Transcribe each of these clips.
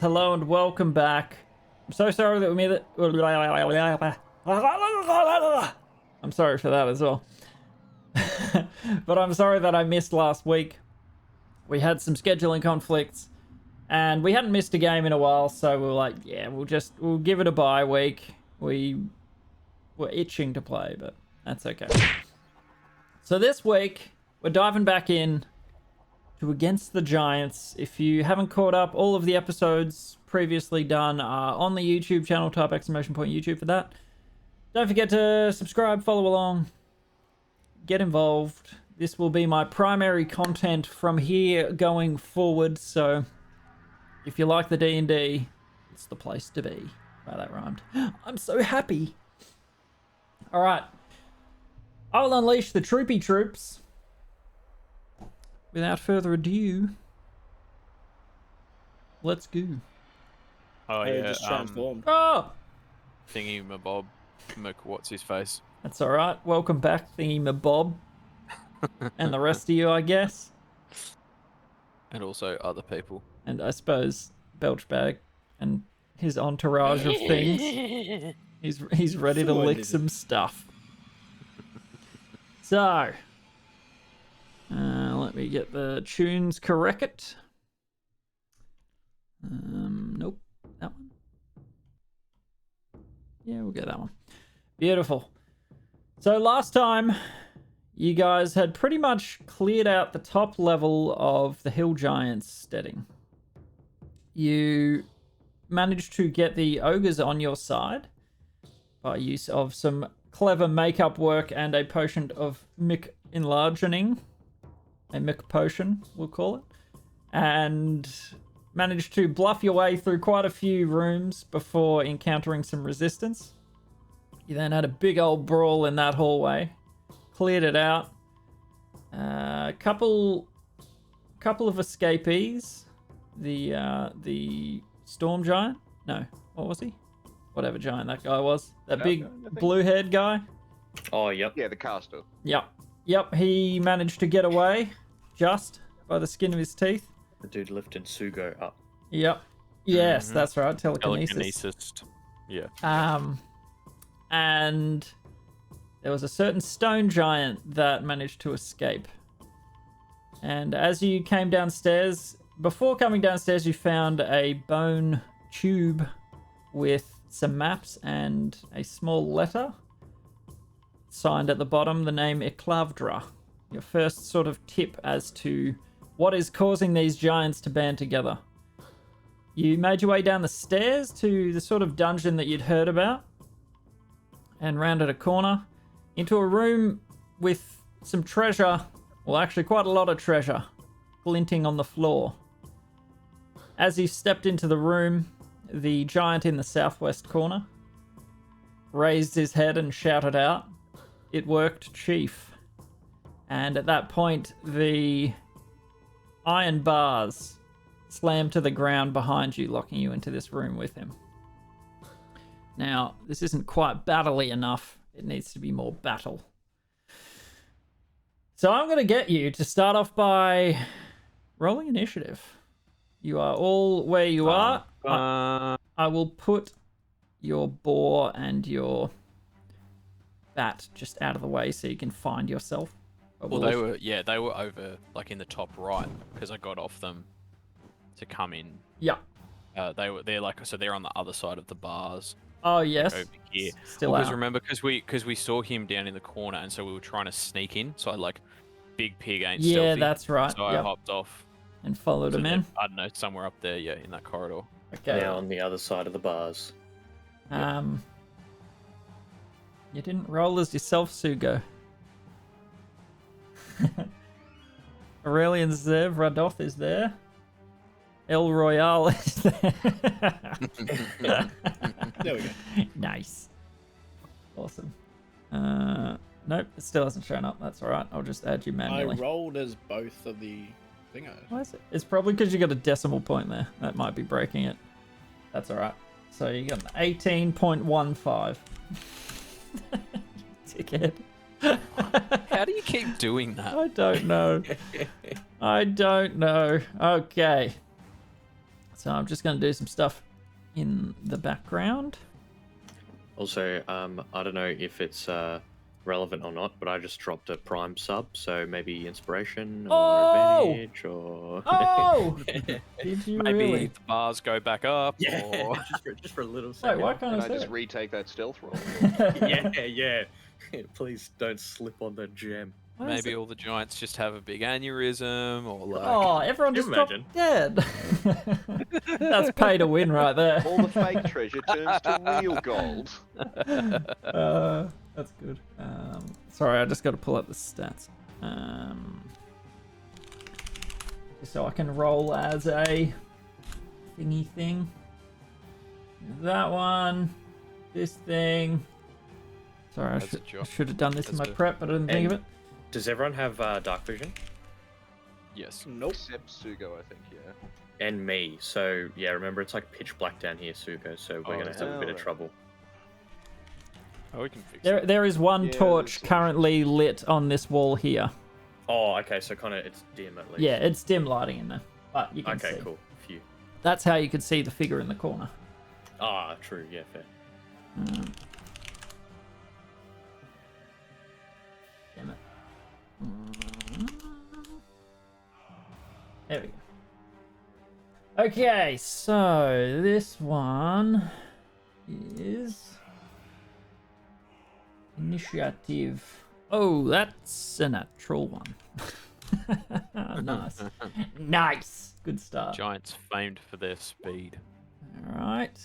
Hello and welcome back. I'm so sorry that we made it. I'm sorry for that as well. But I'm sorry that I missed last week. We had some scheduling conflicts and we hadn't missed a game in a while, so we were like, yeah, we'll give it a bye week. We were itching to play, but that's okay. So this week, we're diving back in to Against the Giants. If you haven't caught up, all of the episodes previously done are on the YouTube channel. Type exclamation point YouTube for that. Don't forget to subscribe, follow along, get involved. This will be my primary content from here going forward, so if you like the D&D, it's the place to be. Wow, that rhymed. I'm so happy. All right. I'll unleash the troopy troops. Without further ado, let's go. Oh yeah, just transformed. Oh! Thingy mabob, what's his face? That's all right. Welcome back, Thingy Mabob. And the rest of you, I guess. And also other people. And I suppose Belchbag and his entourage of things. He's ready to lick some stuff. So, let me get the tunes correct. Nope, that one. Yeah, we'll get that one. Beautiful. So last time, you guys had pretty much cleared out the top level of the Hill Giants steading. You managed to get the ogres on your side by use of some clever makeup work and a potion of enlarging. A Mick potion, we'll call it. And managed to bluff your way through quite a few rooms before encountering some resistance. You then had a big old brawl in that hallway. Cleared it out. Couple of escapees. The storm giant? No, what was he? Whatever giant that guy was. That big blue-haired guy. Oh, yep. Yeah, the caster. Yep, he managed to get away just by the skin of his teeth. The dude lifted Sugo up. Yep. Yes, that's right. Telekinesis. Yeah. And there was a certain stone giant that managed to escape. And as you came downstairs, before coming downstairs, you found a bone tube with some maps and a small letter signed at the bottom, the name Eclavdra. Your first sort of tip as to what is causing these giants to band together. You made your way down the stairs to the sort of dungeon that you'd heard about and rounded a corner into a room with some treasure, well actually quite a lot of treasure, glinting on the floor. As you stepped into the room, the giant in the southwest corner raised his head and shouted out, "It worked, Chief." And at that point, the iron bars slammed to the ground behind you, locking you into this room with him. Now, this isn't quite battle-y enough. It needs to be more battle. So I'm going to get you to start off by rolling initiative. You are all where you are. I will put your boar and your bat just out of the way so you can find yourself. Well, they were over like in the top right because I got off them to come in. Yeah. They're on the other side of the bars. Oh yes. Over here. Still Because out. remember, because we saw him down in the corner, and so we were trying to sneak in. So I big pig ain't stealthy. Yeah, that's right. So I hopped off and followed him in. I don't know, somewhere up there, yeah, in that corridor. Okay. Now on the other side of the bars. You didn't roll as yourself, Sugo. Aurelian's there, Radoth is there. El Royale is there. There we go. Nice. Awesome. Nope, it still hasn't shown up. That's alright. I'll just add you manually. I rolled as both of the thingos. Why is it? It's probably because you got a decimal point there. That might be breaking it. That's alright. So you got an 18.15. Dickhead. How do you keep doing that? I don't know. I don't know. Okay. So I'm just going to do some stuff in the background. Also, I don't know if it's relevant or not, but I just dropped a Prime sub, so maybe inspiration or Oh! advantage or. Oh! Did you Maybe really? the bars go back up. Yeah, Or... just for a little Wait, second. why can't Can I I see just it? retake that stealth roll? Yeah. Please don't slip on that gem. Why is Maybe it- all the giants just have a big aneurysm, or like. Oh, everyone Can just you dropped dead. That's pay to win right there. All the fake treasure turns to real gold. That's good. Sorry, I just got to pull up the stats. Just so I can roll as a thingy thing. That one. This thing. Sorry, That's a job. I should have done this in my That's a- prep, but I didn't think of it. Does everyone have dark vision? Yes. Nope. Except Sugo, I think, yeah. And me. So yeah, remember it's like pitch black down here, Sugo. So we're Oh, gonna is have a it? bit of trouble. Oh, we can fix There, it. there is one Yeah, torch there's- currently lit on this wall here. Oh, okay. So kind of it's dim at least. Yeah, it's dim lighting in there, but you can Okay, see. cool. Phew. That's how you could see the figure in the corner. Ah, true. Yeah, fair. Damn it. There we go. Okay, so this one is initiative. Oh, that's a natural one. Nice. Nice. Good start. Giants famed for their speed. All right.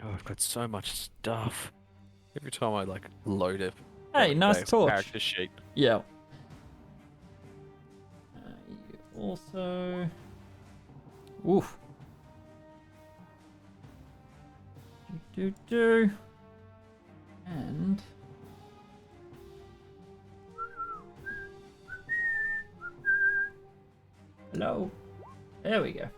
Oh, I've got so much stuff. Every time I like load it. Hey, nice torch. Character sheet. Yeah. You also. Oof. Do. And. Hello. There we go.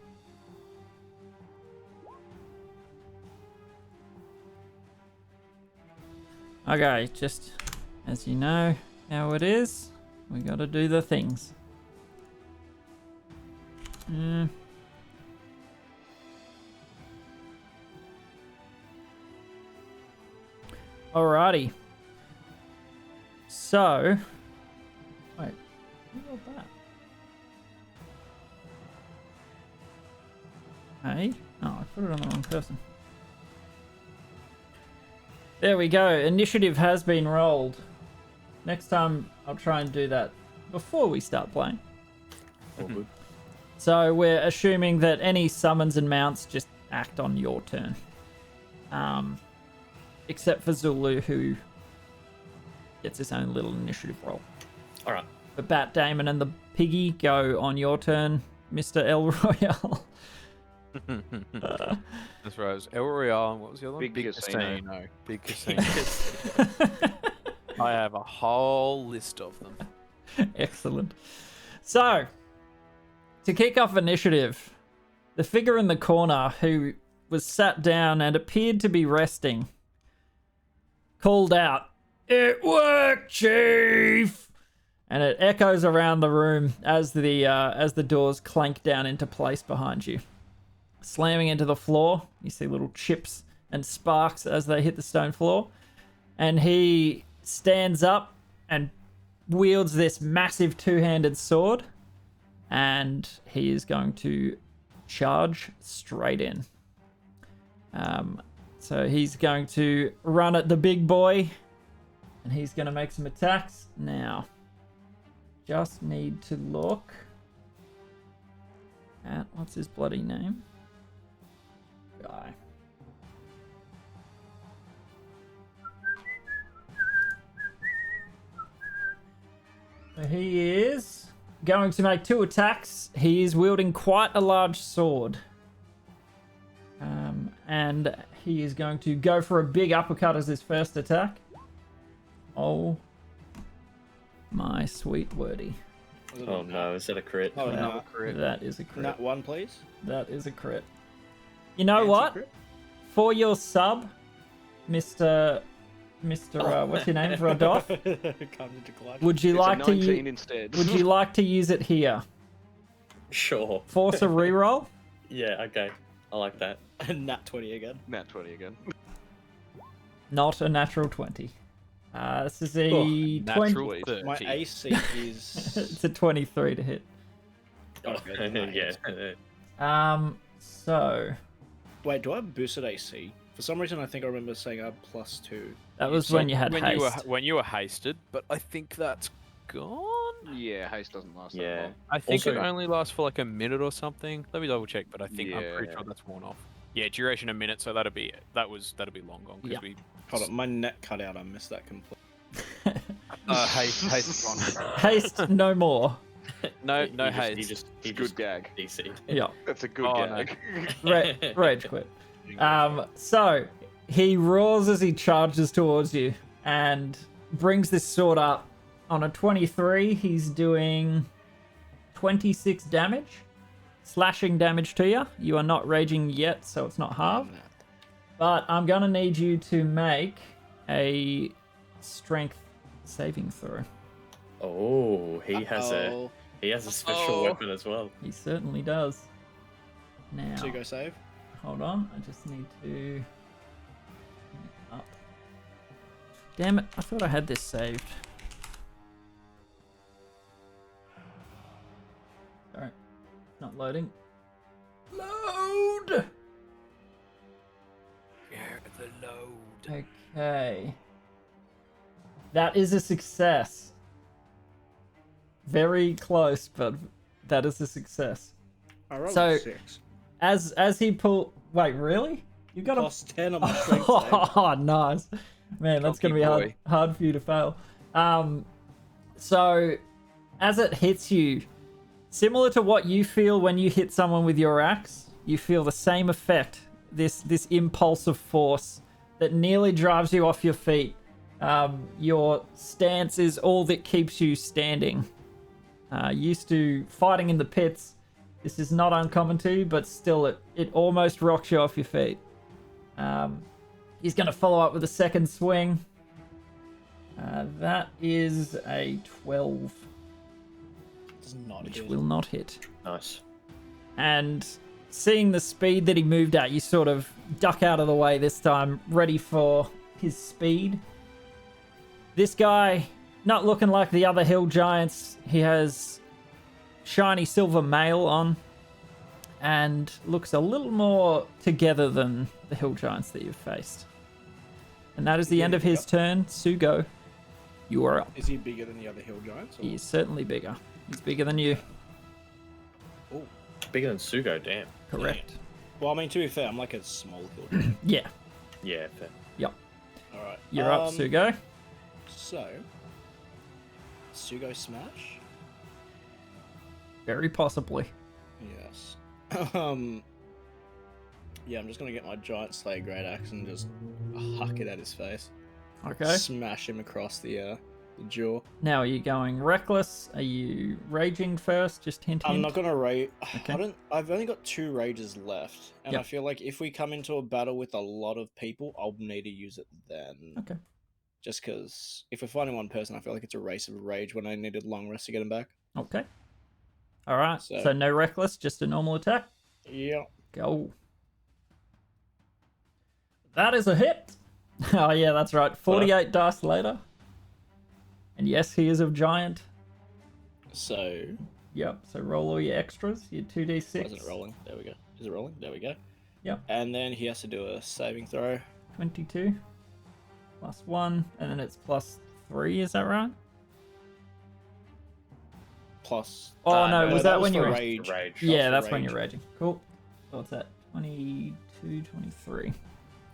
Okay, just as you know how it is, we gotta do the things. Alrighty. So, wait, who got that? Hey? Oh, I put it on the wrong person. There we go. Initiative has been rolled. Next time, I'll try and do that before we start playing. All good. So we're assuming that any summons and mounts just act on your turn. Except for Zulu, who gets his own little initiative roll. All right. The Bat Damon and the Piggy go on your turn, Mr. El Royale. That's right. It was El Royale, and what was the other one? Big Casino. Big Casino. I have a whole list of them. Excellent. So, to kick off initiative, the figure in the corner who was sat down and appeared to be resting called out, "It worked, Chief!" And it echoes around the room as the doors clank down into place behind you. Slamming into the floor, you see little chips and sparks as they hit the stone floor. And he stands up and wields this massive two-handed sword. And he is going to charge straight in. So he's going to run at the big boy. And he's going to make some attacks. Now, just need to look at, what's his bloody name? Guy. So he is going to make 2 attacks. He is wielding quite a large sword. And he is going to go for a big uppercut as his first attack. Oh my sweet wordy. Was it Oh a- no, is that a crit? Oh, Wow. no. That is a crit. Nat 1, please. That is a crit. You know what? Anti-crit? For your sub, Mr. What's your name, Rodolph? Comes into clutch. Would you It's like a to 19 instead. would you like to use it here? Sure. Force a reroll. Yeah, okay. I like that. And nat 20 again. Nat 20 again. Not a natural 20. This is a 20. Natural Wait, 30. My AC is. It's a 23 to hit. Okay, then my AC. Yeah. So Wait, do I have boosted AC? For some reason, I think I remember saying I had +2. that was when you had when haste. when you were hasted, but I think that's gone. Yeah, haste doesn't last that Yeah. long. I think it Also- only lasts for like a minute or something. Let me double check, but I think I'm pretty Yeah. sure that's worn off. Yeah, duration a minute, so that'll be long gone because Yeah. we Hold on, my net cut out. I missed that completely. haste is gone. Haste no more. No He haste. just Good gag. DC. Yeah. That's a good Oh, no. gag. Rage quit. So he roars as he charges towards you and brings this sword up. On a 23, he's doing 26 damage, slashing damage to you. You are not raging yet, so it's not halved. But I'm gonna need you to make a strength saving throw. Oh, he has Uh-oh. a special Oh. weapon as well. He certainly does. Now, So you go save. hold on. I just need to up. Damn it! I thought I had this saved. Sorry, not loading. Load. The load. Okay. That is a success. Very close, but that is a success. I rolled So- a 6. As he pull. Wait, really? You got a +10 on my strength save. Oh, nice. Man, that's going to be Cocky hard for you to fail. So, as it hits you, similar to what you feel when you hit someone with your axe, you feel the same effect. This impulse of force that nearly drives you off your feet. Your stance is all that keeps you standing. Used to fighting in the pits. This is not uncommon to you, but still, it almost rocks you off your feet. He's going to follow up with a second swing. That is a 12, Does not which hit. will not hit. Nice. And seeing the speed that he moved at, you sort of duck out of the way this time, ready for his speed. This guy, not looking like the other hill giants, he has shiny silver mail on and looks a little more together than the hill giants that you've faced. And that is the end of his turn. Sugo, you are up. Is he bigger than the other hill giants? Or... He is certainly bigger. He's bigger than you. Oh, Bigger than Sugo, damn. Correct. well, I mean, to be fair, I'm like a small hill giant. Yeah. Yeah, fair. Yep. All right. You're up, Sugo. So, Sugo smash. Very possibly. Yes. Yeah, I'm just gonna get my giant slayer great axe and just huck it at his face. Okay. Smash him across the jaw. Now, are you going reckless? Are you raging first? Just hint, hint. I'm not gonna rage. Okay. I've only got 2 rages left, and Yep. I feel like if we come into a battle with a lot of people, I'll need to use it then. Okay. Just because if we're fighting one person, I feel like it's a race of rage when I needed long rest to get him back. Okay. All right. So- So no reckless, just a normal attack. Yeah. Go. That is a hit. Oh yeah, that's right. 48 dice later. And yes, he is a giant. So Yep. So roll all your extras. Your 2d6. why isn't it rolling? There we go. Is it rolling? There we go. Yep. And then he has to do a saving throw. 22 plus 1, and then it's plus 3. Is that right? Plus. Oh no, no, was that that when was you for were? rage. Rage. Yeah, for that's when rage. you're raging. Cool. So what's that? 22, 23. And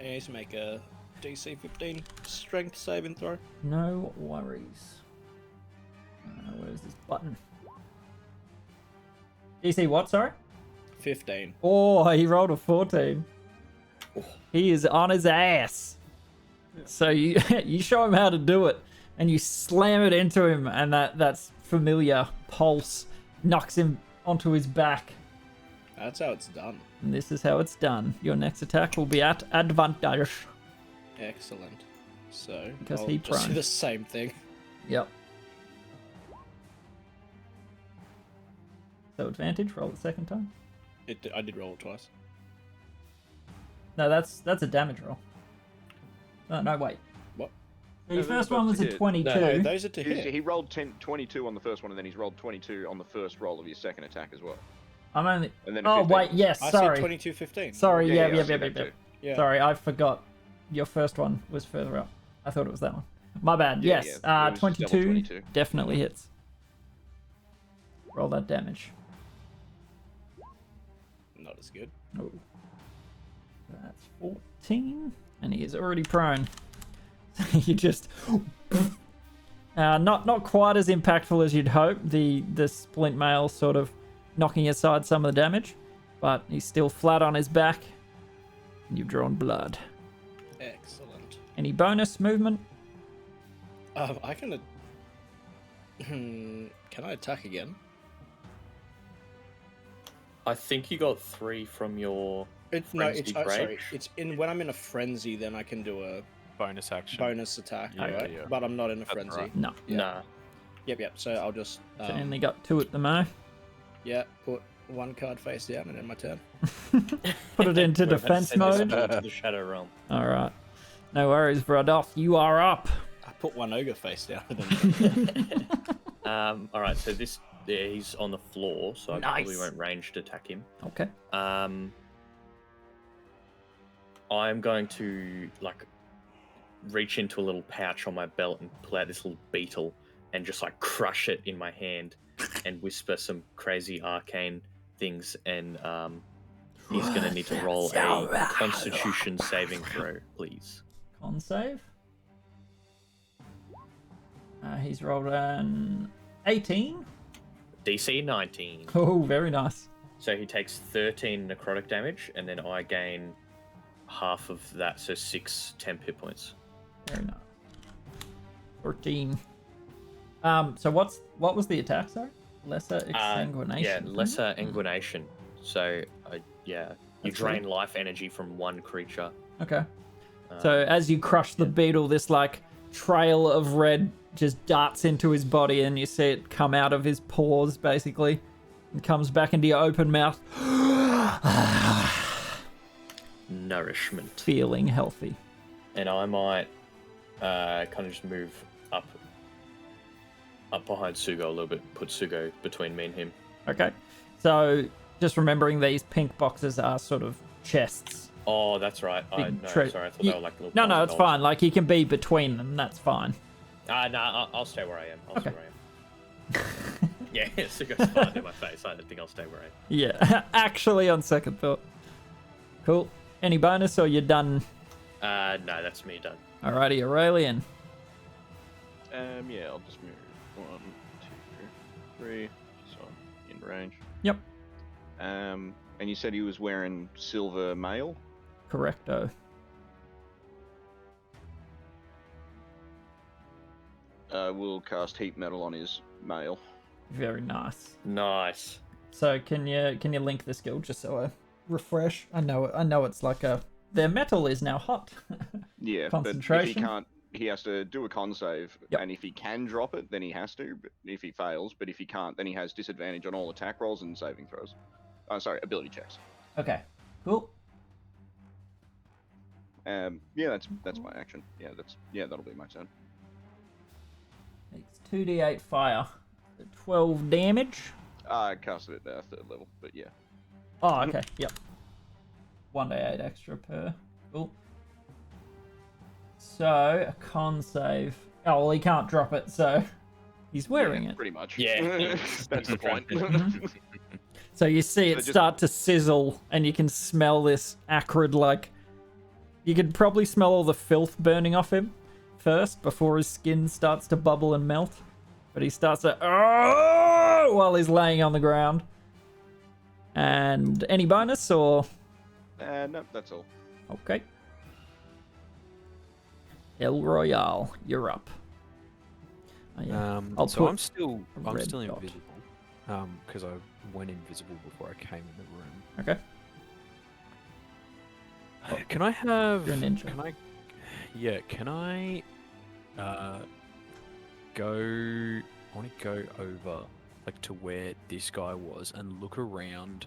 he needs to make a DC 15 strength saving throw. No worries. Where's this button? DC what, sorry? 15. Oh, he rolled a 14. He is on his ass. So you you show him how to do it, and you slam it into him, and that's familiar pulse knocks him onto his back. That's how it's done. And this is how it's done. Your next attack will be at advantage. Excellent. So Because I'll he just do prone. the same thing. Yep. So advantage, roll the second time. I did roll it twice. No, that's a damage roll. No, wait. What? So your No, first that's one was to a hit. 22. No, those are to He hit. rolled 22 on the first one, and then he's rolled 22 on the first roll of his second attack as well. I'm only. And then a Oh 15. wait, yes. I Sorry. said 22-15. Sorry. Yeah. I see that too. Yeah. Sorry, I forgot. Your first one was further up. I thought it was that one. My bad. Yeah, Yes. yeah, it was double 22 22. definitely hits. Roll that damage. Not as good. Oh. That's 14, and he is already prone. You just not quite as impactful as you'd hope. The splint mail sort of knocking aside some of the damage, but he's still flat on his back. And you've drawn blood. Excellent. Any bonus movement? I can. Can I attack again? I think you got 3 from your. It's Frenzied sorry. rage? It's in when I'm in a frenzy, then I can do a Bonus action. bonus attack, Yeah, right? yeah. But I'm not in a That's frenzy. right. No. Yeah. Nah. Yep. So I'll just So only got 2 at the mo. yeah, put one card face down and then my turn. Put it into We're about to defense send this mode. all to the Shadow Realm. All right. No worries, Bradoff. You are up. I put one ogre face down and then All right. So this, yeah, he's on the floor, so I probably Nice. won't ranged attack him. Okay. I'm going to like reach into a little pouch on my belt and pull out this little beetle and just like crush it in my hand and whisper some crazy arcane things. And he's going to need to roll a Constitution saving throw, please. Con save. He's rolled an 18. DC 19. Oh, very nice. So he takes 13 necrotic damage, and then I gain half of that, so 6 temp hit points. Very nice. 14. So what was the attack, sorry? Lesser exsanguination. Yeah, lesser inguination. So, you That's drain life energy from one creature. Okay. So as you crush the beetle, this like trail of red just darts into his body, and you see it come out of his pores basically, and comes back into your open mouth. Nourishment. Feeling healthy. And I might kind of just move up behind Sugo a little bit, put Sugo between me and him. Okay. So just remembering these pink boxes are sort of chests. Oh, that's right. Big No, tre- sorry, I thought you- they were like little No, piles of it's gold. fine. Like he can be between them. That's fine. No, I'll stay where I am. I'll stay Okay. where I am. Yeah, Sugo's fine in my face. I don't think I'll stay where I am. Yeah, actually, on second thought. Cool. Any bonus, or you're done? No, that's me done. Alrighty, Aurelian. Yeah, I'll just move 1, 2, 3, so I'm in range. Yep. And you said he was wearing silver mail. Correcto. We'll cast heat metal on his mail. Very nice. Nice. So can you link the skill just so I refresh? I know it's like a their metal is now hot. Yeah, Concentration. but if he can't, he has to do a con save, Yep. and if he can drop it, then he has to. But if he fails, but if he can't, then he has disadvantage on all attack rolls and saving throws. Sorry, ability checks. Okay. Cool. Yeah, that's my action. That'll be my turn. Takes 2d8 fire. 12 damage. I casted it at 3rd level, but yeah. Oh, okay. Yep. 1d8 extra per. Cool. So, a con save. Oh, well, he can't drop it, so he's wearing Yeah, it. pretty much. Yeah. That's the point. So you see it So just- start to sizzle, and you can smell this acrid, like... You could probably smell all the filth burning off him first, before his skin starts to bubble and melt. But he starts to... "Oh!" while he's laying on the ground. And any bonus, or... No, that's all. Okay. El Royale, you're up. Oh, yeah. I'll So put I'm still a red dot. invisible. Because I went invisible before I came in the room. Okay. Can I have? You're a ninja. Can I? Yeah. Can I? Go. I want to go over like to where this guy was and look around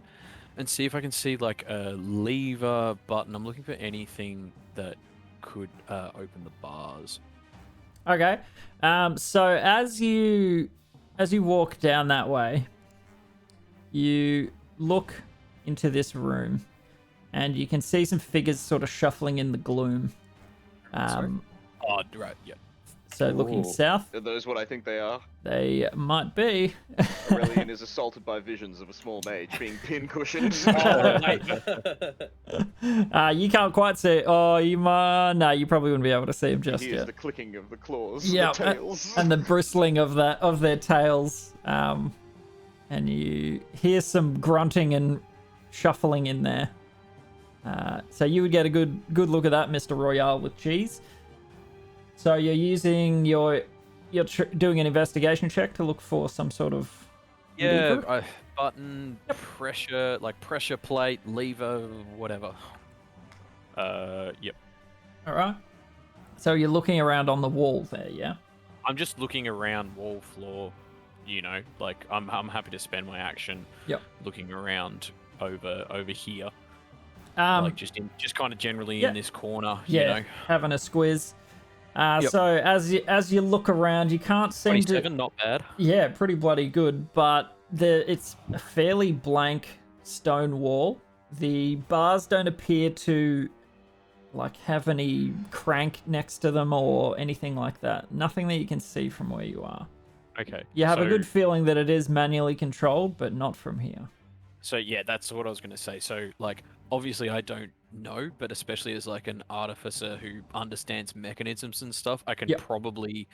and see if I can see like a lever button. I'm looking for anything that could open the bars. Okay. So as you walk down that way, you look into this room, and you can see some figures sort of shuffling in the gloom. Sorry. Oh, right, yeah. So looking Ooh. south, Are those what I think they are? they might be. Aurelian is assaulted by visions of a small mage being pin-cushioned. You can't quite see. Oh, you might. No, you probably wouldn't be able to see them just He hears yet. the clicking of the claws, Yeah, the tails. and the bristling of their tails. And you hear some grunting and shuffling in there. So you would get a good look at that, Mr. Royale with cheese. So you're using you're doing an investigation check to look for some sort of lever? Button, pressure, like pressure plate, lever, whatever. Yep. All right. So you're looking around on the wall there, yeah? I'm just looking around wall, floor, like I'm happy to spend my action looking around over here. Like just kind of generally in this corner, having a squiz. So as you look around, you can't seem 27, not bad. Yeah, pretty bloody good, but it's a fairly blank stone wall. The bars don't appear to like have any crank next to them or anything like that. Nothing that you can see from where you are. Okay. You have a good feeling that it is manually controlled, but not from here. So yeah, that's what I was going to say. So like, obviously I don't know, but especially as like an artificer who understands mechanisms and stuff, I can probably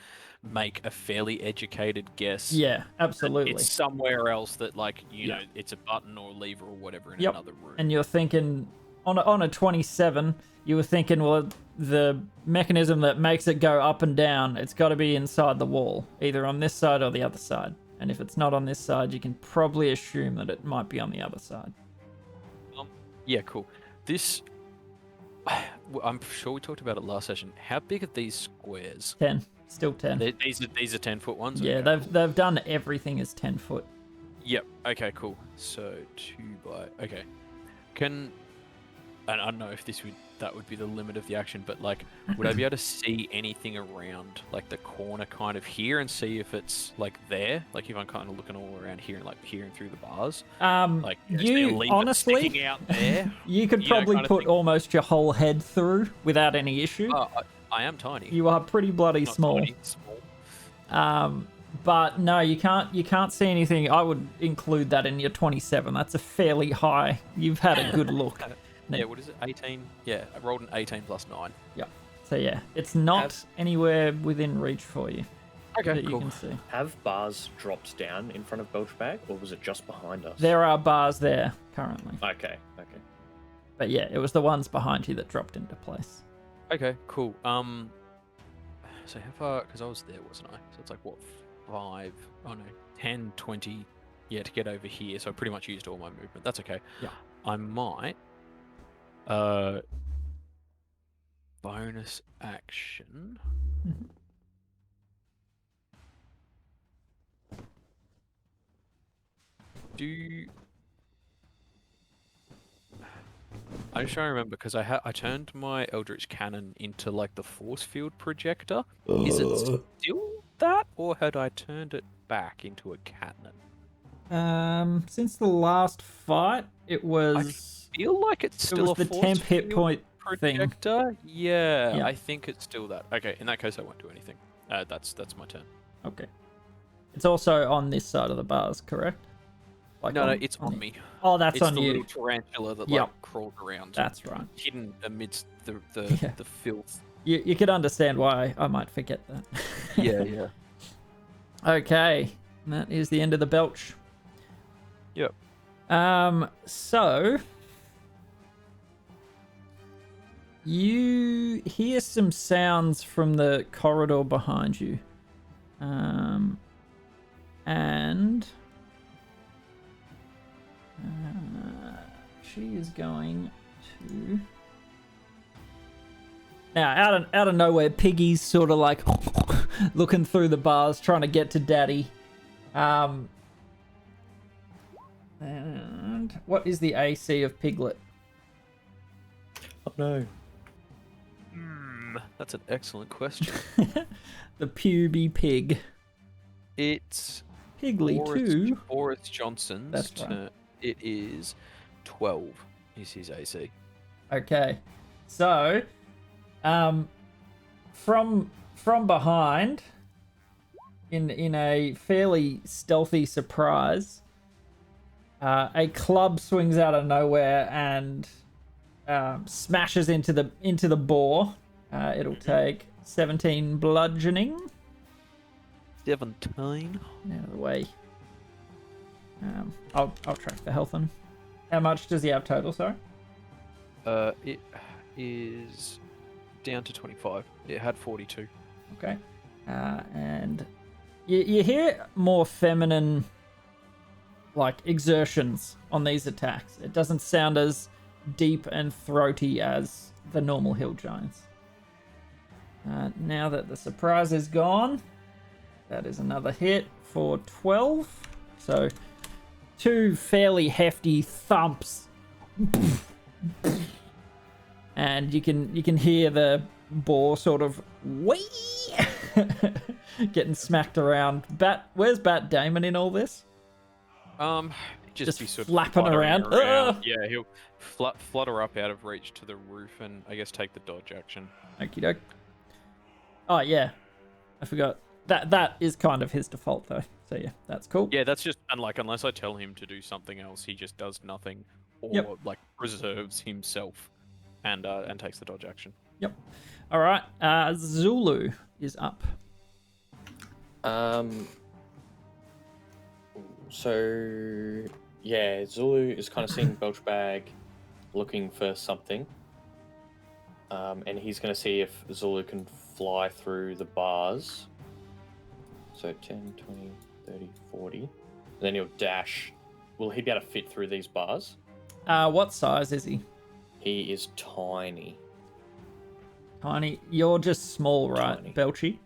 make a fairly educated guess. Yeah, absolutely. It's somewhere else that like, you know, it's a button or a lever or whatever in another room. And you're thinking on a 27, you were thinking, well, the mechanism that makes it go up and down, it's got to be inside the wall, either on this side or the other side. And if it's not on this side, you can probably assume that it might be on the other side. Yeah, cool. This, I'm sure we talked about it last session. How big are these squares? 10. Still 10. These are 10-foot ones? Yeah, okay, they've done everything as 10 foot. Yep. Okay, cool. So 2 by... Okay. And I don't know if that would be the limit of the action, but like, would I be able to see anything around like the corner kind of here and see if it's like there? Like if I'm kind of looking all around here and like peering through the bars? Like you honestly, sticking out there, you could probably put almost your whole head through without any issue. I am tiny. You are pretty bloody Not small. tiny, small. But no, you can't see anything. I would include that in your 27. That's a fairly high. You've had a good look. Yeah, what is it? 18? Yeah, I rolled an 18 plus 9. Yeah. So yeah, it's not anywhere within reach for you. Okay, that cool. You can see. Have bars dropped down in front of Belchbag, or was it just behind us? There are bars there currently. Okay. But yeah, it was the ones behind you that dropped into place. Okay, cool. So how far? Because I was there, wasn't I? So it's like what, 5? Oh no, 10, 20. Yeah, to get over here. So I pretty much used all my movement. That's okay. Yeah. I might. Bonus action. I'm just trying to remember because I turned my Eldritch Cannon into like the force field projector. Is it still that, or had I turned it back into a cannon? Since the last fight, it was. I feel like it's still the force temp hit field point projector. thing. Yeah, I think it's still that. Okay, in that case, I won't do anything. That's my turn. Okay. It's also on this side of the bars, correct? Like No, it's on me. Oh, that's It's on the you. little tarantula that like crawled around. That's right. Hidden amidst the filth. You could understand why I might forget that. Yeah. Okay, and that is the end of the belch. Yep. So you hear some sounds from the corridor behind you. And she is going to now out of nowhere, Piggy's sort of like looking through the bars trying to get to Daddy. And what is the AC of Piglet? Oh no. That's an excellent question. The puby pig. It's Piggly too. Boris Johnson's That's right. turn. It is 12 is his AC. Okay. So, from behind, in a fairly stealthy surprise, a club swings out of nowhere and smashes into the boar. It'll take 17 bludgeoning. 17. Out of the way. I'll track the health on him. How much does he have total? Sorry. It is down to 25. It had 42. Okay. And you hear more feminine, like, exertions on these attacks. It doesn't sound as deep and throaty as the normal hill giants. Now that the surprise is gone, that is another hit for 12. So 2 fairly hefty thumps. And you can hear the boar sort of wee getting smacked around. Where's Bat Damon in all this? Just be sort flapping of around. Yeah, he'll flutter up out of reach to the roof and I guess take the dodge action. Okie doke. Oh yeah, I forgot. That is kind of his default though. So yeah, that's cool. Yeah, that's just unless I tell him to do something else, he just does nothing or like preserves himself and takes the dodge action. Yep. All right. Zulu is up. So yeah, Zulu is kind of seeing Belchbag looking for something. And he's going to see if Zulu can fly through the bars. So 10, 20, 30, 40. And then he'll dash. Will he be able to fit through these bars? What size is he? He is tiny. Tiny. You're just small, right, Tiny. Belchy?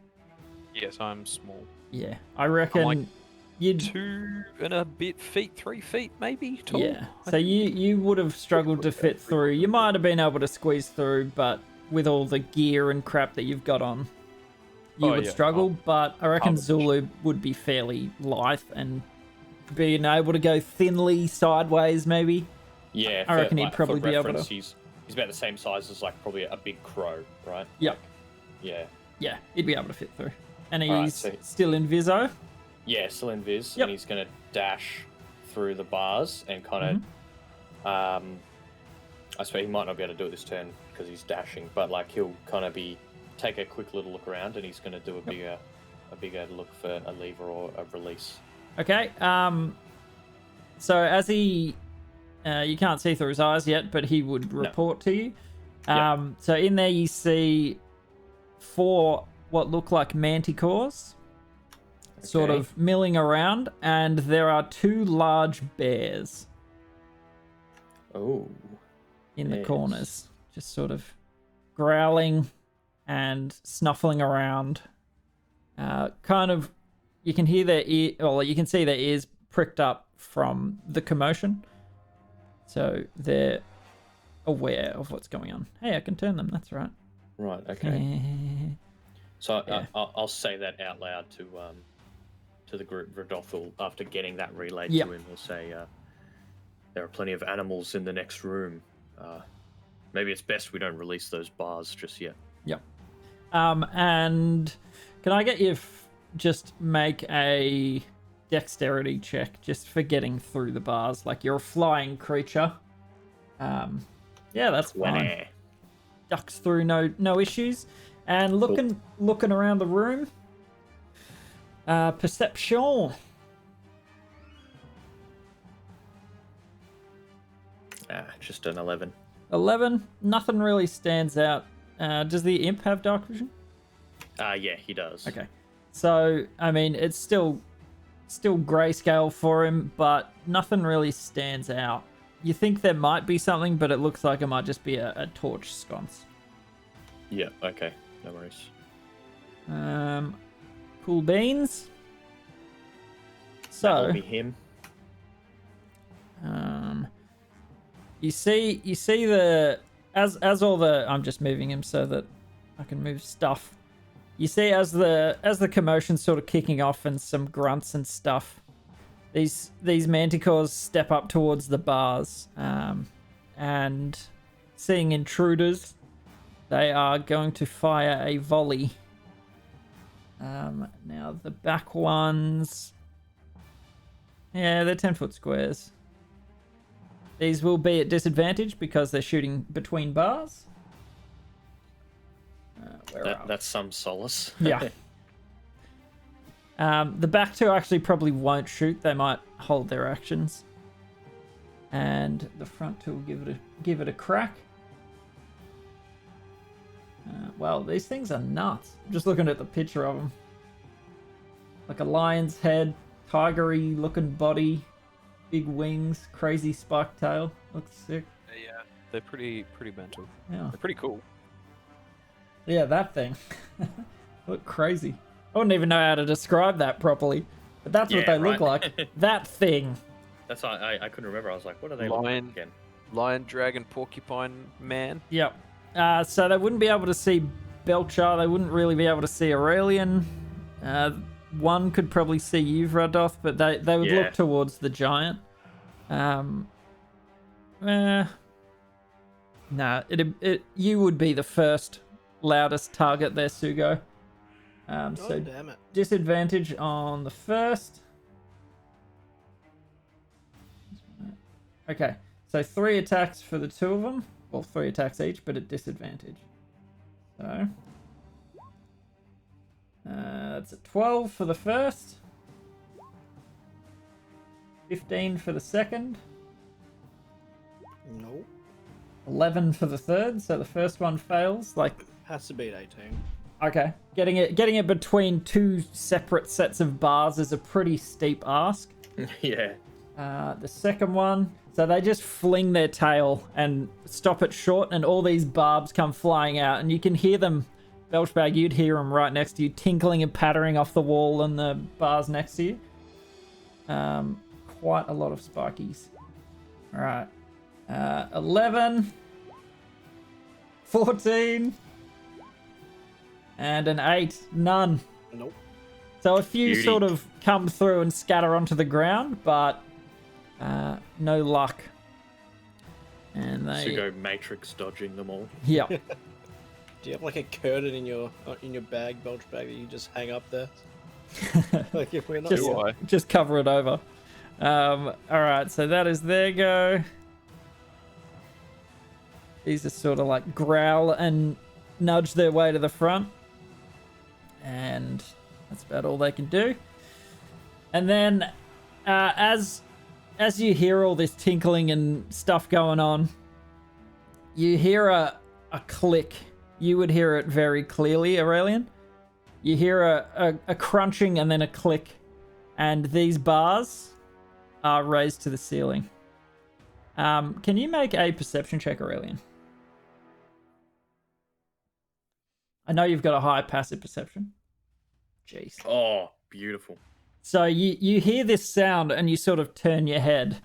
Yes, I'm small. Yeah, I reckon like you'd. 2 and a bit feet, 3 feet maybe tall. Yeah. So you would have struggled to fit through. You might have been able to squeeze through, but with all the gear and crap that you've got on, you would struggle. But I reckon Zulu would be fairly lithe and being able to go thinly sideways, maybe. Yeah, I reckon he'd probably be able to. He's about the same size as like probably a big crow, right? Yep. Yeah. Yeah, he'd be able to fit through. And he's Alright, so- still in Viso. Yeah, still in Viz, Yep. and he's going to dash through the bars and kind of. I suppose he might not be able to do it this turn because he's dashing, but like he'll kind of take a quick little look around, and he's going to do a bigger look for a lever or a release. Okay. So as he, you can't see through his eyes yet, but he would report to you. So in there you see 4 what look like Manticores, sort of milling around, and there are 2 large bears Oh. in the Bears. corners, just sort of growling and snuffling around. Kind of, you can hear their ear, or you can see their ears pricked up from the commotion. So they're aware of what's going on. Hey, I can turn them. That's right. Right. Okay. So Yeah. I'll say that out loud to the group. Rodolfo, after getting that relayed Yep. to him, will say there are plenty of animals in the next room. Maybe it's best we don't release those bars just yet. Yep. And can I get you just make a dexterity check just for getting through the bars? Like you're a flying creature. Yeah, that's fine. Ducks through no issues. And looking around the room. Perception. Just an 11. 11. Nothing really stands out. Does the imp have dark vision? Yeah, he does. Okay. So, I mean, it's still grayscale for him, but nothing really stands out. You think there might be something, but it looks like it might just be a torch sconce. Yeah, okay. No worries. Cool beans. That'll So, be him. You see the as all the I'm just moving him so that I can move stuff. You see as the commotion's sort of kicking off and some grunts and stuff. These Manticores step up towards the bars, and seeing intruders, they are going to fire a volley. Now the back ones, yeah, they're 10-foot squares. These will be at disadvantage because they're shooting between bars. That's some solace. Yeah. The back two actually probably won't shoot. They might hold their actions. And the front two will give it a crack. Well, these things are nuts. I'm just looking at the picture of them. Like a lion's head, tigery looking body, big wings, crazy spiked tail. Looks sick. Yeah, they're pretty mental. Yeah. They're pretty cool. Yeah, that thing. Look crazy. I wouldn't even know how to describe that properly. But that's what Yeah, they look right. like. That thing. That's why I couldn't remember. I was like, what are they looking like again? Lion, dragon, porcupine, man. Yep. So they wouldn't be able to see Belcher. They wouldn't really be able to see Aurelian. One could probably see you, Radoth, but they would look towards the giant. Nah, you would be the first loudest target there, Sugo. So damn it. disadvantage on the first. Okay, so 3 attacks for the 2 of them. Well, 3 attacks each, but at disadvantage. So that's a 12 for the first. 15 for the second. Nope. 11 for the third. So the first one fails. Like, Has to beat 18. okay, getting it between 2 separate sets of bars is a pretty steep ask. Yeah. The second one, so they just fling their tail and stop it short, and all these barbs come flying out, and you can hear them. Belchbag, you'd hear them right next to you, tinkling and pattering off the wall and the bars next to you. Quite a lot of spikies. All right, 11, 14, and an 8. None. Nope. So a few Beauty. sort of come through and scatter onto the ground, but no luck. And they... Sugo Matrix dodging them all. Yeah. Do you have like a curtain in your bag, Belch bag, that you just hang up there? Like if we're not just, here. just cover it over. Alright, so that is their go. These are sort of like growl and nudge their way to the front. And that's about all they can do. And then as you hear all this tinkling and stuff going on, you hear a click. You would hear it very clearly, Aurelian. You hear a crunching and then a click, and these bars are raised to the ceiling. Can you make a perception check, Aurelian? I know you've got a high passive perception. Jeez. Oh, beautiful. So you hear this sound and you sort of turn your head.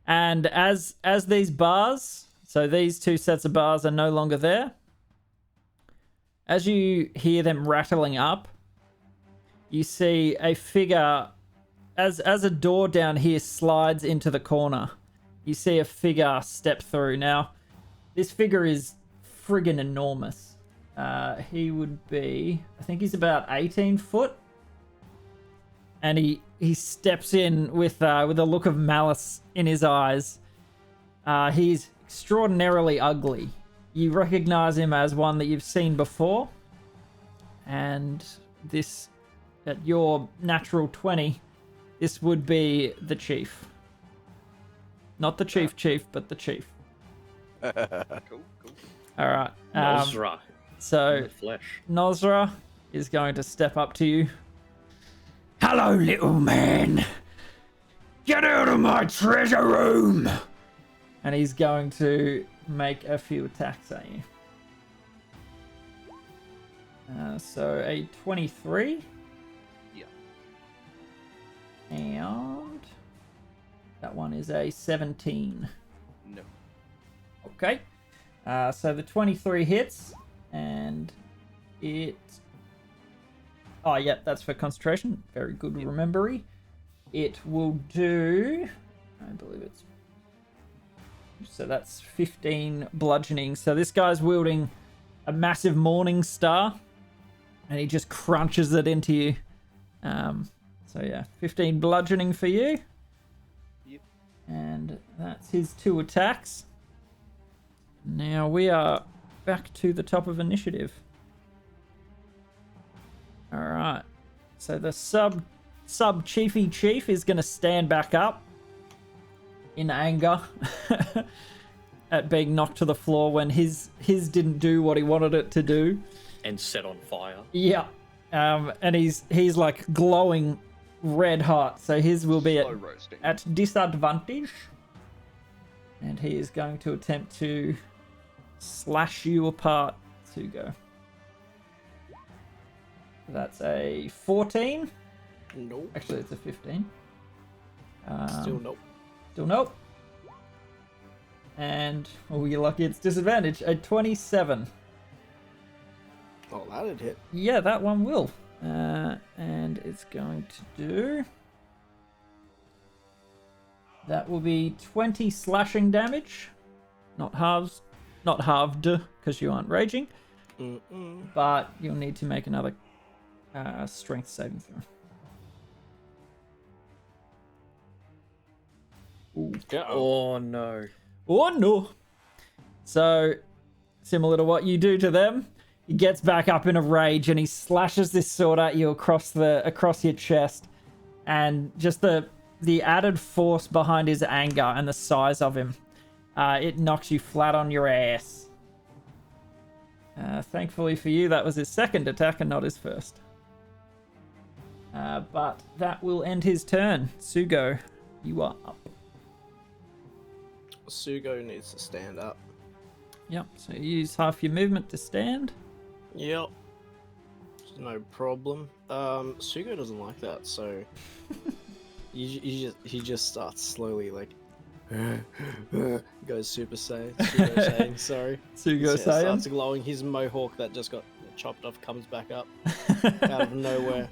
And as these bars, so these 2 sets of bars are no longer there, as you hear them rattling up, you see a figure, as a door down here slides into the corner, you see a figure step through. Now, this figure is friggin' enormous. He would be, I think he's about 18 foot. And he steps in with a look of malice in his eyes. He's extraordinarily ugly. You recognize him as one that you've seen before. And this, at your natural 20, this would be the chief. Not the chief, but the chief. Cool. All right. Nosra in So the flesh. Nosra is going to step up to you. Hello, little man. Get out of my treasure room. And he's going to make a few attacks at you. So a 23. Yeah. And that one is a 17. No. Okay. So the 23 hits, and it... Oh, yeah, that's for concentration. Very good remembery. It will do... I believe it's... So that's 15 bludgeoning. So this guy's wielding a massive morning star, and he just crunches it into you. So yeah, 15 bludgeoning for you. Yep. And that's his 2 attacks. Now we are back to the top of initiative. Alright. So the sub chiefy chief is going to stand back up in anger at being knocked to the floor when his didn't do what he wanted it to do. And set on fire. Yeah. And he's like glowing red hot. So his will be Slow roasting. at disadvantage. And he is going to attempt to slash you apart, Sugo. That's a 14. Nope. Actually, it's a 15. Still nope. Still nope. And, oh, you're lucky it's disadvantage. A 27. Oh, that'd hit. Yeah, that one will. And it's going to do... That will be 20 slashing damage. Not halved, because you aren't raging. But you'll need to make another strength saving throw. Ooh. Oh no. Oh no! So, similar to what you do to them, he gets back up in a rage and he slashes this sword at you across your chest, and just the added force behind his anger and the size of him, it knocks you flat on your ass. Thankfully for you, that was his second attack and not his first. But that will end his turn. Sugo, you are up. Sugo needs to stand up. Yep, so you use half your movement to stand. Yep. No problem. Sugo doesn't like that, so he just starts slowly like goes Super Saiyan. Sugo Saiyan, sorry. Sugo Yeah, Saiyan. starts glowing. His mohawk that just got chopped off comes back up out of nowhere.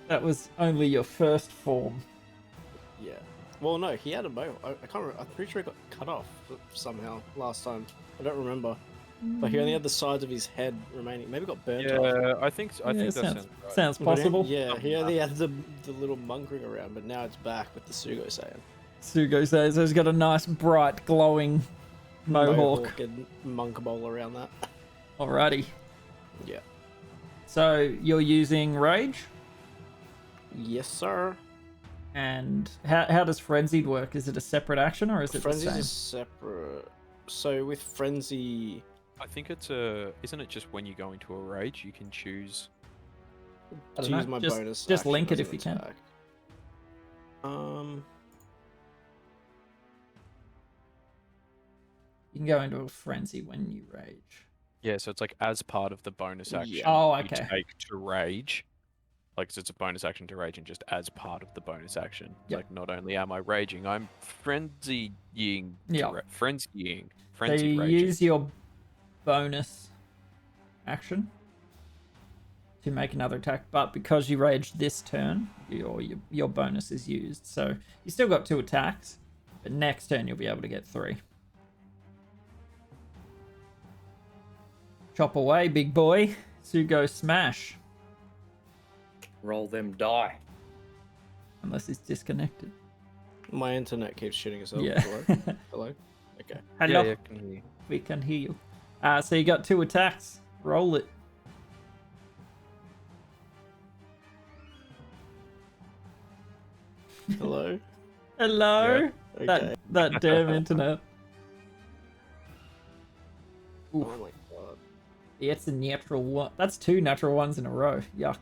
That was only your first form. Yeah. Well, no, he had a mohawk. I can't remember. I'm pretty sure it got cut off somehow last time. I don't remember. But he only had the sides of his head remaining. Maybe got burnt off. Yeah, I think that sounds right. Sounds But possible. Yeah, he only had the little monk ring around, but now it's back with the Sugo Saiyan. Sugo says he's got a nice, bright, glowing mohawk. And monk bowl around that. Alrighty. Yeah. So you're using rage, Yes, sir. and how does frenzied work? Is it a separate action or is it Frenzy the same? is separate. So with Frenzy, I think it's isn't it just when you go into a rage you can choose? I to don't use know, my just- bonus. just action link it as if an you can. attack. You can go into a frenzy when you rage. Yeah, so it's like as part of the bonus action. Yeah. Oh, You okay. take to rage. Like, so it's a bonus action to rage, and just as part of the bonus action. It's Yep. like, not only am I raging, I'm frenzying. Yeah. Frenzying. So Frenzied you raging. use your bonus action to make another attack, but because you raged this turn, your bonus is used. So you still got 2 attacks, but next turn you'll be able to get 3. Chop away, big boy. Sugo smash. Roll them die. Unless it's disconnected. My internet keeps shooting itself. Yeah. Hello? Hello? Okay. Hello. Yeah, can hear you. We can hear you. So you got 2 attacks. Roll it. Hello? Hello. Okay. That damn internet. Oh my god. Yeah, it's a natural one. That's 2 natural ones in a row. Yuck.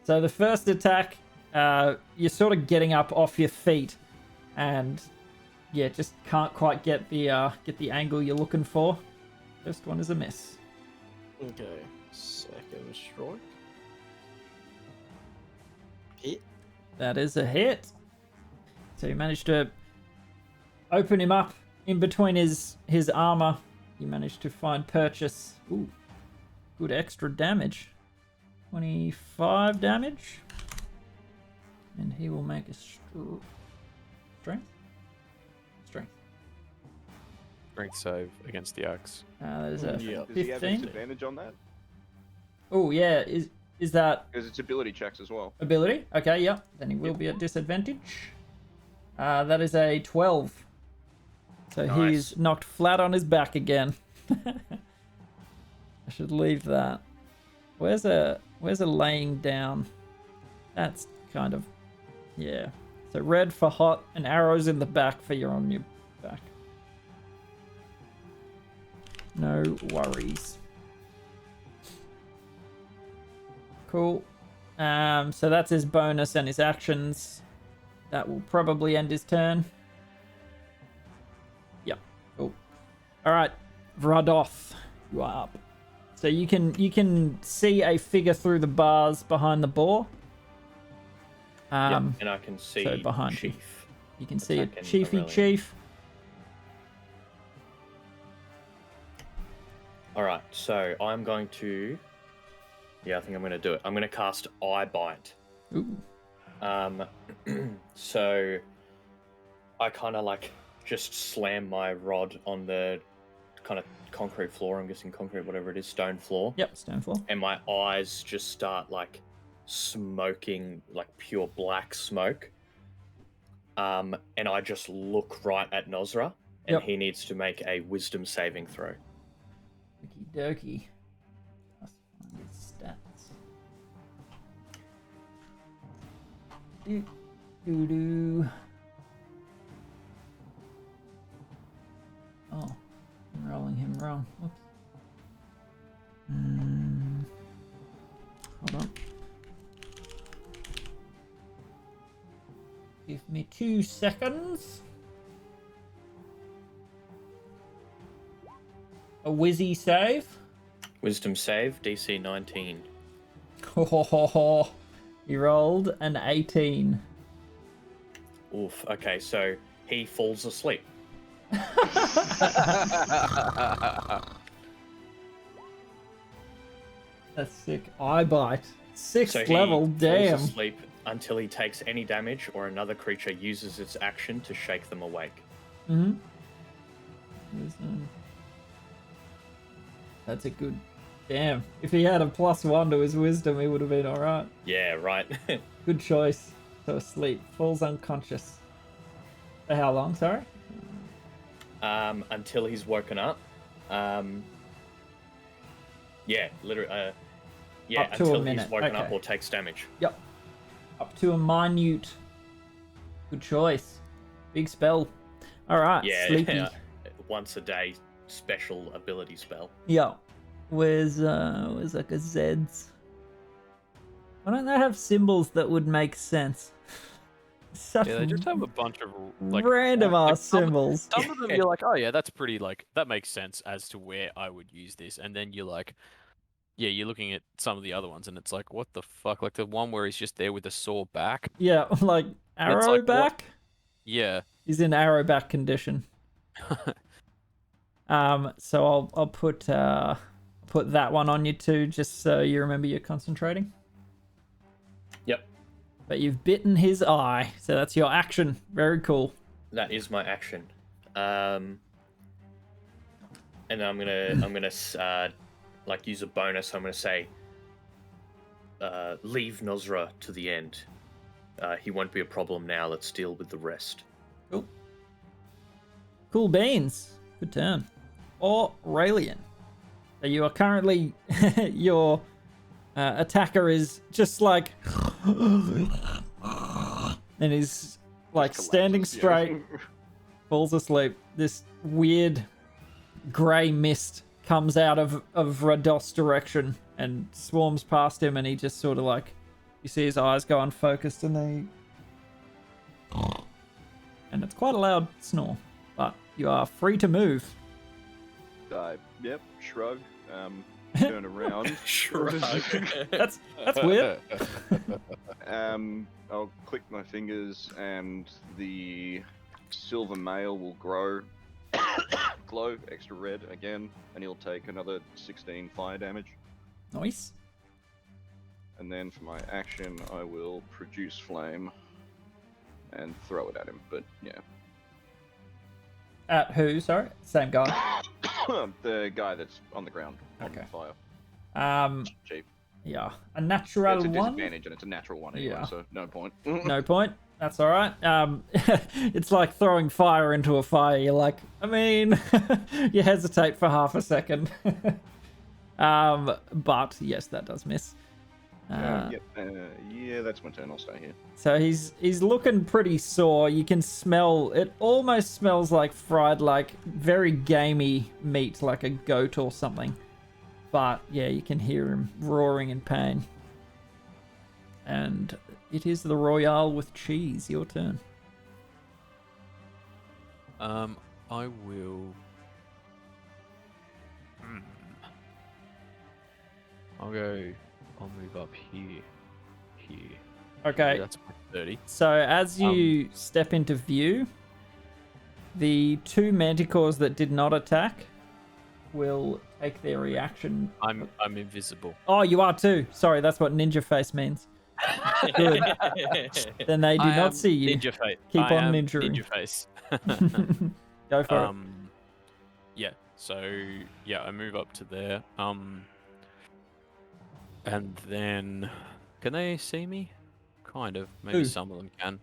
So the first attack, you're sort of getting up off your feet, and yeah, just can't quite get the angle you're looking for. First one is a miss. Okay. Second strike. Hit. That is a hit. So you managed to open him up in between his armor. You managed to find purchase. Ooh, good extra damage. 25 damage. And he will make a strength? Strength. Strength save against the axe. That is a Yeah. Does he have 15. disadvantage on that? Oh, yeah. Is that Because it's ability checks as well. ability? Okay, yeah. Then he will be at disadvantage. That is a 12. So Nice. he's knocked flat on his back again. I should leave that. Where's a laying down? That's kind of, yeah. So red for hot and arrows in the back for you're on your back. No worries. Cool. So that's his bonus and his actions. That will probably end his turn. Yep. Cool. All right, Vradoth, you are up. So you can see a figure through the bars behind the boar. Yep, and I can see so behind you. Chief. You can see a Attacking chiefy Aurelian. chief. All right, so I'm going to. Yeah, I think I'm going to do it. I'm going to cast Eye Bite. Ooh. So I kind of like just slam my rod on the kind of concrete floor. I'm guessing concrete, whatever it is, stone floor. Yep, stonefall. And my eyes just start like smoking, like pure black smoke. And I just look right at Nosra, and Yep. he needs to make a wisdom saving throw. Okie dokie. Let's find his stats. Do. Oh, I'm rolling him wrong. Whoops. Hold on. Give me 2 seconds. A whizzy save. Wisdom save, DC 19. He rolled an 18. Oof. Okay, so he falls asleep. That's sick. Eye bite. 6th So he level, damn. falls asleep until he takes any damage or another creature uses its action to shake them awake. Mm-hmm. That's a good. Damn. If he had a +1 to his wisdom, he would have been alright. Yeah, right. Good choice. So asleep. Falls unconscious. For how long, sorry? Until he's woken up. Yeah, literally. Yeah, Up to a until minute, he's woken up okay. or takes damage. Yep. Up to a minute. Good choice. Big spell. Alright, Yeah, sleepy. yeah. Once a day special ability spell. Yeah. Where's like a Zeds? Why don't they have symbols that would make sense? Such Yeah, they just have a bunch of like random like, ass some- symbols. Some of them you're like, oh yeah, that's pretty like that makes sense as to where I would use this, and then you're like, yeah, you're looking at some of the other ones, and it's like, what the fuck? Like the one where he's just there with a sore back. Yeah, like arrow like, what- back. Yeah. He's in arrow back condition. So I'll put that one on you too, just so you remember you're concentrating. Yep, But you've bitten his eye, so that's your action. Very cool. that is my action. And then I'm gonna like use a bonus. I'm gonna say, leave Nosra to the end. He won't be a problem now. Let's deal with the rest. Cool. Cool beans. Good turn. Aurelian. So you are currently your attacker is just like and he's like standing Collapses, yeah. straight, falls asleep. This weird grey mist comes out of Rados' direction and swarms past him, and he just sort of like, you see his eyes go unfocused, and then and it's quite a loud snore. But you are free to move. Yep, shrug. Turn around. Shrug. That's weird. I'll click my fingers and the silver mail will glow extra red again, and he'll take another 16 fire damage. Nice. And then for my action, I will produce flame and throw it at him. But yeah, At who? Sorry, same guy. the guy that's on the ground on Okay. fire. Cheap. Yeah, a Yeah, natural it's a one. disadvantage, and it's a natural one anyway, Yeah. so no point. No point. That's all right. It's like throwing fire into a fire. You're like, I mean, you hesitate for half a second. But yes, that does miss. Yeah, that's my turn. I'll stay here. So he's looking pretty sore. You can smell it. Almost smells like fried, like very gamey meat, like a goat or something. But yeah, you can hear him roaring in pain. And it is the Royale with cheese. Your turn. I will. I'll move up here. Okay. That's my 30. So as you step into view, the two Manticores that did not attack will take their reaction. I'm invisible. Oh, you are too. Sorry, that's what ninja face means. Good. Then they do not see you. Ninja face. Keep I on am ninjuring. Ninja face. Go for it. Yeah. So yeah, I move up to there. And then can they see me? Kind of. Maybe Who? some of them can.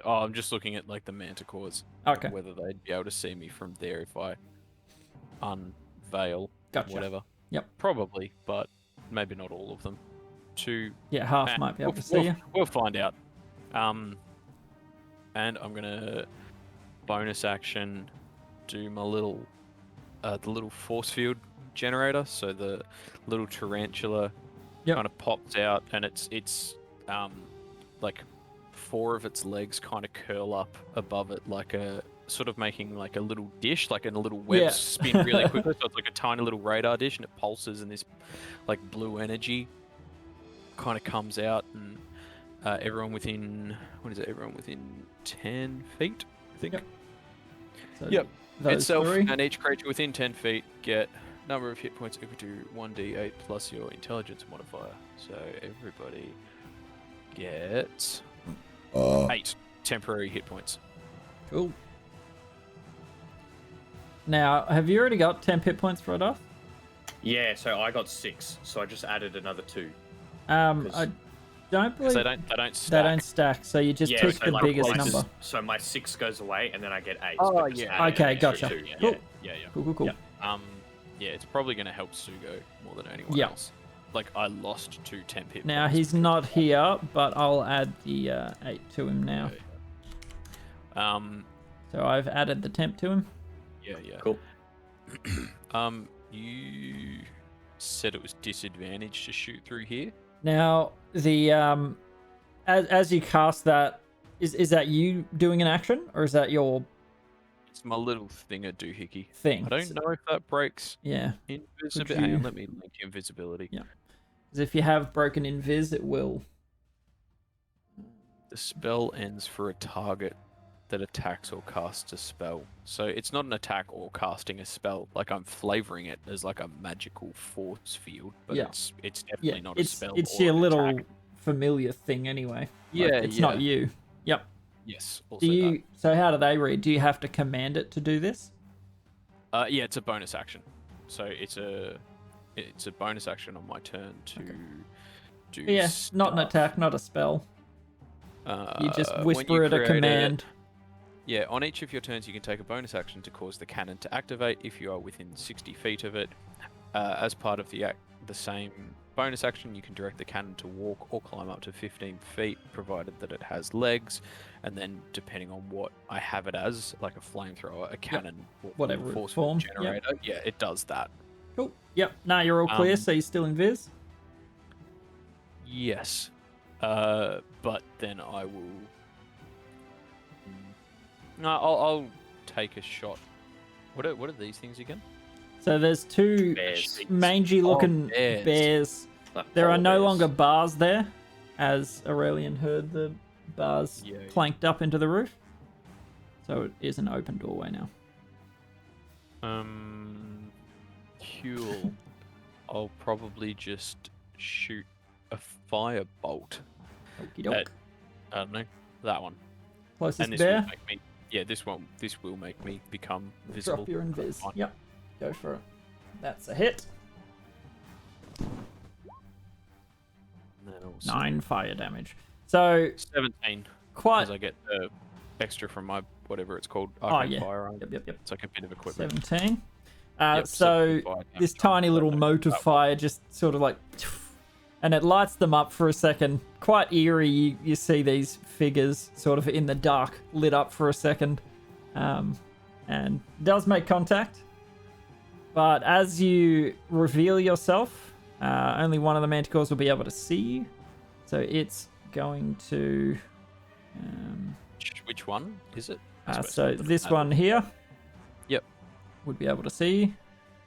I'm just looking at like the Manticores. Okay. Whether they'd be able to see me from there if I unveil. Gotcha. Whatever. Yep. Probably, but maybe not all of them. Yeah, half might be able to see you. We'll find out. And I'm gonna bonus action do my little the little force field generator. So the little tarantula kind of pops out, and it's like 4 of its legs kind of curl up above it, like a sort of making like a little dish, like in a little web spin really quickly. So it's like a tiny little radar dish, and it pulses, and this like blue energy kind of comes out, and everyone within everyone within 10 feet, I think. So those Itself 3. and each creature within 10 feet get number of hit points equal to 1d8 plus your intelligence modifier. So everybody gets 8 temporary hit points. Cool. Now, have you already got 10 hit points for it off? Yeah, so I got 6, so I just added another 2. I don't believe They don't stack. they don't stack, so you just pick the biggest number. So my 6 goes away, and then I get 8. Oh, but just yeah. added Okay, an extra gotcha. 2. Cool. Yeah. Cool. Yeah. Yeah, it's probably going to help Sugo more than anyone Yeah. else. Like, I lost 2 temp hit Now points he's because not of that. here, but I'll add the 8 to him now. Okay. So I've added the temp to him. Yeah. Cool. You said it was disadvantaged to shoot through here. Now the as you cast that, is that you doing an action, or is that your It's my little thinger doohickey. thing? I don't know if that breaks Yeah, invisibility. you- Hang on, let me link invisibility. Yeah. because if you have broken invis, it will. The spell ends for a target that attacks or casts a spell. So it's not an attack or casting a spell. Like, I'm flavoring it as like a magical force field, but Yeah. it's definitely not a spell. It's or your an little attack. familiar thing anyway. Like, Yeah, it's not you. Yep. Yes. Also Do you? So how do they read? Do you have to command it to do this? that. Yeah, it's a bonus action. So it's a bonus action on my turn to do. Yeah, not an stuff. attack, not a spell. You just When whisper you it a create command. Yeah, on each of your turns, you can take a bonus action to cause the cannon to activate if you are within 60 feet of it. As part of the same bonus action, you can direct the cannon to walk or climb up to 15 feet, provided that it has legs. And then, depending on what I have it as, like a flamethrower, a cannon, or Whatever force form, field generator, yeah, it does that. Cool. Yep. Now you're all clear, so you're still in Viz. Yes, but then I will. No, I'll take a shot. What are these things again? So there's 2 Bears. mangy looking bears. bears. Like There are polar no bears. longer bars there. as Aurelian heard the bars Yeah. clanked up into the roof. So it is an open doorway now. Cool. I'll probably just shoot a firebolt Okie doke. at, I don't know, that one. Closest And this bear. will make me, this will make me become visible. Drop your invis. Fine. Yep. Go for it. That's a hit. And then also 9 fire damage. So 17, quite. because I get extra from my, whatever it's called, Oh, arcane yeah. firearm. Yep. It's like a bit of equipment. 17. Yep, So 17 fire this damage. tiny little mote of fire just sort of like, and it lights them up for a second. Quite eerie. You see these figures sort of in the dark, lit up for a second, and does make contact. But as you reveal yourself, only one of the Manticores will be able to see you. So it's going to. Which one is it? I suppose So it doesn't this matter. one here. Yep. Would be able to see you.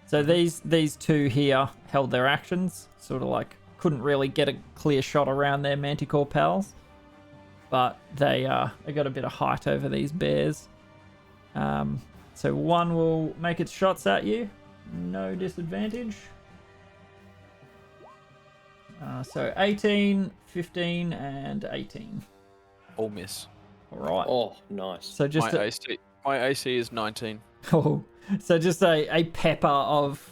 So these two here held their actions, sort of like couldn't really get a clear shot around their Manticore pals, but they got a bit of height over these bears. So one will make its shots at you, no disadvantage. So 18, 15, and 18. All miss. All right. Oh, nice. So just My AC is 19. Oh, so just a pepper of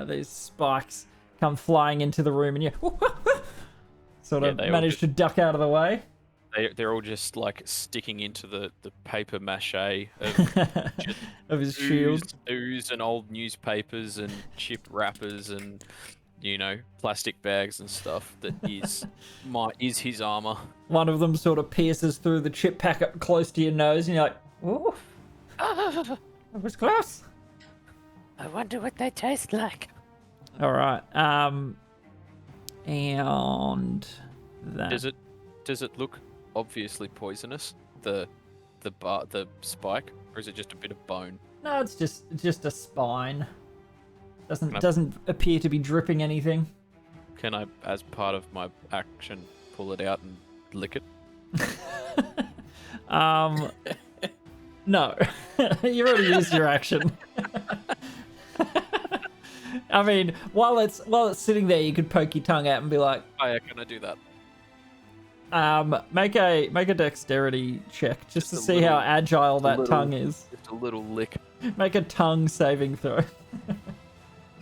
these spikes come flying into the room, and you sort of they all manage just- to duck out of the way. They're all just like sticking into the paper mache of Of his shield. ooze and old newspapers and chip wrappers and plastic bags and stuff that is his armor. One of them sort of pierces through the chip packet close to your nose, and you're like, "Ooh, that was close." I wonder what they taste like. All right. And that. Does it look obviously poisonous? The spike, or is it just a bit of bone? No, it's just a spine. Doesn't appear to be dripping anything. Can I, as part of my action, pull it out and lick it? No. You already used your action. I mean, while it's sitting there, you could poke your tongue out and be like, Oh yeah, can I do that? make a dexterity check just to a see how little- agile that little- tongue is. Just a little lick. Make a tongue saving throw.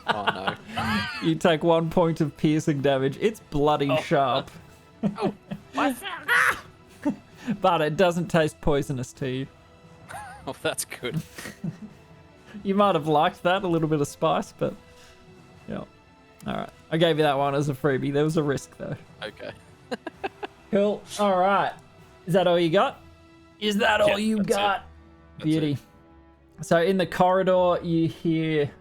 Oh no. You take 1 point of piercing damage. It's bloody sharp. But it doesn't taste poisonous to you. Oh, that's good. You might have liked that, a little bit of spice, but yeah. Alright. I gave you that one as a freebie. There was a risk though. Okay. Cool. Alright. Is that all you got? Is that all you that's it. got? That's Beauty. So in the corridor, you hear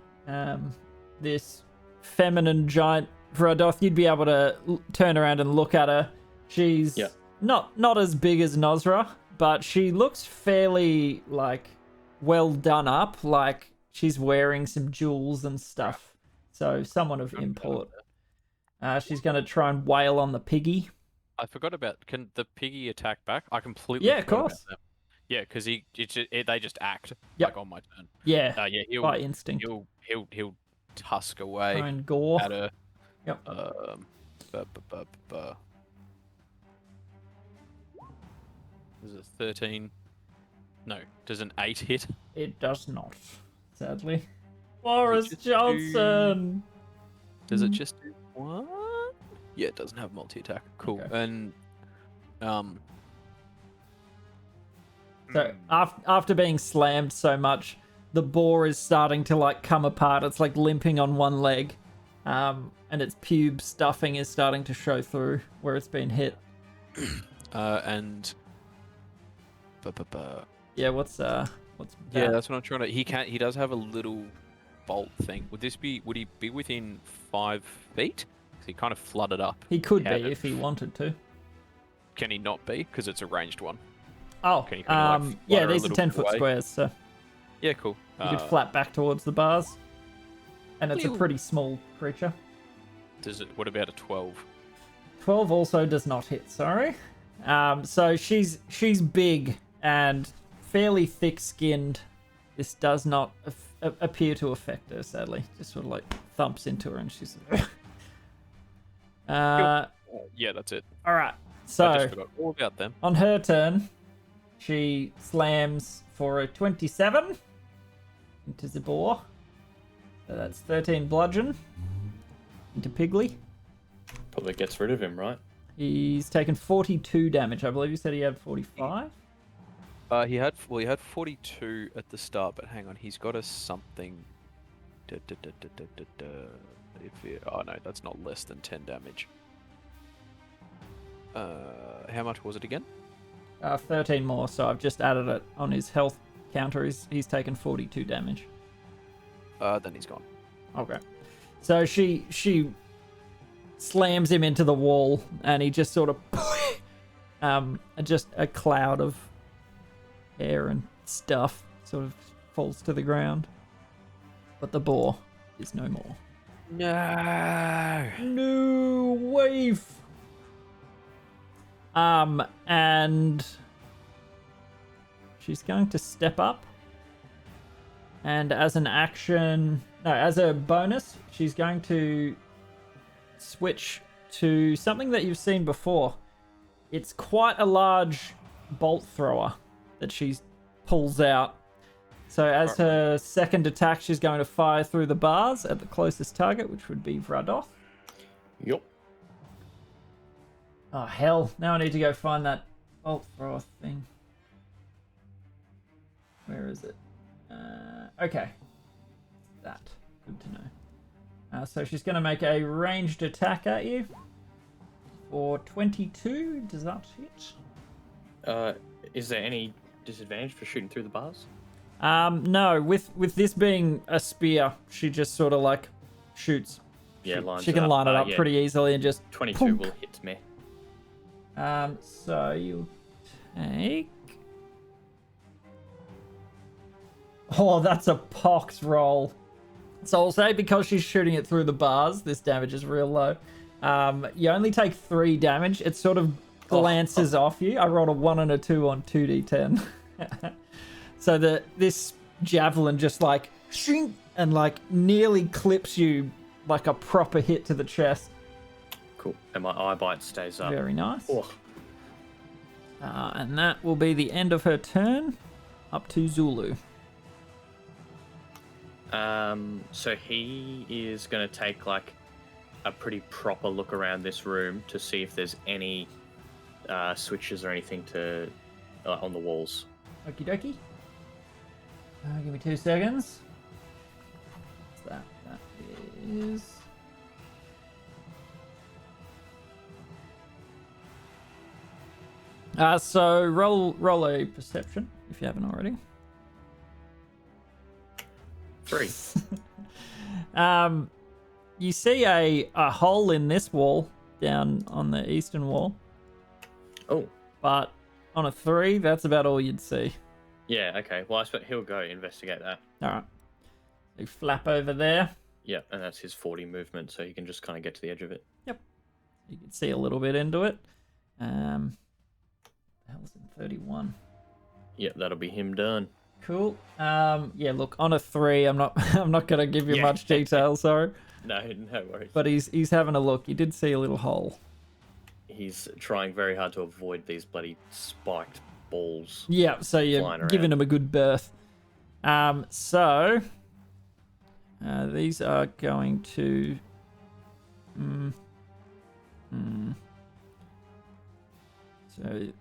this feminine giant. Vradoth, you'd be able to turn around and look at her. She's Yeah. not as big as Nosra, but she looks fairly like well done up. Like she's wearing some jewels and stuff. So someone of import. She's going to try and wail on the piggy. I forgot about. Can the piggy attack back? I completely. Yeah, of forgot about course. them. Yeah, because they just act Yep. like on my turn. Yeah, Yeah, by instinct. he'll tusk away Try and gore. at her. Yep. Is it 13? No. Does an 8 hit? It does not, sadly. Boris just Johnson! Does it just do one? Yeah, it doesn't have multi-attack. Cool. Okay. And So after being slammed so much, the boar is starting to like come apart. It's like limping on one leg, and its pube stuffing is starting to show through where it's been hit. and Yeah, what's yeah, that? that's what I'm trying to. He does have a little bolt thing. Would he be within 5 feet? 'Cause he kind of flooded up. He could Have be it. if he wanted to. Can he not be? Because it's a ranged one. Oh, Can you kinda, like, yeah, flutter a these are little 10-foot away? squares, so Yeah, cool. you could flap back towards the bars. And it's a Pew. pretty small creature. What about a 12? 12 also does not hit, sorry. So she's big and fairly thick-skinned. This does not appear to affect her, sadly. Just sort of like thumps into her and she's... Yeah, that's it. Alright, I just so forgot all about them. on her turn, she slams for a 27 into the boar. So that's 13 bludgeon into Piglet. Probably gets rid of him, right? He's taken 42 damage. I believe you said he had 45. He had 42 at the start, but hang on, he's got a something. Oh no, that's not less than 10 damage. How much was it again? 13 more, so I've just added it on his health counter. He's taken 42 damage. Then he's gone. Okay. So she slams him into the wall, and he just sort of just a cloud of hair and stuff sort of falls to the ground. But the boar is no more. No. No wave. And she's going to step up, and as an action, no, as a bonus, she's going to switch to something that you've seen before. It's quite a large bolt thrower that she pulls out. So as her second attack, she's going to fire through the bars at the closest target, which would be Vradoth. Yup. Oh, hell. Now I need to go find that bolt thrower thing. Where is it? Okay. That. Good to know. So she's going to make a ranged attack at you for 22. Does that hit? Is there any disadvantage for shooting through the bars? No. With this being a spear, she just sort of like shoots. Yeah, lines She can line it up yeah. pretty easily and just 22 punk. will hit me. So you take... Oh, that's a pox roll. So I'll say because she's shooting it through the bars, this damage is real low. You only take 3 damage. It sort of glances off you. I rolled a 1 and a 2 on 2d10. So this javelin just like shink and like nearly clips you like a proper hit to the chest. Cool. And my eye bite stays up. Very nice. Oh. And that will be the end of her turn. Up to Zulu. So he is going to take like a pretty proper look around this room to see if there's any switches or anything to on the walls. Okie dokie. Give me 2 seconds. What's that? That is... So roll a perception if you haven't already. 3. You see a hole in this wall down on the eastern wall, Oh. but on a 3, that's about all you'd see. Yeah, okay. Well, I expect he'll go investigate that. All right. You flap over there. Yeah, and that's his 40 movement, so he can just kind of get to the edge of it. Yep. You can see a little bit into it. The hell's in 31? Yeah, that'll be him done. Cool. Yeah, look, on a 3, I'm not gonna give you much detail, sorry. No worries. But he's having a look. You did see a little hole. He's trying very hard to avoid these bloody spiked balls. Yeah, so you're Flying giving around. him a good berth. So these are going to so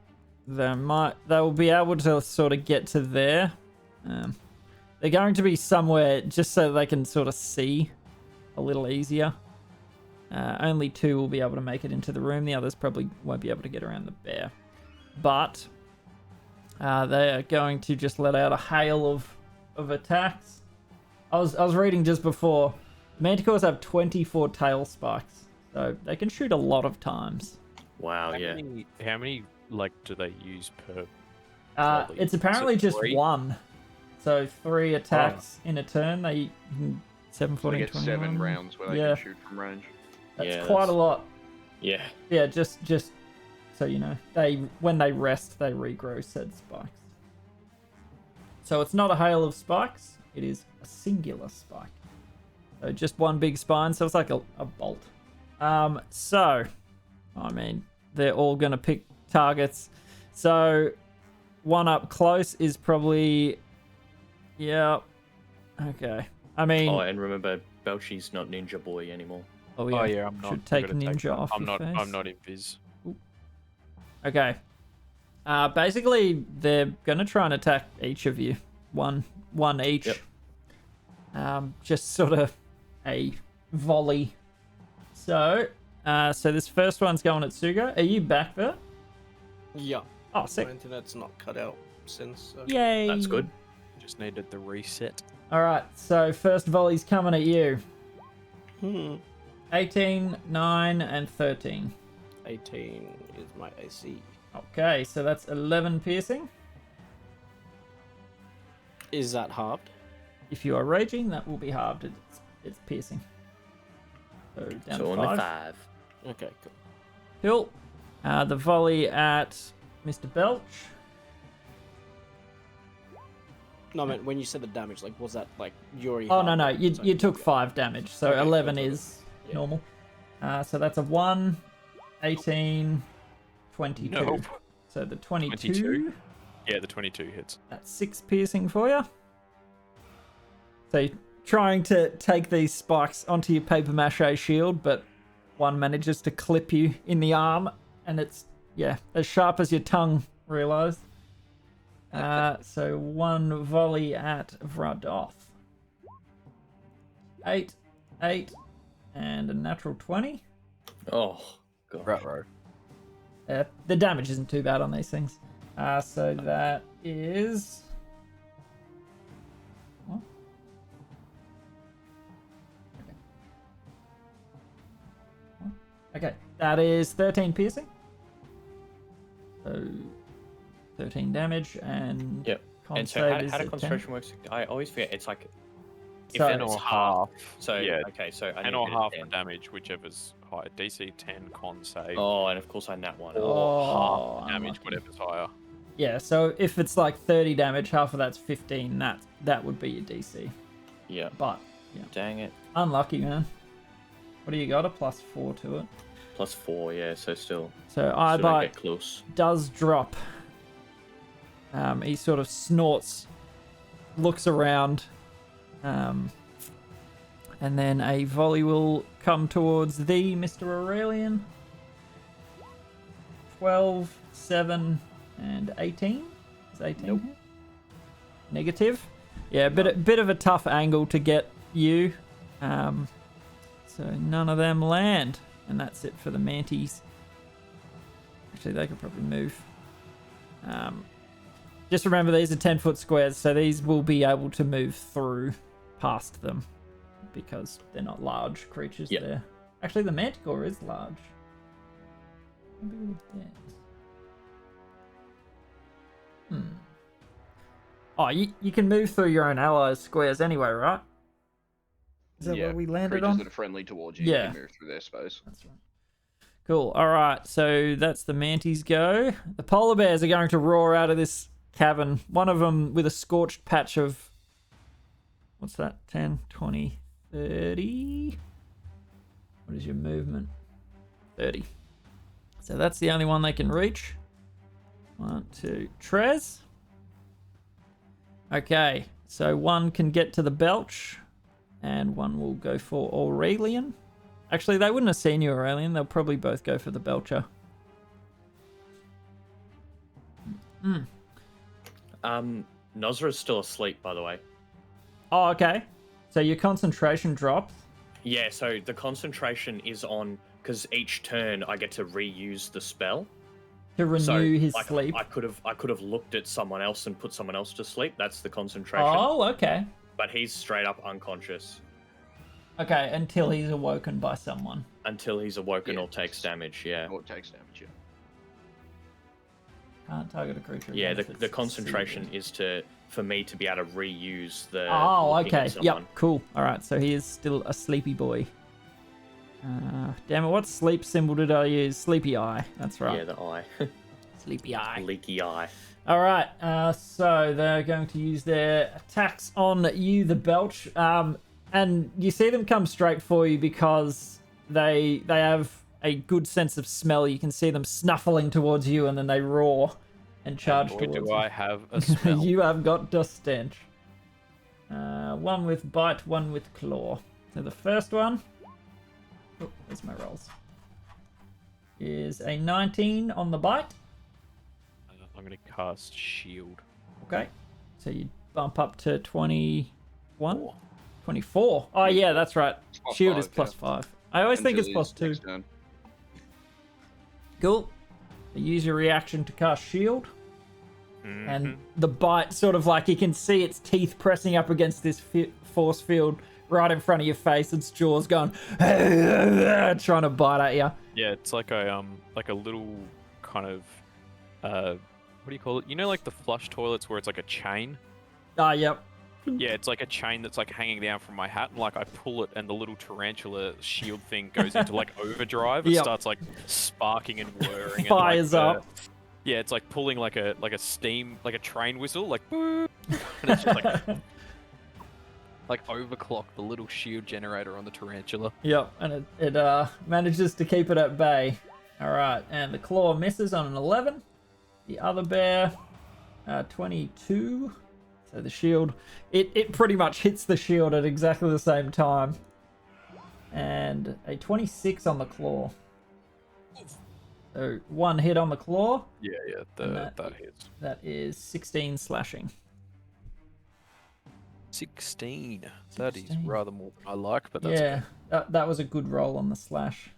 they will be able to sort of get to there. They're going to be somewhere just so they can sort of see a little easier. Only 2 will be able to make it into the room. The others probably won't be able to get around the bear. But they are going to just let out a hail of attacks. I was reading just before. Manticores have 24 tail spikes, so they can shoot a lot of times. Wow, yeah. How many like do they use per? It's apparently just 3? 1. So 3 attacks in a turn. They 7, So they 14, get 21. 7 rounds where they Yeah. can shoot from range. That's Yeah, quite that's- a lot. Yeah. Yeah, just so you know, when they rest, they regrow said spikes. So it's not a hail of spikes; it is a singular spike. So just one big spine, so it's like a bolt. So, I mean, they're all gonna pick targets. So, one up close is probably, yeah, okay. I mean, Oh, and remember, Belchy's not Ninja Boy anymore. Oh yeah, I'm not. Should I've take gotta ninja that. off I'm your not. face. I'm not invis. Okay. Basically, they're gonna try and attack each of you, one each. Yep. Just sort of a volley. So this first one's going at Sugo. Are you back there? Yeah. Oh, My sick! internet's not cut out since. So. Yay! That's good. Just needed the reset. All right. So first volley's coming at you. 18, 9, and 13. 18 is my AC. Okay, so that's 11 piercing. Is that halved? If you are raging, that will be halved. It's piercing. So down So to only 5. 5. Okay, cool. Cool. The volley at Mr. Belch. No, I mean, when you said the damage, like, was that like you already? Oh, no, halved it? So you took 5 damage, so Okay, 11 cool. is Yeah. normal. So that's a 1, 18, 22. Nope. So the 22, 22. Yeah, the 22 hits. that's 6 piercing for you. So you're trying to take these spikes onto your paper mache shield, but one manages to clip you in the arm, and it's, yeah, as sharp as your tongue, realised. So one volley at Vradoth. 8, and a natural 20. Oh, God. Right. The damage isn't too bad on these things. So that is... What? Okay, that is 13 piercing. So 13 damage, and Yep. con And so save how is do a 10. concentration works? I always forget. It's like if So- it's 10 or half. half. So yeah, okay, so I 10 need or to get a half 10. for damage, whichever's higher. DC 10, con save, Oh, and of course I nat one. Oh, half damage, unlucky. whatever's higher. Yeah, so if it's like 30 damage, half of that's 15, that would be your DC. Yeah. But, yeah. Dang it. Unlucky, man. What do you got? A +4 to it. +4, yeah. So still. So Should I Eyebite get close? does drop. He sort of snorts, looks around, and then a volley will come towards thee, Mr. Aurelian. 12, 7, and 18. Is 18 Nope. here? Negative. Yeah, bit of a tough angle to get you. So none of them land, and that's it for the Manties. Actually, they could probably move. Just remember, these are 10-foot squares, so these will be able to move through past them because they're not large creatures Yep. there. Actually, the Manticore is large. How big is that? Oh, you can move through your own allies' squares anyway, right? Is that where we landed creatures on? that are friendly towards you, Yeah. you can move through their space. That's right. Cool. All right. So that's the Manties go. The polar bears are going to roar out of this cavern. One of them with a scorched patch of... What's that? 10, 20, 30? What is your movement? 30. So that's the only one they can reach. 1, 2. Trez. Okay. So one can get to the Belch. And one will go for Aurelian. Actually, they wouldn't have seen you, Aurelian. They'll probably both go for the Belcher. Nozra's still asleep, by the way. Oh, okay. So your concentration drops. Yeah, so the concentration is on because each turn I get to reuse the spell. To renew So his like, sleep. I could have looked at someone else and put someone else to sleep. That's the concentration. Oh, okay. But he's straight up unconscious Okay, until he's awoken by someone. until he's awoken Yeah. or takes damage. Yeah. Or it takes damage, yeah. Can't target a creature. Yeah, again if the it's concentration sealed. is for me to be able to reuse the. Oh, looking at okay. someone. Yep, cool. All right, so he is still a sleepy boy. Damn it, what sleep symbol did I use? Sleepy eye. That's right. Yeah, the eye. Sleepy eye. Leaky eye. All right, so they're going to use their attacks on you, the Belch, and you see them come straight for you because they have a good sense of smell. You can see them snuffling towards you, and then they roar and charge Boy, towards do you. I have a smell. You have got the stench. One with bite, one with claw. So the first one, oh, there's my rolls, is a 19 on the bite. I'm going to cast shield. Okay, so you bump up to 21? Four. 24. Oh, yeah, that's right. Plus Shield five, is plus yeah. 5. I always think Until it's plus his 2. next turn. Cool. You use your reaction to cast shield, Mhm. and the bite sort of like you can see its teeth pressing up against this force field right in front of your face. Its jaws going, trying to bite at you. Yeah, it's like a little kind of what do you call it? You know, like the flush toilets where it's like a chain. Ah, yep. Yeah, it's like a chain that's like hanging down from my hat, and like I pull it, and the little tarantula shield thing goes into like overdrive. It Yep. starts like sparking and whirring. Fires and, like, up. Yeah, it's like pulling like a steam, like a train whistle, like boop, and it's just like overclock the little shield generator on the tarantula. Yep, and it manages to keep it at bay. All right, and the claw misses on an 11. The other bear, 22. So the shield, it pretty much hits the shield at exactly the same time. And a 26 on the claw. So one hit on the claw. Yeah, And that hits. That is 16 slashing. 16. That is 16. rather more than I like, but that's Yeah, okay. that was a good roll on the slash.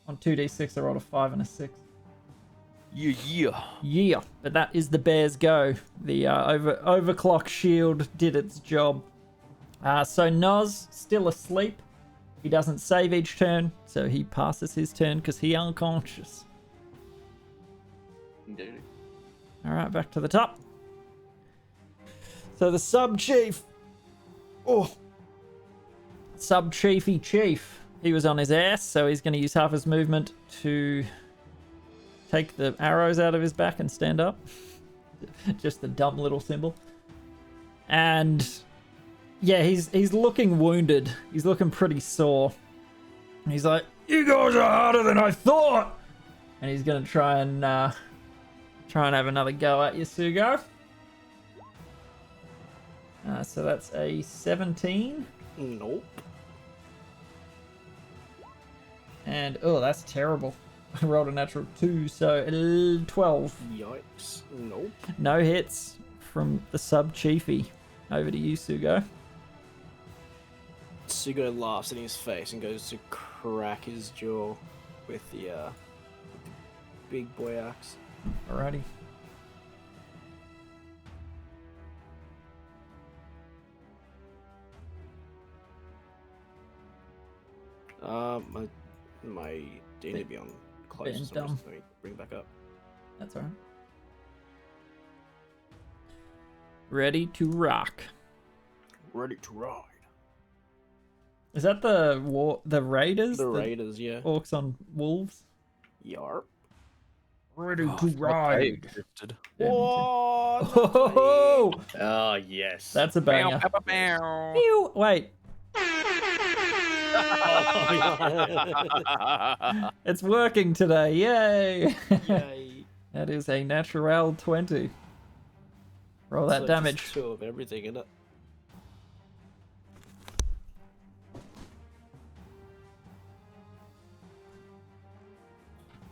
On 2d6, I rolled a 5 and a 6. Yeah. Yeah, but that is the bear's go. The overclock shield did its job. So Noz still asleep. He doesn't save each turn, so he passes his turn because he unconscious. Indeed. All right, back to the top. So the sub-chief. Oh. Sub-chiefy chief. He was on his ass, so he's going to use half his movement to take the arrows out of his back and stand up. Just the dumb little symbol. And yeah, he's looking wounded. He's looking pretty sore. And he's like, "You guys are harder than I thought." And he's gonna try and have another go at you, Sugo. So that's a 17. Nope. And oh, that's terrible. I rolled a natural 2, so 12. Yikes. Nope. No hits from the sub-chiefy. Over to you, Sugo. Sugo laughs in his face and goes to crack his jaw with the big boy axe. Alrighty. My D need to be on close. Bit For some dumb. reason. Let me bring it back up. That's alright. Ready to rock. Ready to ride. Is that the Raiders? The Raiders, yeah. Orcs on wolves? Yarp. Ready Oh, I forgot they existed. Yeah, me too. What? Oh, Oh, yes. that's a banger. Meow. Pew! Wait, it's working today. Yay! Yay. That is a natural 20. Roll that So damage. just 2 of everything in it.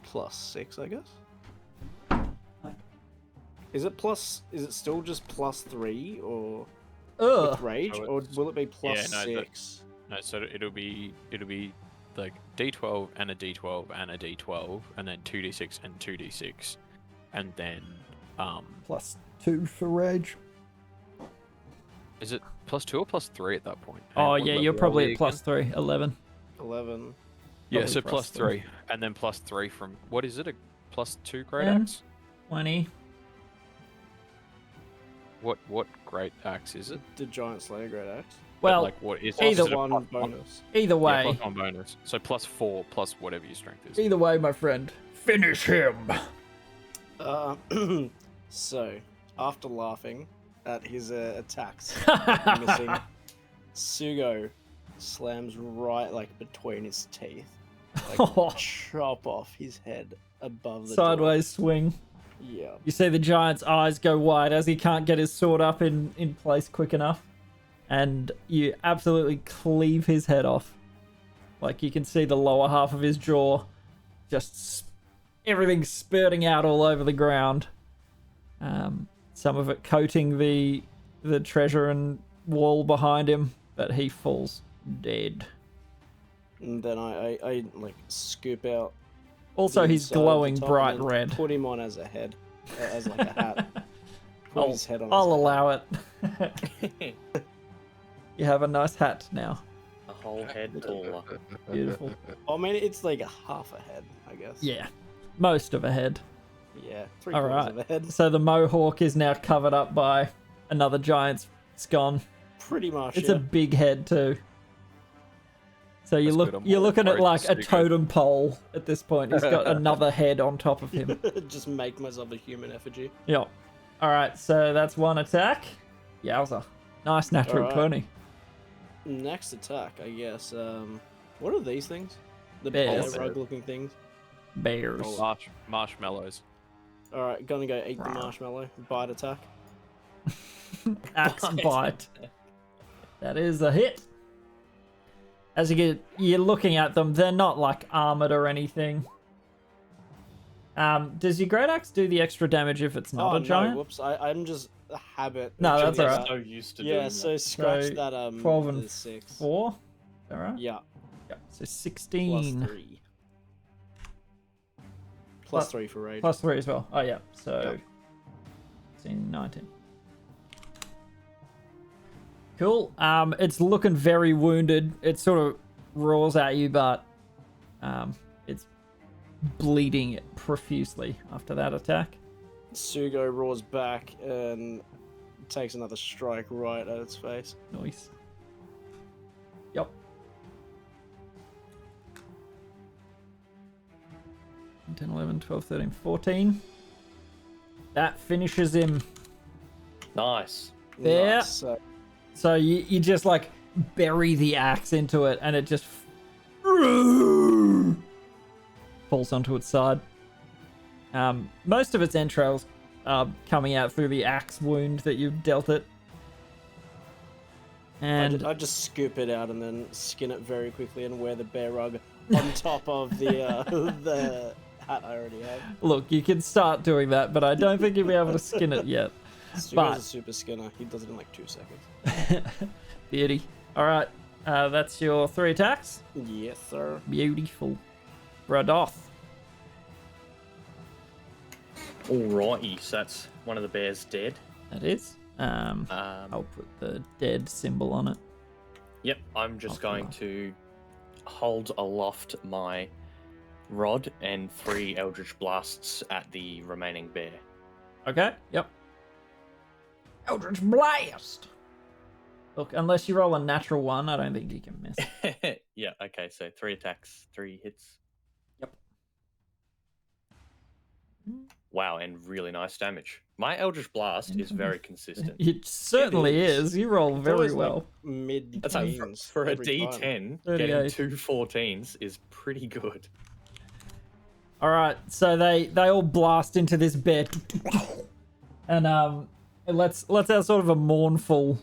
+6, I guess. Is it still just +3 or Ugh. with rage, Oh, or it's- will it be yeah, no, +6? No, so it'll be like D12 and a D12 and a D12, and then 2D6 and 2D6, and then +2 for rage. is it +2 or +3 at that point? Oh, And what yeah, level you're are probably we at +3. 11. 11. Yeah, Probably so +3. +3, and then +3 from what is it? A +2 great 10. axe? 20. What great axe is it? The Giant Slayer Great Axe. But, Well, like, what is either is it a one plus bonus. Either Yeah, way, plus 1 bonus. So +4 plus whatever your strength is. either way, my friend, finish him. So, after laughing at his attacks, missing, Sugo slams right like between his teeth, like chop off his head above the Sideways swing. door. Yeah. You see the giant's eyes go wide as he can't get his sword up in place quick enough. And you absolutely cleave his head off. Like, you can see the lower half of his jaw. Just everything spurting out all over the ground. Some of it coating the treasure and wall behind him. But he falls dead. And then I like scoop out. Also, the he's inside of the glowing top bright and then red. Put him on as a head, as like a hat. Put his head on. I'll as a allow it. You have a nice hat now. A whole head taller. Beautiful. Hat. I mean, it's like a half a head, I guess. Yeah. Most of a head. Yeah. Three All quarters right. of a head. So the mohawk is now covered up by another giant's scone. Pretty much. It's yeah. a big head too. So That's good, I'm you're more looking at worried like for a Sugo. totem pole at this point. He's got another head on top of him. Just make myself a human effigy. Yep. All right. So that's one attack. Yowza. Nice natural All right. 20. Next attack, I guess. What are these things? The Bears. bear rug-looking things. Bears. Marshmallows. All right, gonna go eat the marshmallow. Bite attack. Axe bite. That is a hit. As you're looking at them, they're not like armored or anything. Does your great axe do the extra damage if it's not a giant? No, whoops. I'm just a habit. No, of that's doing alright. that. So used to Yeah, doing so that. scratch So, that 12 and the 6. 4. Is that right? Yeah, Yeah. So plus 16. 3. Plus 3 for rage. Plus 3 as well. Oh, yeah. So Yep. 16, 19. Cool. It's looking very wounded. It sort of roars at you, but it's bleeding profusely after that attack. Sugo roars back and takes another strike right at its face. Nice. Yep. 10, 11, 12, 13, 14. That finishes him. Nice. There. Nice. So, So you just like bury the axe into it and it just falls onto its side. Most of its entrails are coming out through the axe wound that you've dealt it. And I just scoop it out and then skin it very quickly and wear the bear rug on top of the the hat I already have. look, you can start doing that, but I don't think you'll be able to skin it yet. Sugo's But- a super skinner. He does it in like 2 seconds. Beauty. All right, that's your 3 attacks. Yes, sir. Beautiful. Radoth. Alrighty, so that's one of the bears dead. That is. I'll put the dead symbol on it. Yep, I'm just I'll going follow. to hold aloft my rod and 3 Eldritch Blasts at the remaining bear. Okay. Yep. Eldritch Blast. Look, unless you roll a natural 1, I don't think you can miss. Yeah, okay, so 3 attacks, 3 hits. Yep. Wow, and really nice damage. My Eldritch Blast is very consistent. It certainly It is. You roll It's very always, like, well. Mid That's like, teens for a every time. D10, 38. getting 2 14s is pretty good. All right, so they all blast into this bear, and it lets out sort of a mournful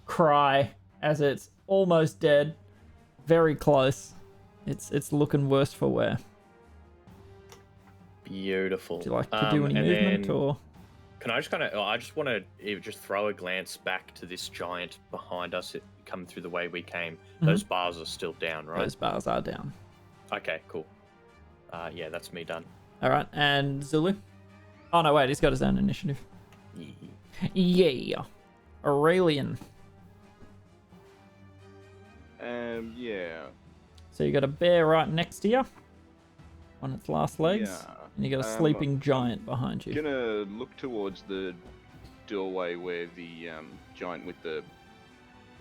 cry as it's almost dead, very close. It's looking worse for wear. Beautiful. Would you like to do any and movement then or? Can I just I just want to just throw a glance back to this giant behind us, coming through the way we came. Those bars are still down, right? Those bars are down. Okay, cool. Yeah, that's me done. All right, and Zulu. Oh no, wait, he's got his own initiative. Yeah, Aurelian. Yeah. So you got a bear right next to you on its last legs, Yeah. and you got a sleeping giant behind you. Gonna look towards the doorway where the giant with the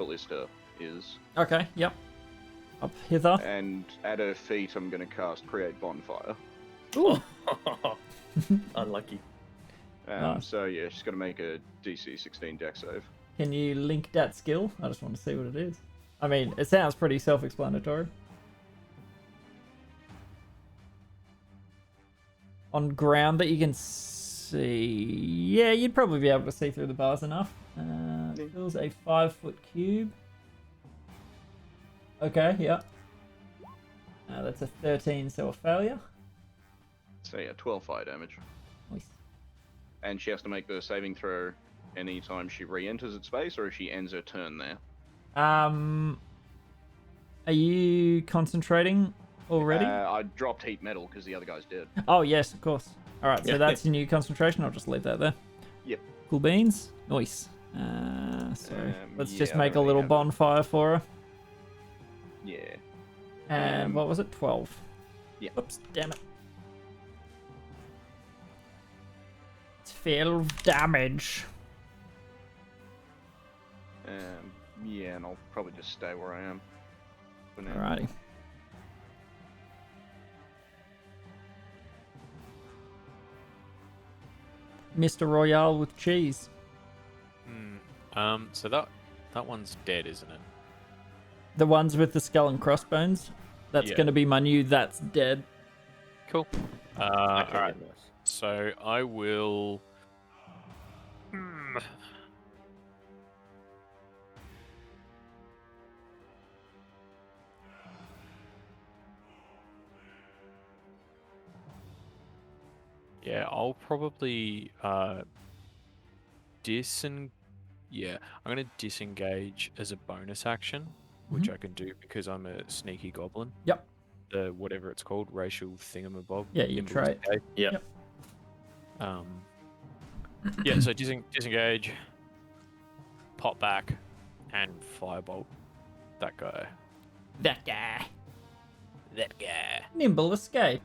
ballista is. Okay, yep. Up hither. And at her feet, I'm going to cast Create Bonfire. Ooh. Unlucky. Nice. So yeah, she's got to make a DC 16 dex save. Can you link that skill? I just want to see what it is. I mean, it sounds pretty self-explanatory. On ground that you can see... Yeah, you'd probably be able to see through the bars enough. Fills a 5-foot cube. Okay, yeah. That's a 13, so a failure. So yeah, 12 fire damage. Nice. And she has to make the saving throw anytime she re-enters its space, or if she ends her turn there. Are you concentrating already? I dropped heat metal because the other guy's dead. Oh, yes, of course. All right, so Yeah. that's your new concentration. I'll just leave that there. Yep. Cool beans. Nice. So let's just yeah, I make a already little have it. bonfire for her. Yeah. And what was it? 12. Yeah. Oops, damn it. It's 12 damage. Yeah, and I'll probably just stay where I am for now. Alrighty. Mr. Royale with cheese. So that one's dead, isn't it? The ones with the skull and crossbones. That's Yeah. going to be my new that's dead. Cool. Okay, Alright. nice. So I will. Yeah, I'll probably Yeah, I'm gonna disengage as a bonus action, which I can do because I'm a sneaky goblin. Yep. The whatever it's called, racial thingamabob. Yeah, you nimble try it. escape. Yep. Yeah, so disengage, pop back, and firebolt that guy. That guy. That guy. Nimble escape.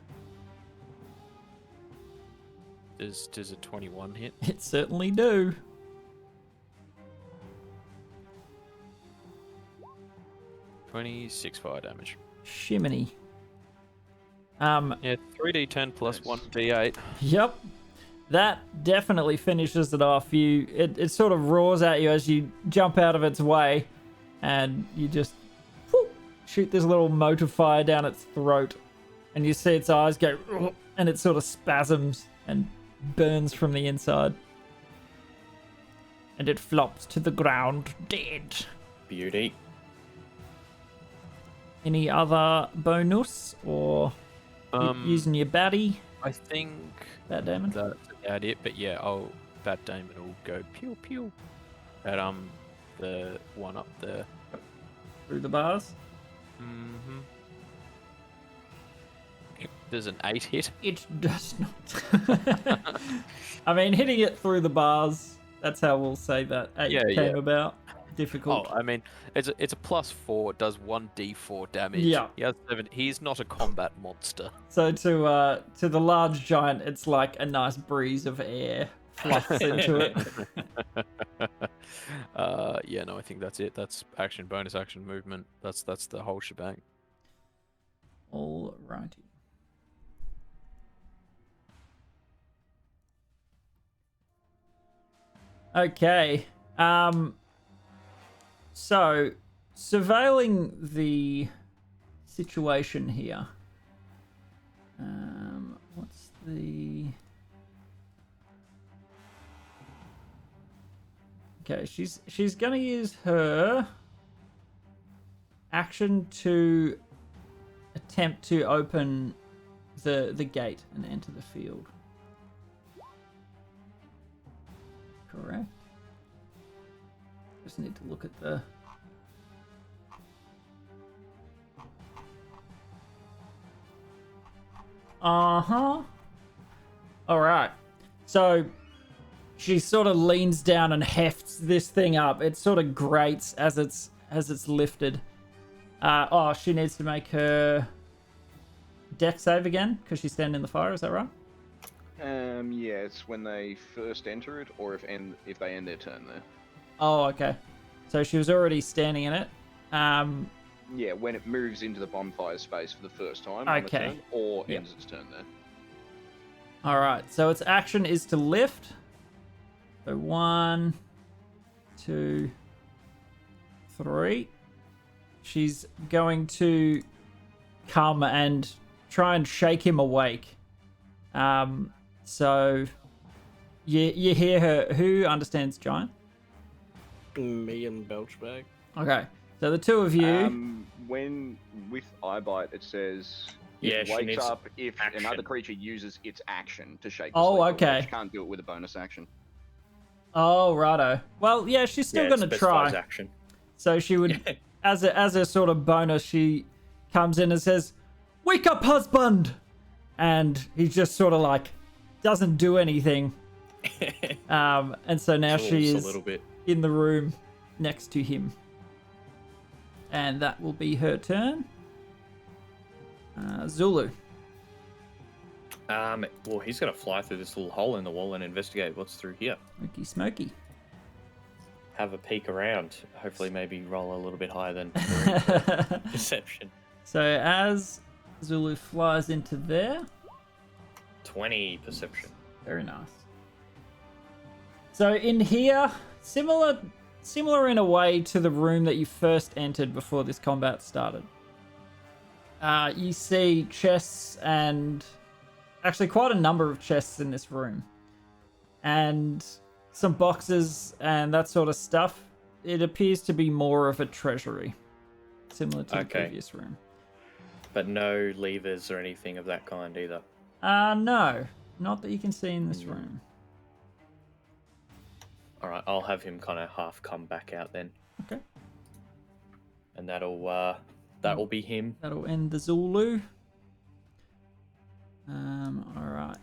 Does a 21 hit? It certainly do. 26 fire damage. Shiminy. Yeah, 3d10 plus Nice. Yep. 1d8. That definitely finishes it off. It sort of roars at you as you jump out of its way, and you just whoop, shoot this little motor fire down its throat, and you see its eyes go, and it sort of spasms and burns from the inside, and it flops to the ground dead. Beauty. Any other bonus or using your baddie? I think Bat damage. that's about it. But yeah, Bat Damon will go pew pew at the one up there. Through the bars. Mm-hmm. There's an 8 hit. It does not. I mean, hitting it through the bars, that's how we'll say that 8 Yeah, came yeah. about. Difficult. Oh, I mean, it's a +4. It does 1d4 damage. Yeah. He has 7. He's not a combat monster. So to the large giant, it's like a nice breeze of air fluffs into it. Yeah, no, I think that's it. That's action, bonus action, movement. That's the whole shebang. Alrighty. Okay. So, surveilling the situation here. What's the... Okay, she's gonna use her action to attempt to open the gate and enter the field. Correct. Just need to look at the... Uh-huh. Alright. So she sort of leans down and hefts this thing up. It sort of grates as it's lifted. She needs to make her dex save again because she's standing in the fire, is that right? Yeah, it's when they first enter it, or if they end their turn there. Oh, okay. So she was already standing in it. Yeah, when it moves into the bonfire space for the first time on a Okay. turn, or Yep. ends its turn there. All right. So its action is to lift. So 1, 2, 3. She's going to come and try and shake him awake. So you hear her. Who understands giant? Me and Belchbag. Okay. So the two of you. When with eyebite, it says Yeah, it she wakes needs up if action. another creature uses its action to shake. The Oh, sleeper, okay. She can't do it with a bonus action. Oh, righto. Well, yeah, she's still Yeah, it going to specifies try. action. So she would, as a sort of bonus, she comes in and says, "Wake up, husband!" And he just sort of like doesn't do anything. And so now she Drools is a little bit. in the room next to him. And that will be her turn. Zulu. Well, he's gonna fly through this little hole in the wall and investigate what's through here. Smoky, smoky. Have a peek around. Hopefully, maybe roll a little bit higher than perception. So as Zulu flies into there, 20 perception. very nice. So in here, similar in a way to the room that you first entered before this combat started. You see chests and actually quite a number of chests in this room, and some boxes and that sort of stuff. It appears to be more of a treasury, similar to the previous room. But no levers or anything of that kind either. No, not that you can see in this room. All right, I'll have him kind of half come back out then, Okay, and that'll be him. that'll end the Zulu. All right.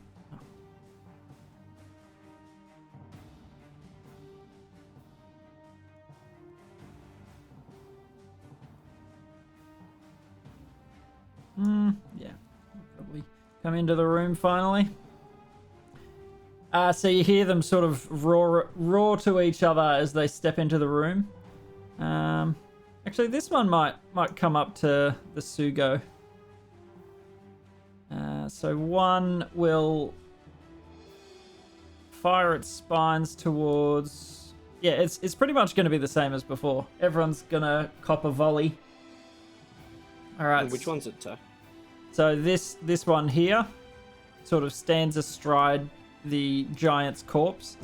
Yeah, probably come into the room finally. So you hear them sort of roar to each other as they step into the room. Actually, this one might come up to the Sugo. So one will fire its spines towards. Yeah, it's pretty much going to be the same as before. Everyone's gonna cop a volley. All right. Which one's it, Tuck? So this one here sort of stands astride the giant's corpse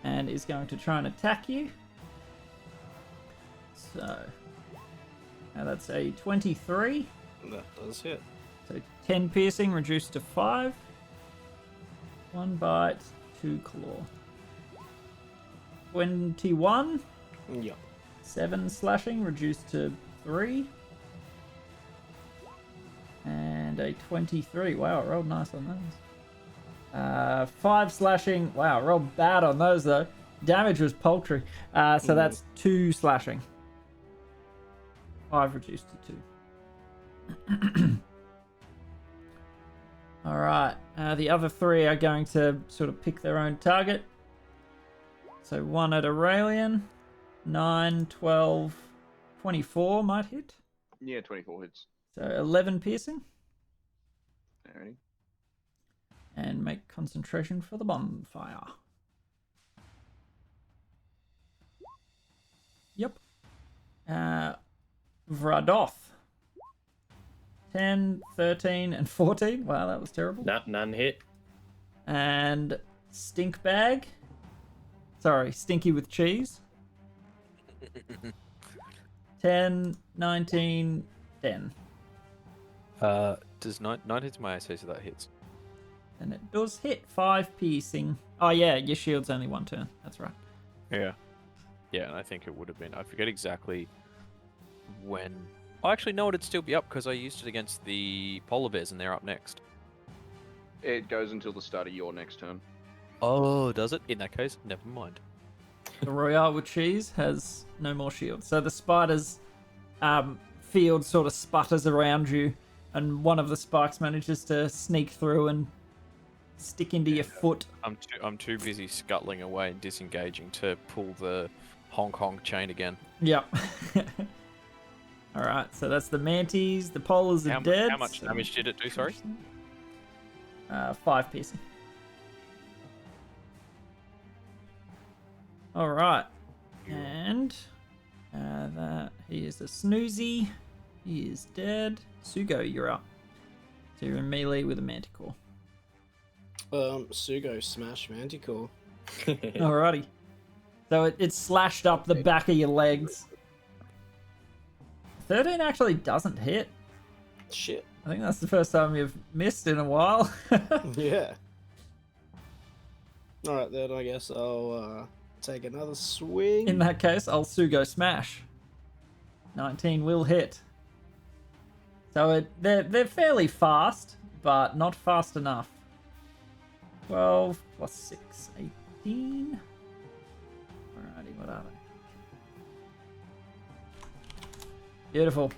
and is going to try and attack you. So now that's a 23. That does hit. So 10 piercing reduced to 5. 1 bite, 2 claw. 21. Yep. 7 slashing reduced to 3. And a 23. Wow, I rolled nice on those. 5 slashing. Wow, I rolled bad on those though. Damage was paltry. So that's 2 slashing. 5 reduced to 2. Alright. The other 3 are going to sort of pick their own target. So 1 at Aurelian. 9, 12, 24 might hit. Yeah, 24 hits. So 11 piercing. Alrighty. And make concentration for the bonfire. Yep. Vradoth. 10, 13, and 14. Wow, that was terrible. None hit. And Stink Bag. Sorry, Stinky with Cheese. 10, 19, 10. Does 9 hits my AC, so that hits. And it does hit 5 piercing. Oh yeah, your shield's only 1 turn. That's right. Yeah. Yeah, and I think it would have been. I forget exactly when. Oh, actually, no, it'd still be up because I used it against the polar bears, and they're up next. It goes until the start of your next turn. Oh, does it? In that case, never mind. The Royale with Cheese has no more shield. So the spider's field sort of sputters around you, and one of the spikes manages to sneak through and stick into your foot. I'm too busy scuttling away and disengaging to pull the Hong Kong chain again. Yep. All right, so that's the manties. The polars are dead. How much damage did it do? Sorry. 5 piercing. All right, and that he is a snoozy. He is dead. Sugo, you're up. So you're in melee with a manticore. Sugo smash Manticore. Alrighty. So it slashed up the back of your legs. 13 actually doesn't hit. Shit. I think that's the first time you've missed in a while. Yeah. Alright, then I guess I'll take another swing. In that case, I'll Sugo smash. 19 will hit. So they're fairly fast, but not fast enough. 12 plus 6, 18. Alrighty, what are they? Beautiful.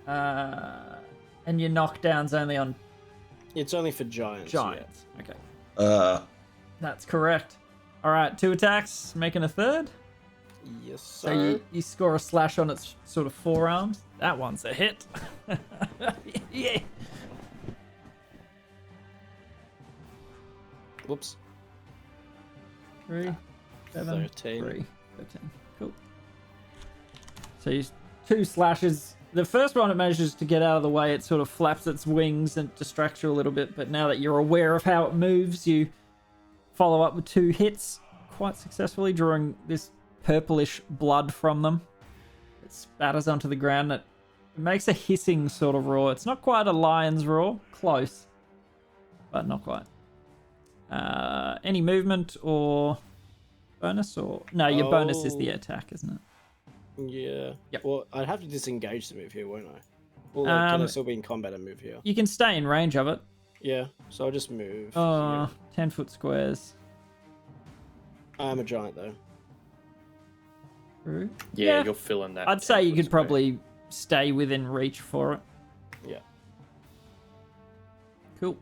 And your knockdown's only on It's only for giants. giants. Okay. That's correct. Alright, 2 attacks, making a third. Yeah. Yes, So sir. you score a slash on its sort of forearms. That one's a hit. Yeah. Whoops. 3, 7, 13. 3, 13. Cool. So you 2 slashes. The first one it manages to get out of the way. It sort of flaps its wings and distracts you a little bit. But now that you're aware of how it moves, you follow up with 2 hits quite successfully, drawing this purplish blood from them. It spatters onto the ground. It makes a hissing sort of roar. It's not quite a lion's roar. Close. But not quite. Any movement or bonus? Or no, your bonus is the attack, isn't it? Yeah. Yep. Well, I'd have to disengage to move here, won't I? Or like, can I still be in combat and move here? You can stay in range of it. Yeah. So I'll just move. Oh, here. 10-foot squares. I'm a giant though. True. Yeah, you're filling that. I'd say you 10-foot could square. probably stay within reach for it. Yeah. Cool.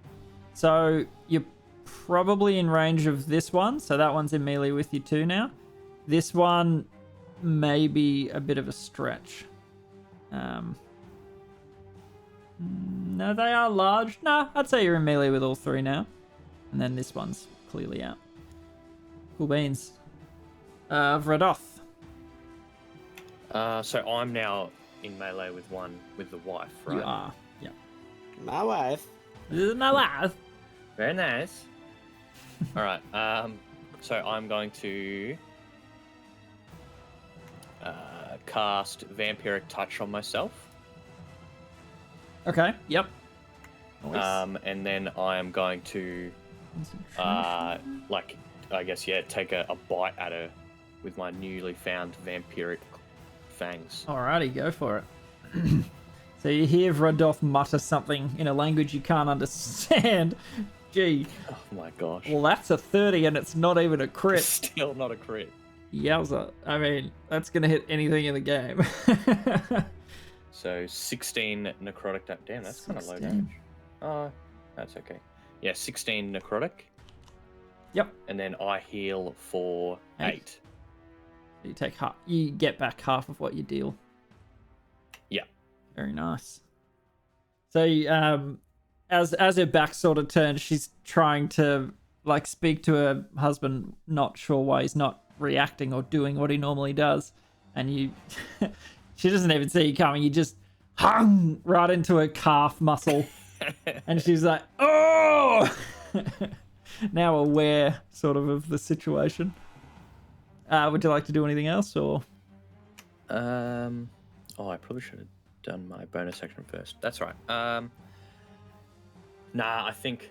So you're probably in range of this one. So that one's in melee with you too now. This one may be a bit of a stretch. No, they are large. No, I'd say you're in melee with all 3 now. And then this one's clearly out. Cool beans. Vradoth. So I'm now in melee with the wife, right? You are. Yeah. My wife. This is my life. Very nice. All right. So I'm going to cast Vampiric Touch on myself. Okay. Yep. Nice. And then I am going to like, I guess, yeah, take a bite at her with my newly found vampiric fangs. Alrighty, go for it. So you hear Vradoth mutter something in a language you can't understand. Gee. Oh my gosh. Well, that's a 30 and it's not even a crit. Still not a crit. Yowza. I mean, that's going to hit anything in the game. So 16 necrotic damage. Damn, that's kind of low 16. damage. Oh, that's okay. Yeah, 16 necrotic. Yep. And then I heal for 8. You take half. You get back half of what you deal. Yeah. Very nice. So, as her back sort of turns, she's trying to like speak to her husband, not sure why he's not reacting or doing what he normally does, and you, she doesn't even see you coming. You just hung right into her calf muscle, and she's like, "Oh!" Now aware, sort of the situation. Would you like to do anything else, or? Oh, I probably should have done my bonus action first. That's right. Nah, I think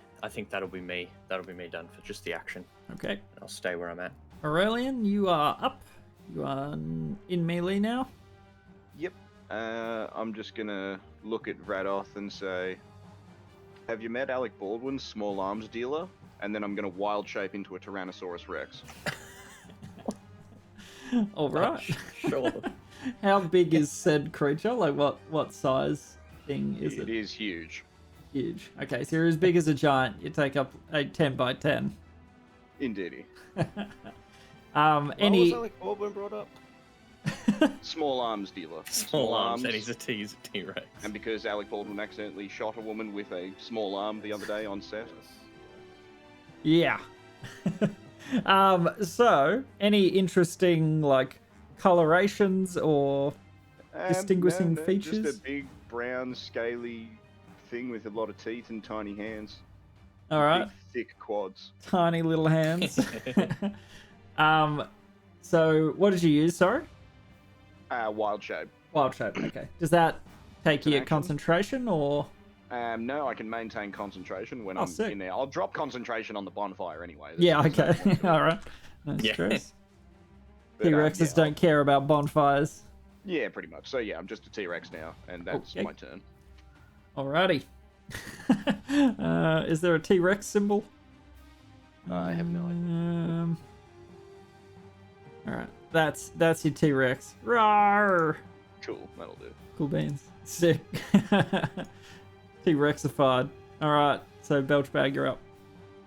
that'll be me. That'll be me done for just the action. Okay. I'll stay where I'm at. Aurelian, you are up. You are in melee now. Yep. I'm just gonna look at Vradoth and say, "Have you met Alec Baldwin's small arms dealer?" And then I'm gonna wild shape into a Tyrannosaurus Rex. All right. Sure. How big is said creature? Like what size thing is it? It is huge. Huge. Okay, so you're as big as a giant. You take up a 10 by 10. Indeedy. Why was Any Alec Baldwin brought up? Small arms dealer. Small arms, and he's a T-Rex. And because Alec Baldwin accidentally shot a woman with a small arm the other day on set. yeah. So any interesting like colorations or distinguishing no, features? Just a big brown scaly thing with a lot of teeth and tiny hands. All right. Big, thick quads. Tiny little hands. So what did you use? Sorry. Wild shape. Wild shape. Okay. Does that take an your action. concentration or? No, I can maintain concentration when Oh, I'm sick. in there. I'll drop concentration on the bonfire anyway. Yeah. There's no Okay. point to it. All right. No Yeah. stress. But, T-Rexes yeah, don't care about bonfires. Yeah, pretty much. So yeah, I'm just a T-Rex now, and that's Okay. my turn. Alrighty. Is there a T-Rex symbol? I have no idea. All right. That's your T-Rex. Rawr! Cool, that'll do. Cool beans. Sick. T-Rexified. All right. So Belchbag, you're up.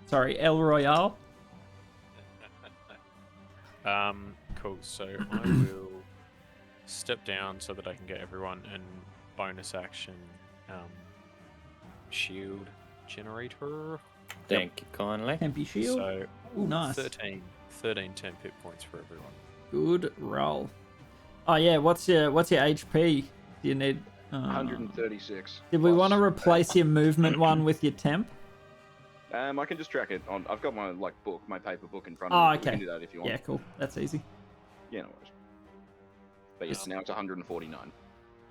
Sorry, El Royale. Cool. So I will step down so that I can get everyone and bonus action shield generator. Thank you kindly. Tempy Shield. So Ooh, nice. 13 10 hit points for everyone. Good roll. Oh yeah. What's your HP? Do you need? 136. Did we plus. want to replace your movement one with your temp? I can just track it on. I've got my book, my paper book in front Oh, of me. okay. We can do that if you want. Yeah, cool. That's easy. Yeah, no worries. But yes, now it's 149.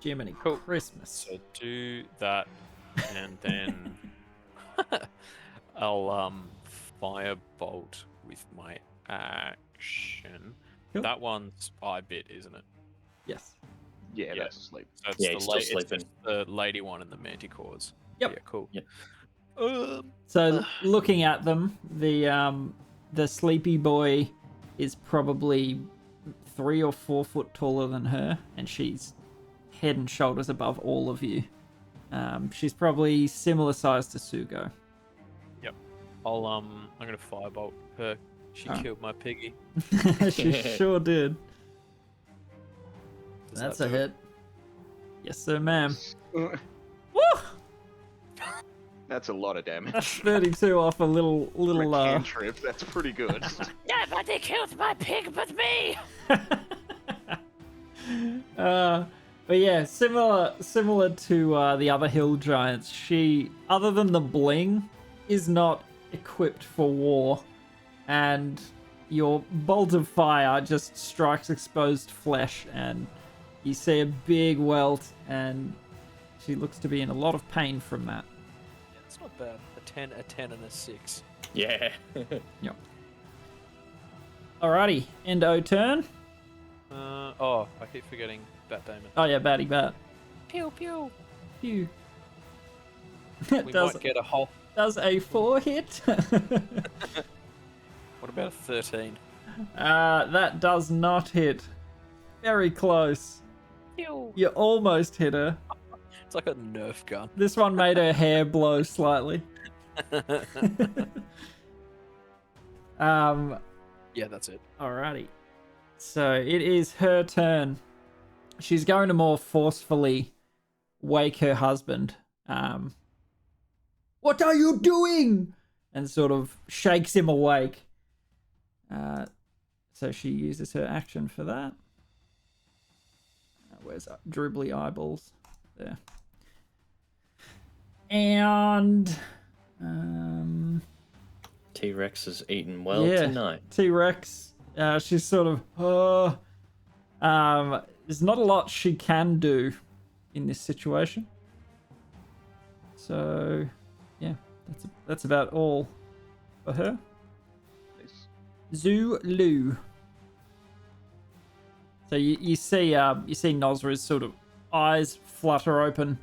Jiminy Cool. Christmas. So do that, and then I'll firebolt with my action. Cool. That one's I bit, isn't it? Yes. Yeah, Yeah. that's asleep. So it's Yeah, the he's still it's sleeping. just the lady one and the Manticores. Yep. Yeah, cool. Yeah. So looking at them, the sleepy boy is probably 3 or 4 foot taller than her, and she's head and shoulders above all of you. She's probably similar size to Sugo. I'm gonna firebolt her. She Alright. killed my piggy. She sure did. Does That's that a do it? hit. Yes, sir, ma'am. Woo! That's a lot of damage. That's 32 off a little For a uh, cantrip, that's pretty good. Nobody killed my pig but me! But yeah, similar to the other hill giants, she, other than the bling, is not equipped for war, and your bolt of fire just strikes exposed flesh, and you see a big welt, and she looks to be in a lot of pain from that. Yeah, it's not bad. A 10, and a 6. Yeah. Alrighty, Endo turn. Oh, I keep forgetting Bat Damon. Oh yeah, Batty Bat. Pew pew. Phew. We might get a whole. Does a 4 hit? What about a 13? That does not hit. Very close. Pew. You almost hit her. It's like a Nerf gun. This one made her hair blow slightly. Yeah, that's it. Alrighty. So it is her turn. She's going to more forcefully wake her husband. What are you doing? And sort of shakes him awake. So she uses her action for that. Where's dribbly eyeballs? There. And T-Rex has eaten well Yeah. tonight. T-Rex, she's sort of, there's not a lot she can do in this situation. So, yeah, that's about all for her. Nice. Zulu. So you see Nosra's sort of eyes flutter open,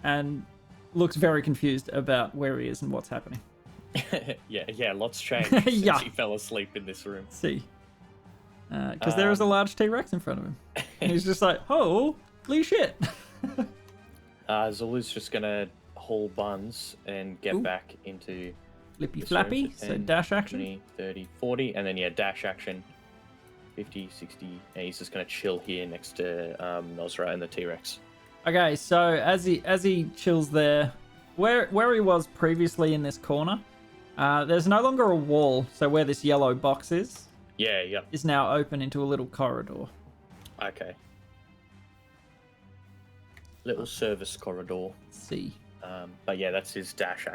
and looks very confused about where he is and what's happening. yeah, lots changed since Yeah. he fell asleep in this room. See, because there is a large T-Rex in front of him, and he's just like, holy shit. Zulu's just gonna haul buns and get Ooh. back into Flippy this flappy, room. so dash action. 20, 30, 40, and then dash action 50, 60, and he's just going to chill here next to Nosra and the T-Rex. Okay, so as he chills there, where he was previously in this corner, there's no longer a wall. So where this yellow box is Yeah. now open into a little corridor. Okay. Little service corridor. Let's see. But yeah, that's his dash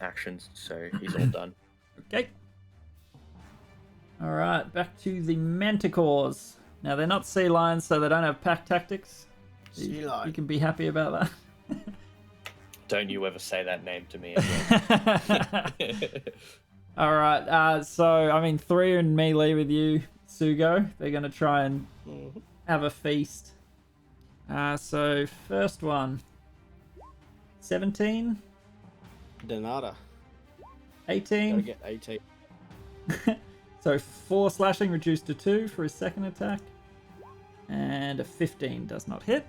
actions, so he's all done. Okay. All right, back to the Manticores. Now they're not sea lions, so they don't have pack tactics. Sea lion. You can be happy about that. Don't you ever say that name to me again. All right. So I mean, 3 and melee with you, Sugo. They're gonna try and have a feast. So first one. 17. Donata. 18. Gotta get 18. So 4 slashing reduced to 2 for his second attack. And a 15 does not hit.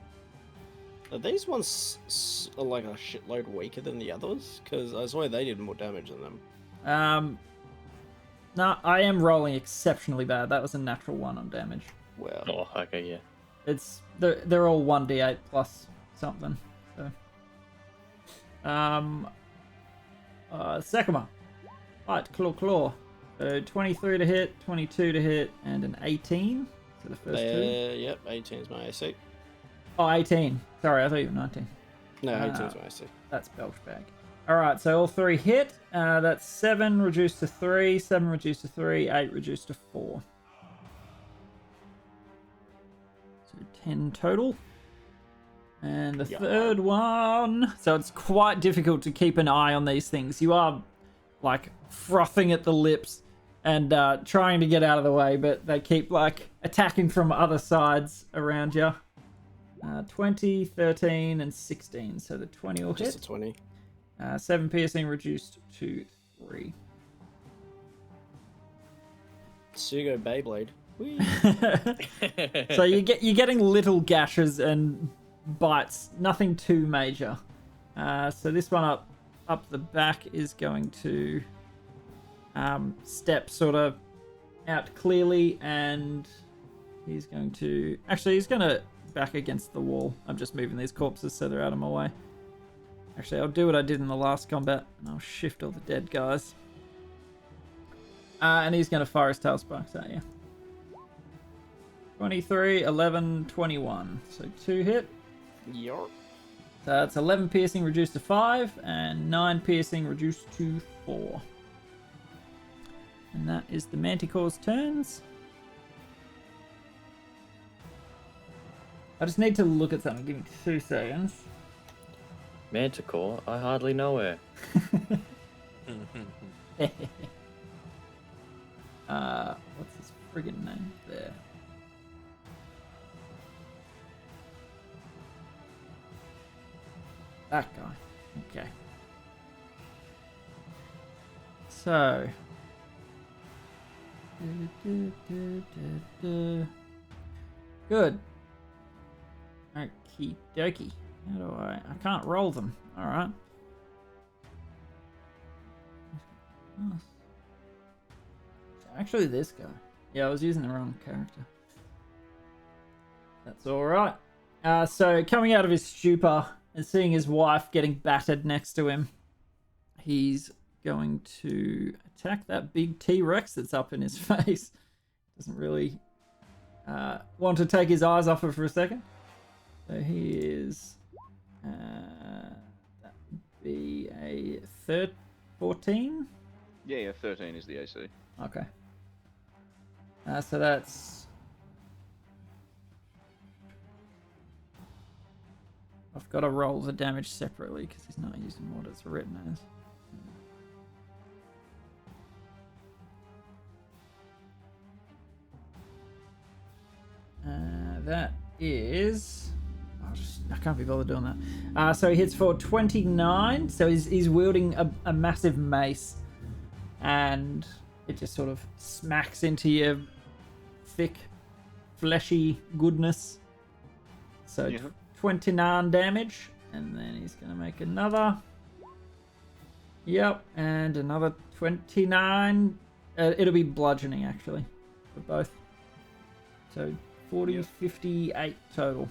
Are these ones like a shitload weaker than the others? Because I swear they did more damage than them. No, I am rolling exceptionally bad. That was a natural 1 on damage. Well, Oh, okay, yeah. It's they're all 1d8 plus something. So second one. Right, claw. So 23 to hit, 22 to hit, and an 18. So the first two. Yep, 18 is my AC. Oh, 18. Sorry, I thought you were 19. No, 18 is my AC. That's Belchbag. Alright, so all 3 hit. That's 7 reduced to 3, 7 reduced to 3, 8 reduced to 4. So 10 total. And the third one... So it's quite difficult to keep an eye on these things. You are, like, frothing at the lips and trying to get out of the way, but they keep, like, attacking from other sides around you. 20, 13, and 16. So the 20 will Just hit. a 20. 7 piercing reduced to 3. Sugo Beyblade. Whee. So you're getting little gashes and bites, nothing too major. So this one up the back is going to step sort of out clearly, and he's going to back against the wall. I'm just moving these corpses so they're out of my way. Actually, I'll do what I did in the last combat, and I'll shift all the dead guys. And he's going to fire his tail spikes at you. 23, 11, 21. So 2 hit. Yorp. So that's 11 piercing reduced to 5, and 9 piercing reduced to 4. And that is the Manticore's turns. I just need to look at something. Give me 2 seconds. Manticore? I hardly know her. What's his friggin' name there? That guy. Okay. So. Good. Okie dokie. How do I can't roll them. Alright. Actually, this guy. Yeah, I was using the wrong character. That's alright. So, coming out of his stupor and seeing his wife getting battered next to him, he's going to attack that big T-Rex that's up in his face. Doesn't really want to take his eyes off it for a second. So he is... that would be a 14? Yeah, 13 is the AC. Okay. So that's... I've got to roll the damage separately because he's not using what it's written as. That is... I can't be bothered doing that. So he hits for 29. So he's wielding a massive mace. And it just sort of smacks into your thick, fleshy goodness. So 29 damage. And then he's going to make another. Yep. And another 29. It'll be bludgeoning, actually, for both. So 40, Yep. 58 total.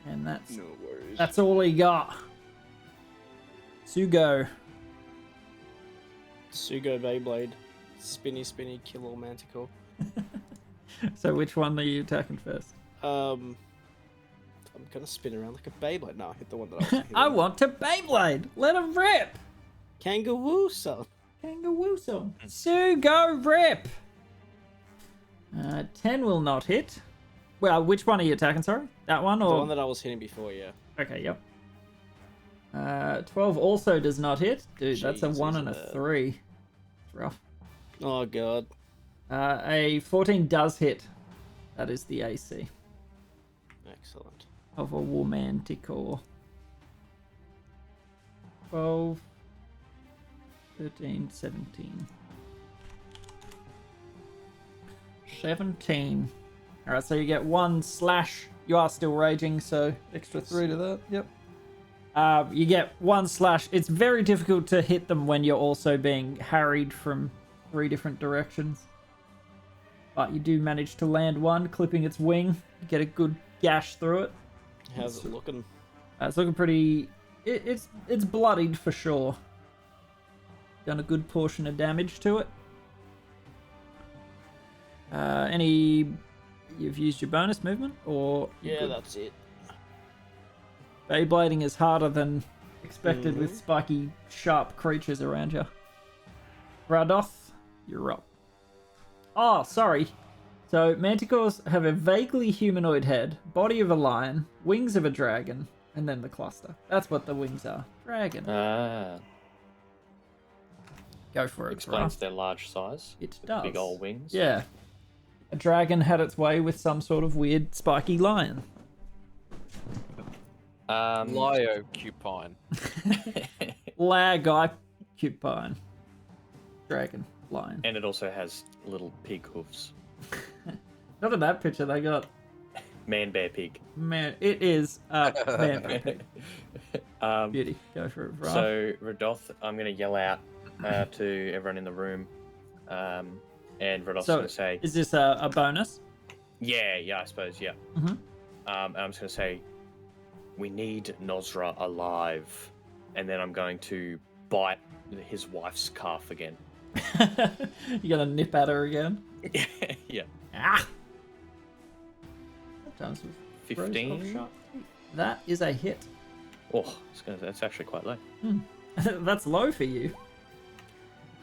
And that's No worries. that's all he got. Sugo. Sugo Beyblade. Spinny, spinny, kill all Manticore. So which one are you attacking first? I'm gonna spin around like a Beyblade. No, hit the one that I was hitting. I want to Beyblade. Let him rip. Kangaroo son. Kangaroo song. Sugo rip. 10 will not hit. Well, which one are you attacking, sorry? That one The or? one that I was hitting before, yeah. Okay, yep. 12 also does not hit. Dude, that's a Jesus, 1 and a man. 3. It's rough. Oh god. A 14 does hit. That is the AC Excellent. of a Manticore. 12, 13, 17. 17. Alright, so you get 1 slash. You are still raging, so extra 3 to that. Yep. You get 1 slash. It's very difficult to hit them when you're also being harried from 3 different directions. But you do manage to land 1, clipping its wing. Get a good gash through it. How's it looking? It's looking pretty. It's bloodied for sure. Done a good portion of damage to it. You've used your bonus movement, or Yeah, that's it. Beyblading is harder than expected with spiky, sharp creatures around you. Radoth, you're up. Oh, sorry. So, Manticores have a vaguely humanoid head, body of a lion, wings of a dragon, and then the cluster. That's what the wings are. Dragon. Go for it. Explains Graf. their large size. It with the does. Big old wings. Yeah. A dragon had its way with some sort of weird spiky lion. Liocupine. Lagicupine. Dragon. Lion. And it also has little pig hoofs. Not in that picture, they got... Man, bear, pig. Man, it is man pig. Beauty. Go for it, Ralph. So, Radoth, I'm going to yell out to everyone in the room. And Radoth's So, going to say, is this a bonus? yeah, I suppose, yeah. Mhm. And I'm just going to say, we need Nosra alive. And then I'm going to bite his wife's calf again. You gonna nip at her again? Yeah. Ah! Sometimes with 15? throws of sharp teeth. That is a hit. Oh, that's actually quite low. That's low for you.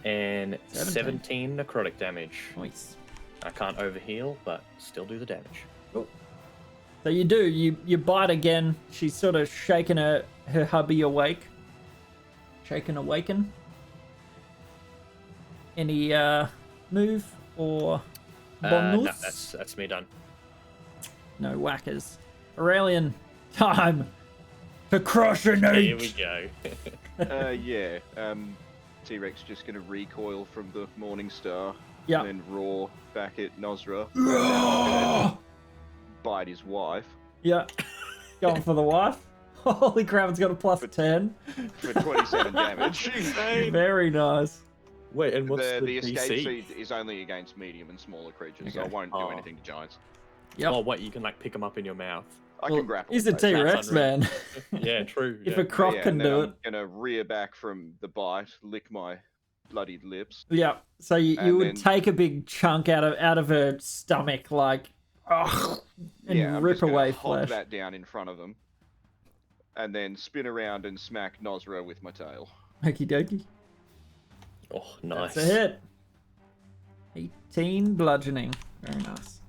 And 17. 17 necrotic damage. Nice. I can't overheal, but still do the damage. Cool. So you do, you bite again. She's sort of shaking her hubby awake. Shaken awaken. Any move or No, bonus? that's me done. No whackers. Aurelian, time to crush an Here egg. we go. Yeah. T-Rex just gonna recoil from the Morning Star Yeah. and then roar back at Nosra. And then I'm gonna bite his wife Yeah. Going for the wife. Holy crap, it's got a plus 10. for 27 damage. Very nice. Wait, and what's The escape DC? seed is only against medium and smaller creatures, so I Okay. won't do Oh. anything to giants. Yep. Oh, wait, you can like pick them up in your mouth. I Well, can grapple. He's a with those. T-Rex, unreal. man. Yeah, true. If yeah. a croc Yeah, can and then do I'm it. gonna rear back from the bite, lick my bloodied lips. Yeah. So you And would then- take a big chunk out of her stomach, like, ugh, and Yeah, I'm rip just gonna away hop flesh. that down in front of them, and then spin around and smack Nosra with my tail. Okie dokie. Oh, nice. That's a hit. 18 bludgeoning. Very nice.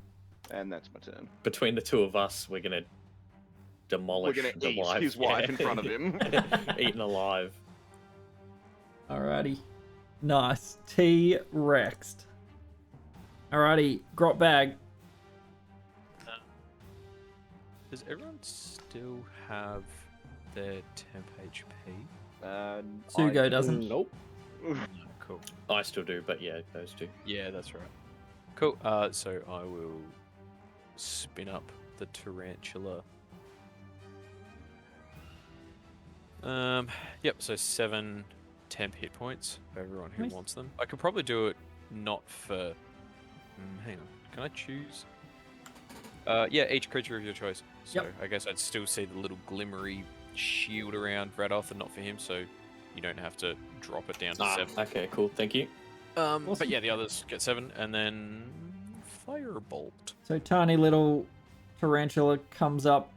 And that's my turn. Between the two of us, we're gonna demolish We're gonna the eat wife. his wife in front of him. Eaten alive. Alrighty. Nice. T-Rexed. Alrighty. Grot bag. Does everyone still have their temp HP? Sugo doesn't. Nope. No, cool. I still do, but yeah, those two. Yeah, that's right. Cool. So I will spin up the tarantula. Yep. So 7 temp hit points for everyone who Nice. wants them. I could probably do it not for Hang on. Can I choose? Yeah, each creature of your choice. So Yep. I guess I'd still see the little glimmery shield around Radoth and not for him, so you don't have to drop it down to 7. Okay, cool. Thank you. Awesome. But yeah, the others get 7, and then Firebolt. So tiny little tarantula comes up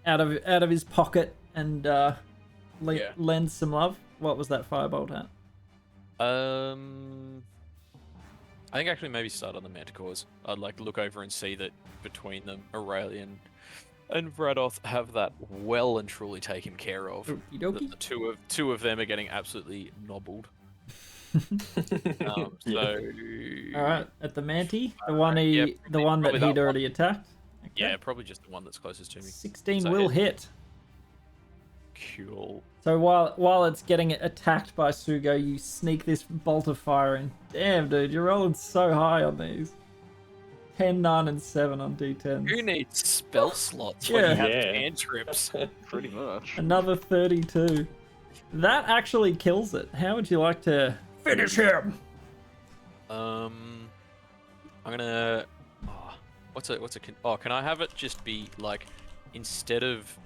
out of his pocket and Yeah. lends some love. What was that firebolt at? I think actually maybe start on the Manticores. I'd like look over and see that between them, Aurelian and Vradoth have that well and truly taken care of. Okie That dokie. the two of them are getting absolutely nobbled. So All right, at the Manti, the one yeah, the one that probably he'd that already attacked. Okay. yeah, probably just the one that's closest to me. 16 So will hit. hit. Cool. So while it's getting attacked by Sugo, you sneak this bolt of fire in. Damn, dude, you're rolling so high on these. 10, 9, and 7 on D10s. Who needs spell slots when Yeah. you have Yeah. cantrips? Pretty much. Another 32. That actually kills it. How would you like to finish him? I'm gonna. Can I have it just be like, instead of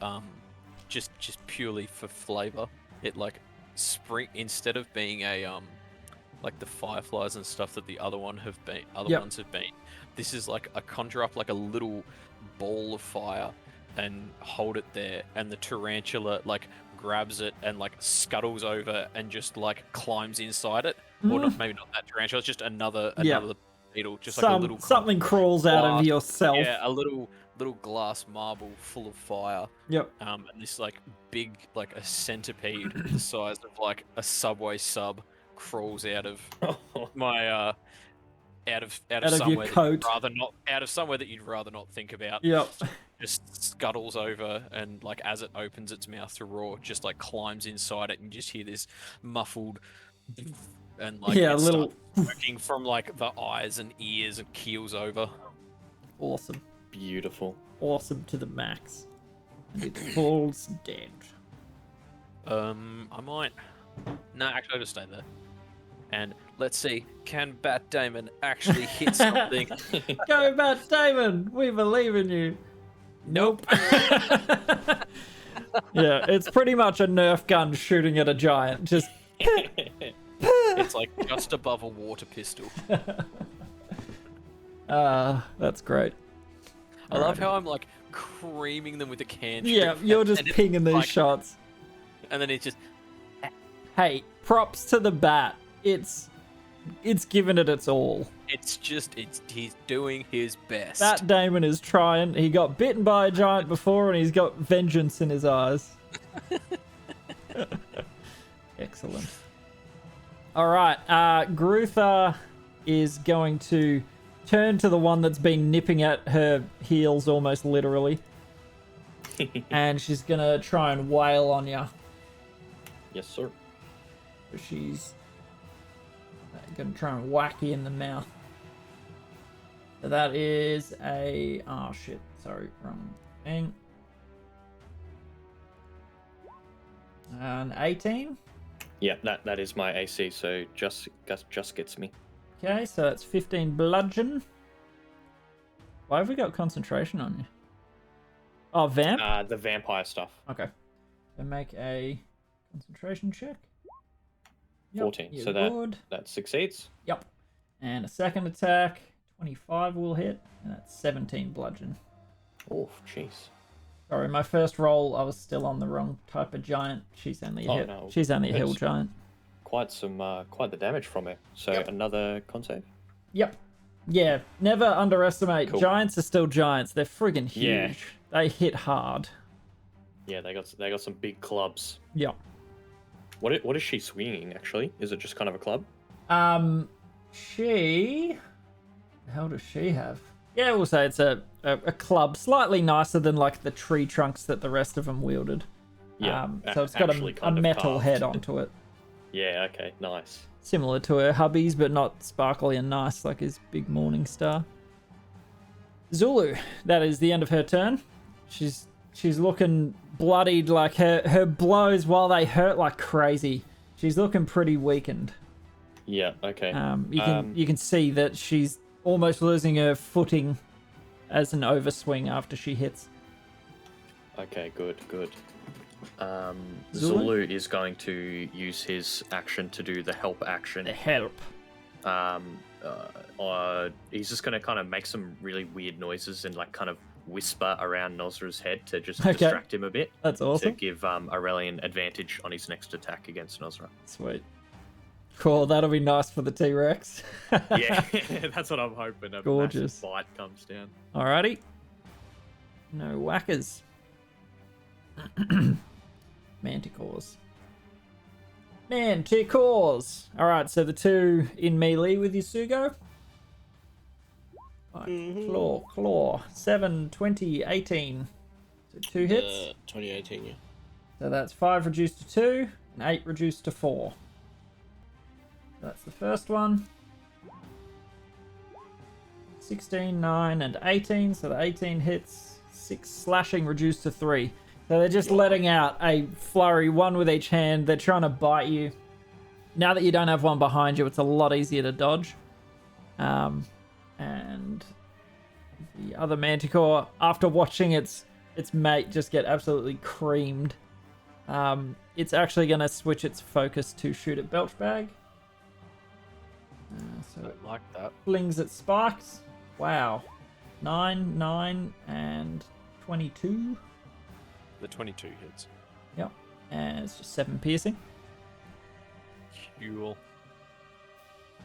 just purely for flavor, it like instead of being a like the fireflies and stuff that the other ones have been, this is like I conjure up like a little ball of fire and hold it there, and the tarantula like grabs it and like scuttles over and just like climbs inside it. Or not, maybe not that tarantula, it's just another beetle, just like a little something crawls out of glass- yourself. yeah, a little glass marble full of fire. Yep. And this like big, like a centipede the size of like a Subway sub crawls out of my out of your somewhere coat. out of somewhere that you'd rather not think about. Yep. Just scuttles over, and like as it opens its mouth to roar, just like climbs inside it, and you just hear this muffled and like Yeah, it a little- starts working from like the eyes and ears and keels over. Awesome. Beautiful. Awesome to the max. And it falls dead. I might. No, actually, I'll just stay there. And let's see, can Bat Damon actually hit something? Go, Matt Damon! We believe in you. Nope. Yeah, it's pretty much a Nerf gun shooting at a giant. Just It's like just above a water pistol. that's great. I love how I'm like creaming them with a cantrip. Yeah, you're just and it's pinging these like- shots. And then it's just Hey, props to the bat. It's given it its all. he's doing his best. Bat Damon is trying. He got bitten by a giant before, and he's got vengeance in his eyes. Excellent. All right, Grutha is going to turn to the one that's been nipping at her heels almost literally, and she's gonna try and wail on you. Yes, sir. She's gonna try and whack you in the mouth. So that is a sorry, wrong thing. An 18. Yeah, that is my AC, so just gets me. Okay, so that's 15 bludgeon. Why have we got concentration on you? Oh, vamp? The vampire stuff. Okay. So make a concentration check. 14. you're So good. that succeeds. Yep. And a second attack, 25 will hit, and that's 17 bludgeon. Oh, jeez. Sorry, my first roll, I was still on the wrong type of giant. She's only a No. She's only a hill That's- giant. Quite the damage from it. So Yep. another con save. Yep. Yeah, never underestimate. Cool. Giants are still giants. They're friggin' huge. Yeah. They hit hard. Yeah, they got some big clubs. Yep. What is she swinging actually? Is it just kind of a club? She... The hell does she have? Yeah, we'll say it's a club, slightly nicer than like the tree trunks that the rest of them wielded. Yeah. So it's got actually a kind of metal carved. head onto it. Yeah. Okay. Nice. Similar to her hubby's, but not sparkly and nice like his big morning star. Zulu, that is the end of her turn. She's looking bloodied, like her blows, while they hurt like crazy, she's looking pretty weakened. Yeah. Okay. You can see that she's almost losing her footing as an overswing after she hits. Okay, good. Zulu? Zulu is going to use his action to do the help action. The help. He's just going to kind of make some really weird noises and like kind of whisper around Nosra's head to just Okay. distract him a bit. That's awesome. To give Aurelian advantage on his next attack against Nosra. Sweet. Cool, that'll be nice for the T-Rex. Yeah, that's what I'm hoping. A Gorgeous. massive bite comes down. Alrighty. No whackers. Manticores. Manticores! Alright, so the two in melee with Yasugo. Right, claw. 7, 20, 18. So 2 hits. 2018, yeah. So that's 5 reduced to 2, and 8 reduced to 4. So that's the first one. 16, 9, and 18. So the 18 hits. 6 slashing reduced to 3. So they're just letting out a flurry, one with each hand. They're trying to bite you. Now that you don't have one behind you, it's a lot easier to dodge. And the other Manticore, after watching its mate just get absolutely creamed, it's actually going to switch its focus to shoot at Belchbag. So it Like that. flings at spikes. Wow. 9, 9, and 22. The 22 hits. Yep. And it's just 7 piercing. Cool.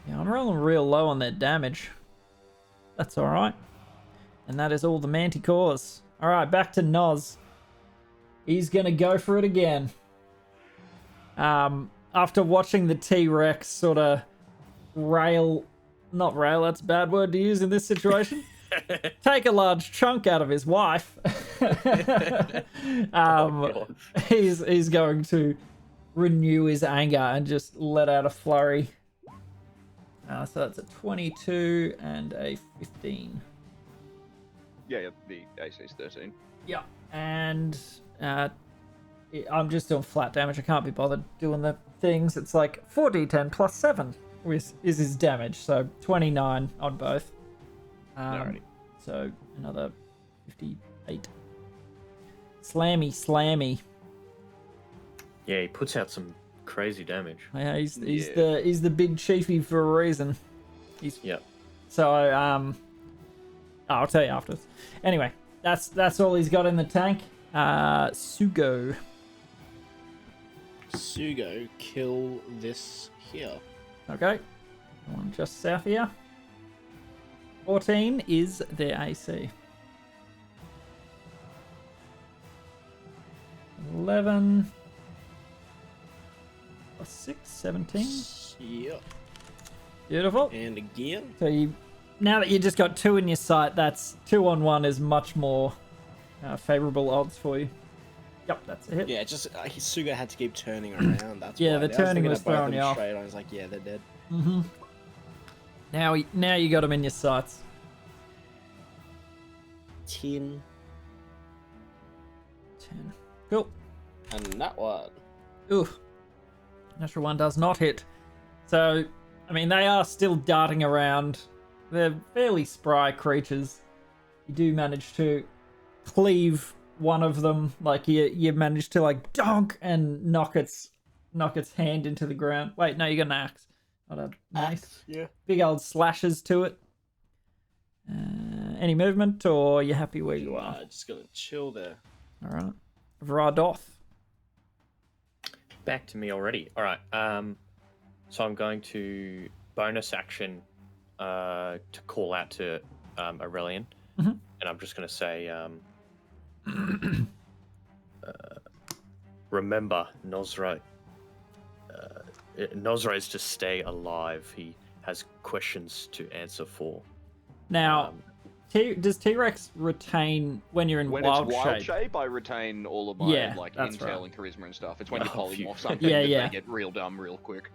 Yeah, I'm rolling real low on their damage. That's alright. And that is all the Manticores. Alright, back to Noz. He's gonna go for it again. After watching the T-Rex sort of not rail, that's a bad word to use in this situation. Take a large chunk out of his wife. He's going to renew his anger and just let out a flurry. So that's a 22 and a 15. Yeah, the AC is 13. Yeah, and I'm just doing flat damage. I can't be bothered doing the things. It's like 4d10 plus 7 is his damage, so 29 on both. Alrighty. So another 58. Slammy. Yeah, he puts out some crazy damage. Yeah, he's Yeah. he's the big chiefy for a reason. Yep. So I'll tell you afterwards. Anyway, that's all he's got in the tank. Sugo. Sugo, kill this here. Okay. One just south here. 14 is their AC. 11 plus 6, 17. Yep. Beautiful. And again. So now that you just got 2 in your sight, that's 2 on 1 is much more favorable odds for you. Yep, that's a hit. Yeah, just Sugo had to keep turning around. That's Yeah, why. the I was turning looking was at both of throwing them you off. straight. I was like, yeah, they're dead. Mm-hmm. Now you got him in your sights. 10 10. Cool. and that one. Ooh. Natural one does not hit. So, I mean, they are still darting around. They're fairly spry creatures. You do manage to cleave one of them. Like, you manage to, like, donk and knock its hand into the ground. Wait, no, you got an axe. Not a mace. Yeah. Big old slashes to it. Any movement, or you happy where you are? Just gonna chill there. All right. Vradoth. Back to me already. All right. So I'm going to bonus action to call out to Aurelian, Mhm. and I'm just going to say, remember, Nosra. Nosra is to stay alive. He has questions to answer for. Now, does T-Rex retain when you're in When wild, it's wild shape? shape, I retain all of my Yeah, like that's intel right. and charisma and stuff. It's when you Oh, phew. polymorph something Yeah, that yeah. they get real dumb real quick.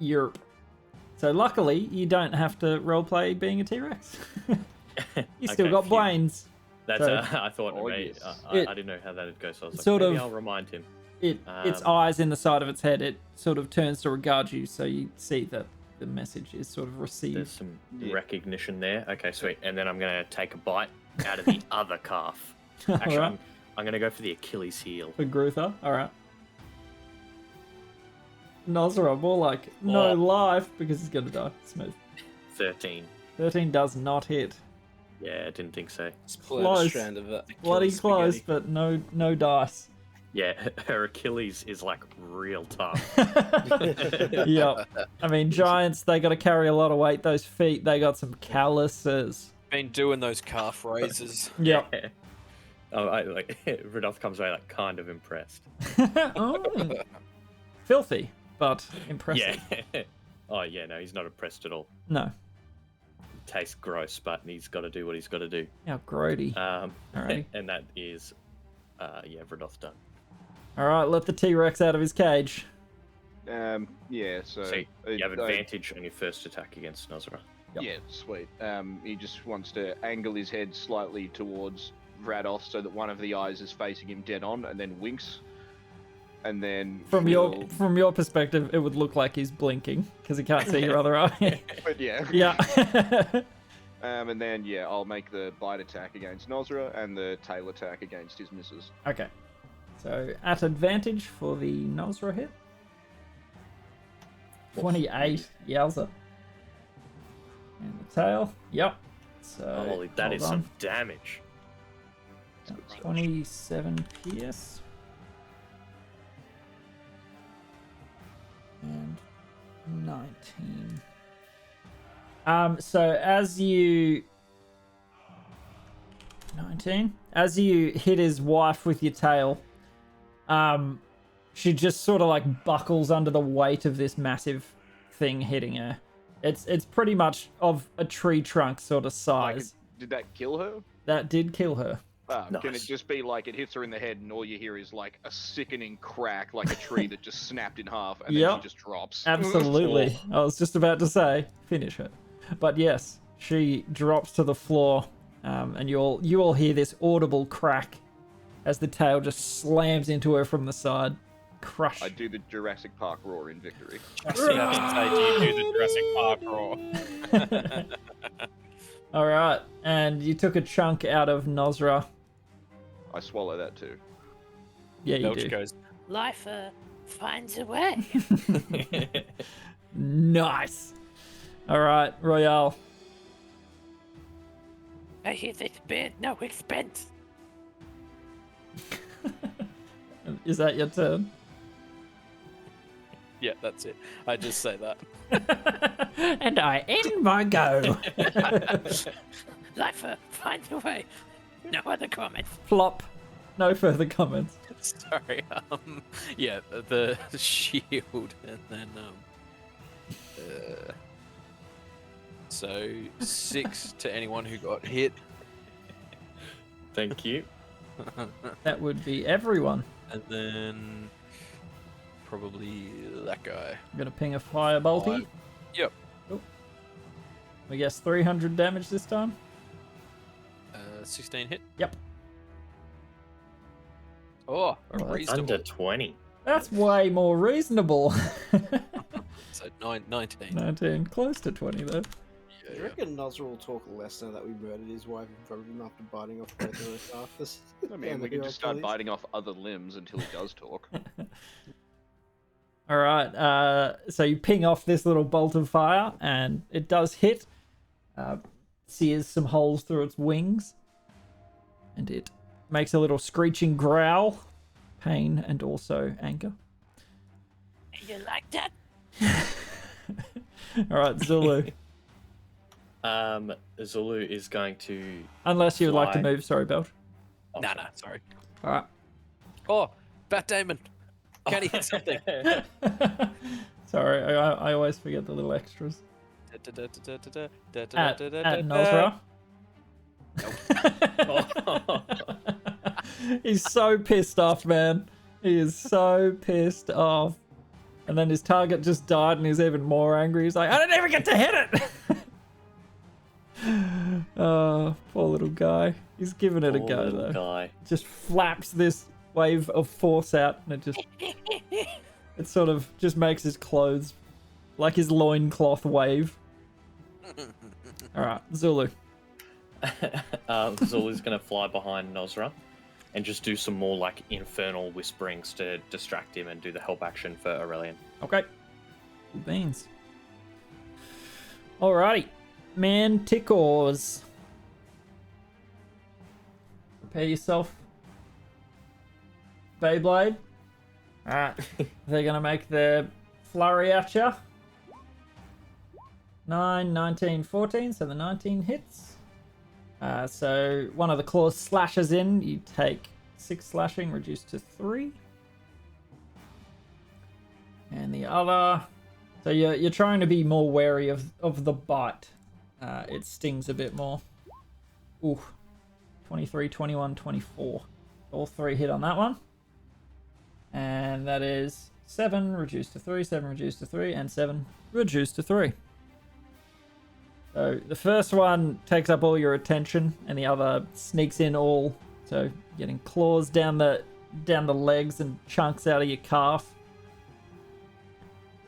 So luckily, you don't have to roleplay being a T-Rex. You still Okay, got phew. brains. That's So- I thought Oh, maybe, yes. I It- didn't know how that'd go, so I was like, sort maybe of- I'll remind him. Its Um, eyes in the side of its head, it sort of turns to regard you, so you see that the message is sort of received. There's some Yeah. recognition there. Okay, sweet. And then I'm going to take a bite out of the other calf. All Actually, right. I'm going to go for the Achilles heel. For Gruther. All right. Nozra, more like no Oh. life because he's going to die. Smooth. 13. 13 does not hit. Yeah, I didn't think so. Just pull out a Close. strand of that. Bloody Achilles close, spaghetti. but no dice. Yeah, her Achilles is like real tough. Yep. I mean, giants, they got to carry a lot of weight. Those feet, they got some calluses. Been doing those calf raises. Yep. Yeah. Oh, Rudolph comes away like kind of impressed. Oh. Filthy, but impressive. Yeah. Oh yeah, no, he's not impressed at all. No. Tastes gross, but he's got to do what he's got to do. How grody. Alrighty. And that is, yeah, Rudolph's done. All right, let the T-Rex out of his cage. Yeah, so... So you have I- advantage on your first attack against Nozra. Yep. Yeah, sweet. He just wants to angle his head slightly towards Radolf so that one of the eyes is facing him dead on, and then winks. And then From he'll- your perspective, it would look like he's blinking because he can't see your other eye. But yeah. Yeah. And then yeah, I'll make the bite attack against Nozra and the tail attack against his missus. Okay. So at advantage for the Nozra hit. 28. Yowza. And the tail. Yep. So Holy, that is hold some on. damage. 27 pierce. And 19. So as you 19, as you hit his wife with your tail, she just sort of like buckles under the weight of this massive thing hitting her. It's pretty much of a tree trunk sort of Like, size. did that kill her? That did kill her. Can it Nice. just be like it hits her in the head and all you hear is like a sickening crack, like a tree that just snapped in half, and then Yep. she just drops. Absolutely. I was just about to say, finish her. But yes, she drops to the floor, and you all hear this audible crack as the tail just slams into her from the side. Crush. I do the Jurassic Park roar in victory. You do the Jurassic Park roar. All right, and you took a chunk out of Nozra. I swallow that too. Yeah, you Belch do. Life finds a way. Nice. All right, Royale. I hear this bear no expense. Is that your turn? Yeah, that's it. I just say that. And I end my go. Life finds a way. No other comments. Plop. No further comments. Sorry. Yeah, the shield, and then so 6 to anyone who got hit. Thank you. That would be everyone. And then probably that guy. I'm gonna ping a fire bolty. Five. Yep. I guess 300 damage this time. 16 hit. Yep. Oh, that's reasonable. Under 20. That's way more reasonable. So 19. 19, close to 20 though. Do you reckon Nozra will talk less now that we murdered his wife in front of him after biting off both of us after this? I mean, we can just start biting off other limbs until he does talk. All right. So you ping off this little bolt of fire, and it does hit. Sears some holes through its wings, and it makes a little screeching growl, pain, and also anger. You like that? All right, Zulu. Zulu is going to. Unless you would like to Fly. move. Sorry, Belch. Oh, Nah, sorry. All right. Oh, Bat Damon. Can he hit something? Sorry, I always forget the little extras. At Nozra. He's so pissed off, man. He is so pissed off. And then his target just died and he's even more angry. He's like, I didn't even get to hit it! Oh, poor little guy. He's giving it a Poor go, little though. guy. Just flaps this wave of force out and it just... It sort of just makes his clothes his loincloth wave. All right, Zulu. Zulu's gonna fly behind Nosra and just do some more like infernal whisperings to distract him and do the help action for Aurelian. Okay. Cool beans. Alrighty. Manticores. Prepare yourself. Beyblade. Alright. They're going to make their flurry at you. 9, 19, 14. So the 19 hits. So one of the claws slashes in. You take 6 slashing, reduced to 3. And the other... So you're trying to be more wary of the bite. It stings a bit more. Ooh. 23, 21, 24. All 3 hit on that one. And that is 7 reduced to 3, 7 reduced to 3, and 7 reduced to 3. So the first one takes up all your attention, and the other sneaks in all. So getting claws down the legs and chunks out of your calf.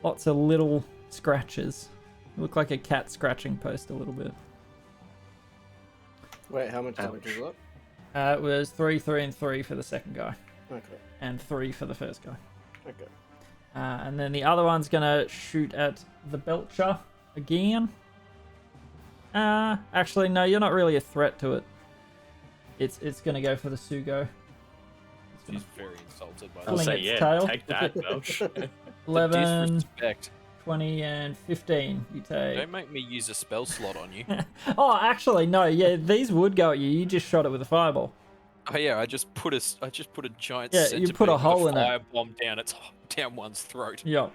Lots of little scratches. You look like a cat scratching post a little bit. Wait, how much damage is that? It was 3, 3, and 3 for the second guy. Okay. And 3 for the first guy. Okay. And then the other one's gonna shoot at the Belcher again. Actually, no, you're not really a threat to it. It's gonna go for the Sugo. He's very insulted by I'll Fling that. say, its yeah, tail. take that, Belch. 11, Disrespect. 20, and 15. You take. Don't make me use a spell slot on you. Oh, actually, no. Yeah, these would go at you. You just shot it with a fireball. Oh yeah, I just put a giant Yeah, you centipede put a with hole in it. fire bomb down one's throat. Yep.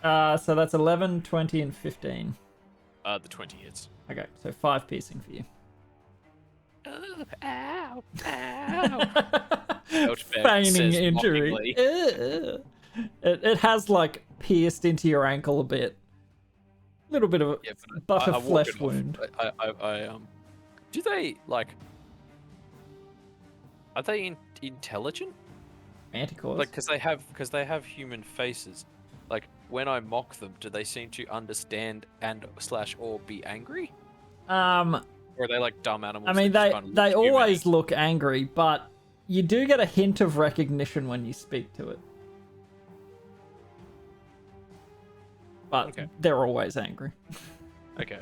So that's 11, 20, and 15. The 20 hits. Okay, so 5 piercing for you. Ow! Ow! Belchbeck Feigning says injury. mockingly. It has like pierced into your ankle a bit. Little bit of a Yeah, but a I walk flesh it off. wound. Do they like? Are they intelligent? Manticores. Like, because they have human faces. Like, when I mock them, do they seem to understand or be angry? Or are they like dumb animals? I mean, that just kinda they look always human? look angry, but you do get a hint of recognition when you speak to it. But Okay. they're always angry. Okay.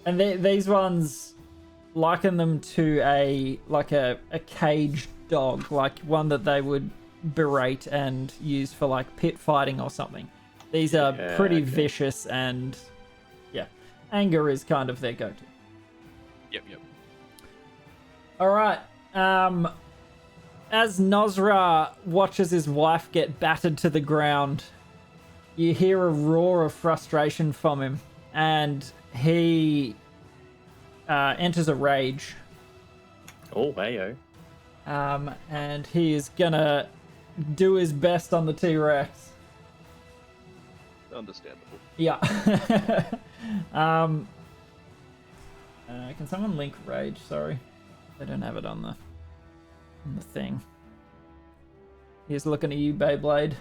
And these ones liken them to a caged dog, like one that they would berate and use for like pit fighting or something. These are Yeah, pretty okay. vicious, and yeah, anger is kind of their go-to. Yep. All right. As Nosra watches his wife get battered to the ground, you hear a roar of frustration from him, and he enters a rage. Oh, heyo. And he is gonna do his best on the T-Rex. Understandable. Yeah. Can someone link rage? Sorry, they don't have it on the thing. He's looking at you, Beyblade.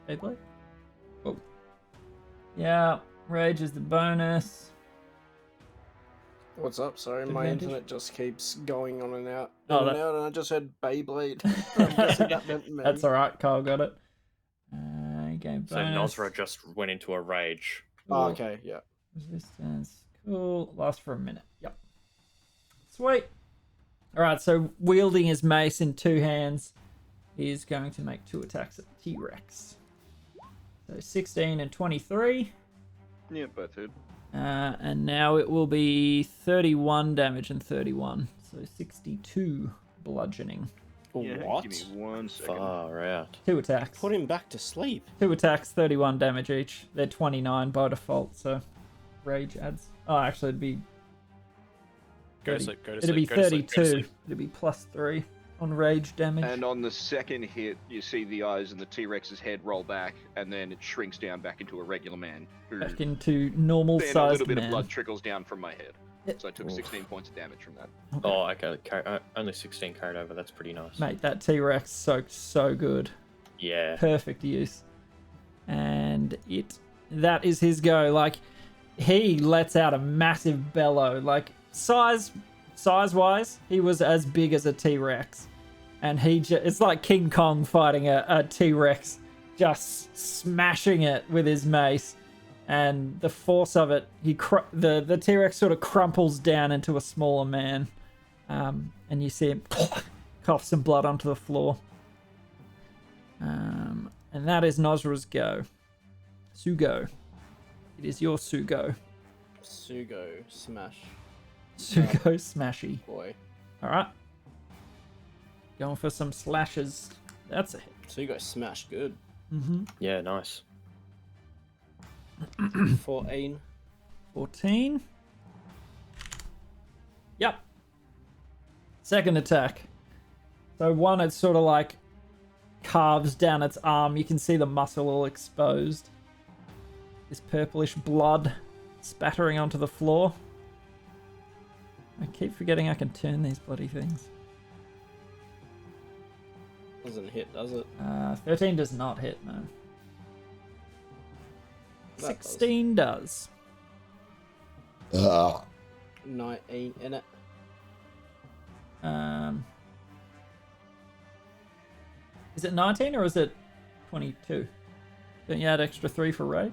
Beyblade? Oh. Yeah, rage is the bonus. What's up? Sorry, my Advantage? internet just keeps going on and out, Oh, in that- and out, and I just heard Beyblade. I'm guessing that meant me. That's alright, Kyle got it. Game So bonus. Nosra just went into a rage. Oh, okay, yeah. Resistance. Cool. Lasts for a minute. Yep. Sweet. Alright, so wielding his mace in 2 hands, he's going to make 2 attacks at the T-Rex. So 16 and 23. Yeah, both hit. And now it will be 31 damage and 31. So 62 bludgeoning. Yeah, What? give me 1 second. Far out. 2 attacks. Put him back to sleep. 2 attacks, 31 damage each. They're 29 by default, so rage adds. Oh, actually, it'd be. Go to 30. sleep. Go to It'd be sleep. Go to sleep. Go to 32. sleep. It'd be +3 on rage damage. And on the second hit, you see the eyes and the T-Rex's head roll back, and then it shrinks down back into a regular man. Who, Back into normal then a sized little bit man. of blood trickles down from my head. Yep. So I took 16 points of damage from that. Oh, okay. Only 16 carried over. That's pretty nice. Mate, that T-Rex so good. Yeah. Perfect use. And that is his go. Like, he lets out a massive bellow. Like, size-wise, he was as big as a T-Rex. And it's like King Kong fighting a T-Rex, just smashing it with his mace. And the force of it, the T-Rex sort of crumples down into a smaller man. And you see him cough some blood onto the floor. And that is Nosra's go. Sugo. It is your Sugo. Sugo smash. Sugo smashy. Boy. Alright. Going for some slashes. That's a hit. Sugo smash good. Mm-hmm. Yeah, nice. 14. 14. Yep. Second attack. So one, it's sort of like carves down its arm. You can see the muscle all exposed. This purplish blood spattering onto the floor. I keep forgetting I can turn these bloody things. Doesn't hit, does it? 13 does not hit, no. That 16 does. 19 in it. Is it 19 or is it 22? Don't you add extra 3 for rage?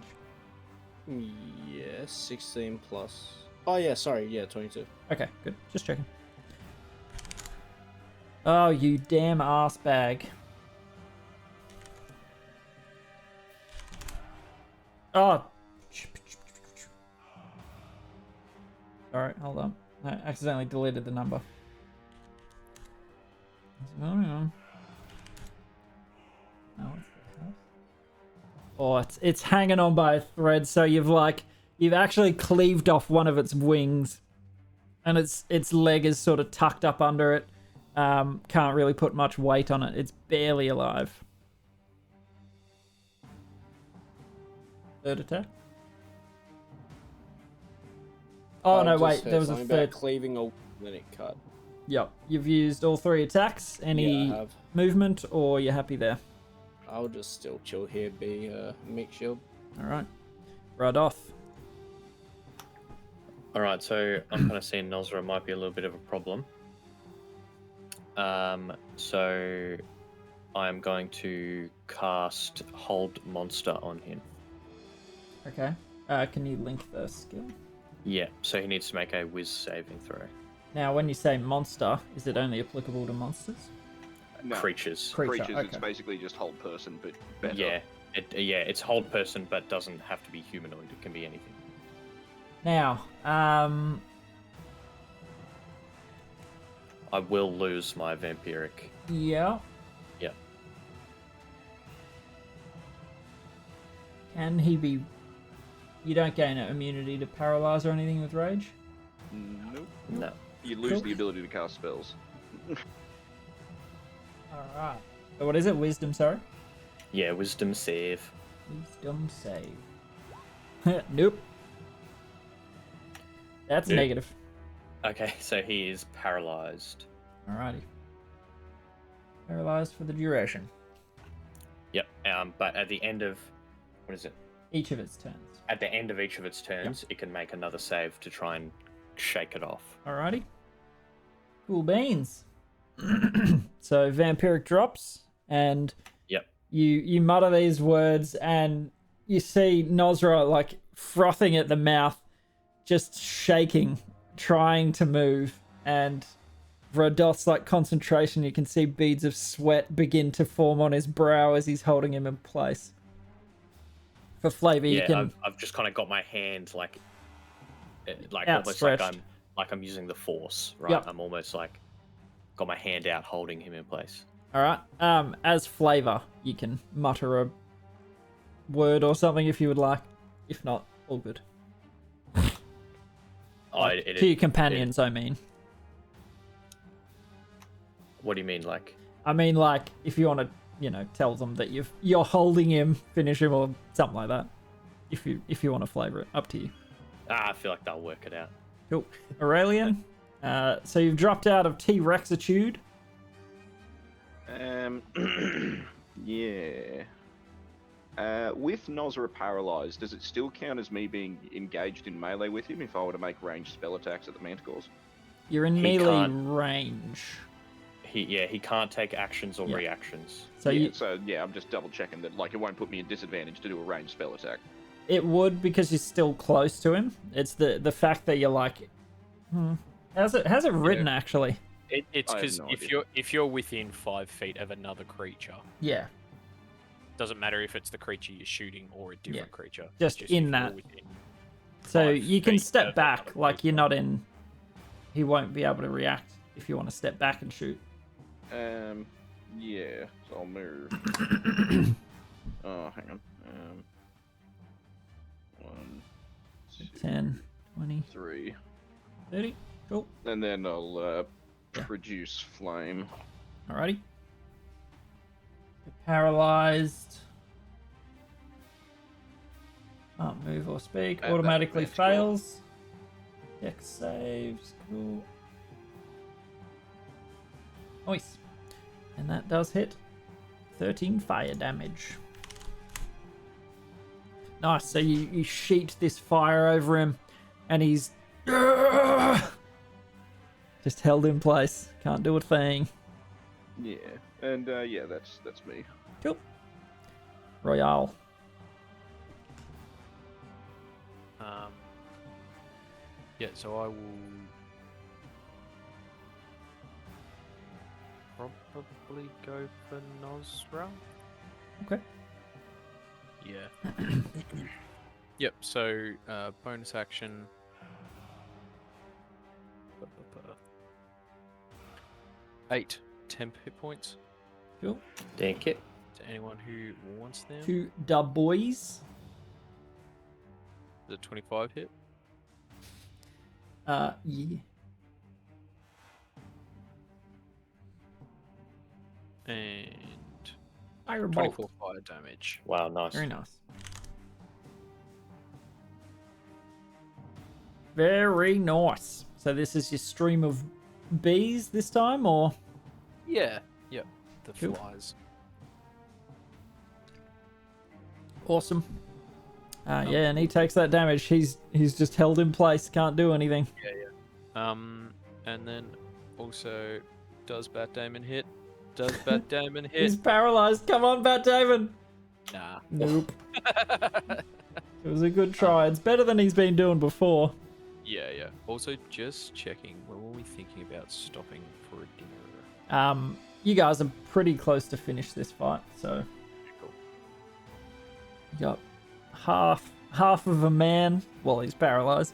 Yeah, 16 plus. Oh, yeah, sorry. Yeah, 22. Okay, good. Just checking. Oh, you damn ass bag. Oh. Alright, hold on. I accidentally deleted the number. What's going on? Oh, it's hanging on by a thread, so you've actually cleaved off one of its wings, and its leg is sort of tucked up under it. Can't really put much weight on it. It's barely alive. Third attack. Oh no, wait, there was a third. Cleaving or then it cut. Yep, you've used all 3 attacks. Any Yeah, I have. movement, or you're happy there? I'll just still chill here, be Meek Shield. All right, Radoth. All right, so I'm kind of seeing Nosra might be a little bit of a problem. So I'm going to cast Hold Monster on him. Okay. Can you link the skill? Yeah, so he needs to make a Wiz saving throw. Now, when you say monster, is it only applicable to monsters? No, Creatures. creatures. okay. It's basically just hold person, but better. Yeah, it's Hold Person, but doesn't have to be humanoid. It can be anything. Now, I will lose my vampiric. yeah. Yeah. Can he be... You don't gain an immunity to paralyze or anything with rage? Nope. No. You lose Cool. the ability to cast spells. Alright. So what is it? Wisdom, sorry? Yeah, Wisdom save. Wisdom save. Nope. That's Nope. negative. Okay, so he is paralyzed. Alrighty. Paralyzed for the duration. Yep. But at the end of what is it? Each of its turns. At the end of each of its turns, it can make another save to try and shake it off. Alrighty. Cool beans. So vampiric drops, and Yep. you mutter these words, and you see Nosra like frothing at the mouth, just shaking, trying to move, and Radoth's like concentration. You can see beads of sweat begin to form on his brow as he's holding him in place. For flavor, you Yeah, can I've just kind of got my hand like almost Outstretched. like I'm using the force, right? Yep. I'm almost like got my hand out holding him in place. All right. As flavor, you can mutter a word or something if you would like. If not, all good. To your companions, I mean. What do you mean, like? I mean, like, if you want to, tell them that you're holding him, finish him, or something like that. If you want to flavor it, up to you. I feel like they'll work it out. Cool. Aurelian, so you've dropped out of T-Rexitude. Yeah. With Nozra paralyzed, does it still count as me being engaged in melee with him if I were to make ranged spell attacks at the Manticores? You're in He melee can't- range. He can't take actions or Yeah. reactions. So I'm just double checking that like it won't put me in disadvantage to do a ranged spell attack. it would because you're still close to him. It's the fact that you're like, how's it written actually? It's I have because no if you're within 5 feet of another creature, Yeah, doesn't matter if it's the creature you're shooting or a different creature. just if in you're that. within So 5 you can feet step of back, another like you're creature. not in. He won't be able to react if you want to step back and shoot. Yeah. So I'll move. Oh, hang on. 1, 2, 10, 20, 3, 30. Cool. and then I'll produce flame. Alrighty. You're paralyzed. Can't move or speak. That Automatically advantage, cool. fails. Dex saves. Cool. Nice. And that does hit. 13 fire damage. Nice. So you sheet this fire over him, and he's just held in place. Can't do a thing. Yeah. And yeah, that's me. Cool. Royale. Yeah, so I will probably go for Nozra. Okay. Yeah. Yep, so bonus action. 8 temp hit points Cool. Thank you. to anyone who wants them. Two da boys. The 25 hit. Yeah. And Firebolt. 24 fire damage. Wow, nice. Very nice. Very nice. So this is your stream of bees this time, or? Yeah, yep. The Cool. flies. Awesome. Yeah, and he takes that damage. He's just held in place, can't do anything. And then also, does Bat Damon hit? Does Bat Damon hit? He's paralyzed. Come on, Bat Damon. Nah. Nope. It was a good try. It's better than he's been doing before. Yeah. Also, just checking, when were we thinking about stopping for a dinner? You guys are pretty close to finish this fight, so Cool. you got half of a man. Well, he's paralyzed,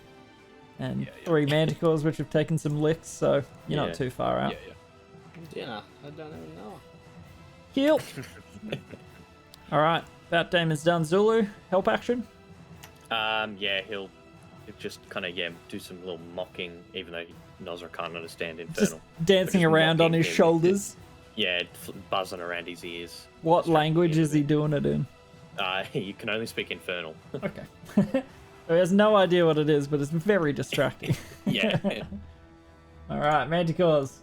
and Yeah. 3 manticores which have taken some licks, so you're not Yeah. too far out. Yeah. Dinner. I don't even know. Heal. All right, Bat Damon's done. Zulu, help action. Yeah, he'll just kind of do some little mocking, even though Nozra can't understand Infernal. Just dancing just around on mocking his him. shoulders. Yeah, buzzing around his ears. What Distracting language him is he doing it in? You can only speak Infernal. Okay. So he has no idea what it is, but it's very distracting. Yeah. All right, Manticores.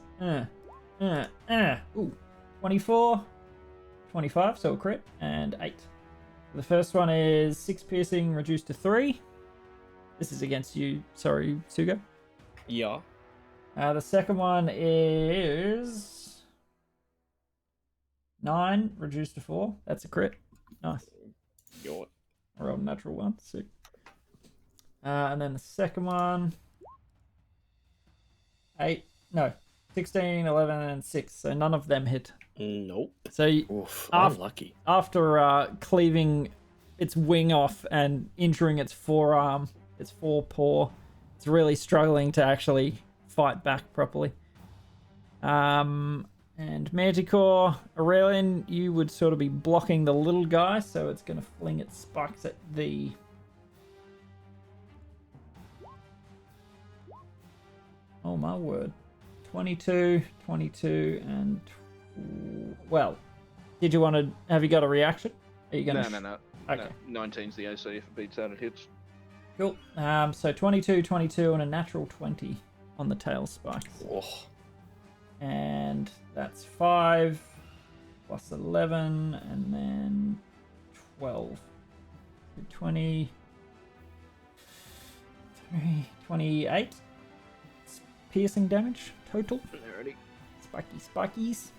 Ooh, 24, 25, so a crit, and 8. The first one is 6 piercing, reduced to 3. This is against you. Sorry, Sugo. Yeah. The second one is 9, reduced to 4. That's a crit. Nice. Yacht. I rolled a natural 1. Sick. And then the second one, 16, 11, and 6. So none of them hit. Nope. So Oof, Af- unlucky. after cleaving its wing off and injuring its forearm, its forepaw, it's really struggling to actually fight back properly. And Manticore, Aurelian, you would sort of be blocking the little guy, so it's going to fling its spikes at the... Oh my word. 22, and... Well, did you want to... Have you got a reaction? Are you going to... No. Okay. No, 19's the AC. If it beats out, it hits. Cool. So 22, and a natural 20 on the tail spikes. Oh, And that's 5, plus 11, and then 12. 20. 28 piercing damage total. Spiky spikies.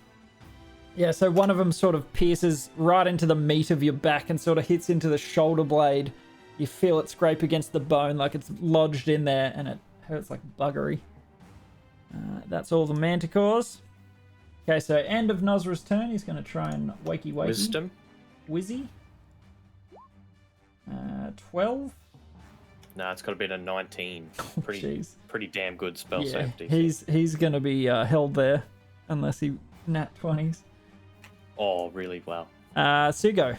Yeah, so one of them sort of pierces right into the meat of your back and sort of hits into the shoulder blade. You feel it scrape against the bone like it's lodged in there, and it hurts like buggery. That's all the Manticores. Okay, so end of Nosra's turn. He's going to try and wakey. Wisdom. Wizzy. 12. No, it's got to be a 19. Pretty damn good spell Yeah, save. he's going to be held there unless he nat 20s. Oh, really well. Sugo.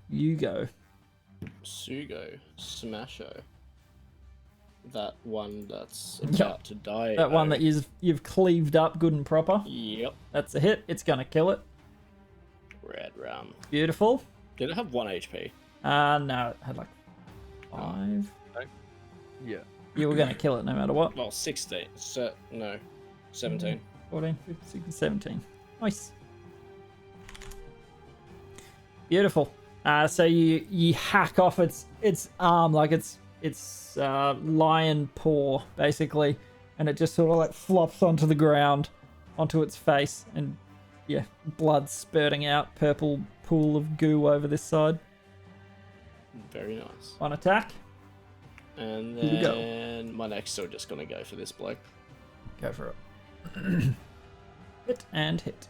You go. Sugo, Smasho. That one that's about to die. That one that you've cleaved up good and proper. Yep. That's a hit. It's going to kill it. Red rum. Beautiful. Did it have 1 HP? No, it had like 5. Yeah. You were going to kill it no matter what. Well, 16. No, 17. 14, 15, 16, 17. Nice. Beautiful. So you hack off its arm like its lion paw basically, and it just sort of like flops onto the ground, onto its face, and yeah, blood spurting out, purple pool of goo over this side. Very nice. One attack. And Here we go. then my next still just gonna go for this bloke. Go for it. Hit and hit.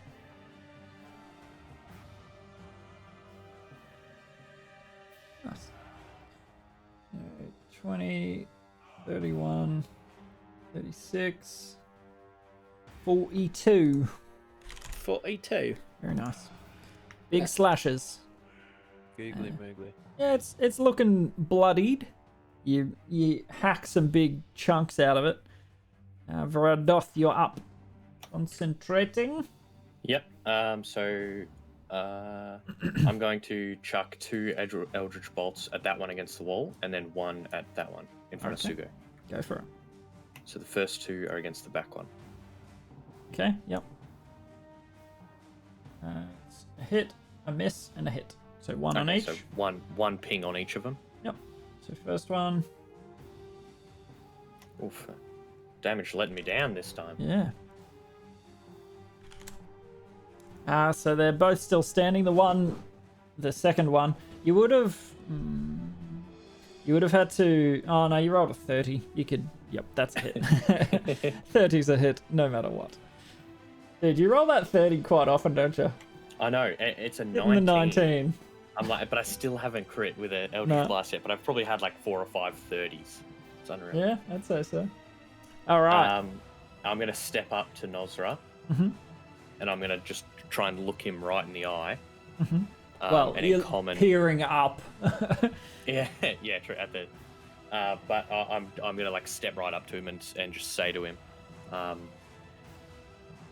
Nice. 20, 31, 36, 42. 42. Very nice. Big slashes. Googly moogly. Yeah, it's looking bloodied. You hack some big chunks out of it. Varadoth, you're up. Concentrating. Yep. So I'm going to chuck 2 Eldritch Bolts at that one against the wall, and then 1 at that one in front of Sugo. Go for it. So the first 2 are against the back one. Okay, yep. It's a hit, a miss, and a hit. So 1 on each. So one ping on each of them. Yep. So first one. Oof. Damage letting me down this time. Yeah. So they're both still standing. The second one, you would have had to. Oh no, you rolled a 30. You could. Yep, that's a hit. 30's a hit, no matter what. Dude, you roll that 30 quite often, don't you? I know. It's a 19. Hitting the 19. I'm like, but I still haven't crit with an Eldritch Blast yet. But I've probably had like 4 or 5 30s. It's unreal. Yeah, I'd say so. All right. I'm gonna step up to Nosra, and I'm gonna just try and look him right in the eye. Well, and you're in common, peering up. yeah, true. At the, but I'm gonna like step right up to him and just say to him,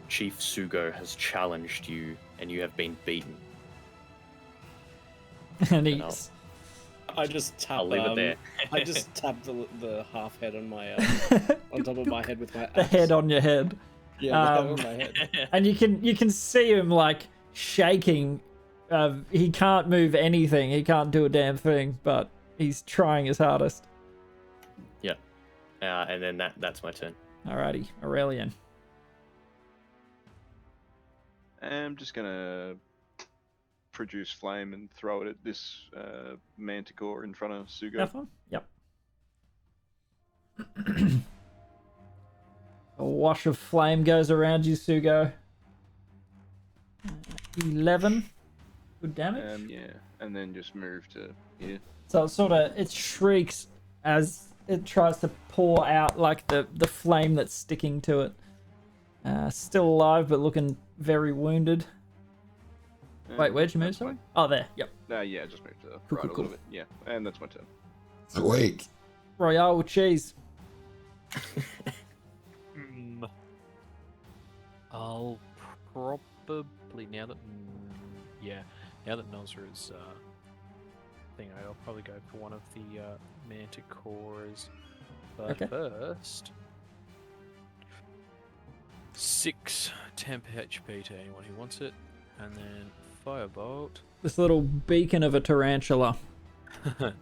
Chief Sugo has challenged you, and you have been beaten. And And he's. I just tap. I'll leave it there. I just tap the half head on my on top of my head with my axe. The head on your head. Yeah, the head on my head. And you can see him like shaking. He can't move anything. He can't do a damn thing, but he's trying his hardest. Yeah. And then that's my turn. Alrighty, Aurelian. I'm just gonna produce flame and throw it at this manticore in front of Sugo. That one? Yep. A wash of flame goes around you, Sugo. 11. Good damage. Yeah, and then just move to here. So it shrieks as it tries to pour out like the flame that's sticking to it. Still alive, but looking very wounded. Wait, where'd you move, sorry? Oh, there. Yep. Yeah, just move to the Cool, right cool, a cool. little bit. Yeah, and that's my turn. Sweet. Royale with cheese. I'll probably now that Nosra is thing, I'll probably go for one of the Manticores. But Okay. first, 6 temp HP to anyone who wants it. And then firebolt. This little beacon of a tarantula. Probably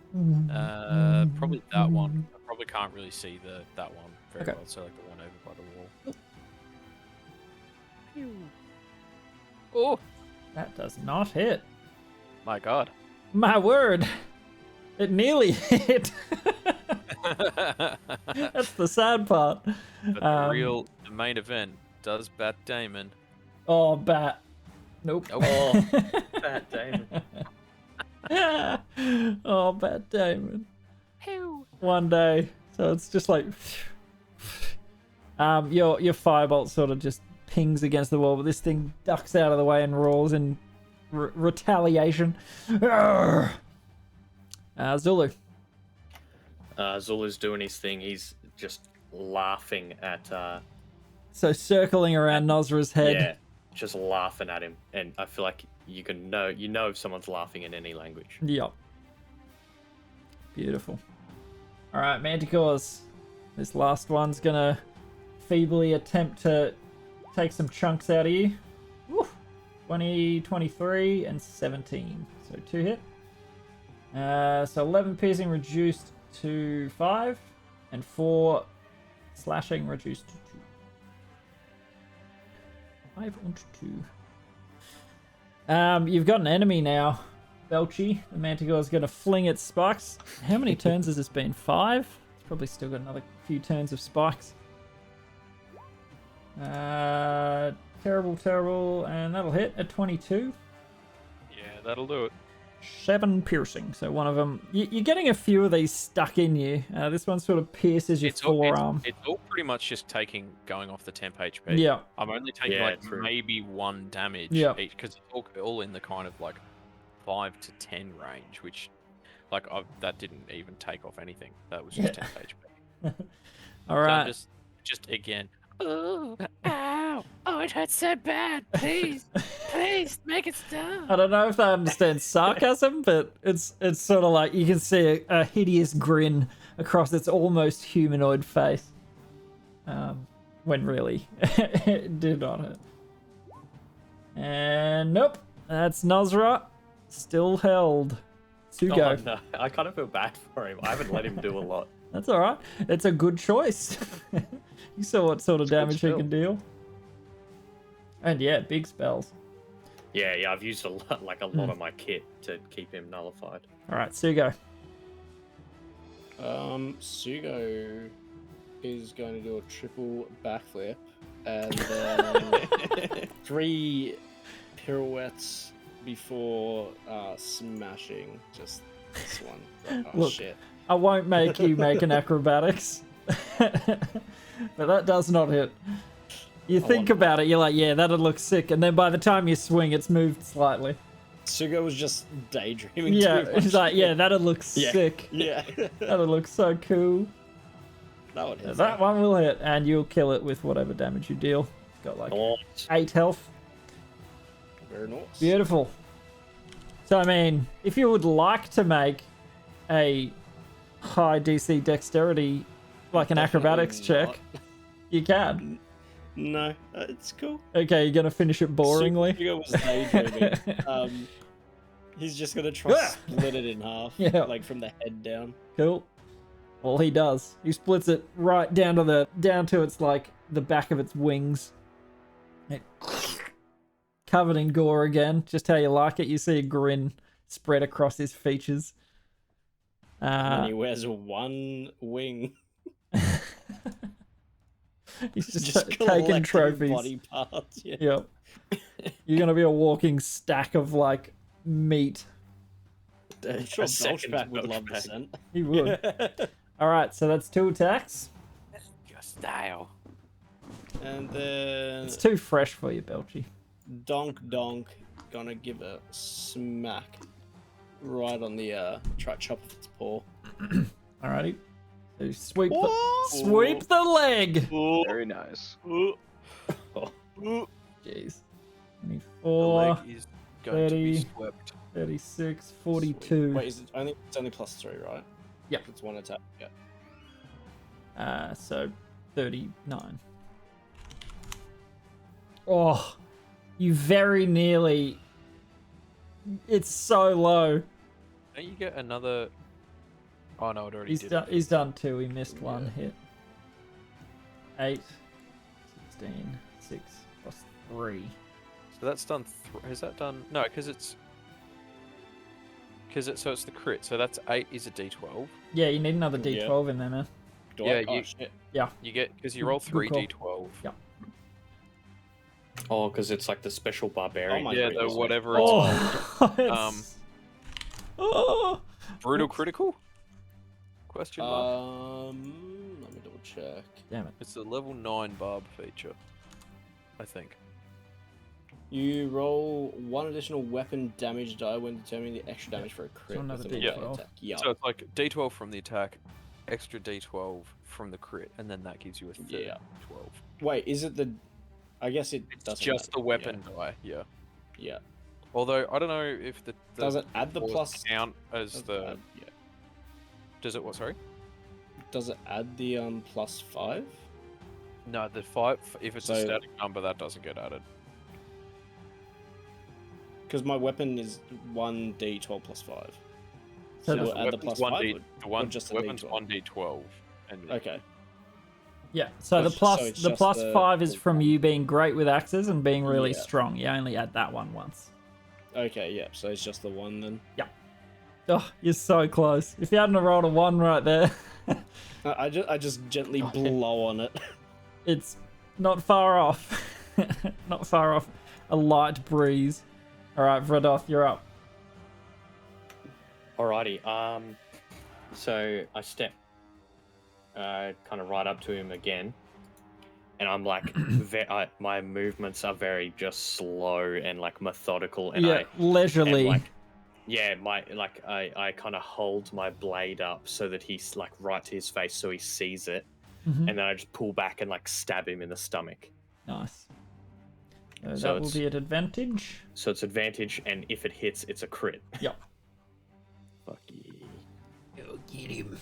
that one. I probably can't really see that one very Okay. well. So like the one over by the wall. Pew. Oh That does not hit. my god. My word. It nearly hit. That's the sad part. But the main event does bat Damon. Oh, bat. Nope. Oh, Bat Damon. Oh, Bat Damon. Pew. One day. So it's just like your firebolt sort of just pings against the wall, but this thing ducks out of the way and roars in retaliation. Zulu. Zulu's doing his thing. He's just laughing at So circling around Nosra's head. yeah, just laughing at him. And I feel like you know if someone's laughing in any language. Yep. Beautiful. Alright, Manticores. This last one's gonna feebly attempt to take some chunks out of you. Woo. 20, 23, and 17. So 2 hit. So 11 piercing reduced to 5, and 4 slashing reduced to 2. 5 and 2. You've got an enemy now, Belchy. The Manticore is going to fling its spikes. How many turns has this been? 5? It's probably still got another few turns of spikes. Terrible, and that'll hit at 22. Yeah, that'll do it. 7 piercing. So one of them, you're getting a few of these stuck in you. This one sort of pierces your forearm. It's all pretty much just going off the temp HP. Yeah. I'm only taking Yeah, like true. maybe 1 damage Yeah. each because it's all in the kind of like 5 to 10 range, which like that didn't even take off anything. That was just Yeah. 10 HP. All So right. just again. Ooh, ow. Oh, it hurts so bad. Please, please, make it I stop. don't know if I understand sarcasm, but it's sort of like you can see a hideous grin across its almost humanoid face. When really it did not hurt. And nope, that's Nosra still held. Sugo. Oh, no. I kind of feel bad for him. I haven't let him do a lot. That's all right. It's a good choice. You saw what sort of It's a good damage he spell. can deal. And yeah, big spells. Yeah, I've used a lot of my kit to keep him nullified. All right, Sugo. Sugo is going to do a triple backflip and then 3 pirouettes before smashing just this one. Oh, Look, shit. I won't make you make an acrobatics, but that does not hit. You think want about it, you're like, yeah, that'd look sick, and then by the time you swing, it's moved slightly. Sugo was just daydreaming Yeah, too much. he's like, yeah, that'd look Yeah. sick. Yeah. That'd look so cool. That one hits. That one will hit, and you'll kill it with whatever damage you deal. It's got like Oh, 8 health. Very nice. Beautiful. So, I mean, if you would like to make a high DC dexterity, like an acrobatics Definitely check, you can. No, it's cool. Okay, you're gonna finish it boringly. Sugo was daydreaming. He's just gonna try to split it in half, Yeah. like from the head down. Cool. Well, he does. He splits it right down to its like the back of its wings. It, covered in gore again, just how you like it. You see a grin spread across his features. And he wears one wing. He's just, taking collecting trophies. Body parts. Yeah. Yep. You're gonna be a walking stack of like meat. I'm sure a second Belchback would Belchback. love this. Then. He would. All right, so that's 2 attacks. Your style. And then It's too fresh for you, Belchy. Donk gonna give a smack right on the chop of its paw. Alrighty. So sweep Whoa! sweep the leg. Very nice. Jeez. The 24, leg is going to be 30. swept. 36, 42. Wait, it's only +3, right? Yeah. It's one attack. Yeah. So 39. Oh, You very nearly. It's so low. Don't you get another? Oh no, it already He's did. done. He's done 2. He missed 1 hit. 8, 16, 6 plus 3. So that's done. Has that done? No, because it's. So it's the crit. So that's 8 is a D12. Yeah, you need another Yeah. D12 in there, man. Do Yeah, I? you- Oh, shit. You get because you roll Good 3 call. D12. Oh, because it's like the special barbarian. Oh my Yeah, the goodness. whatever it's called. It's- oh. Brutal critical? Question mark. Let me double check. Damn it. It's the level 9 barb feature, I think. You roll 1 additional weapon damage die when determining the extra damage for a crit. So another with a D12. melee attack. Yeah. So it's like D12 from the attack, extra D12 from the crit, and then that gives you a third Yeah. 12. Wait, is it the? I guess it It's doesn't. just the matter. weapon die, yeah. Yeah. Although I don't know if the Does it add the claws plus? count as Does it the. add- yeah. Does it what? Sorry. Does it add the +5? No, the 5. If it's a So- static number, that doesn't get added. Because my weapon is 1d12 plus 5. So So the- we'll add the weapon's +5. 1D, or- the one, just the a weapon's D12? 1d12. And Okay. Yeah, so the So plus it's the just plus the- 5 is from you being great with axes and being really Yeah. strong. You only add that one once. Okay, yeah. So it's just the 1 then. Oh, you're so close. If you hadn't have rolled a 1 right there, I just gently blow on it. it's not far off. Not far off. A light breeze. All right, Vradoth, you're up. Alrighty. So I step, kind of right up to him again, and I'm like, my movements are very just slow and like methodical, and Yeah, I am leisurely. like, yeah, I kind of hold my blade up so that he's like right to his face, so he sees it, Mhm. and then I just pull back and like stab him in the stomach. Nice. So That will it's- be at advantage. So it's advantage, and if it hits, it's a crit. Yep. Fuck yeah. Go get him.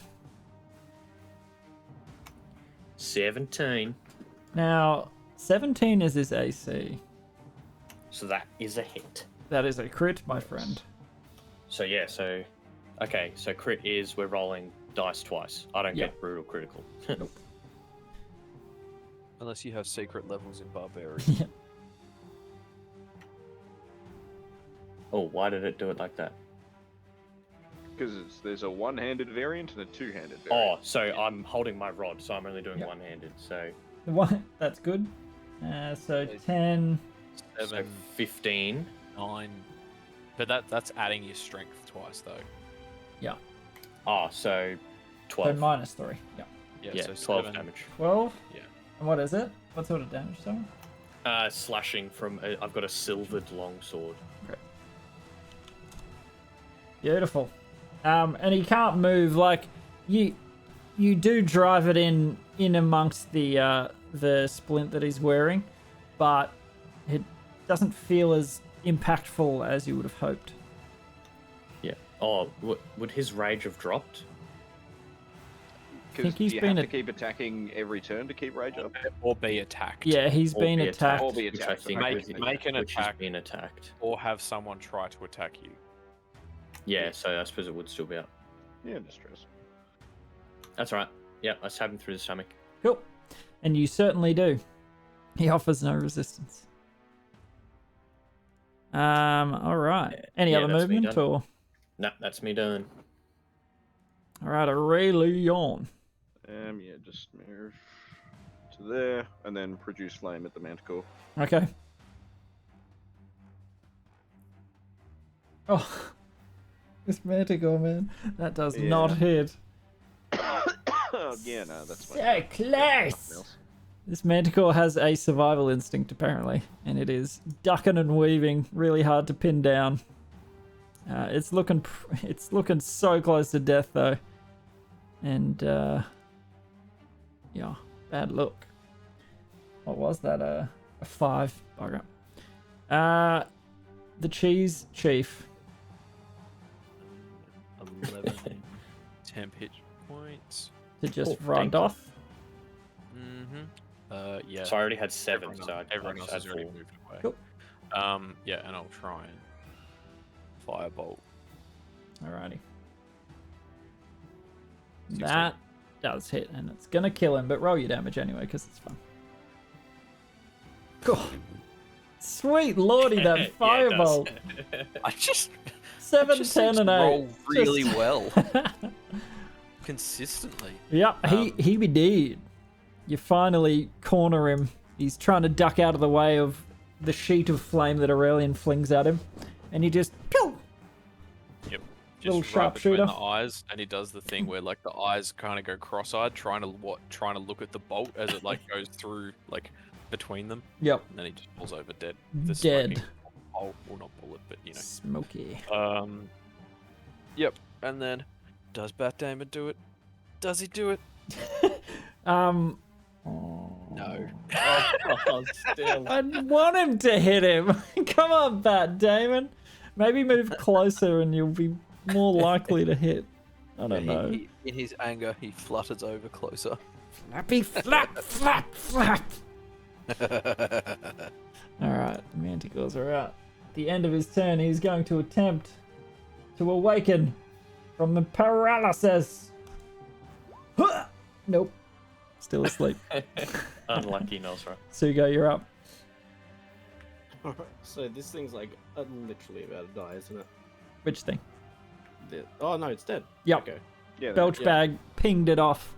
17. Now, 17 is his AC. So that is a hit. That is a crit, my friend. So yeah, okay, so crit is we're rolling dice twice. I don't Yeah. get brutal critical. unless you have secret levels in barbarian. Yeah. Oh, why did it do it like that? Because there's a one-handed variant and a two-handed Oh, variant. so I'm holding my rod, so I'm only doing Yeah. one-handed. So, The one that's good. So 10. 7, 15. 9. But that's adding your strength twice though. Yeah. Oh, so So 12. minus 3. Yeah. yeah, so 12 7. damage. 12. Yeah. And what is it? What sort of damage, sorry? Slashing from I've got a silvered longsword. Beautiful. And he can't move. Like you do drive it in amongst the splint that he's wearing, but it doesn't feel as impactful as you would have hoped. Yeah. Oh, would his rage have dropped? Because think he's you been have a- to keep attacking every turn to keep rage up. Or be attacked. Yeah, he's Or been be attacked. Or be Which I attacked. think Make- would- make an which has attack. been attacked. Or have someone try to attack you. Yeah, so I suppose it would still be up. Yeah, distress. That's right. Yeah, I stab him through the stomach. Cool. And you certainly do. He offers no resistance. All right. Any Yeah, other that's me movement done. or? Nah, that's me done. All right, Aurelion. Yeah, just move to there, and then produce flame at the Manticore. Okay. Oh, this Manticore, man. That does Yeah. not hit. Yeah, no, that's So fine. close. Nothing else. This Manticore has a survival instinct, apparently, and it is ducking and weaving, really hard to pin down. It's looking so close to death, though. And, yeah, bad look. What was that? A 5. Bugger. The Cheese Chief. 11 temp hit points. To just Oh, run thank you. off. Mm-hmm. Yeah. So I already had 7, Everyone, so everyone I else just has had already 4. moved away. Cool. Yeah, and I'll try and firebolt. Alrighty. 16. That does hit, and it's gonna kill him, but roll your damage anyway, because it's fun. Oh, sweet lordy, Yeah, that it fireball. does. I just 7, just 10, and 8. roll really Just- well, consistently. Yep, he be dead. You finally corner him. He's trying to duck out of the way of the sheet of flame that Aurelian flings at him, and you just pew! Yep. Little Just right between sharpshooter. the eyes, and he does the thing where like the eyes kind of go cross-eyed, trying to look at the bolt as it like goes through like between them, Yep, and then he just falls over dead. The dead. smoking bolt, well, not bullet, but you know. Smoky. Yep. And then, does Bat Damon do it? Does he do it? No. Oh, still. I want him to hit him. Come on, Bat Damon. Maybe move closer and you'll be more likely to hit. I don't know. In his anger, he flutters over closer. Flappy flap, flap, flap. Alright, the Manticores are out. At the end of his turn, he's going to attempt to awaken from the paralysis. Nope. Still asleep. Unlucky, Nosra. Sugo, you're up. So this thing's like literally about to die, isn't it? Which thing? Oh no, it's dead. Yep. Okay, Yeah. Belch bag pinged it off.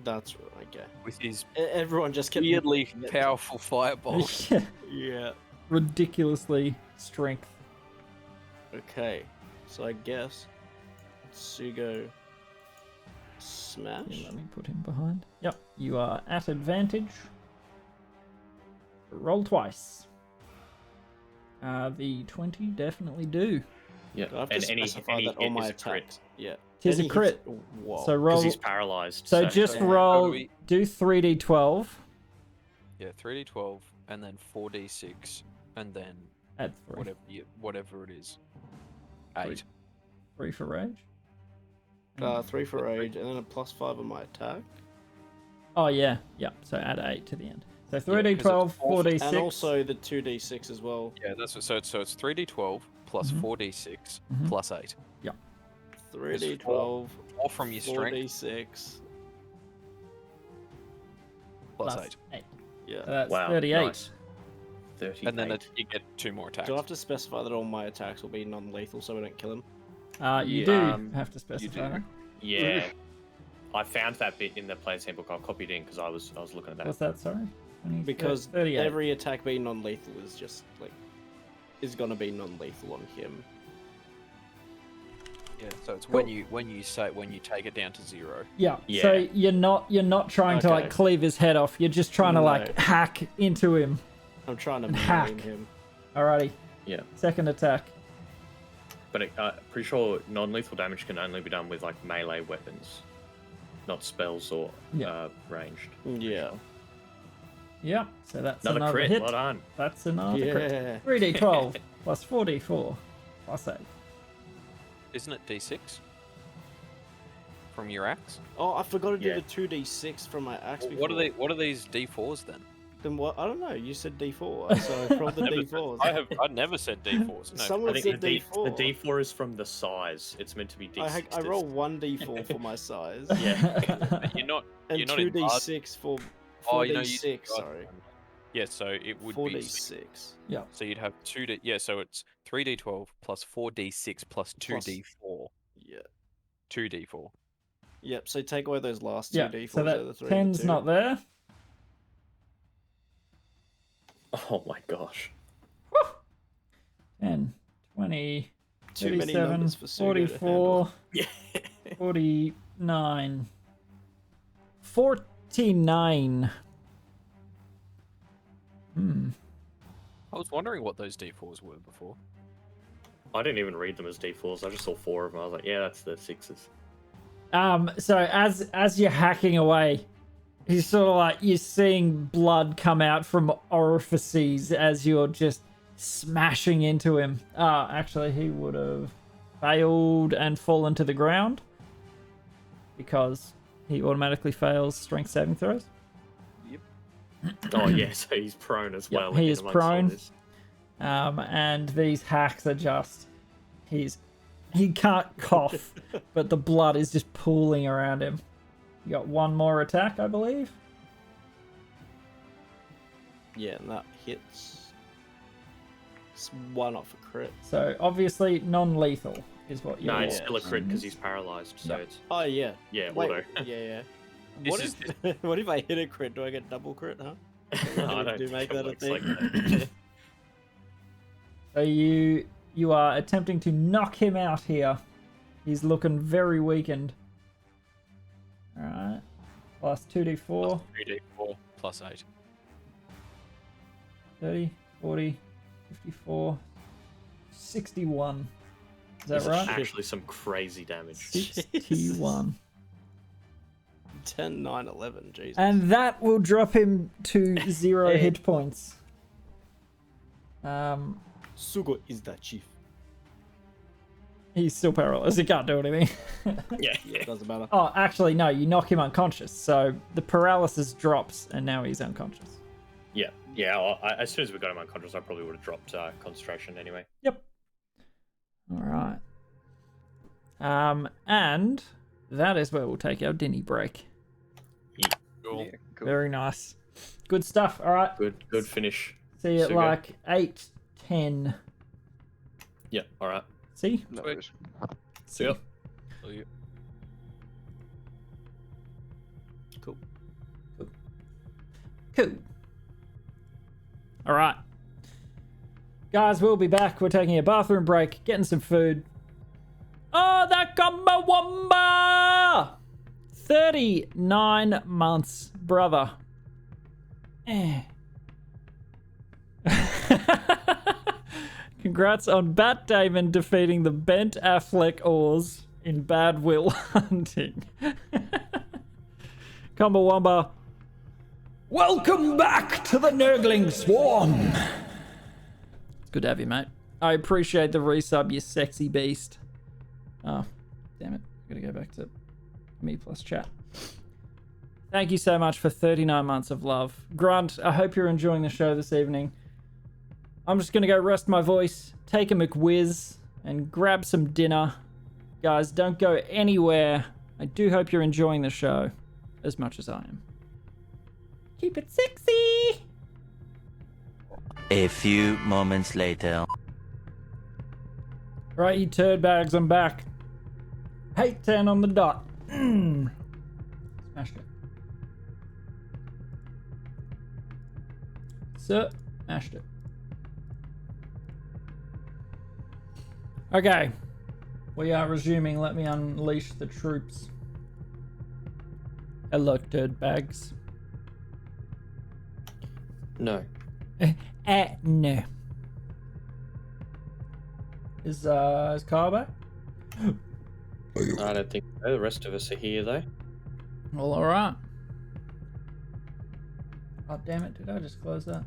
that's right. Okay. With his Everyone just kept weirdly powerful fireball. Yeah. Ridiculously strength. Okay. So I guess Sugo smash. Yeah, let me put him behind. Yep, you are at advantage. Roll twice. The 20 definitely do. Yeah, I have to and any specify that all hit my is a crit. attacks. Yeah. Tis a Any crit. hits- Whoa. So roll. Because he's paralyzed. So just so- roll. How do we- Do 3d12 Yeah, 3d12 and then 4d6 and then at 3. whatever it is. 8. 3 for rage. 3 for rage, and then a +5 on my attack. Oh yeah, yeah. So add 8 to the end. So 'cause 3d12, it's awful. 4d6. And also the 2d6 as well. Yeah, that's what, so it's 3d12 plus Mhm. 4d6 Mhm. plus 8. 3d12, 4 from your strength 4d6. plus 8. 8. Yeah. So that's Wow, 38. nice. 38. And then you get 2 more attacks. Do I have to specify that all my attacks will be non-lethal so we don't kill him? You Yeah, do have to specify do. that. Yeah. I found that bit in the player's handbook. I copied in because I was looking at that. What's that, sorry? 20, Because 38. every attack being non-lethal is just like is gonna be non-lethal on him. Yeah, so it's when you take it down to 0. Yeah. Yeah. So you're not trying to like Okay. cleave his head off. You're just trying to like No. hack into him. I'm trying to Hack. maim him. Alrighty. Yeah. Second attack. But pretty sure non-lethal damage can only be done with like melee weapons, not spells or Yeah. ranged. Yeah. Yeah. So that's Another another crit. hit. Well done. That's another crit. Yeah. 3d12 plus 4d4 plus 8. Isn't it d6? From your axe? Oh, I forgot to do Yeah. the 2d6 from my axe before. What are these d4s then? Then what? I don't know. You said d4, so from the d4s. I never said d4s. No. Someone I think said the d4. D4 is from the size. It's meant to be D6. I roll 1d4 for my size. Yeah. You're not And you're not in bard. 2d6 for 4d6. Oh, you know you did bard. Sorry. Yeah, so it would be 4d6. so you'd have 2d yeah, so it's 3d12 plus 4d6 plus 2d4. Yeah. 2d4. Yep. So take away those last Yeah. 2d4s. So out of the that 3 and 10's the 2. not there. Oh my gosh. 10, 20, Too many 37, numbers for Sugo to handle. 44, 49, 49. I was wondering what those d4s were before. I didn't even read them as D4s. I just saw 4 of them. I was like, yeah, that's the 6s. So as you're hacking away, he's sort of like you're seeing blood come out from orifices as you're just smashing into him. Actually, he would have failed and fallen to the ground because he automatically fails strength saving throws. Oh yeah, so he's prone as Yep, well. he in is amongst all prone. this. And these hacks are just... He can't cough, but the blood is just pooling around him. You got one more attack, I believe. Yeah, and that hits. It's one off a crit. So obviously non-lethal is what you're... No, it's still a crit because he's paralyzed. So Yep. it's Oh yeah. yeah, Wait, auto. yeah. This What is- if what if I hit a crit? Do I get double crit? Huh? I don't Do think make it that a works thing? like that. So you are attempting to knock him out here. He's looking very weakened. Alright. Plus 2d4. 3d4 plus 8. 30, 40, 54, 61. Is that This is right? actually some crazy damage. 61. 10, 9, 11. Jesus. And that will drop him to 0 Hey. hit points. Sugo is the chief. He's still paralyzed. He can't do anything. Yeah, It doesn't matter. Oh, actually, no. You knock him unconscious. So the paralysis drops, and now he's unconscious. yeah. As soon as we got him unconscious, I probably would have dropped concentration anyway. Yep. All right. And that is where we'll take our dinny break. Cool. Yeah, cool. Very nice. Good stuff. All right. Good finish. See you at Sugo. like 8:10. Yeah. All right. See? No Sweet. worries. See. Yep. So you- Cool. Cool. All right. Guys, we'll be back. We're taking a bathroom break, getting some food. Oh, that Wumba! 39 months, brother. Congrats on Bat Damon defeating the Bent Affleck Oars in Bad Will Hunting. Kumbawamba. Welcome back to the Nergling Swarm. It's good to have you, mate. I appreciate the resub, you sexy beast. Oh, damn it. Gotta go back to me plus chat. Thank you so much for 39 months of love. Grunt, I hope you're enjoying the show this evening. I'm just gonna go rest my voice, take a McWhiz, and grab some dinner. Guys, don't go anywhere. I do hope you're enjoying the show as much as I am. Keep it sexy! A few moments later. Right, you turd bags, I'm back. 8:10 on the dot. Smashed it. Smashed it. Okay. We are resuming. Let me unleash the troops. Hello, turd bags. No. No. Is Kyle back? I don't think so. The rest of us are here though. Well, alright. Oh, damn it. Did I just close that?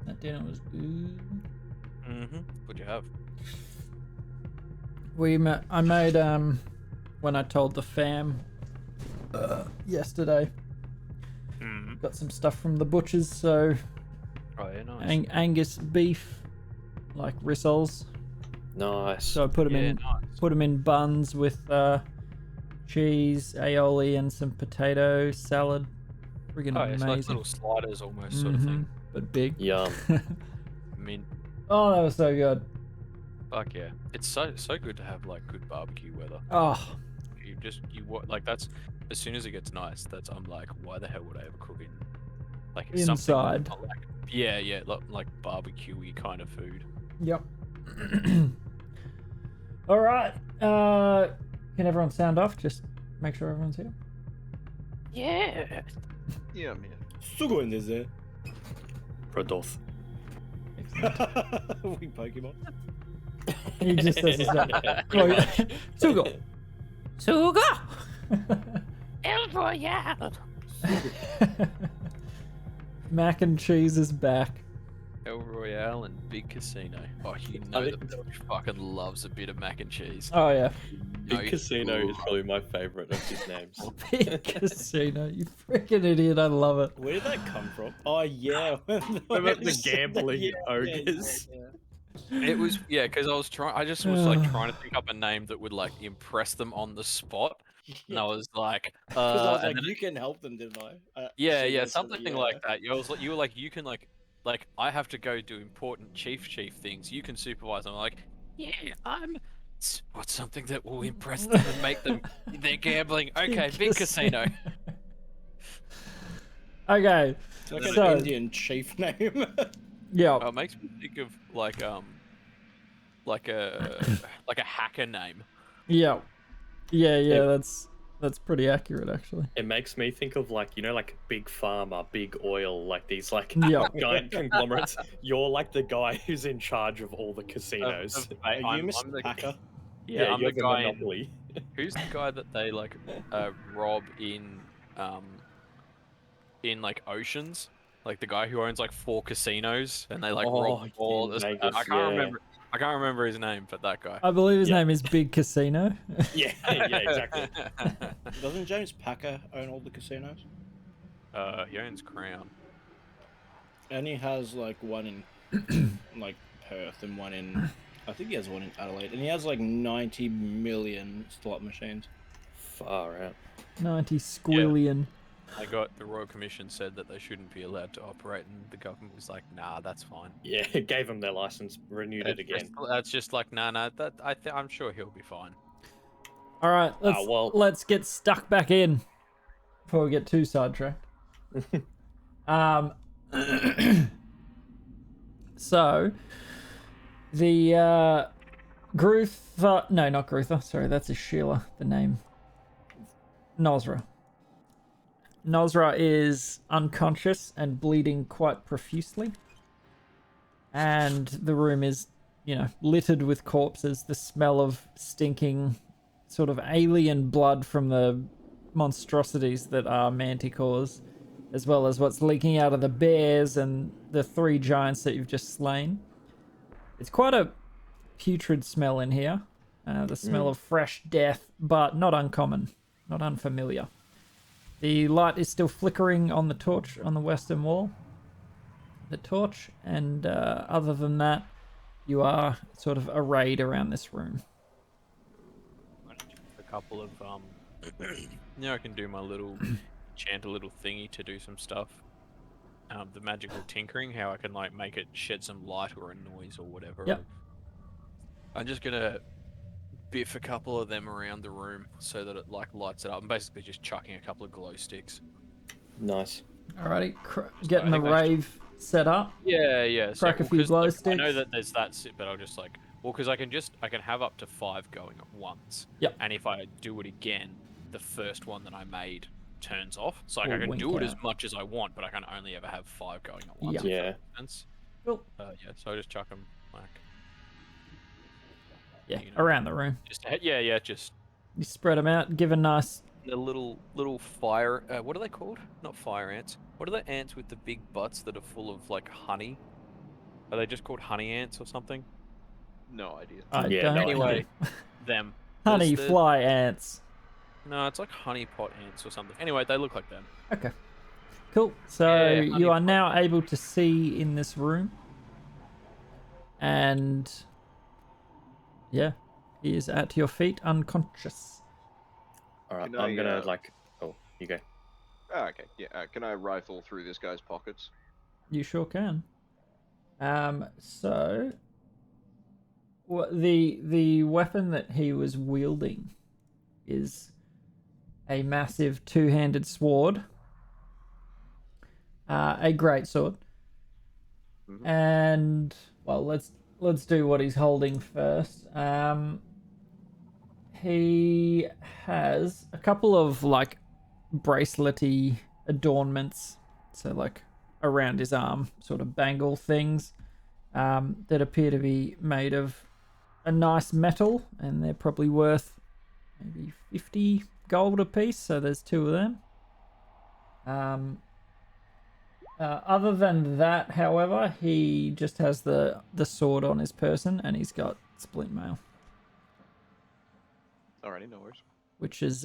That dinner was good. What'd you have? I made when I told the fam yesterday. Got some stuff from the butchers, so Oh yeah, nice. Angus beef, like rissoles. Nice. So I put them Yeah, in nice. put them in buns with cheese, aioli, and some potato salad. Friggin' Oh, it's amazing. like little sliders almost sort of thing. But big. Yum. I mean, Oh, that was so good. fuck yeah. It's so good to have like good barbecue weather. Oh, Like that's as soon as it gets nice, I'm like, why the hell would I ever cook in like Inside. something like yeah, like barbecue-y kind of food. yep. All right. Can everyone sound off? Just make sure everyone's here. Yeah. Yeah, man. Sugo in this there. Radoth. We Pokemon. He just says his name. Sugo. Sugo. El Royale. Mac and cheese is back. El Royale and Big Casino. Oh, you know that Belch fucking loves a bit of mac and cheese. Oh yeah. No, Big Casino is probably my favourite of his names. Big Casino. You freaking idiot. I love it. Where did that come from? Oh yeah. Remember the gambling ogres? It was because I just was like trying to think up a name that would like impress them on the spot. And I was like, Because I was and like, then you can help them, didn't I? yeah, something like that. You were like, you can like I have to go do important chief things. You can supervise them. I'm like, yeah, what's something that will impress them and make them they're gambling. Okay, Big Casino. Okay. It's like So- an Indian chief name. Yeah. Oh, it makes me think of like a hacker name. Yeah. Yeah. That's pretty accurate actually. It makes me think of like like Big Pharma, Big Oil, like these like Yeah. giant conglomerates. You're like the guy who's in charge of all the casinos. Are you I'm Mr. the- Packer? Yeah, I'm you're the guy. monopoly. Who's the guy that they like rob in like Oceans? Like the guy who owns like 4 casinos and they like rob Oh, all in this. Vegas, I can't yeah. remember. I can't remember his name, but that guy. I believe his Yeah. name is Big Casino. Yeah, yeah, exactly. Doesn't James Packer own all the casinos? He owns Crown. And he has like one in like Perth and one in, I think he has one in Adelaide, and he has like 90 million slot machines. Far out. 90 squillion. The Royal Commission said that they shouldn't be allowed to operate, and the government was like, "Nah, that's fine." Yeah, it gave them their license, renewed it again. That's just like, nah. That I'm sure he'll be fine. All right, well- let's get stuck back in before we get too sidetracked. So the Grutha, no, not Grutha. Sorry, that's a Sheila. The name Nosra. Nosra is unconscious and bleeding quite profusely, and the room is, littered with corpses. The smell of stinking, sort of alien blood from the monstrosities that are Manticores, as well as what's leaking out of the bears and the 3 giants that you've just slain. It's quite a putrid smell in here. The smell of fresh death, but not uncommon, not unfamiliar. The light is still flickering on the torch on the western wall. The torch, and other than that, you are sort of arrayed around this room. A couple of I can do my little chant a little thingy to do some stuff. The magical tinkering, how I can like make it shed some light or a noise or whatever. Yep. I'm just gonna biff a couple of them around the room so that it like lights it up. I'm basically just chucking a couple of glow sticks. Nice. Alrighty, getting the I think that's rave set up. Yeah. Crack a few glow I know sticks. that there's that, but I'll just like, because I can have up to 5 going at once. Yep. And if I do it again, the first one that I made turns off. So like Will I can wink do it out. as much as I want, but I can only ever have 5 going at once. Yeah. if that Yeah. makes sense. Cool. So I just chuck them like. Yeah, you know. around the room. Just just You spread them out, give a nice. the little fire. What are they called? Not fire ants. What are the ants with the big butts that are full of like honey? Are they just called honey ants or something? No idea. I Yeah, don't no know. Anyway, them. Honey There's the- fly ants. No, it's like honey pot ants or something. Anyway, they look like them. Okay. Cool. So Yeah, you are honey now able to see in this room. And yeah, he is at your feet, unconscious. All right, Can I'm I, gonna like. Oh, you go. Oh, okay. Yeah. Can I rifle through this guy's pockets? You sure can. So the weapon that he was wielding is a massive 2-handed sword. A great sword. Mhm. And well, let's do what he's holding first. He has a couple of like bracelety adornments, so like around his arm, sort of bangle things that appear to be made of a nice metal, and they're probably worth maybe 50 gold a piece, so there's 2 of them. Other than that, however, he just has the sword on his person, and he's got splint mail, Alrighty, no worries. which is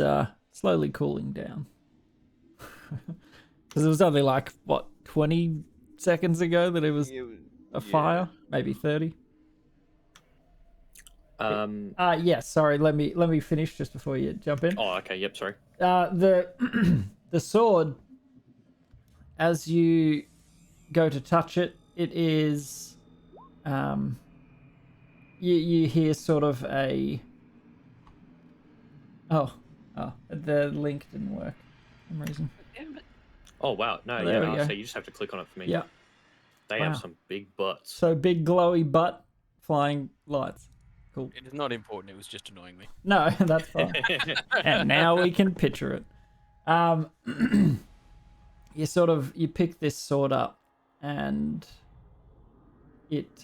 slowly cooling down. Because it was only like, what, 20 seconds ago that it was a fire? Maybe 30? Yes, sorry, let me finish just before you jump in. Oh, okay. Yep. Sorry. The sword, as you go to touch it, it is you hear sort of a the link didn't work for some reason. Oh wow. No. There we Yeah. go. So you just have to click on it for me. Yeah. They Wow. have some big butts. So big glowy butt, flying lights. Cool. It is not important. It was just annoying me. No, that's fine. And now we can picture it. You pick this sword up, and it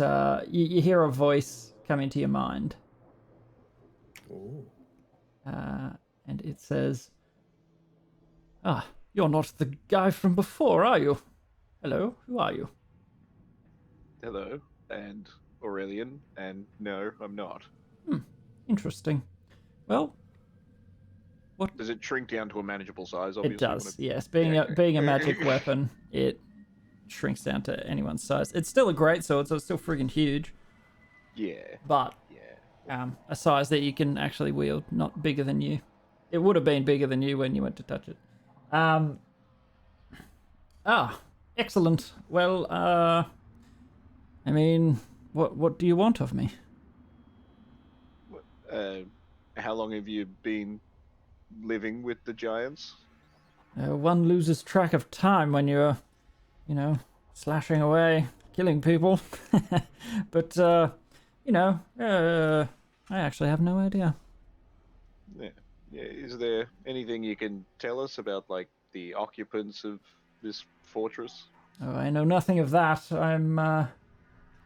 you hear a voice come into your mind, Ooh. and it says, "Ah, you're not the guy from before, are you? Hello, who are you?" Hello, and Aurelian, and no, I'm not. Interesting. Well, Does it shrink down to a manageable size? it Obviously, does. Yes, being a magic weapon, it shrinks down to anyone's size. It's still a great sword, so it's still friggin' huge, Yeah, but yeah. a size that you can actually wield, not bigger than you. It would have been bigger than you when you went to touch it. Excellent. Well, I mean, what do you want of me? How long have you been living with the giants? One loses track of time when you're, slashing away, killing people. But, I actually have no idea. Yeah. Is there anything you can tell us about, like, the occupants of this fortress? Oh, I know nothing of that. I'm,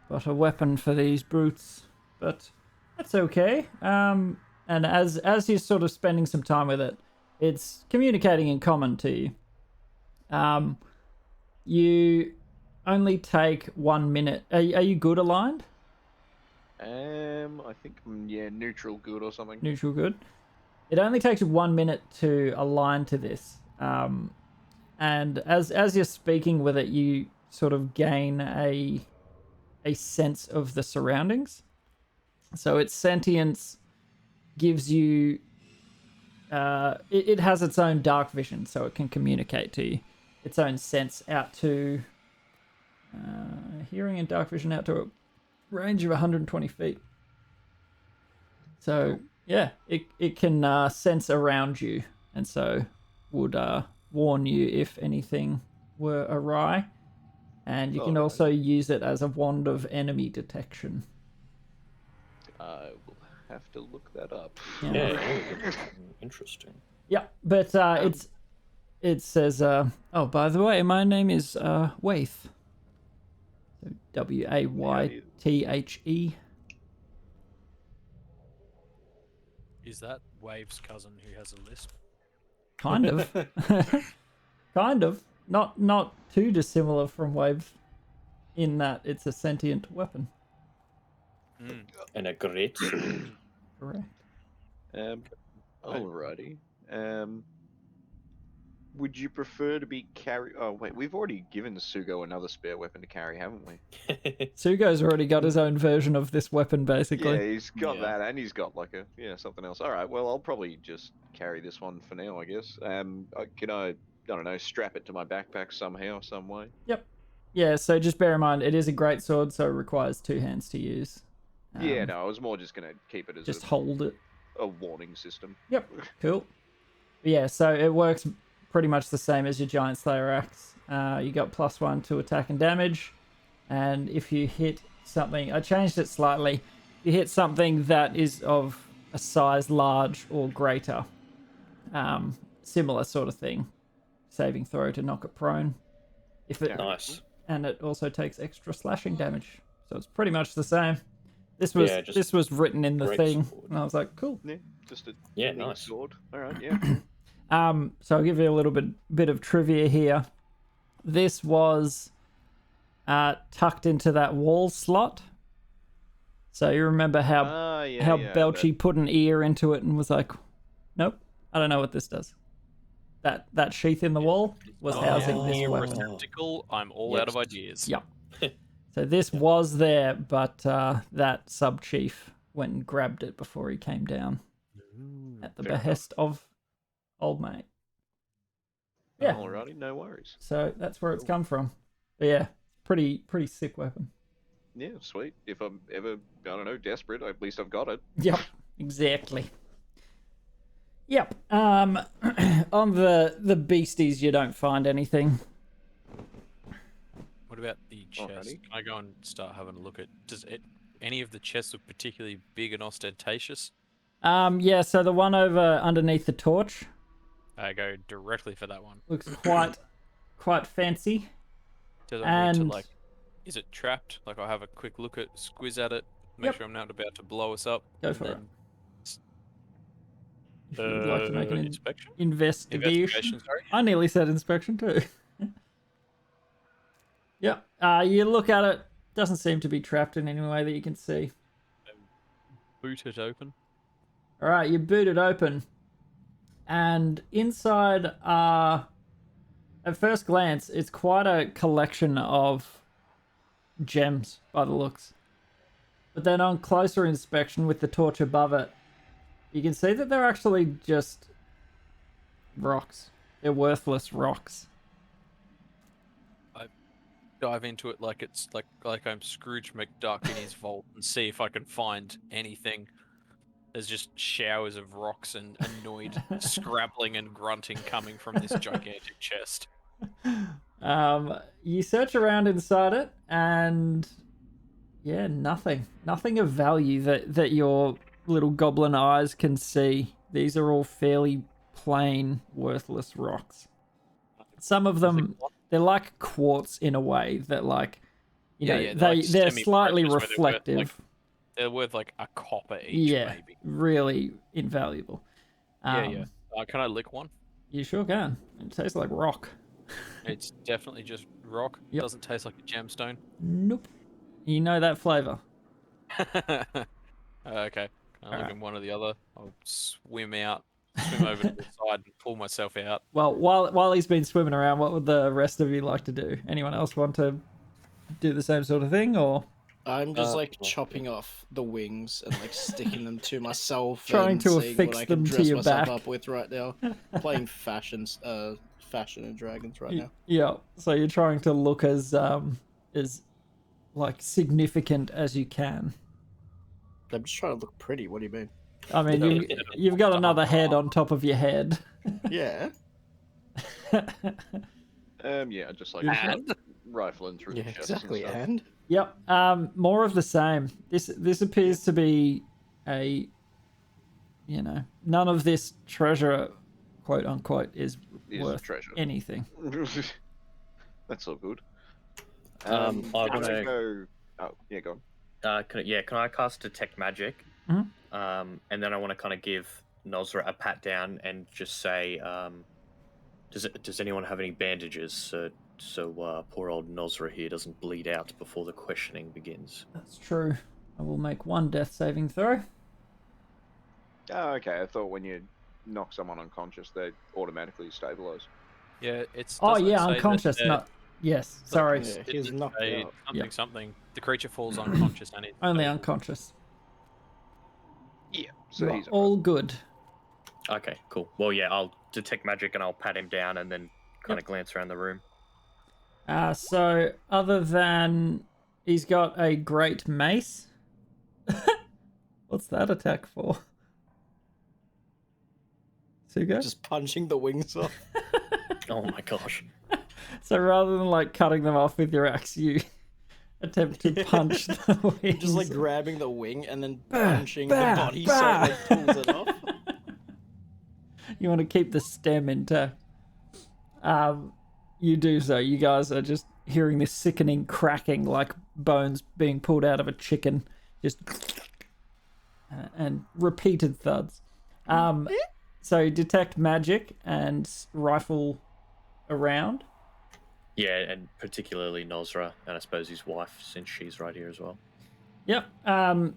but a weapon for these brutes. But that's okay. And as you're sort of spending some time with it, it's communicating in common to you. You only take 1 minute. Are you good aligned? I think neutral good or something. Neutral good. It only takes you 1 minute to align to this. And as you're speaking with it, you sort of gain a sense of the surroundings. So its sentience gives you it has its own dark vision, so it can communicate to you its own sense out to hearing and dark vision out to a range of 120 feet. So yeah, it can sense around you, and so would warn you if anything were awry, and you can also use it as a wand of enemy detection. I will have to look that up. Yeah. Interesting. Yeah, but it says, oh, by the way, my name is Waith. So Waythe. Is that Wave's cousin who has a lisp? Kind of. Kind of. Not too dissimilar from Wave in that it's a sentient weapon. And a great sword. Correct. Alrighty. Would you prefer to be carry? Oh wait, we've already given Sugo another spare weapon to carry, haven't we? Sugo's already got his own version of this weapon, Yeah, basically. he's got that, and he's got like something else. All right, well I'll probably just carry this one for now, I guess. Can I don't know, strap it to my backpack somehow, some way? Yep. Yeah, so just bear in mind, it is a great sword, so it requires 2 hands to use. Yeah, no, I was more just gonna keep it as Just hold it. a warning system. Yep, cool. Yeah, so it works pretty much the same as your Giant Slayer axe. You got +1 to attack and damage, and if you hit something, I changed it slightly. You hit something that is of a size large or greater, similar sort of thing. Saving throw to knock it prone. If it Nice. and it also takes extra slashing damage, so it's pretty much the same. This was Yeah, just this was written in the great thing, sword. and I was like, cool. Yeah, just a Yeah, neat nice. sword. All right, yeah. So I'll give you a little bit of trivia here. This was tucked into that wall slot. So you remember how Belchy put an ear into it and was like, "Nope, I don't know what this does." That sheath in the wall was housing this Ear weapon. receptacle. I'm all out of ideas. Yep. So this was there, but that sub chief went and grabbed it before he came down at the Fair behest of old mate. Yeah. Alrighty, no worries. So that's where it's come from. But yeah, pretty sick weapon. Yeah, sweet. If I'm ever, I don't know, desperate, at least I've got it. Yep, exactly. Yep. On the beasties, you don't find anything. What about the chest? Alrighty. Can I go and start having a look at? Does it? Any of the chests look particularly big and ostentatious? Yeah. So the one over underneath the torch I go directly for that one. looks quite fancy. Does I need And- to like? Is it trapped? Like I'll have a quick look at, squiz at it, make Yep. sure I'm not about to blow us up. Go and for it. then If you would like to make an inspection. investigation. Sorry. I nearly said inspection too. Yep. You look at it. Doesn't seem to be trapped in any way that you can see. Boot it open. All right, you boot it open, and inside are, at first glance, it's quite a collection of gems by the looks. But then on closer inspection with the torch above it, you can see that they're actually just rocks. They're worthless rocks. Dive into it like it's like I'm Scrooge McDuck in his vault and see if I can find anything. There's just showers of rocks and annoyed scrabbling and grunting coming from this gigantic chest. You search around inside it, and yeah, nothing of value that your little goblin eyes can see. These are all fairly plain, worthless rocks. Some of them, they're like quartz in a way that, like, you know, they're like they're slightly semi-precious where reflective. They're worth like a copper each, Yeah, maybe. really invaluable. Yeah. Can I lick one? You sure can. It tastes like rock. It's definitely just rock. Yep. Doesn't taste like a gemstone. Nope. You know that flavor. Okay. Can I lick Alright. in one or the other? I'll swim over to the side and pull myself out. Well, while he's been swimming around, what would the rest of you like to do? Anyone else want to do the same sort of thing, or I'm just like chopping off the wings and like sticking them to myself. Trying and to seeing affix what I can them to dress your myself back. up with right now. Playing Fashion and Dragons right now. yeah? So you're trying to look as like significant as you can. I'm just trying to look pretty. What do you mean? I mean, you've got another head on top of your head. Yeah. Yeah, just like And? rifling through Yeah, the chests exactly. and And Yep. More of the same. This appears to be a, you know, none of this treasure, quote unquote, is Is worth treasure. anything. stuff. That's all good. I can wanna- go. Oh, yeah, go on. Can I cast Detect Magic? Mhm. And then I want to kind of give Nosra a pat down and just say, does anyone have any bandages so poor old Nosra here doesn't bleed out before the questioning begins? That's true. I will make one death saving throw. Oh, okay. I thought when you knock someone unconscious, they automatically stabilize. Yeah, it's. Oh doesn't yeah, say that unconscious. they're- Not. Yes. Sorry. Yeah, it he's doesn't knocked say out. Something, Yeah. something. The creature falls unconscious and it's Only stable. unconscious. Yeah. So You are he's all good. Okay, cool. Well, yeah, I'll Detect Magic and I'll pat him down and then kind of glance around the room. So other than he's got a great mace. What's that attack for? Suga? just punching the wings off. Oh my gosh. So rather than like cutting them off with your axe, you attempt to punch the wings. Just like grabbing the wing and then Bah, punching bah, the body bah. so it like pulls it off. You want to keep the stem intact. you do so. You guys are just hearing this sickening cracking, like bones being pulled out of a chicken, just and repeated thuds. So detect magic and rifle around. Yeah, and particularly Nosra, and I suppose his wife, since she's right here as well. Yep.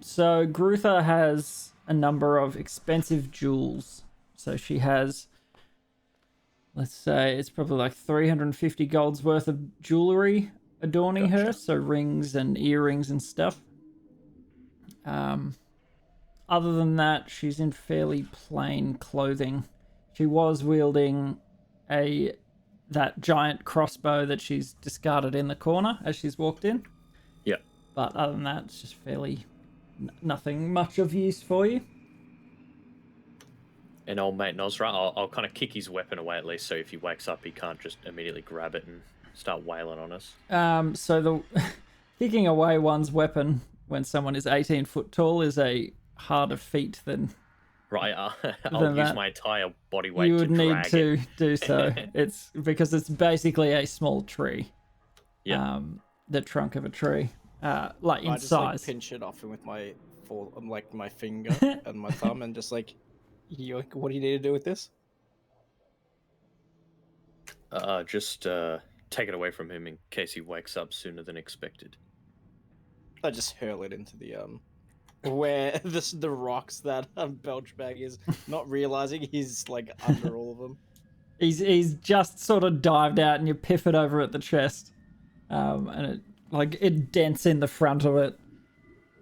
So Grutha has a number of expensive jewels. So she has, let's say, it's probably like 350 gold's worth of jewelry adorning her. So rings and earrings and stuff. Other than that, she's in fairly plain clothing. She was wielding that giant crossbow that she's discarded in the corner as she's walked in. Yeah. But other than that, it's just fairly nothing much of use for you. And old mate Nosra, I'll kind of kick his weapon away at least, so if he wakes up, he can't just immediately grab it and start wailing on us. So the kicking away one's weapon when someone is 18 foot tall is a harder feat than... Right, I'll use my entire body weight you would to need drag to it. do so. It's because it's basically a small tree. Yeah. The trunk of a tree, like in I just size. like pinch it off with my my finger and my thumb, and just like, what do you need to do with this? Just take it away from him in case he wakes up sooner than expected. I just hurl it into the where the rocks that Belchbag is, not realizing he's like under all of them. He's just sort of dived out, and you piff it over at the chest, and it dents in the front of it.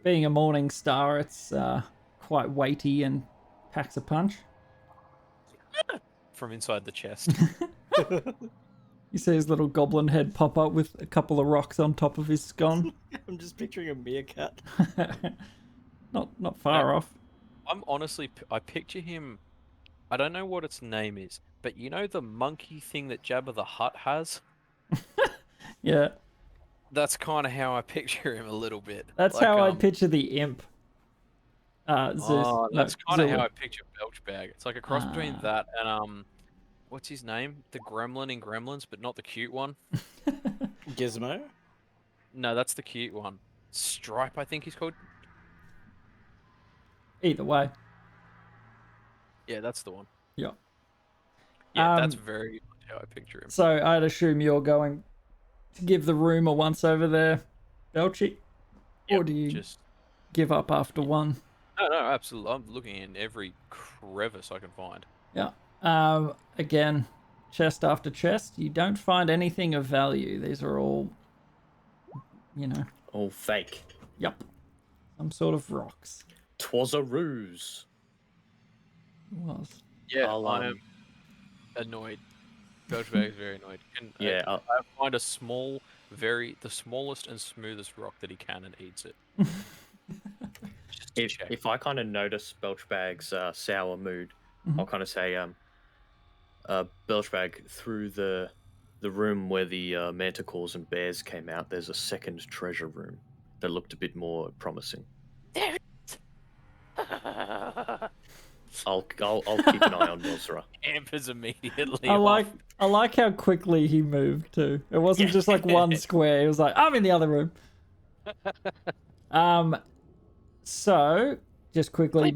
Being a morning star, it's quite weighty and packs a punch. From inside the chest. You see his little goblin head pop up with a couple of rocks on top of his scone. I'm just picturing a meerkat. Not far off. I'm honestly, I picture him. I don't know what its name is, but you know the monkey thing that Jabba the Hutt has? Yeah. That's kind of how I picture him a little bit. That's like, how I picture the imp. That's kind of how I picture Belchbag. It's like a cross between that and what's his name? The gremlin in Gremlins, but not the cute one. Gizmo? No, that's the cute one. Stripe, I think he's called. Either way. Yeah, that's the one. Yeah. Yeah, that's very much how I picture him. So I'd assume you're going to give the room a once over there, Belchy? Yep, Or do you just... give up after one? No, absolutely. I'm looking in every crevice I can find. Yeah. Again, chest after chest, you don't find anything of value. These are all, All fake. Yep. Some sort of rocks. 'Twas a ruse. It was. Yeah, I am annoyed. Belchbag is very annoyed. I find the smallest and smoothest rock that he can and eats it. If I kind of notice Belchbag's sour mood, I'll kind of say, Belchbag, through the room where the Manticores and bears came out, there's a second treasure room that looked a bit more promising. There I'll keep an eye on Nosra. Ampers immediately. I like how quickly he moved too. It wasn't just like one square. It was like, I'm in the other room. So just quickly,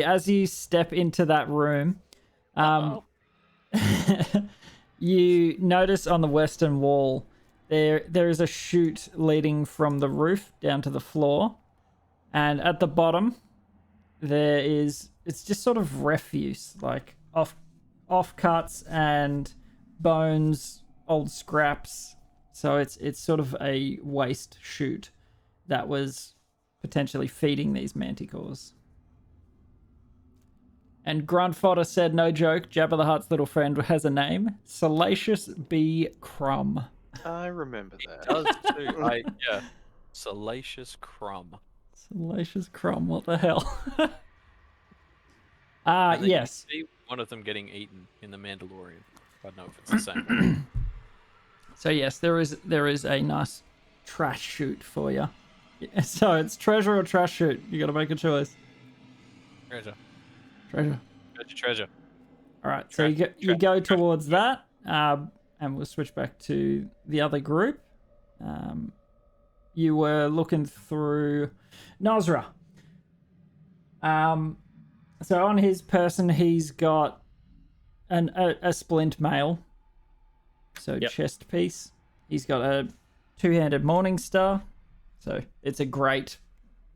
as you step into that room, you notice on the western wall there is a chute leading from the roof down to the floor, and at the bottom it's just sort of refuse, like offcuts and bones, old scraps. So it's sort of a waste chute that was potentially feeding these Manticores. And Grunt Fodder said, no joke, Jabba the Hutt's little friend has a name. Salacious B. Crumb. I remember that. It does too. Yeah. Salacious Crumb. Salacious Crumb, what the hell? And then yes. you see one of them getting eaten in the Mandalorian. I don't know if it's the same one. So yes, there is a nice trash chute for you. So it's treasure or trash chute. You got to make a choice. Treasure. Treasure. Treasure. All right. So you go towards that, and we'll switch back to the other group. You were looking through Nosra. So on his person, he's got a splint mail. So chest piece. He's got a two-handed morning star. So it's a great,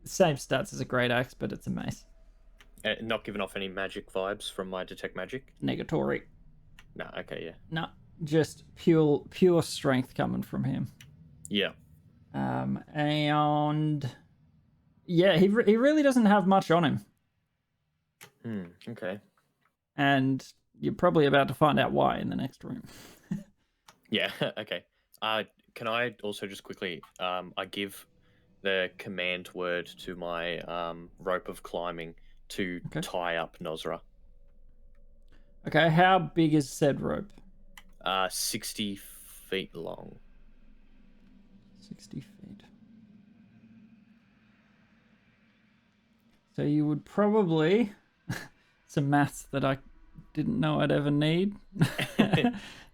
same stats as a great axe, but it's a mace. Not giving off any magic vibes from my detect magic. Negatory. No, okay, yeah. No, just pure strength coming from him. Yeah. And yeah, he really doesn't have much on him. Okay. And you're probably about to find out why in the next room. Yeah, okay. Can I also just quickly, I give the command word to my rope of climbing to tie up Nosra. Okay, how big is said rope? 60 feet long. 60 feet. So you would probably... some maths that I didn't know I'd ever need.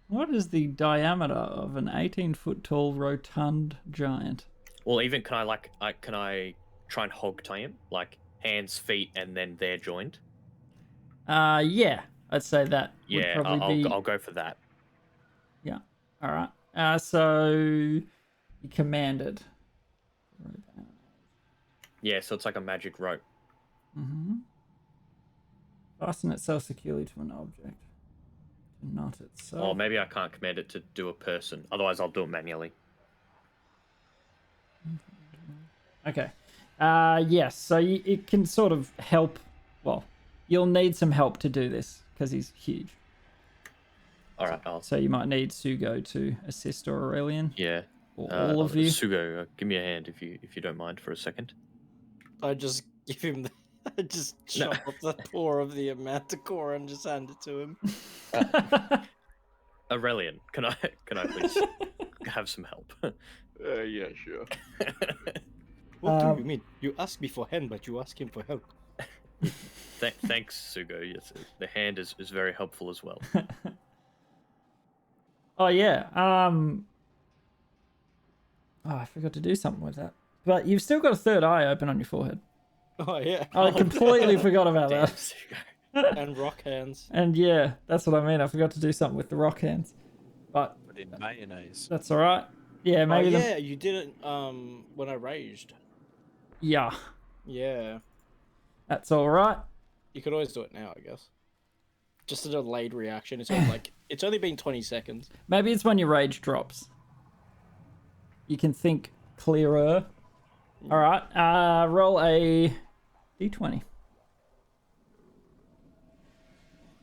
What is the diameter of an 18-foot tall rotund giant? Well, even can I try and hog tie him, like hands, feet, and then they're joined? Yeah, I'd say that. Yeah, would probably be... I'll go for that. Yeah. All right. So you commanded. Yeah, so it's like a magic rope. Mm-hmm. Fasten itself securely to an object. Not itself. Oh, maybe I can't command it to do a person. Otherwise, I'll do it manually. Okay. Yes, so it can sort of help. Well, you'll need some help to do this because he's huge. All right. So you might need Sugo to assist, or Aurelian. Yeah. Or all of you. Sugo, give me a hand if you don't mind for a second. I just give him I just chop up the paw of the Manticore and just hand it to him. Aurelian, can I please have some help? Yeah, sure. What do you mean? You ask me for hand, but you ask him for help. Thanks, Sugo. Yes, the hand is very helpful as well. Oh yeah. Oh, I forgot to do something with that. But you've still got a third eye open on your forehead. Oh yeah. I completely forgot about Damn, that. Sugo. And rock hands. And yeah, that's what I mean. I forgot to do something with the rock hands. But in mayonnaise. that's all right. Yeah, maybe. Yeah, you did it when I raged. Yeah, Yeah. that's all right. You could always do it now, I guess. Just a delayed reaction. It's only it's only been 20 seconds. Maybe it's when your rage drops. You can think clearer. All right. Roll a d20.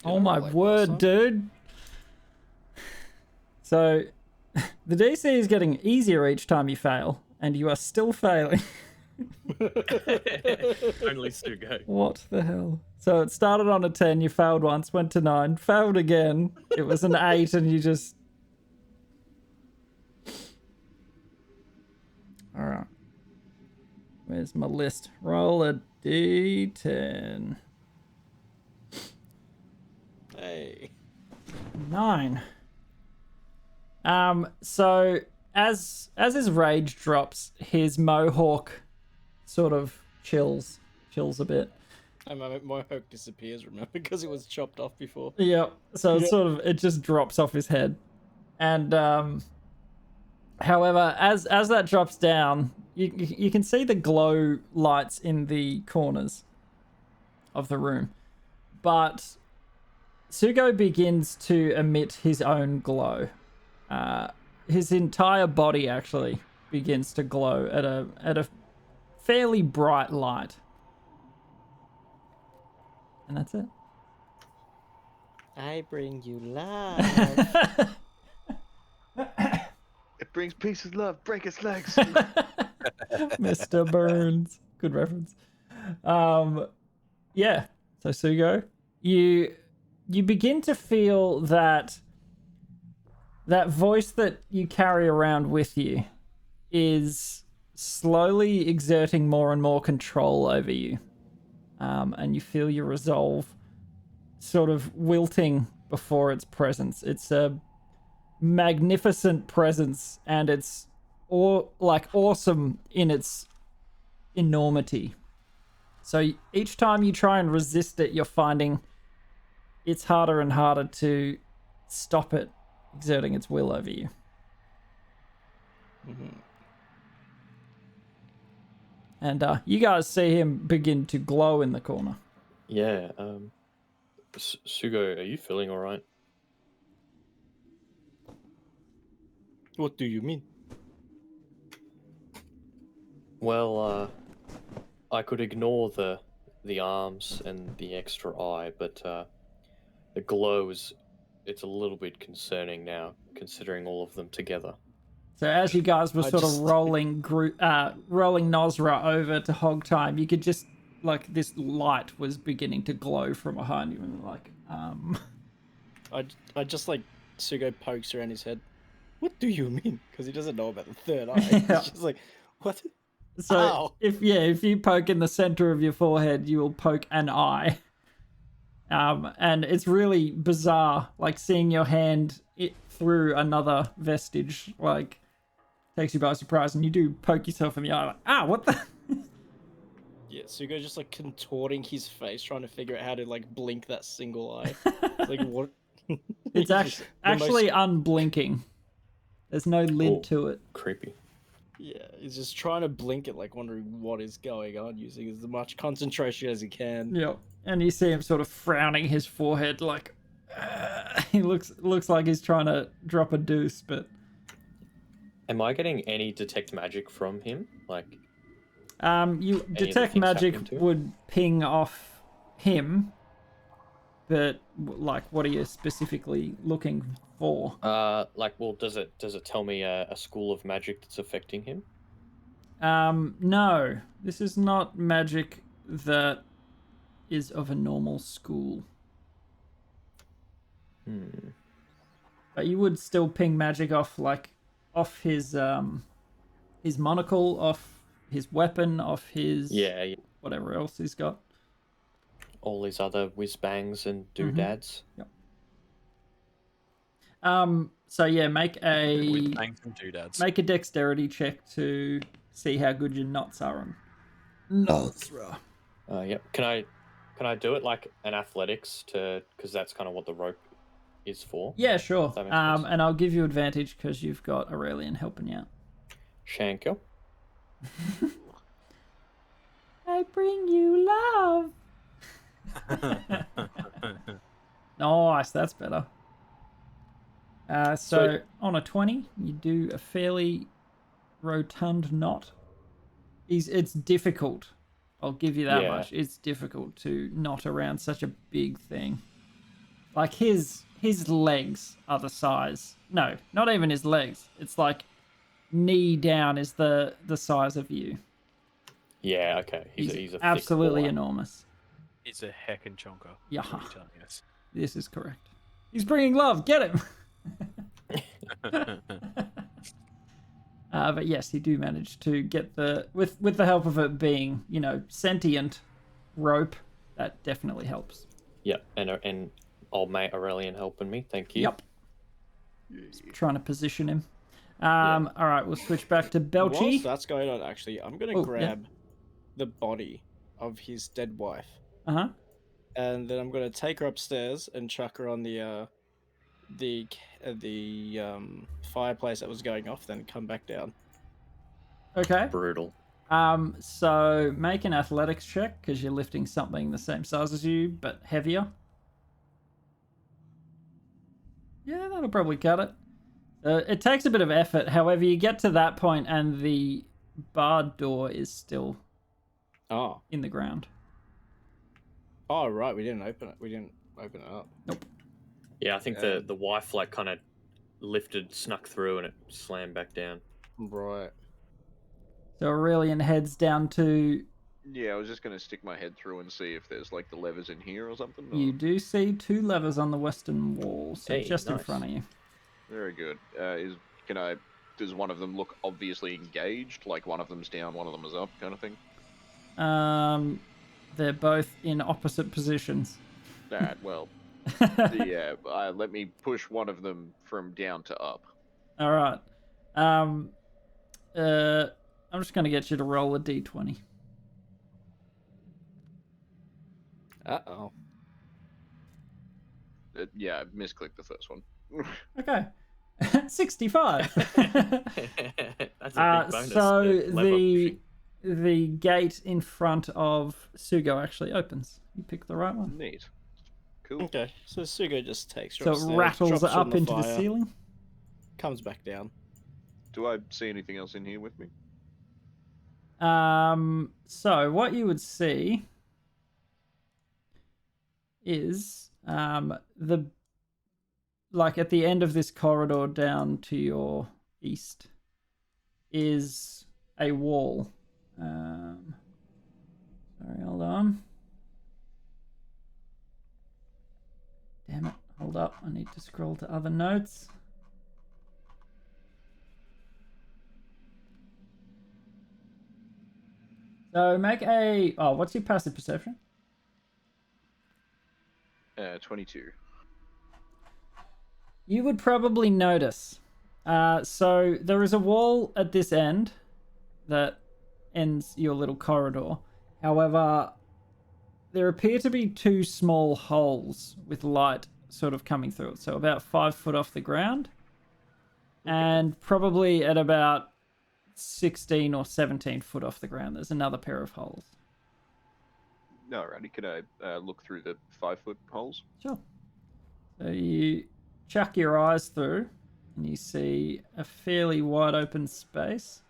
Oh my word, dude. So, the DC is getting easier each time you fail, and you are still failing. Only Sugo. What the hell? So it started on a 10, you failed once, went to 9, failed again. It was an 8, and you just... Alright. Where's my list? Roll a d10. Hey. 9. So as his rage drops, his mohawk sort of chills a bit. And my mohawk disappears, remember, because it was chopped off before. Yep. So it's sort of, it just drops off his head. And however, as that drops down, you can see the glow lights in the corners of the room. But Sugo begins to emit his own glow. His entire body actually begins to glow at a fairly bright light. And that's it. I bring you love. It brings peace and love. Break its legs. Mr. Burns. Good reference. Yeah. So Sugo, you begin to feel that voice that you carry around with you is slowly exerting more and more control over you. And you feel your resolve sort of wilting before its presence. It's a magnificent presence, and it's awesome in its enormity. So each time you try and resist it, you're finding it's harder and harder to stop it exerting its will over you. Mm-hmm. And you guys see him begin to glow in the corner. Yeah. Sugo, are you feeling all right? What do you mean? Well, I could ignore the arms and the extra eye, but the glow it's a little bit concerning now, considering all of them together. So as you guys were I sort just- of rolling Nosra over to Hog Time, you could just like this light was beginning to glow from behind you, and like I just like Sugo pokes around his head. What do you mean? Because he doesn't know about the third eye. Yeah. He's just like, what? So Ow. if you poke in the center of your forehead, you will poke an eye. And it's really bizarre, like seeing your hand through another vestige, like takes you by surprise, and you do poke yourself in the eye, like, what the? Yeah, Sugo's just like contorting his face, trying to figure out how to like blink that single eye. Like what? It's actually unblinking. There's no lid Oh. to it. Creepy. Yeah, he's just trying to blink it, like wondering what is going on, using as much concentration as he can. Yep. And you see him sort of frowning his forehead, like he looks like he's trying to drop a deuce, but Am I getting any detect magic from him? Like, you of the detect things magic happening to him? would ping off him, but like, what are you specifically looking for? well, does it tell me a school of magic that's affecting him? No, this is not magic that is of a normal school. But you would still ping magic off, like, off his monocle, off his weapon, off his Yeah, whatever else he's got. all these other whiz bangs and doodads. Yep. So yeah, make With a bangs and doodads. dexterity check to see how good your knots are on. Knots. Yep. Can I do it like an athletics because that's kind of what the rope is for? Yeah, sure. That makes sense. And I'll give you advantage because you've got Aurelian helping you out. Shanko. I bring you love. Nice, that's better. So on a 20, you do a fairly rotund knot. It's difficult. I'll give you that Yeah. much. It's difficult to knot around such a big thing. Like his legs are the size. No, not even his legs. It's like knee down is the size of you. Yeah. Okay. He's a thick absolutely boy. enormous. It's a heckin' chonker. Yeah. What are you telling us? This is correct. He's bringing love. Get him. But yes, you do manage to get with the help of it being, sentient rope. That definitely helps. Yep. And old mate Aurelian helping me. Thank you. Yep. Just trying to position him. All right, we'll switch back to Belchy. Whilst that's going on, actually, I'm gonna Oh, yeah. grab the body of his dead wife, Uh-huh. and then I'm gonna take her upstairs and chuck her on the fireplace that was going off. Then come back down. Okay. Brutal. So make an athletics check because you're lifting something the same size as you but heavier. Yeah, that'll probably cut it. It takes a bit of effort. However, you get to that point and the barred door is still Oh, in the ground. oh, right. We didn't open it. We didn't open it up. Nope. Yeah, I think the wife like kind of snuck through, and it slammed back down. Right. So Aurelian heads down to... Yeah, I was just gonna stick my head through and see if there's like the levers in here or something. or- You do see 2 levers on the western wall, so Hey, just in nice. front of you. Very good. Does one of them look obviously engaged? Like one of them's down, one of them is up, kind of thing? They're both in opposite positions. That well, Yeah, let me push one of them from down to up. All right. I'm just gonna get you to roll a d20. Uh-oh. Yeah, I misclicked the first one. Okay. 65. That's a big bonus. So lever. the gate in front of Sugo actually opens. You pick the right one. Neat. Cool. Okay, so Sugo just takes her So it upstairs, rattles drops her on up into the fire, ceiling. comes back down. Do I see anything else in here with me? So what you would see is the like at the end of this corridor down to your east is a wall. Sorry, hold on. Damn it, hold up. I need to scroll to other notes. So make a... Oh, what's your passive perception? 22. You would probably notice. So there is a wall at this end that ends your little corridor. However, there appear to be two small holes with light sort of coming through it. So about 5 foot off the ground. And probably at about 16 or 17 foot off the ground, there's another pair of holes. Alrighty, can I look through the 5-foot holes? Sure. So you chuck your eyes through and you see a fairly wide open space.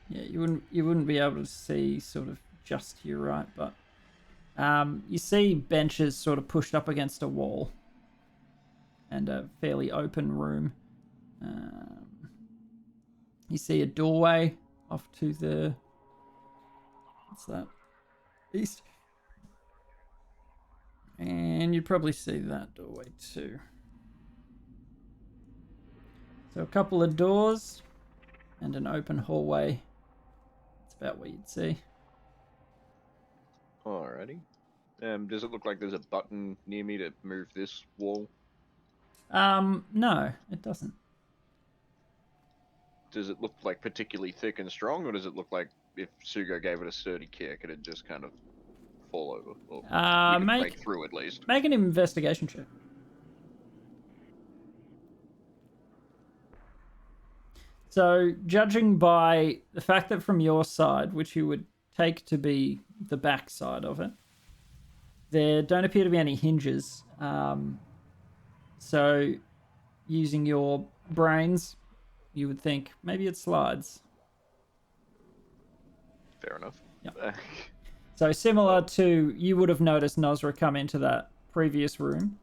Yeah, you wouldn't be able to see sort of just to your right, but you see benches sort of pushed up against a wall and a fairly open room. You see a doorway off to the... What's that? East. And you'd probably see that doorway too. So a couple of doors and an open hallway. That's about what you'd see. Alrighty. Does it look like there's a button near me to move this wall? No, it doesn't. Does it look like particularly thick and strong, or does it look like if Sugo gave it a sturdy kick, it'd just kind of fall over? Or we could break through at least. Make an investigation check. So, judging by the fact that from your side, which you would take to be the back side of it, there don't appear to be any hinges. So, using your brains, you would think maybe it slides. Fair enough. Yep. So similar to, you would have noticed Nosra come into that previous room.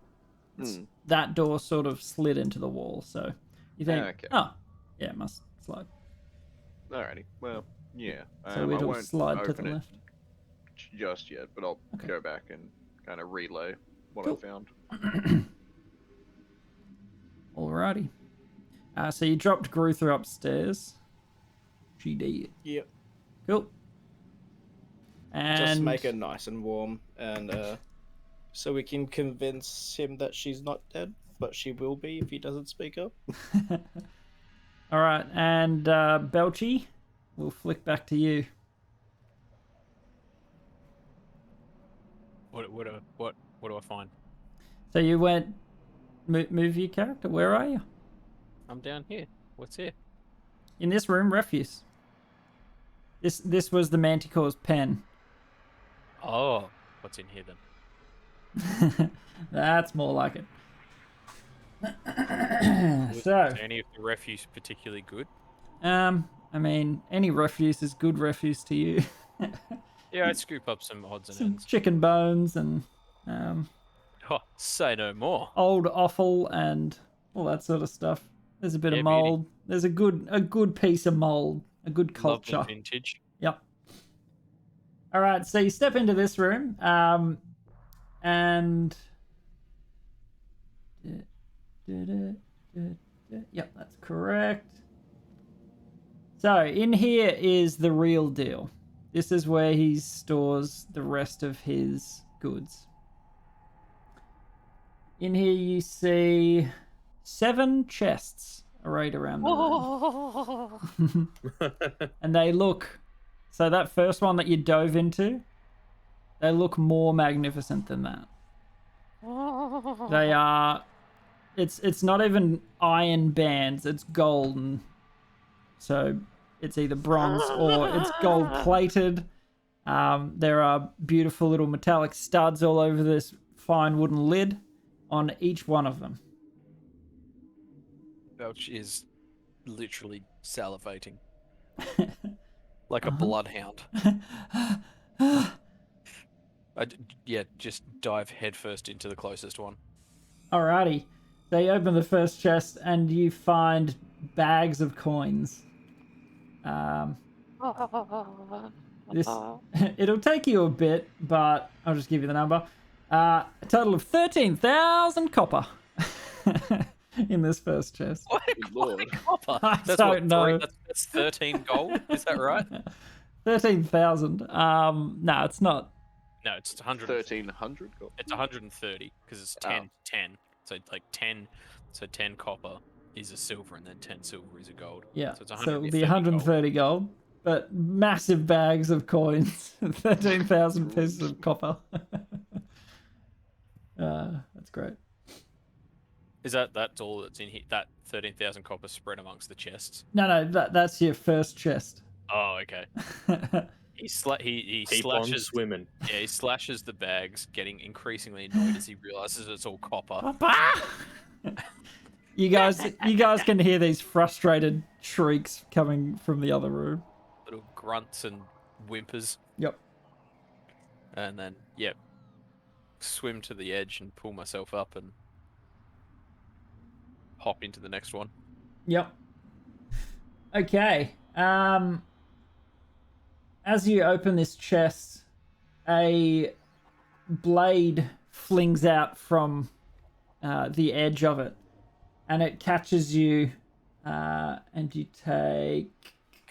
That door sort of slid into the wall. So you think, okay. Oh, yeah, it must slide. Alrighty. Well, yeah. So I it'll won't slide to open the it left. just yet, but I'll go back and kind of relay what Cool. I found. Alrighty. So you dropped Gruther upstairs. She did. Yep. Cool. And Just make it nice and warm, and so we can convince him that she's not dead, but she will be if he doesn't speak up. All right, and Belchy, we'll flick back to you. What do I find? So you went move your character. Where are you? I'm down here. What's here? In this room, refuse. This was the Manticore's pen. Oh, what's in here then? That's more like it. Is So, any of the refuse particularly good? I mean, any refuse is good refuse to you. Yeah, I'd scoop up some odds and Some ends. chicken bones and Oh, say no more. old offal and all that sort of stuff. There's a bit Yeah, of beauty. mold. There's a good piece of mold, a good culture. Lovely vintage. Yep. All right, so you step into this room, and yep, that's correct. So in here is the real deal. This is where he stores the rest of his goods. In here you see 7 chests arrayed around the room. And they look... So that first one that you dove into, they look more magnificent than that. They are... It's not even iron bands, it's golden. So it's either bronze or it's gold plated. There are beautiful little metallic studs all over this fine wooden lid on each one of them. Belch is literally salivating. Like a bloodhound. Just dive headfirst into the closest one. Alrighty. So you open the first chest and you find bags of coins. This it'll take you a bit, but I'll just give you the number. A total of 13,000 copper in this first chest. Good lord. Copper. I That's don't know. That's 13 gold. Is that right? 13,000. No, it's not. No, it's 100. 1,300 gold. It's 130 because it's 10 10. So like 10. So 10 copper is a silver, and then 10 silver is a gold. Yeah. So it's So it'll be 130 130 gold, but massive bags of coins. 13,000 pieces of copper. That's great. Is that's all that's in here? That 13,000 copper spread amongst the chests? No, that's your first chest. Oh, okay. He Keep on slashes. swimming. Yeah, he slashes the bags, getting increasingly annoyed as he realizes it's all copper. You guys can hear these frustrated shrieks coming from the other room. Little grunts and whimpers, Yep. and then swim to the edge and pull myself up and hop into the next one. Yep. Okay. As you open this chest, a blade flings out from the edge of it, and it catches you, and you take...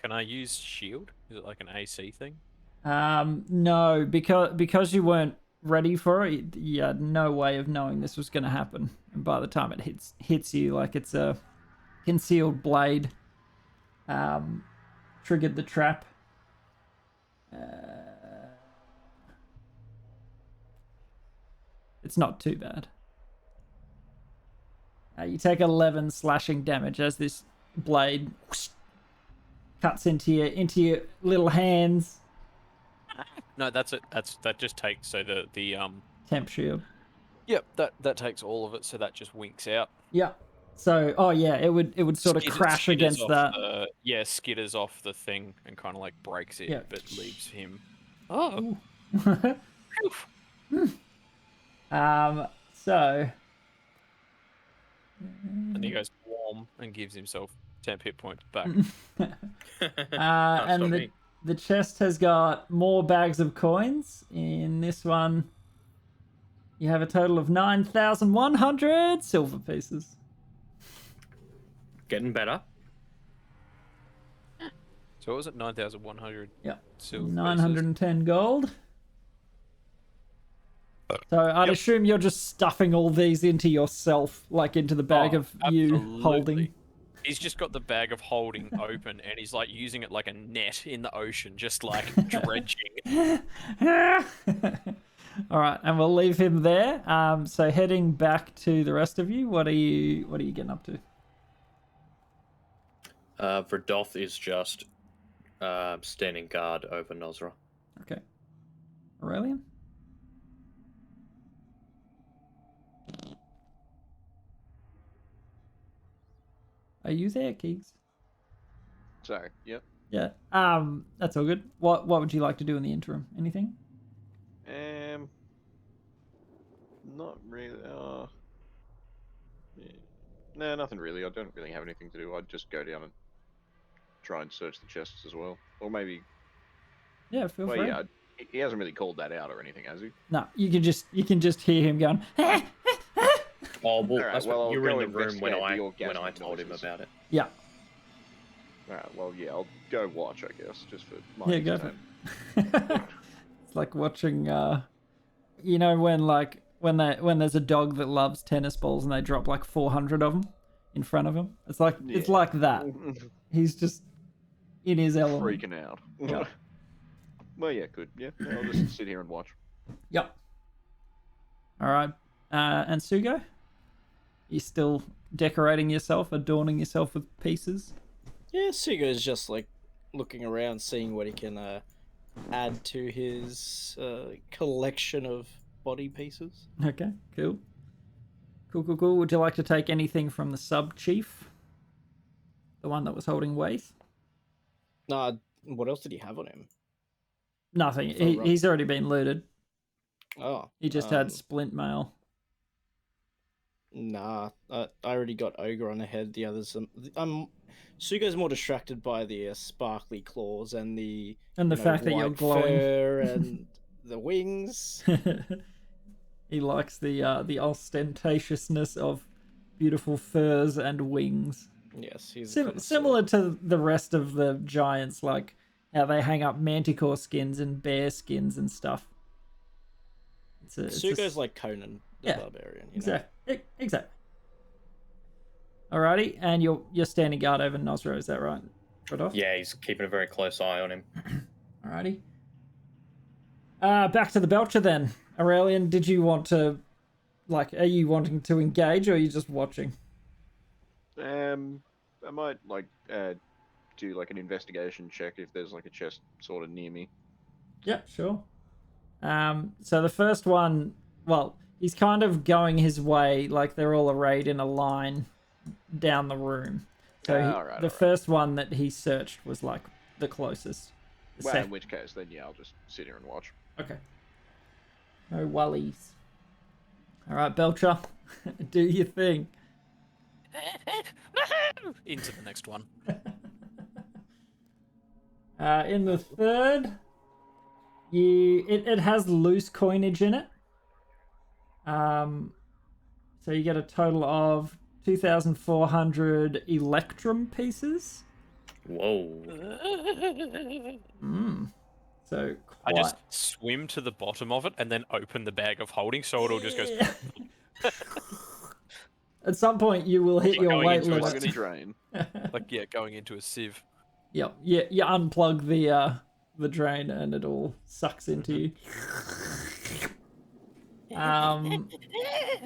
Can I use shield? Is it like an AC thing? No, because you weren't ready for it, you had no way of knowing this was going to happen. And by the time it hits you, like it's a concealed blade, triggered the trap. It's not too bad. You take 11 slashing damage as this blade cuts into your little hands. No, that's it. That just takes the Temp shield. Yep, that takes all of it, so that just winks out. Yep. So, oh yeah, it would sort of crash against that. Skitters off the thing and kind of like breaks it, Yep. but leaves him. Oh. Oof. So. And he goes warm and gives himself 10 hit points back. And the chest has got more bags of coins. In this one, you have a total of 9,100 silver pieces. Getting better. So what was it? 9,100 Yep. silver 910 gold. So I'd assume you're just stuffing all these into yourself, like into the bag of you absolutely. holding. He's just got the bag of holding open, and he's like using it like a net in the ocean, just like dredging. All right, and we'll leave him there. So heading back to the rest of you, what are you getting up to? Verdoth is just standing guard over Nosra. Okay. Aurelian? Are you there, Keegs? Sorry, yep. Yeah. That's all good. What would you like to do in the interim? Anything? Not really. Yeah. No, nothing really. I don't really have anything to do. I'd just go down and try and search the chests as well, or maybe. Yeah, feel Well, free. yeah, he hasn't really called that out or anything, has he? No, you can just hear him going. Oh, well, Alright, that's well, what I'll you were go in the room when investigate the I orgasmic told him noises. about it. Yeah. Alright, well, yeah, I'll go watch, I guess, just for my Yeah, go for entertainment. it. It's like watching, you know, when there's a dog that loves tennis balls and they drop like 400 of them in front of him. It's like that. He's just in his element. Freaking out. Yeah. Well, yeah, good. Yeah, I'll just sit here and watch. Yep. All right. And Sugo, you still decorating yourself, adorning yourself with pieces? Yeah, Sugo's just like looking around, seeing what he can add to his collection of body pieces. Okay, cool. Cool. Would you like to take anything from the sub chief? The one that was holding Waith? Nah, what else did he have on him? Nothing. For He's already been looted. Oh, He just had splint mail. Nah, I already got ogre on ahead. The others, Sugo's more distracted by the sparkly claws and the fact that you're white glowing. fur and the wings. He likes the ostentatiousness of beautiful furs and wings. Yes, he's Similar to the rest of the giants, like how they hang up manticore skins and bear skins and stuff. Sugo's like Conan the Barbarian. You know? Exactly. Alrighty, and you're standing guard over Nosro, is that right? Yeah, he's keeping a very close eye on him. Alrighty. Back to the Belcher then. Aurelian, did you want to, are you wanting to engage or are you just watching? I might do like an investigation check if there's like a chest sort of near me. Yeah, sure. So the first one, well, he's kind of going his way, like they're all arrayed in a line down the room. So the first one that he searched was like the closest. Well, in which case, then yeah, I'll just sit here and watch. Okay. No worries. All right, Belcher, do your thing. Into the next one. In the third, it has loose coinage in it. So you get a total of 2,400 electrum pieces. Whoa. So I just swim to the bottom of it and then open the bag of holding so it all just goes. At some point, you will hit your weight limit. Going to drain. Going into a sieve. Yep. Yeah, you unplug the drain and it all sucks into you.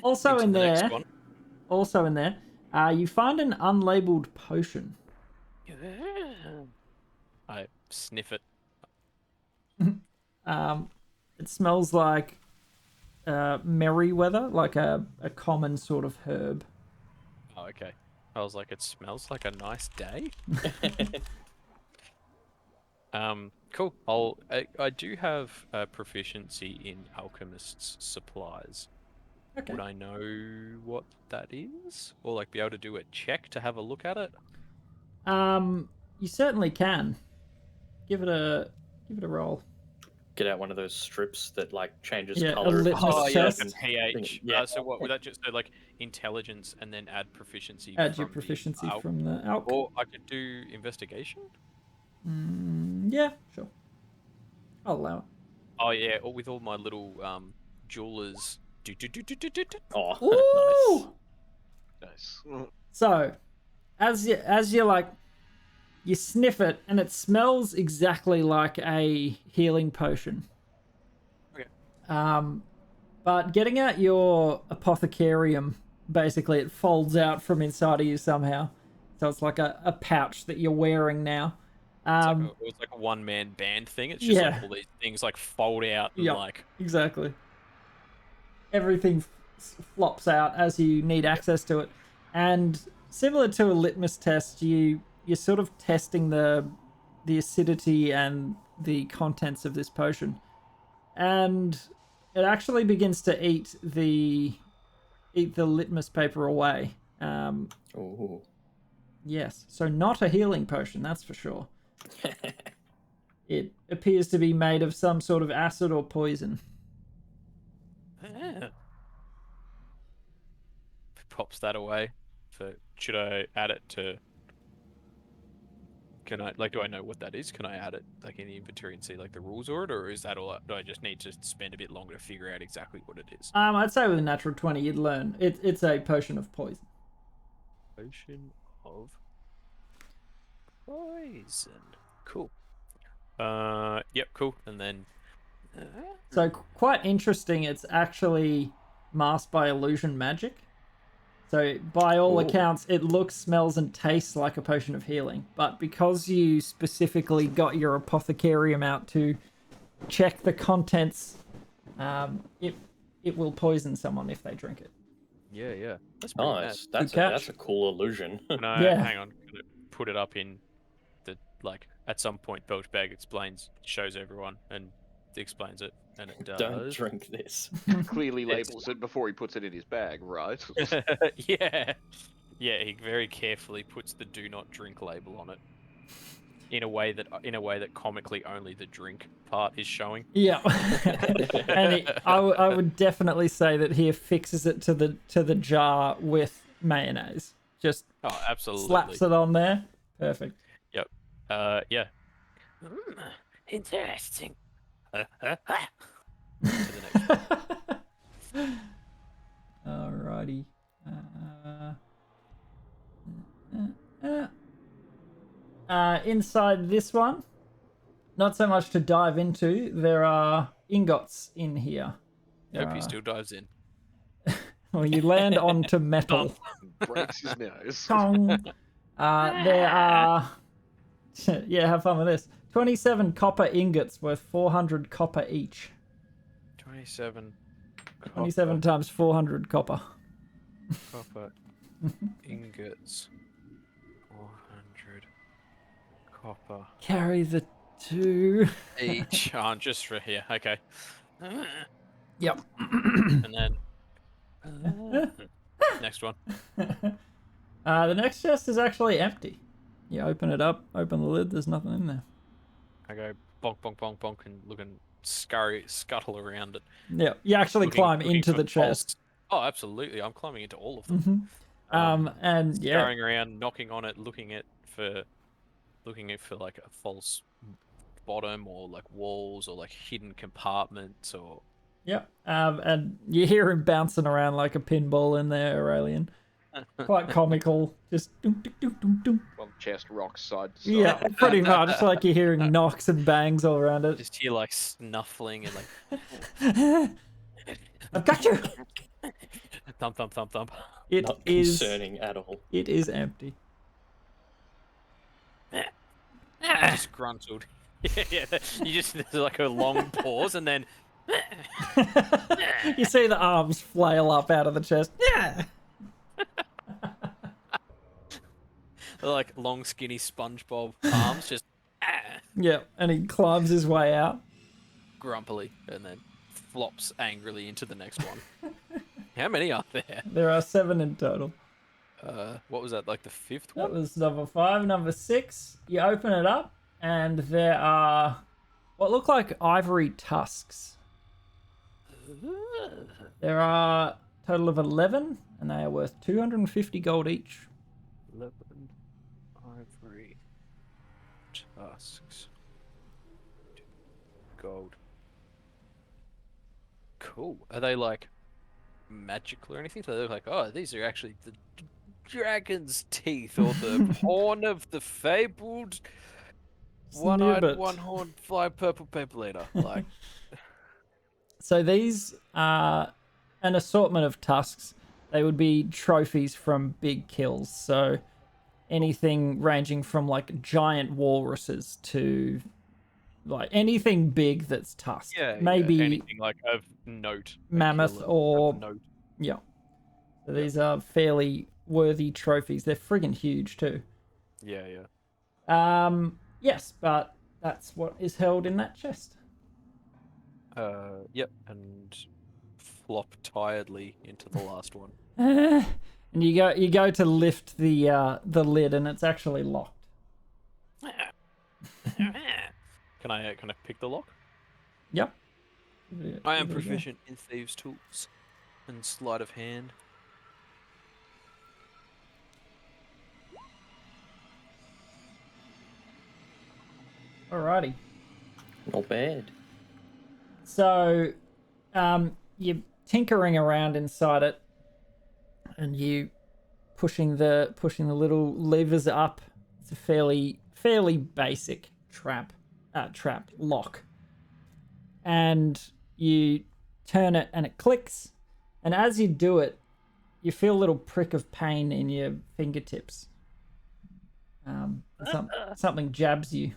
Also in there, you find an unlabeled potion. I sniff it. It smells like merryweather, like a common sort of herb. Oh, okay. I was like, it smells like a nice day. Cool. I do have proficiency in alchemist's supplies. Okay. Would I know what that is, or be able to do a check to have a look at it? You certainly can. Give it a roll. Get out one of those strips that changes Yeah, a color. litmus test. Like a pH. Yeah. So what would that just intelligence and then add proficiency? Add your proficiency from the alch. Or I could do investigation. Yeah, sure. I'll allow it. Oh yeah, or with all my little jewelers. Oh, Nice. So, as you sniff it, and it smells exactly like a healing potion. Okay. But getting out your apothecarium, basically it folds out from inside of you somehow. So it's like a pouch that you're wearing now. It's like a one-man band thing. It's just all these things fold out and exactly. Everything flops out as you need access to it. And similar to a litmus test, you're sort of testing the acidity and the contents of this potion. And it actually begins to eat the litmus paper away. Oh. Yes, so not a healing potion, that's for sure. It appears to be made of some sort of acid or poison. Pops that away. So should I add it to Can I do I know what that is? Can I add it like in the inventory and see like the rules or it, or is that all? Do I just need to spend a bit longer to figure out exactly what it is? I'd say with a natural 20, you'd learn. It's a potion of poison. Potion of poison. Cool. Yep, cool. And then So quite interesting. It's actually masked by illusion magic. So by all accounts, it looks, smells, and tastes like a potion of healing. But because you specifically got your apothecarium out to check the contents, it will poison someone if they drink it. yeah. That's pretty Nice. mad. That's a cool illusion. Can I Yeah. hang on? Can I put it up in the like at some point? Belchbag explains, shows everyone, and explains it, and it does. Don't drink this. Clearly It's- labels it before he puts it in his bag, right? Yeah. He very carefully puts the "do not drink" label on it. In a way that comically only the drink part is showing. Yeah, and I would definitely say that he affixes it to the jar with mayonnaise. Just Oh, absolutely. slaps it on there. Perfect. Yep. Yeah. Interesting. To the next one. Alrighty. Inside this one, not so much to dive into. There are ingots in here. Hope he still dives in. Well, you land onto metal. Breaks his nose. Kong. There are. Yeah, have fun with this. 27 copper ingots worth 400 copper each. 27. 27 times 400 copper. Copper ingots. 400 copper Carry the 2. each. Oh, just for here. Okay. Yep. And then next one. The next chest is actually empty. You open it up, open the lid, there's nothing in there. I go bonk, bonk, bonk, bonk, and look and scuttle around it. Yeah, you actually climb looking into for the chest. Oh, absolutely. I'm climbing into all of them. And yeah, Scurrying around, knocking on it, looking for like a false bottom or like walls or like hidden compartments or yep. And you hear him bouncing around like a pinball in there, Aurelian. Quite comical. Just doom, doom, doom, doom, doom. Well, chest rocks side to side. Yeah, pretty much. Like you're hearing knocks and bangs all around it. just hear like snuffling and like I've got you. thump, thump, thump, thump. It Not is. concerning at all. It is empty. Disgruntled. Yeah. You just there's like a long pause and then You see the arms flail up out of the chest. Yeah. like long skinny SpongeBob arms just Yeah, and he climbs his way out. grumpily and then flops angrily into the next one. How many are there? There are 7 in total. What was that, like the 5th That one? was number 5. Number 6, you open it up, and there are what look like ivory tusks. There are a total of 11, and they are worth 250 gold each. 11 ivory tusks. Gold. Cool. Are they like magical or anything? So they're like, oh, these are actually the dragon's teeth or the horn of the fabled one-eyed, Snibbit. one-horned fly purple paper eater. Like, So these are an assortment of tusks. They would be trophies from big kills. So anything ranging from like giant walruses to like anything big that's tusked. yeah, Maybe anything like of note. a mammoth killer of or note. yeah. So these are fairly worthy trophies. They're friggin' huge too. Yeah, yeah. Yes, but that's what is held in that chest. Yep, and flop tiredly into the last one. And you go to lift the lid, and it's actually locked. Can I pick the lock? Yep. I am proficient in thieves' tools and sleight of hand. Alrighty. Not bad. So, you're tinkering around inside it, and you pushing the little levers up. It's a fairly basic trap lock, and you turn it, and it clicks. And as you do it, you feel a little prick of pain in your fingertips. Something jabs you.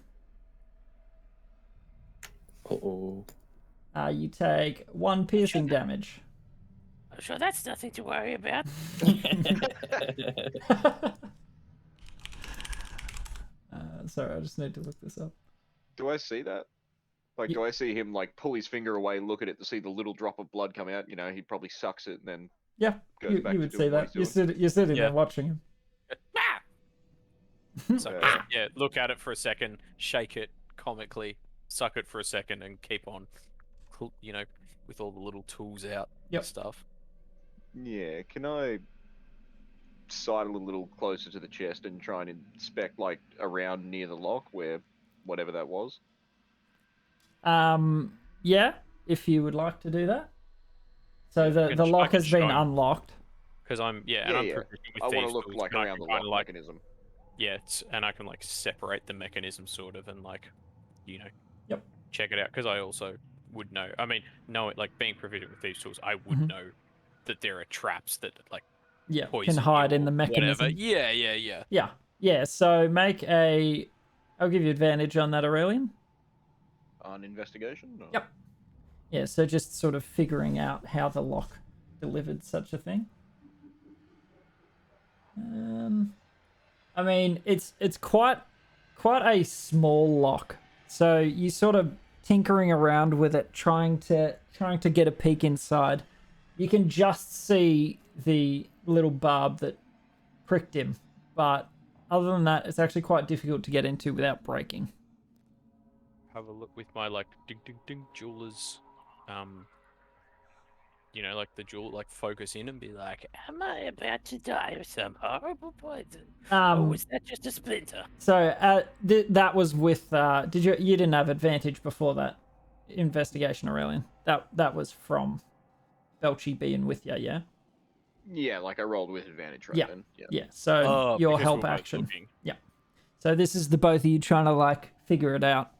Uh-oh. You take 1 piercing damage. I'm sure that's nothing to worry about. Sorry, I just need to look this up. Do I see that? Like, do I see him like pull his finger away, look at it to see the little drop of blood come out? You know, he probably sucks it and then Yeah, goes you back to would doing see what that. he's doing. You're sitting Yeah. there watching him. So Yeah. yeah, look at it for a second, shake it comically, suck it for a second, and keep on, you know, with all the little tools out Yep. and stuff. Yeah, can I sidle a little closer to the chest and try and inspect like around near the lock where whatever that was? Yeah, if you would like to do that. So Yeah, the I lock can has been show him. unlocked. Because I'm Yeah, I'm yeah. proficient with I want to thieves' look tools, like and I around can the kinda, lock like, mechanism. yeah, and I can like separate the mechanism sort of, and like, you know, Yep. check it out. Because I also would know. I mean, know it like being proficient with thieves' tools, I would Mhm. know that there are traps that like Yeah, poison can hide you in or the mechanism. Whatever. Yeah. Yeah. So make a. I'll give you advantage on that, Aurelian. On investigation? Or... Yep. Yeah. So just sort of figuring out how the lock delivered such a thing. I mean, it's quite a small lock. So you sort of tinkering around with it, trying to get a peek inside. You can just see the little barb that pricked him, but other than that, it's actually quite difficult to get into without breaking. Have a look with my like ding ding ding jewelers, you know, like the jewel, like focus in and be like, Am I about to die of some horrible poison? Or Um, was that just a splinter? so that was with. You didn't have advantage before that investigation, Aurelian? That was from Belchy being with you, yeah. Yeah, like I rolled with advantage right Yeah. then. Yeah. Yeah. So oh, your because help we're both action. looking. So this is the both of you trying to like figure it out.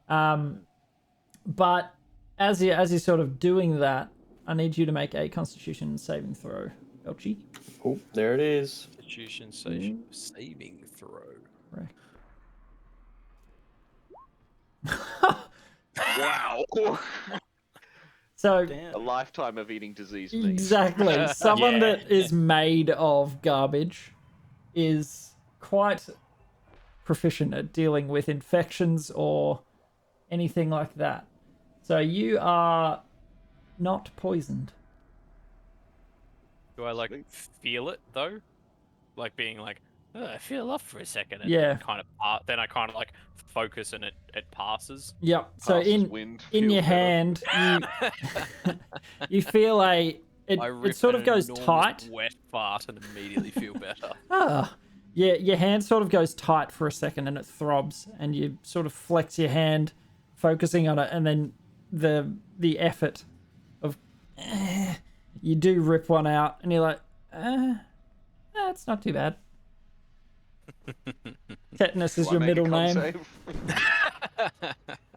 But as you're sort of doing that, I need you to make a Constitution saving throw, Belchy. Oh, there it is. Constitution saving throw. Correct. Wow. So A Damn. lifetime of eating disease meat. exactly, someone Yeah. that is made of garbage is quite proficient at dealing with infections or anything like that. So you are not poisoned. Do I like Sweet. feel it though? Like being like, oh, I feel off for a second. And Yeah. Then I kind of like focus and it passes. Yep. So Passes wind, in feels your better. hand, you feel I it rip sort of an goes enormous tight. wet fart and immediately feel better. Yeah, your hand sort of goes tight for a second and it throbs, and you sort of flex your hand, focusing on it, and then the effort of you do rip one out, and you're like, it's not too bad. Tetanus is Do I your make a middle con name.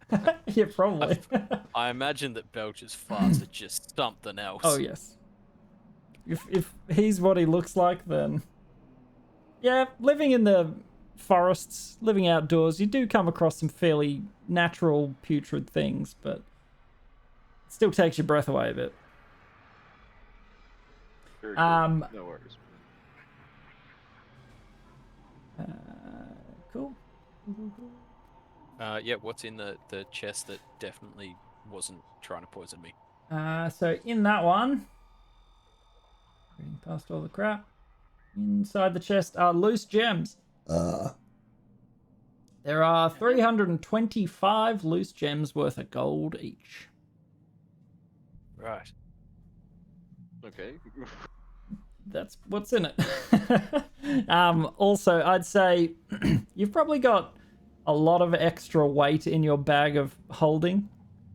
save? Yeah, probably. I imagine that Belch's farts are just something else. Oh yes. If he's what he looks like, then yeah, living in the forests, living outdoors, you do come across some fairly natural putrid things, but it still takes your breath away a bit. Very cool. Um, No worries. Cool. Yeah, what's in the chest that definitely wasn't trying to poison me? So in that one, reading past all the crap, inside the chest are loose gems. There are 325 loose gems worth of gold each. Right. Okay. That's what's in it. Also, I'd say you've probably got a lot of extra weight in your bag of holding.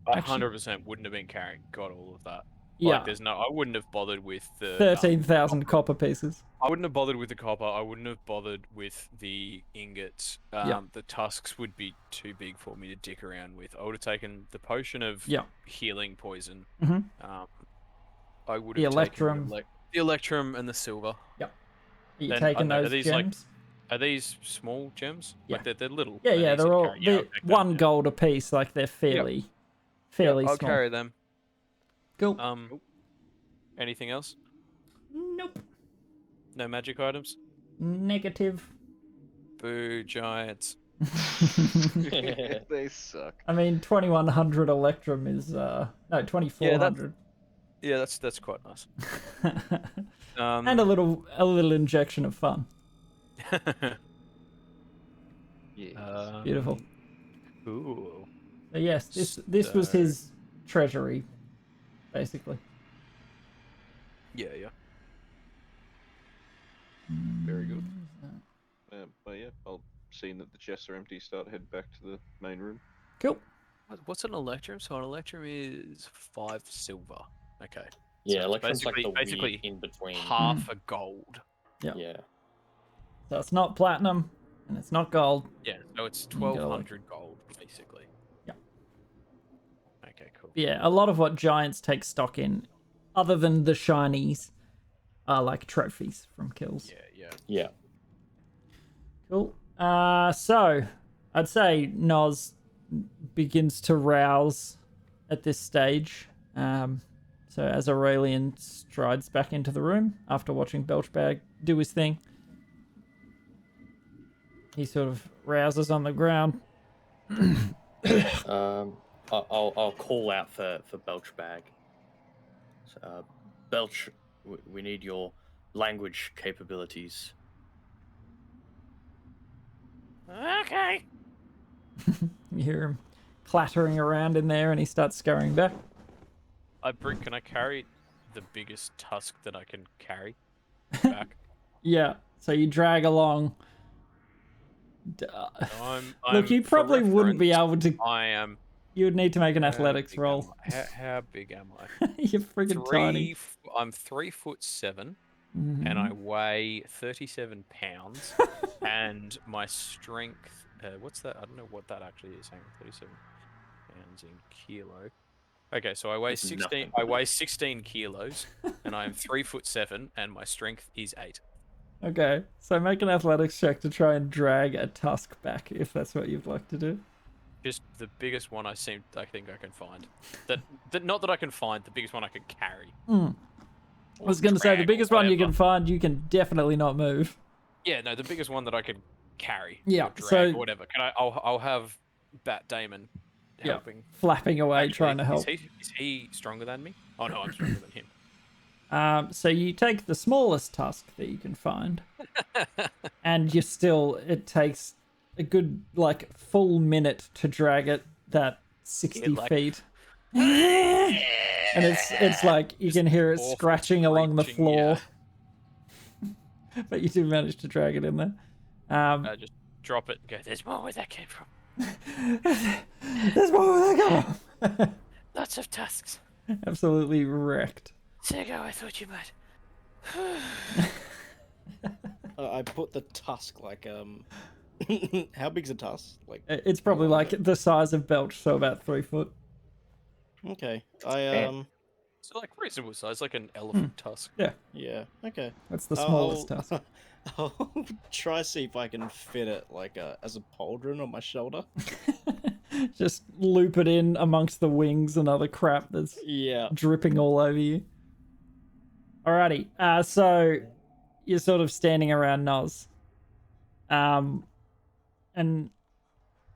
I Actually- 100% wouldn't have been carrying. Got all of that. Yeah, Like, there's no. I wouldn't have bothered with the 13,000 copper pieces. I wouldn't have bothered with the copper. I wouldn't have bothered with the ingots. Yeah. The tusks would be too big for me to dick around with. I would have taken the potion of Yeah. healing poison. Mhm. I would The have taken electrum. the electrum and the silver. Are you Then, taking are those these, like, gems? Are these small gems? Yeah. Like they're little. Yeah, they're easy they're to all carry. Yeah, I'll take them, 1 yeah. gold a piece. Like they're fairly I'll small. carry them. Cool. Anything else? Nope. No magic items? Negative. Boo, giants. They suck. I mean, 2100 electrum is no 2400. Yeah, that's quite nice. And a little injection of fun. Yeah. Beautiful. Cool. But yes, this was his treasury, basically. Yeah. Very good. But yeah, I'll seeing that the chests are empty, start head back to the main room. Cool. What's an electrum? So an electrum is 5 silver. Okay. Yeah, So electrum's like the basically weird in between. half a gold. Yeah. So it's not platinum, and it's not gold. Yeah, so it's You go, like- 1200 gold, basically. Yeah. Okay, cool. Yeah, a lot of what giants take stock in, other than the shinies, are like trophies from kills. Yeah. Cool. So I'd say Noz begins to rouse at this stage. So as Aurelian strides back into the room after watching Belchbag do his thing, he sort of rouses on the ground. I'll call out for Belchbag. So, Belch, we need your language capabilities. Okay. You hear him clattering around in there, and he starts scurrying back. Brick, can I carry the biggest tusk that I can carry back? Yeah, so you drag along. Look, you for probably wouldn't be reference, able to. I am. You would need to make an how athletics big roll. am I? How big am I? You're friggin' tiny. I'm 3'7", Mhm. and I weigh 37 pounds, and my strength. What's that? I don't know what that actually is. Hang on, 37 pounds in kilo. Okay, so I weigh It's 16. nothing. I weigh 16 kilos, and I am 3'7", and my strength is 8. Okay, so make an athletics check to try and drag a tusk back, if that's what you'd like to do. Just the biggest one I think I can find. That not that I can find, the biggest one I can carry. I was going to say, the drag or biggest one you whatever. can find, you can definitely not move. Yeah, no, the biggest one that I can carry. Yeah, or drag so- or whatever. I'll have Bat Damon Yeah. helping. Flapping away, Actually, trying to help. Is he stronger than me? Oh no, I'm stronger than him. So you take the smallest tusk that you can find, and it takes a good, like, full minute to drag it that 60 like- feet. And it's like, you can hear it awful scratching along the screeching, floor. But you do manage to drag it in there. Just drop it and go, there's more where that came from. There's more where they go. Lots of tusks. Absolutely wrecked. Sego, I thought you might. I put the tusk like how big's a tusk? Like It's probably like the size of Belch, so about 3 foot. okay, So like reasonable size, like an elephant tusk. yeah, okay. That's the smallest I'll- tusk. I'll try see if I can fit it like as a pauldron on my shoulder. Just loop it in amongst the wings and other crap that's Yeah. dripping all over you. Alrighty, so you're sort of standing around Noz. And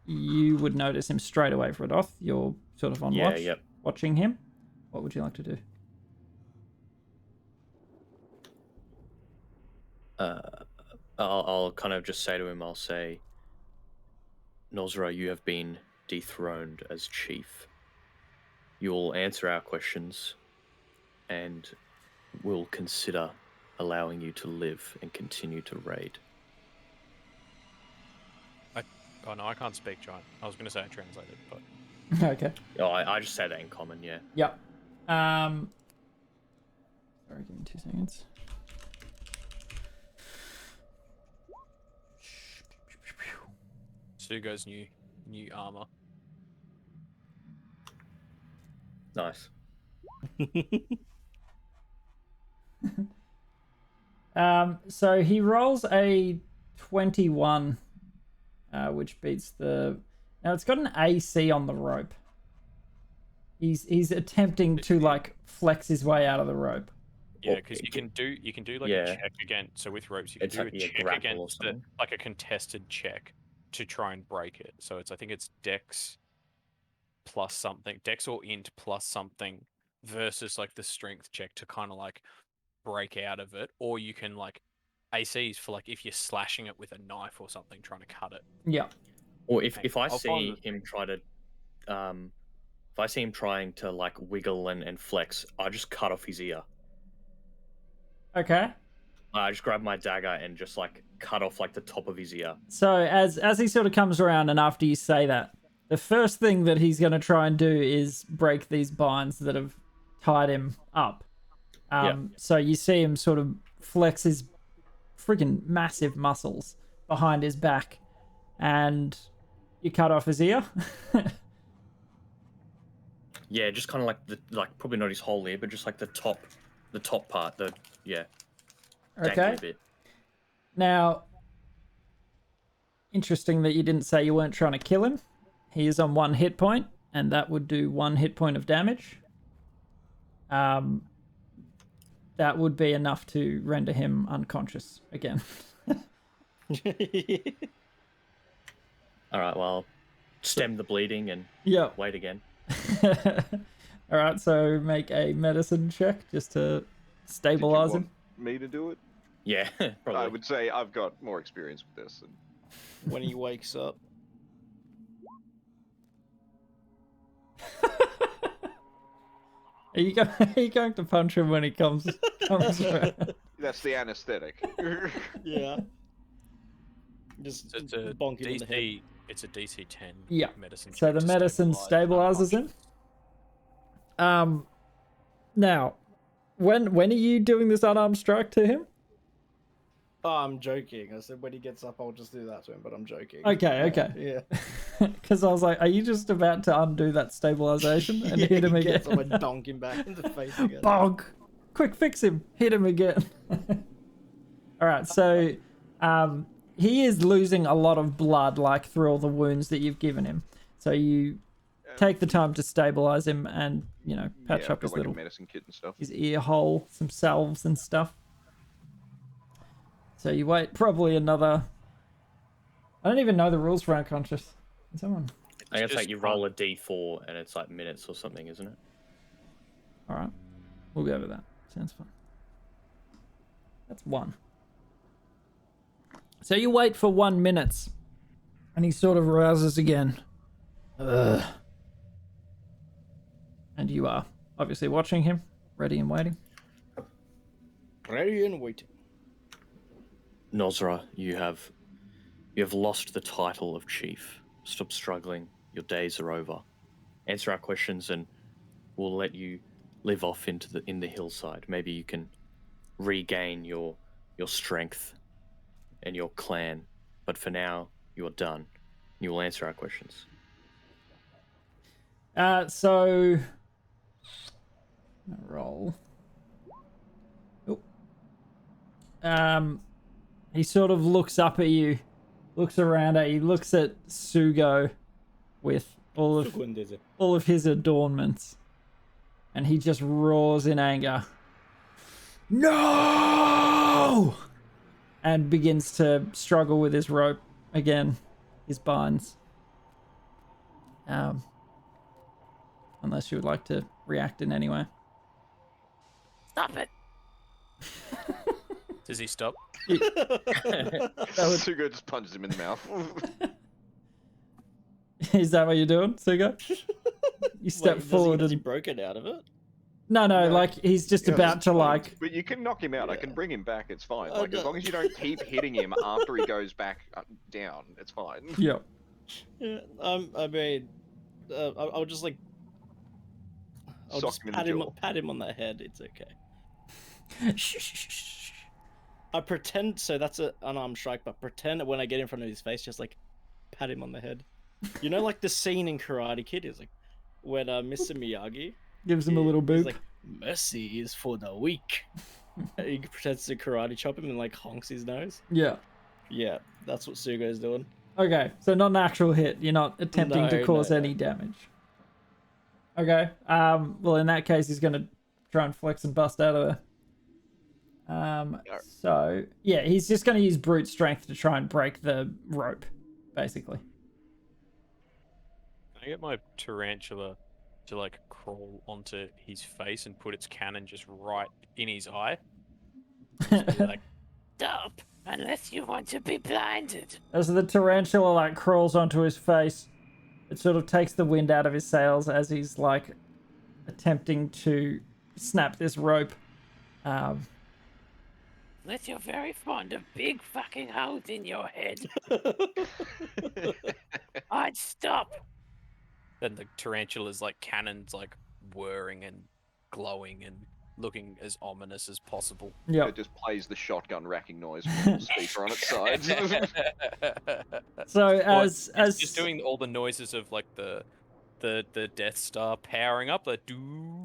you would notice him straight away, Fredoth. You're sort of on Yeah, watch, yep. watching him. What would you like to do? I'll kind of just say to him, I'll say, Nozra, you have been dethroned as chief. You'll answer our questions, and we'll consider allowing you to live and continue to raid. Oh no, I can't speak giant. I was going to say I translated, but Okay. Oh, I just say that in common, yeah. Yep. Sorry, give me 2 seconds. Sugo's new armor. Nice. So he rolls a 21, which beats the. Now it's got an AC on the rope. He's attempting to like flex his way out of the rope. Yeah, because you can do like Yeah. a check against. So with ropes, you can It's do like, a yeah, check grapple or against it, something. like a contested check to try and break it. So I think it's Dex plus something, Dex or Int plus something, versus like the strength check to kind of like break out of it, or you can like ACs for like if you're slashing it with a knife or something, trying to cut it. Yeah. Or if I I'll see find him try to, if I see him trying to like wiggle and flex, I just cut off his ear. Okay. I just grab my dagger and just like cut off like the top of his ear. So as he sort of comes around, and after you say that, the first thing that he's going to try and do is break these binds that have tied him up. So you see him sort of flex his freaking massive muscles behind his back, and you cut off his ear. Yeah, just kind of like probably not his whole ear, but just like the top part. Okay. Dangly bit. Now, interesting that you didn't say you weren't trying to kill him. He is on 1 hit point, and that would do 1 hit point of damage. That would be enough to render him unconscious again. All right, well, stem the bleeding and Yep. wait again. All right, so make a medicine check just to Did you stabilize want him. me to do it? Yeah, probably. I would say I've got more experience with this. When he wakes up. Are you going to punch him when he comes around? That's the anesthetic. Yeah. Just So it's a bonk him in the head. DC. It's a DC 10. Yeah. Medicine. So check the to medicine stabilizes him. Now, when are you doing this unarmed strike to him? Oh, I'm joking. I said when he gets up, I'll just do that to him, but I'm joking. Okay. Yeah. Because I was like, are you just about to undo that stabilization and hit him he again? gets up and donk him back in the face again. Bonk! Quick, fix him. Hit him again. All right, so he is losing a lot of blood, like through all the wounds that you've given him. So you take the time to stabilize him and patch yeah, up his got, like, little a medicine kit and stuff. his ear hole, some salves and stuff. So you wait probably another. I don't even know the rules for unconscious. Can someone? I guess just like you roll a d4 and it's like minutes or something, isn't it? All right, we'll go with that. Sounds fun. That's 1. So you wait for 1 minute, and he sort of rouses again. Ugh. And you are obviously watching him, ready and waiting. Ready and waiting. Nosra, you have lost the title of chief. Stop struggling. Your days are over. Answer our questions, and we'll let you live off in the hillside. Maybe you can regain your strength and your clan. But for now, you're done. You will answer our questions. So roll. Oh. He sort of looks up at you, looks around at you, looks at Sugo with all of his adornments, and he just roars in anger. No! And begins to struggle with his rope again, his binds. Unless you would like to react in any way. Stop it. Does he stop? Sugo just punches him in the mouth. Is that what you're doing, Sugo? You step forward Does he and... broken out of it? No, like he's just Yeah, about it's to fine. like... But you can knock him out. I can bring him back. It's fine. Oh, Like as no. long as you don't keep hitting him after he goes back down, it's fine. Yeah. Yeah, I mean, I'll just like, I'll Sock just him in the jaw. pat him on the head. It's okay. Shh, shh, shh, shh. I pretend, so that's an unarmed strike, but pretend that when I get in front of his face, just like pat him on the head. You know, like the scene in Karate Kid is like when Mr. Miyagi Gives him a little he's boop. like, mercy is for the weak. He pretends to karate chop him and like honks his nose. Yeah. Yeah, that's what Sugo's doing. Okay, so not an actual hit. You're not attempting to No, cause no. any damage. Okay. Well, in that case, he's gonna try and flex and bust out of there. So yeah, he's just gonna use brute strength to try and break the rope, basically. Can I get my tarantula to like crawl onto his face and put its cannon just right in his eye? Just be like, Stop, unless you want to be blinded. As the tarantula like crawls onto his face, it sort of takes the wind out of his sails as he's like attempting to snap this rope. Unless you're very fond of big fucking holes in your head. I'd stop. then the tarantula's like cannons like whirring and glowing and looking as ominous as possible. Yeah. It just plays the shotgun racking noise from the speaker on its side. So Well, as it's just doing all the noises of like the Death Star powering up, like do.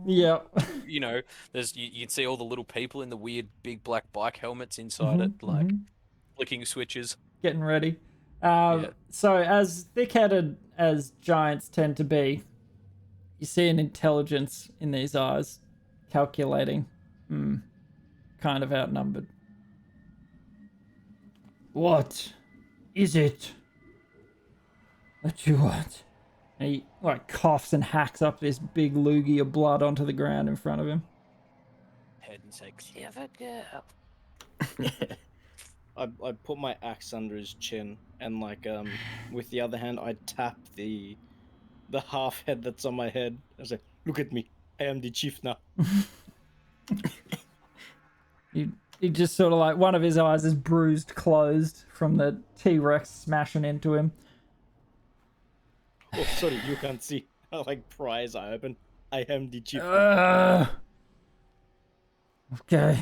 yeah. You know, there's you can see all the little people in the weird big black bike helmets inside it, like flicking switches. Getting ready. Yeah. So as thick-headed as giants tend to be, you see an intelligence in these eyes, calculating, kind of outnumbered. What is it that you want? And he like coughs and hacks up this big loogie of blood onto the ground in front of him. Head and say, Clever girl. I put my axe under his chin and like with the other hand I tap the half head that's on my head. I say, look at me, I am the chief now. He just sort of like one of his eyes is bruised closed from the T-Rex smashing into him. Oh, sorry, you can't see. I like pry his eye open. I am the chief. Okay.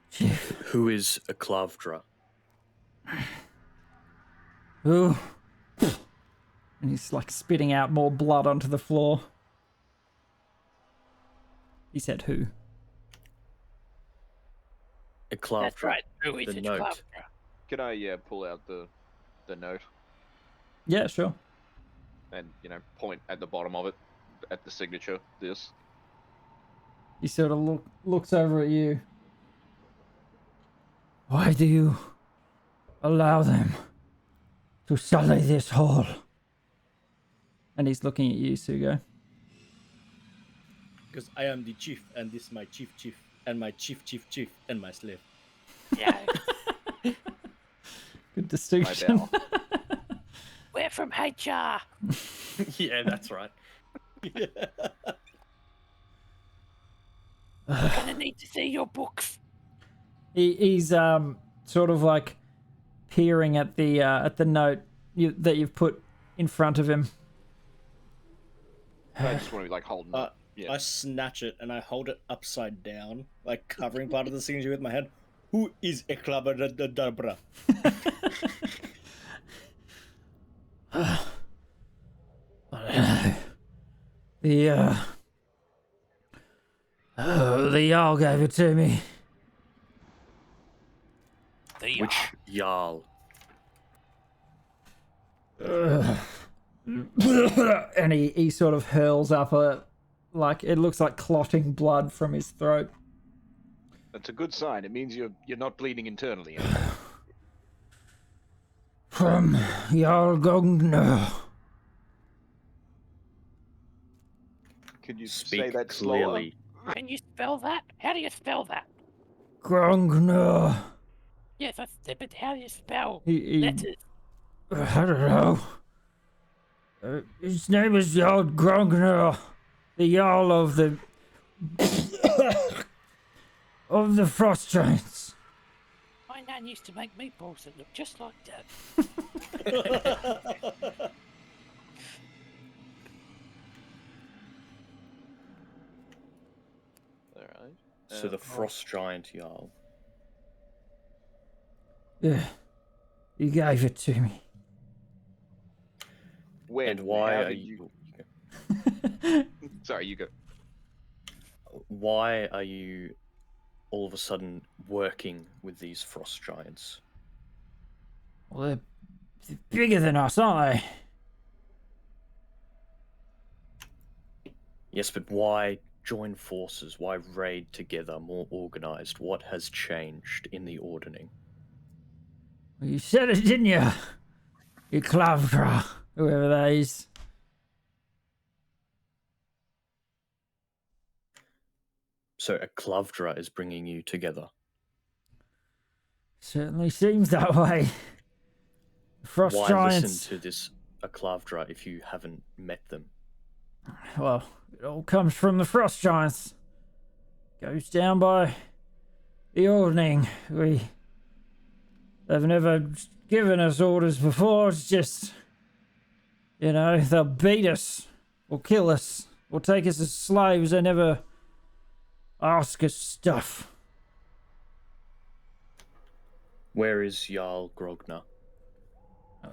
Chief. Who is a Klavdra? Who? And he's like spitting out more blood onto the floor. He said who? A Klavdra. That's right. Who is The a note. clever? Can I pull out the note Yeah, sure. and point at the bottom of it at the signature? This. He sort of looks over at you. Why do you allow them to sully this hall? And he's looking at you, Sugo. Because I am the chief, and this is my chief, and my chief, and my slave. Yeah, Good My distinction. bow. we're from HR. Yeah, that's right. Gonna need to see your books. He's sort of like peering at the note that you've put in front of him. I just want to be like holding it. Yeah. I snatch it and I hold it upside down, like covering part of the signature with my head. Who is a Klavdra? The Jarl gave it to me. Which Jarl? And he sort of hurls up like it looks like clotting blood from his throat. That's a good sign. It means you're not bleeding internally. From Jarl Gogner. Could you Speak say that clearly. Can you spell that? How do you spell that? Grongner. Yes, that's it, but how do you spell He- letters? I don't know. His name is Jarl Grongner, the Jarl of the of the Frost Giants. I know man used to make meatballs that look just like that. Alright. So the frost giant Jarl. Yeah. You gave it to me. When? And why How are did you? Sorry, you go. Why are you all of a sudden working with these frost giants? Well, they're bigger than us, aren't Yes, but why join forces? Why raid together, more organized? What has changed in the ordering? they? You said it, didn't you? You Clavra, whoever that is. So a Klavdra is bringing you together. Certainly seems that way. Frost Why giants. listen to this a Klavdra if you haven't met them? Well, it all comes from the frost giants. Goes down by the yawning. They've never given us orders before. It's just, they'll beat us or kill us or take us as slaves. They never ask us stuff. Where is Jarl Grogner?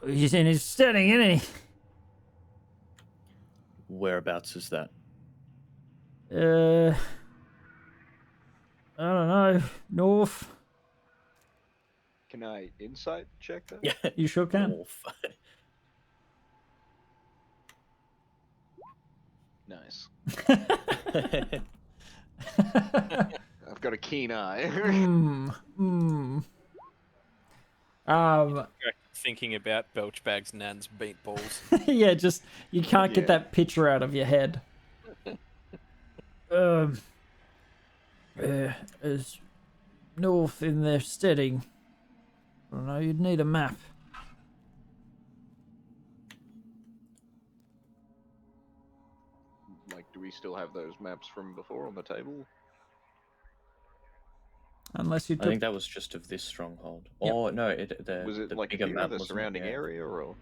He's in his steading, isn't he? Whereabouts is that? I don't know. North. Can I insight check that? Yeah, You sure can. north. Nice. I've got a keen eye. Thinking about Belchbag's nan's meatballs. Yeah, just you can't get Yeah. that picture out of your head. Is north in their steading. I don't know. You'd need a map. Like, do we still have those maps from before on the table? Unless you I took. think that was just of this stronghold. Yep. Oh no, Was it the like bigger bigger map the wasn't surrounding there. area or?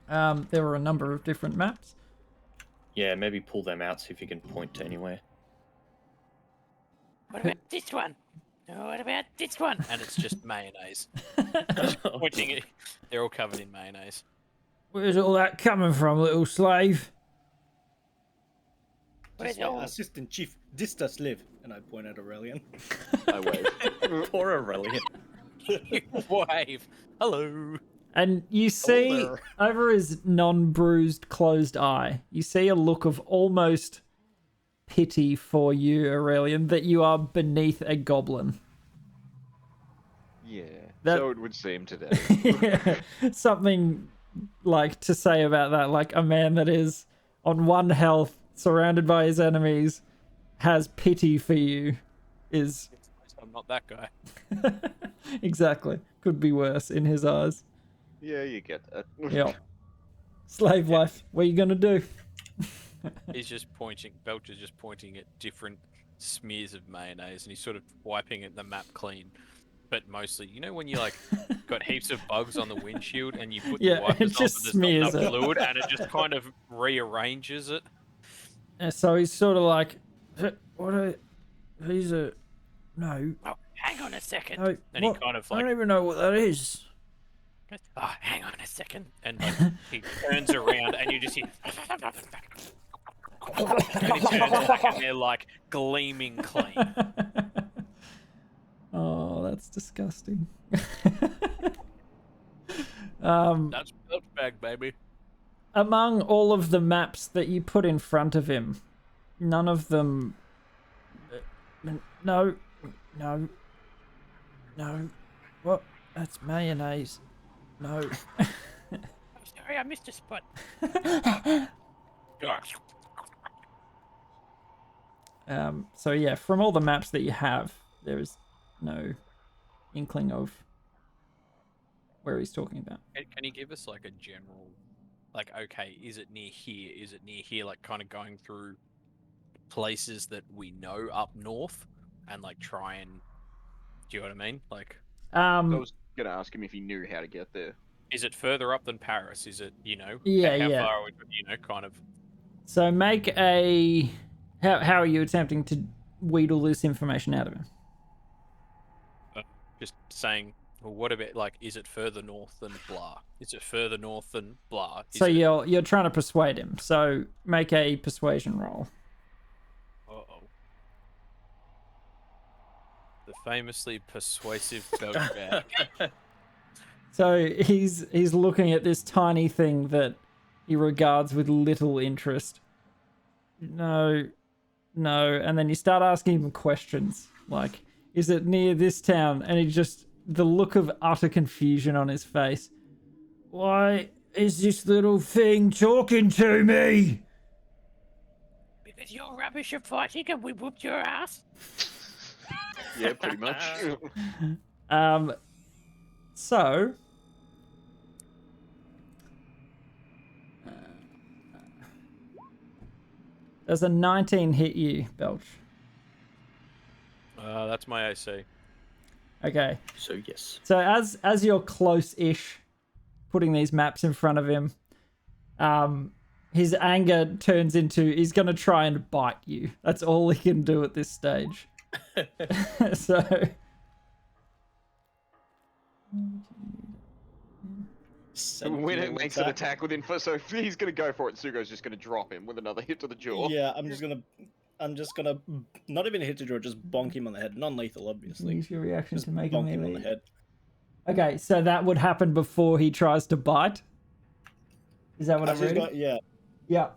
There were a number of different maps. Yeah, maybe pull them out, see if you can point to anywhere. What about this one? Oh, what about this one? And it's just mayonnaise. Pointing it. They're all covered in mayonnaise. Where's all that coming from, little slave? Where's Just my all? assistant chief Distus live? And I point at Aurelian. I wave. Poor Aurelian. Wave. Hello. And you see there. over his non-bruised, closed eye, you see a look of almost pity for you, Aurelian, that you are beneath a goblin. Yeah. That- So it would seem today. Yeah, something like to say about that, like a man that is on one health, surrounded by his enemies, has pity for you, is I'm not that guy. exactly could be worse in his eyes. Yeah, you get that. Yeah, slave life. What are you gonna do? He's just pointing. Belcher's just pointing at different smears of mayonnaise, and he's sort of wiping the map clean. But mostly, when you like got heaps of bugs on the windshield, and you put Yeah, the wipers it on, just but there's smears not enough it. fluid, and it just kind of rearranges it. And so he's sort of like, what are these are? No, Oh, hang on a second. no. And he what? kind of I like, don't even know what that is. Oh, hang on a second. and like he turns around, and you just hear, and he turns back, and they're like gleaming clean. Oh, that's disgusting. That's Belchbag, baby. Among all of the maps that you put in front of him, none of them. No. What? That's mayonnaise. No. I'm sorry, I missed a spot. So yeah, from all the maps that you have, there is no inkling of where he's talking about. Can you give us like a general, like, okay, is it near here? Is it near here? Like, kind of going through places that we know up north, and like try and, do you know what I mean? Like, I was gonna ask him if he knew how to get there. Is it further up than Paris? Is it, Yeah, how yeah. far are we, kind of? So make a. How are you attempting to wheedle this information out of him? Just saying, well, what about, like, is it further north than blah? Is it further north than blah? So you're trying to persuade him. So make a persuasion roll. Uh-oh. The famously persuasive Belgrade. So he's looking at this tiny thing that he regards with little interest. No, and then you start asking him questions like, "Is it near this town?" And he just the look of utter confusion on his face. Why is this little thing talking to me? Because you're rubbish at fighting and we whooped your ass. Yeah, pretty much. So. Does a 19 hit you, Belch? That's my AC. Okay. So yes. So as you're close-ish, putting these maps in front of him, his anger turns into he's gonna try and bite you. That's all he can do at this stage. So. When it makes an attack within first, so if he's gonna go for it, Sugo's just gonna drop him with another hit to the jaw. Yeah, I'm just gonna not even hit the jaw, just bonk him on the head. Non-lethal, obviously. Use your reaction Just to make bonk him him on the head. Okay, so that would happen before he tries to bite. Is that what I'm Actually, reading? yeah. Yeah.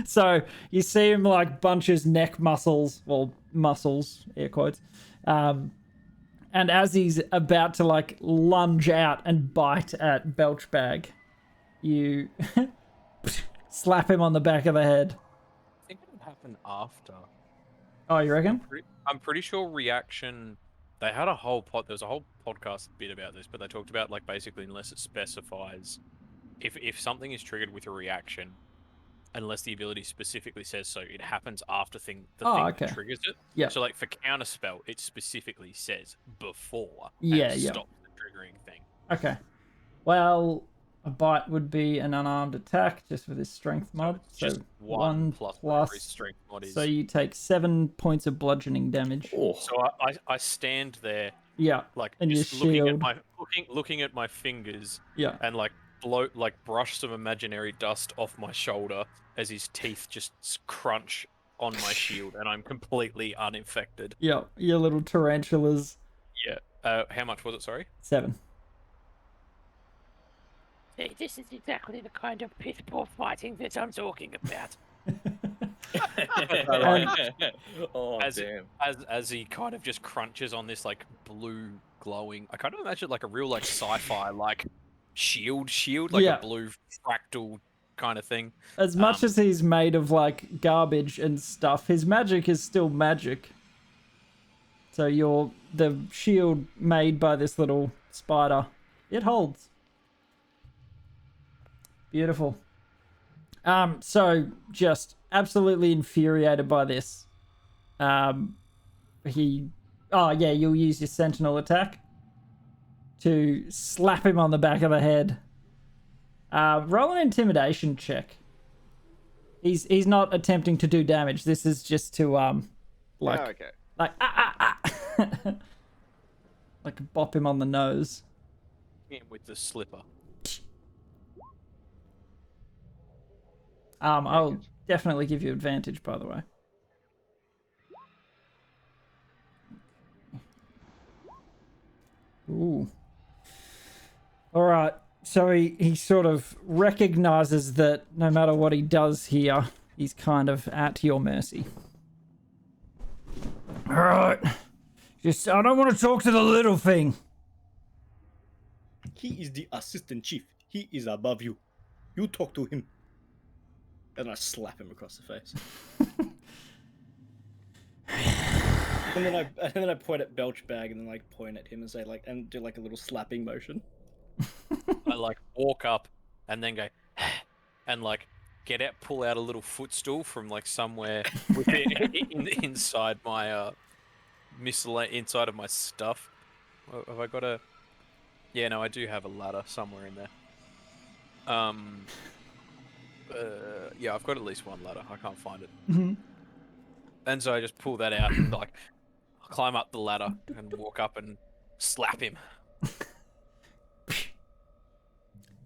So you see him like bunch his neck muscles, well, muscles, air quotes. And as he's about to like lunge out and bite at Belchbag, you slap him on the back of the head. I think it would happen after. Oh, you reckon? I'm pretty sure reaction. They had a whole there was a whole podcast bit about this, but they talked about, like, basically unless it specifies if something is triggered with a reaction, unless the ability specifically says so, it happens after the thing that triggers it. Yeah. So, like, for counterspell, it specifically says before. Yeah, and yeah. Stop the triggering thing. Okay. Well, a bite would be an unarmed attack just with his strength mod. So just one plus whatever his strength mod is. So you take 7 points of bludgeoning damage. Oh. So I stand there, Yeah. like, And just your looking at my fingers, Yeah. and like brush some imaginary dust off my shoulder as his teeth just crunch on my shield, and I'm completely uninfected. Yeah. Your little tarantulas. Yeah. How much was it? Sorry. 7. See, this is exactly the kind of piss poor fighting that I'm talking about. Oh, as, damn. as he kind of just crunches on this, like, blue glowing. I kind of imagine like a real, like, sci-fi, like, shield, like Yeah. a blue fractal kind of thing. As much as he's made of like garbage and stuff, his magic is still magic. So the shield made by this little spider, it holds. Beautiful. So just absolutely infuriated by this. You'll use your sentinel attack to slap him on the back of the head. Roll an intimidation check. He's not attempting to do damage. This is just to like like bop him on the nose. Him with the slipper. I'll definitely give you advantage, by the way. Ooh. All right. So he sort of recognizes that no matter what he does here, he's kind of at your mercy. All right. Just, I don't want to talk to the little thing. He is the assistant chief. He is above you. You talk to him. And I slap him across the face. and then I point at Belchbag and then like point at him and say like and do like a little slapping motion. I like walk up and then go and like pull out a little footstool from like somewhere within inside my inside of my stuff, Have I got a? Yeah, no, I do have a ladder somewhere in there. Yeah, I've got at least one ladder. I can't find it. Mhm. And so I just pull that out and like climb up the ladder and walk up and slap him.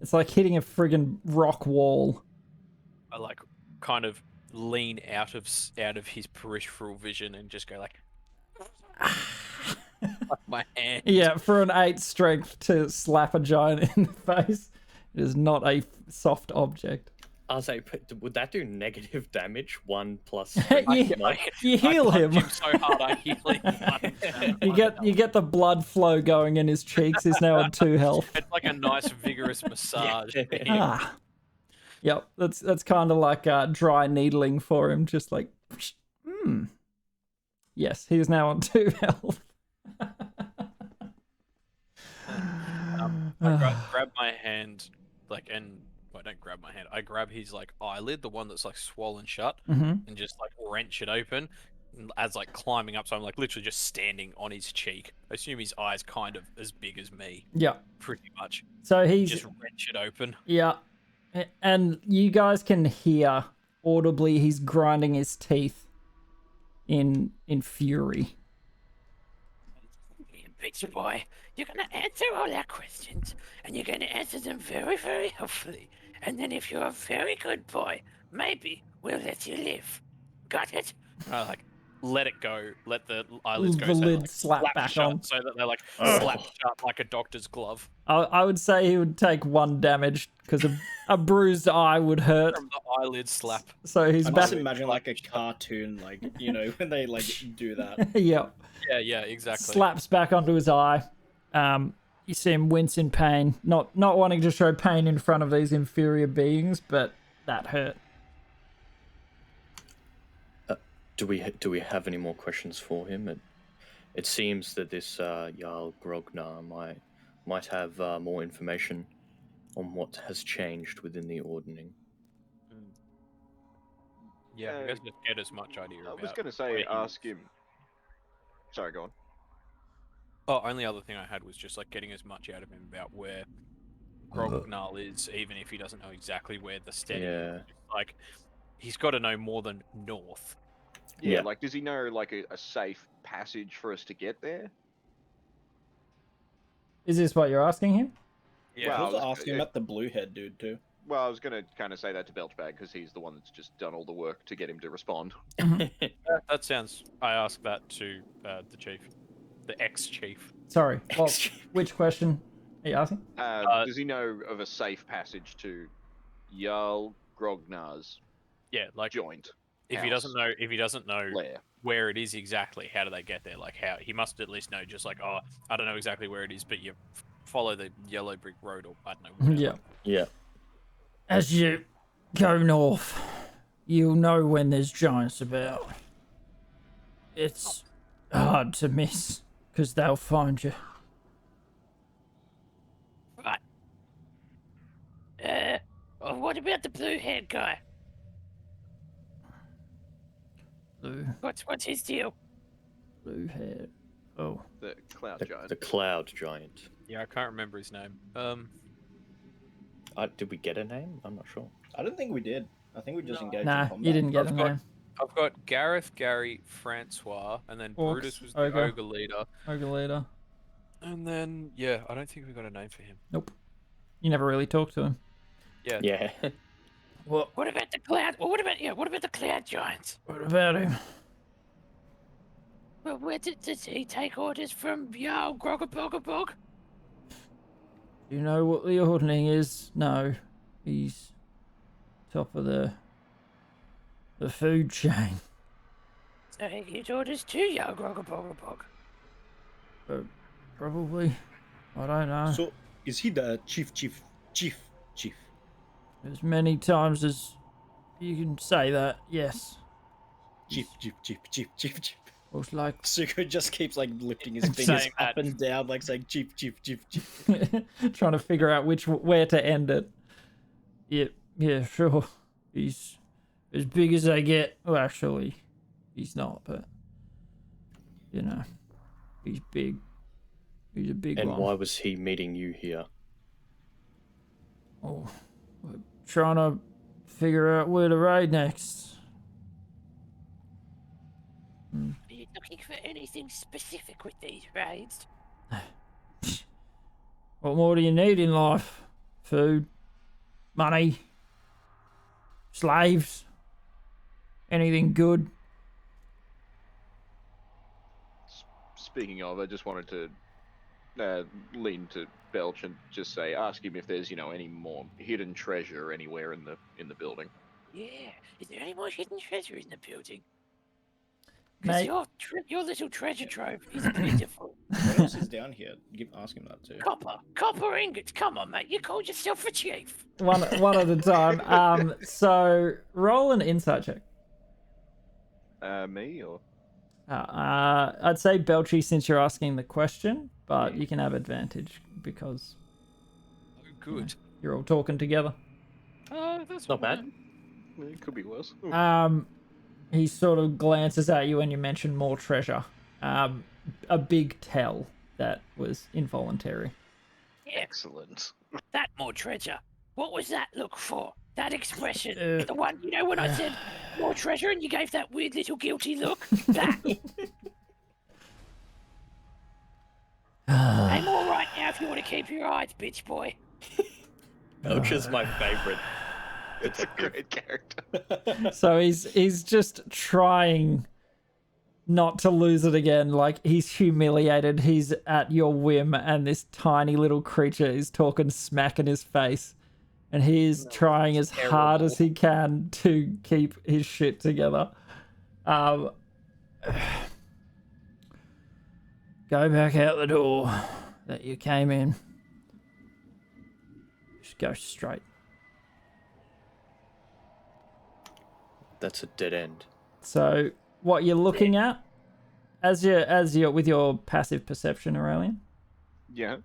It's like hitting a friggin' rock wall. I like kind of lean out of his peripheral vision and just go like my hand. Yeah, for an 8 strength to slap a giant in the face, it is not a soft object. I was like, would that do negative damage? 1 plus. You heal him. So hard, I heal him. You get the blood flow going in his cheeks. He's now on 2 health. It's like a nice vigorous massage. Ah. Yep, that's kind of like dry needling for him. Just like, yes, he's now on 2 health. I grab my hand, like, and I don't grab my hand. I grab his like eyelid, the one that's like swollen shut, and just like wrench it open. As like climbing up, so I'm like literally just standing on his cheek. I assume his eye's kind of as big as me. Yeah, pretty much. So he's just wrench it open. Yeah, and you guys can hear audibly he's grinding his teeth in fury. Picture boy, you're gonna answer all our questions, and you're gonna answer them very, very helpfully. And then if you're a very good boy, maybe we'll let you live. Got it? I like let it go, let the eyelids go. The so lid like, slap back shut, on. so that they're like slap shut like a doctor's glove. I would say he would take 1 damage because a bruised eye would hurt. From the eyelid slap. So he's I back. just imagine like a cartoon, like, you know, when they like do that. Yeah. Yeah, exactly. Slaps back onto his eye. You see him wince in pain, not wanting to show pain in front of these inferior beings, but that hurt. Do we have any more questions for him? It seems that this Jarl Grognar might have more information on what has changed within the Ordning. Yeah, I guess just get as much idea I about. was going to say, where he ask is. him. Sorry, go on. Oh, only other thing I had was just like getting as much out of him about where Grognarl is, even if he doesn't know exactly where the Steddings is. Like, he's got to know more than north. Yeah, like, does he know, like, a safe passage for us to get there? Is this what you're asking him? Yeah, I was asking about the blue head dude too. Well, I was going to kind of say that to Belchbag, because he's the one that's just done all the work to get him to respond. That sounds... I asked that to the chief. The ex-chief. Sorry. Well, which question are you asking? Does he know of a safe passage to Jarl Grognar's joint? If he doesn't know lair. where it is exactly, how do they get there? Like, how he must at least know, just like, oh, I don't know exactly where it is, but you follow the yellow brick road, or I don't know. Whatever. Yeah. As you go north, you'll know when there's giants about. It's hard to miss, because they'll find you. Right. What about the blue-haired guy? Blue What's his deal? hair. Oh. The cloud giant. The cloud giant. Yeah, I can't remember his name. Did we get a name? I'm not sure. I don't think we did. I think we just engaged Nah, in combat. you didn't get a name. I've got Gareth, Gary, Francois, and then Orcs, Brutus was the ogre. ogre leader. Ogre leader. And then, yeah, I don't think we got a name for him. Nope. You never really talked to him. Yeah. Yeah. What about the cloud? Well, what about the cloud giants? What about him? Well, where did he take orders from? Yo, Grogabogabog? You know what the ordning is? No. He's top of the food chain. So he gives orders to Yo, Grogabogabog. Probably. I don't know. So, is he the chief? As many times as you can say that, yes. Chief. Most like Suko just keeps like lifting his I'm fingers saying up that. and down, like saying chief. trying to figure out where to end it. Yeah, sure. He's as big as they get. Well, actually, he's not, but you know, he's big. He's a big And one. why was he meeting you here? Oh, we're trying to figure out where to raid next. Are you looking for anything specific with these raids? What more do you need in life? Food, money, slaves, anything good? Speaking of, I just wanted to lean to Belch and just ask him if there's any more hidden treasure anywhere in the building. Yeah. Is there any more hidden treasure in the building? Because Mate, your little treasure trove is beautiful. What else is down here? Ask him that too. Copper ingots. Come on, mate. You called yourself a chief. one at a time. So roll an insight check. Me or? I'd say Belchy since you're asking the question, but you can have advantage because Oh, good. you're all talking together. That's Not bad. It could be worse. He sort of glances at you when you mention more treasure. A big tell that was involuntary. Yeah, Excellent. that more treasure. What was that look for? That expression. The one, when I said more treasure and you gave that weird little guilty look? That. I'm all right now if you want to keep your eyes, bitch boy. Belch is my favorite. It's a great character. So he's just trying not to lose it again. Like, he's humiliated. He's at your whim, and this tiny little creature is talking smack in his face. And he's trying as hard as he can to keep his shit together. Go back out the door that you came in. Just go straight. That's a dead end. So what you're looking at, as you're with your passive perception, Aurelian, Yeah.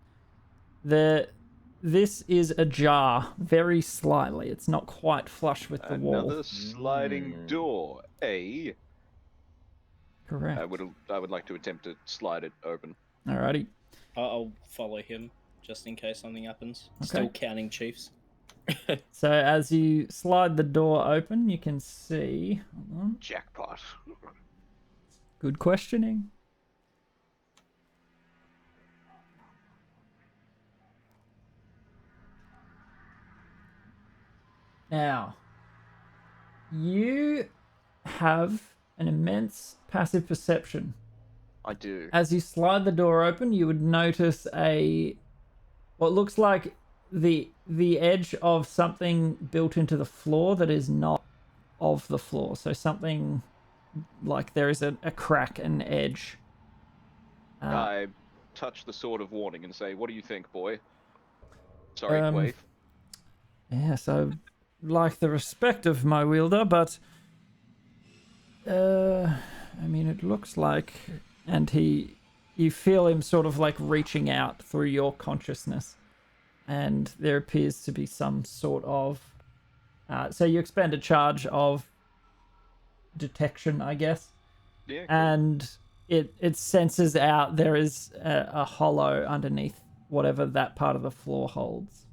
this is ajar very slightly. It's not quite flush with the wall. Another sliding door. Correct. I would like to attempt to slide it open. Alrighty. I'll follow him just in case something happens. Okay. Still counting chiefs. So as you slide the door open, you can see. Hold on. Jackpot. Good questioning. Now, you have an immense passive perception. I do. As you slide the door open, you would notice what looks like the edge of something built into the floor that is not of the floor. So something like there is a crack, an edge. I touch the sword of warning and say, "What do you think, boy?" Sorry, Um, Quaith. Yes, I like the respect of my wielder, but I mean, it looks like, and you feel him sort of like reaching out through your consciousness, and there appears to be some sort of. So you expend a charge of detection, I guess, Yeah. Cool. and it senses out there is a hollow underneath whatever that part of the floor holds.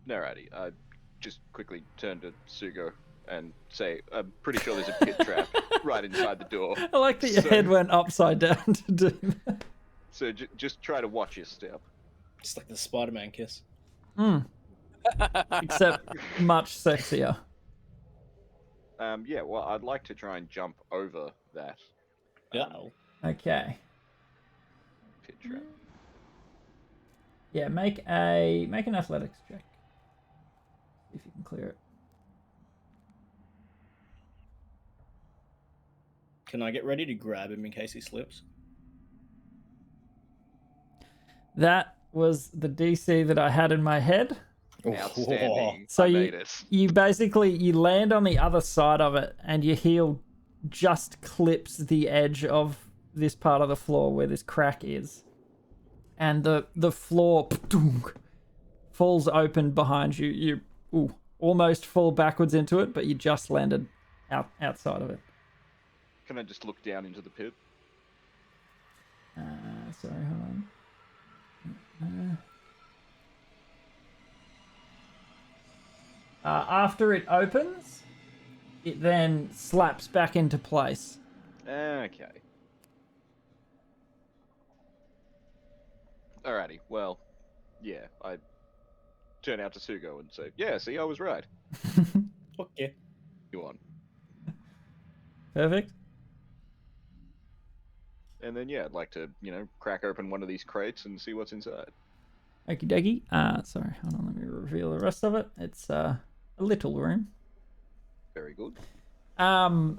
Alrighty. I just quickly turn to Sugo and say, "I'm pretty sure there's a pit trap right inside the door." I like that your So- head went upside down to do that. So just try to watch your step. Just like the Spider-Man kiss. Except much sexier. Yeah. Well, I'd like to try and jump over that Yeah. Okay. pit trap. Yeah, make an athletics check. See if you can clear it. Can I get ready to grab him in case he slips? That was the DC that I had in my head. Outstanding. So I you made it. you land on the other side of it, and your heel just clips the edge of this part of the floor where this crack is, and the floor falls open behind you. You almost fall backwards into it, but you just landed outside of it. Can I just look down into the pit? Sorry, hold on. After it opens, it then slaps back into place. Okay. Alrighty, well, yeah, I turn out to Sugo and say, yeah, see, I was right. Okay. You on. Perfect. And then, yeah, I'd like to, crack open one of these crates and see what's inside. Okie dokie. Sorry, hold on, let me reveal the rest of it. It's a little room. Very good. So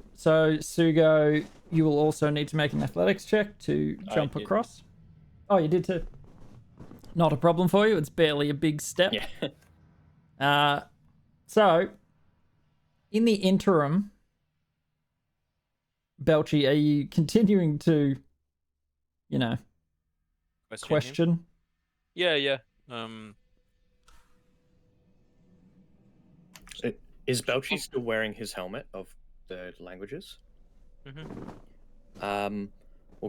Sugo, you will also need to make an athletics check to jump did. across. Oh, you did too. Not a problem for you. It's barely a big step. Yeah. So, in the interim, Belchy, are you continuing to, question? him? Yeah. Is Belchy still wearing his helmet of the languages? Well,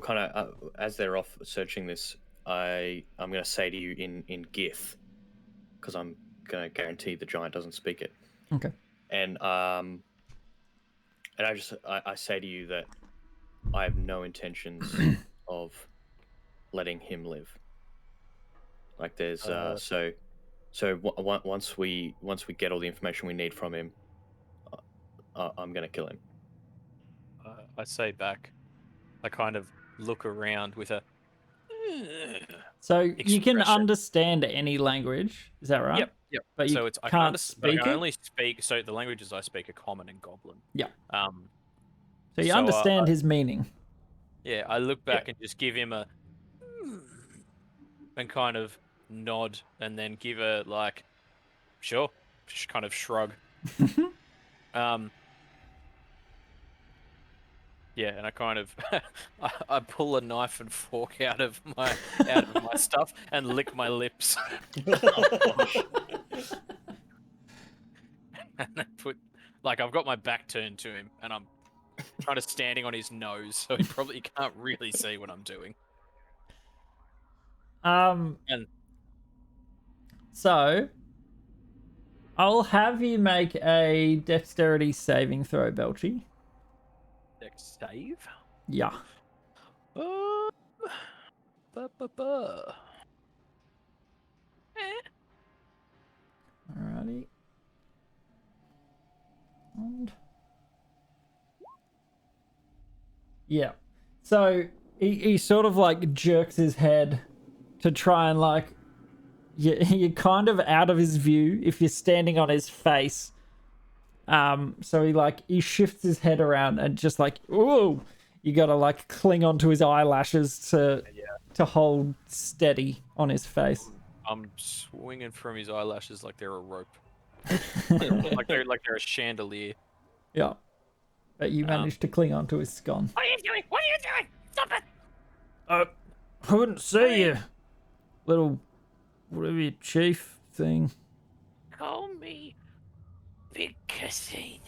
kind of as they're off searching this, I'm going to say to you in Gith, because I'm going to guarantee the giant doesn't speak it. Okay. And I say to you that I have no intentions of letting him live. Like there's once we get all the information we need from him, I'm gonna kill him. I say back. I kind of look around with a. So you can Expression. understand any language, is that right? Yep. But you so it's I can't can't speak I it? only speak. So the languages I speak are Common and Goblin. Yeah. So you so, understand his meaning. Yeah, I look back and just give him a. And kind of nod, and then give a like, sure, kind of shrug. Yeah, and I kind of, I pull a knife and fork out of my stuff and lick my lips. And I I've got my back turned to him, and I'm kind of standing on his nose, so he probably can't really see what I'm doing. So I'll have you make a dexterity saving throw, Belchy. Dex save? Yeah. Alrighty. And yeah. So he sort of like jerks his head to try and like you're kind of out of his view if you're standing on his face. So he shifts his head around and just like, ooh, you gotta like cling onto his eyelashes to hold steady on his face. I'm swinging from his eyelashes like they're a rope, like they're a chandelier. Yeah, but you managed to cling onto his scone. What are you doing? What are you doing? Stop it! I couldn't see you, little whatever your chief thing. Call me Big Casino.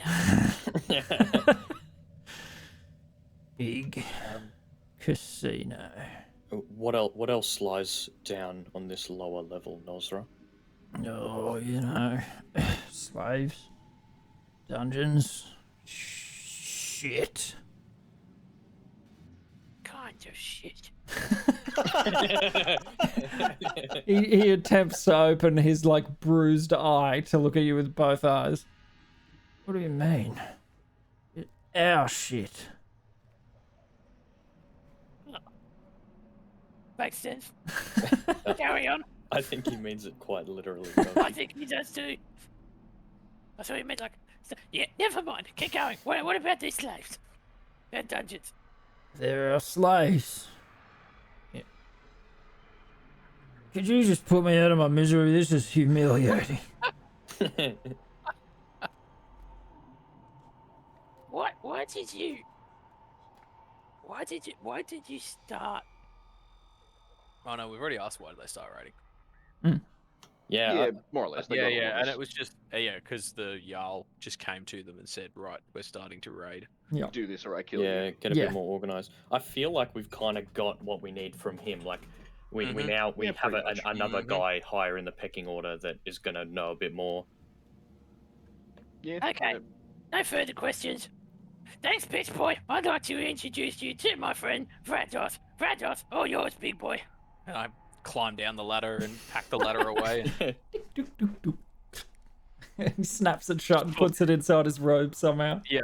Big casino. What else lies down on this lower level, Nosra? Oh, slaves, dungeons, shit. Kind of shit. He attempts to open his like bruised eye to look at you with both eyes. What do you mean? It's our shit. Makes sense. Carry on. I think he means it quite literally. I think he does too. I thought he meant like, yeah, never mind. Keep going. What about these slaves? They're dungeons. There are slaves. Yeah. Could you just put me out of my misery? This is humiliating. Why did you start? Oh no, we've already asked why did they start raiding. Yeah, more or less. They got all of and us. it was just because the Jarl just came to them and said, right, we're starting to raid. Yeah. Do this or I kill Yeah, you. get a bit more organized. I feel like we've kind of got what we need from him. Like, We Mhm. now Yeah, have pretty much. another Mhm. guy higher in the pecking order that is going to know a bit more. Yeah. Okay. No further questions. Thanks, bitch boy. I'd like to introduce you to my friend Vrados. Vrados, all yours, big boy. And I climb down the ladder and pack the ladder away. And Doop, doop, doop. He snaps it shut and puts it inside his robe somehow. yeah,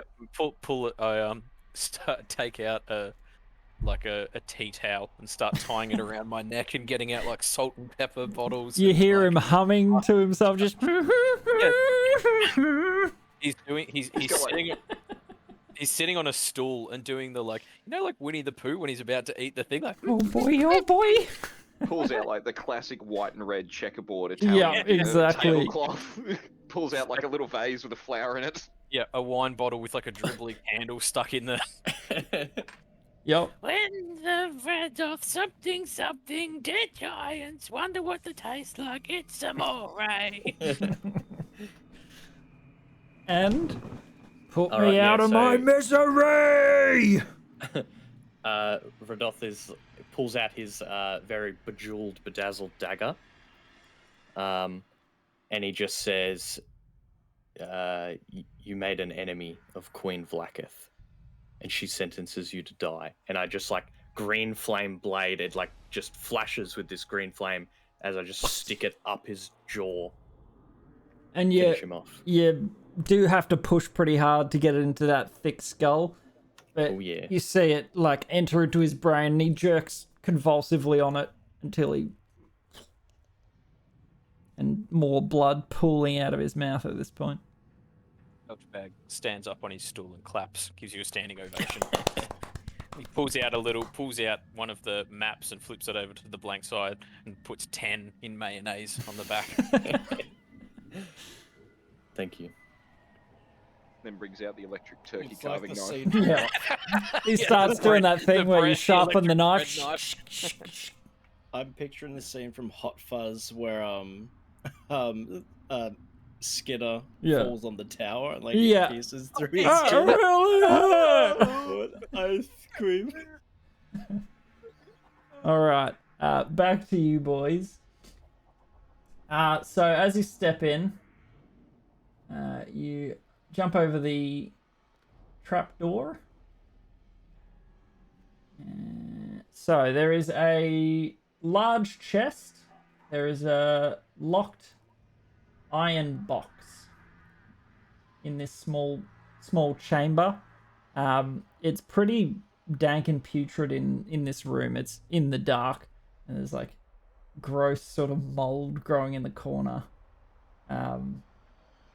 pull it. I take out a tea towel and start tying it around my neck and getting out like salt and pepper bottles. You and, hear like, him humming to himself, just. He's doing. He's sitting. He's sitting on a stool and doing the like Winnie the Pooh when he's about to eat the thing like. Oh boy! Oh boy! Pulls out like the classic white and red checkerboard Italian Yeah, exactly. tablecloth. Pulls out like a little vase with a flower in it. Yeah, a wine bottle with like a dribbly candle stuck in the. Yep. When the red of something dead giants wonder what they taste like, it's amore. And put All me right, yeah, out of my so- misery. Radoth pulls out his very bejeweled, bedazzled dagger, and he just says, "You made an enemy of Queen Vlaakith, and she sentences you to die." And I just like green flame blade. It like just flashes with this green flame as I just stick it up his jaw, And finish him off. you do have to push pretty hard to get it into that thick skull. But Oh yeah. you see it like enter into his brain and he jerks convulsively on it until he. And more blood pooling out of his mouth at this point. Bag stands up on his stool and claps, gives you a standing ovation. He pulls out one of the maps and flips it over to the blank side and puts 10 in mayonnaise on the back. Thank you. Then brings out the electric turkey It's like carving the knife. scene- Yeah. He Yeah, starts the doing bread- that thing the where you bread, the sharpen the electric knife. bread I'm picturing the scene from Hot Fuzz where Skidder Yeah. falls on the tower and like Yeah. it pierces through his Ah, skin. really? I scream. All right, back to you boys. So as you step in, you jump over the trapdoor. So there is a large chest. There is a locked iron box in this small chamber. It's pretty dank and putrid in this room. It's in the dark, and there's like gross sort of mold growing in the corner.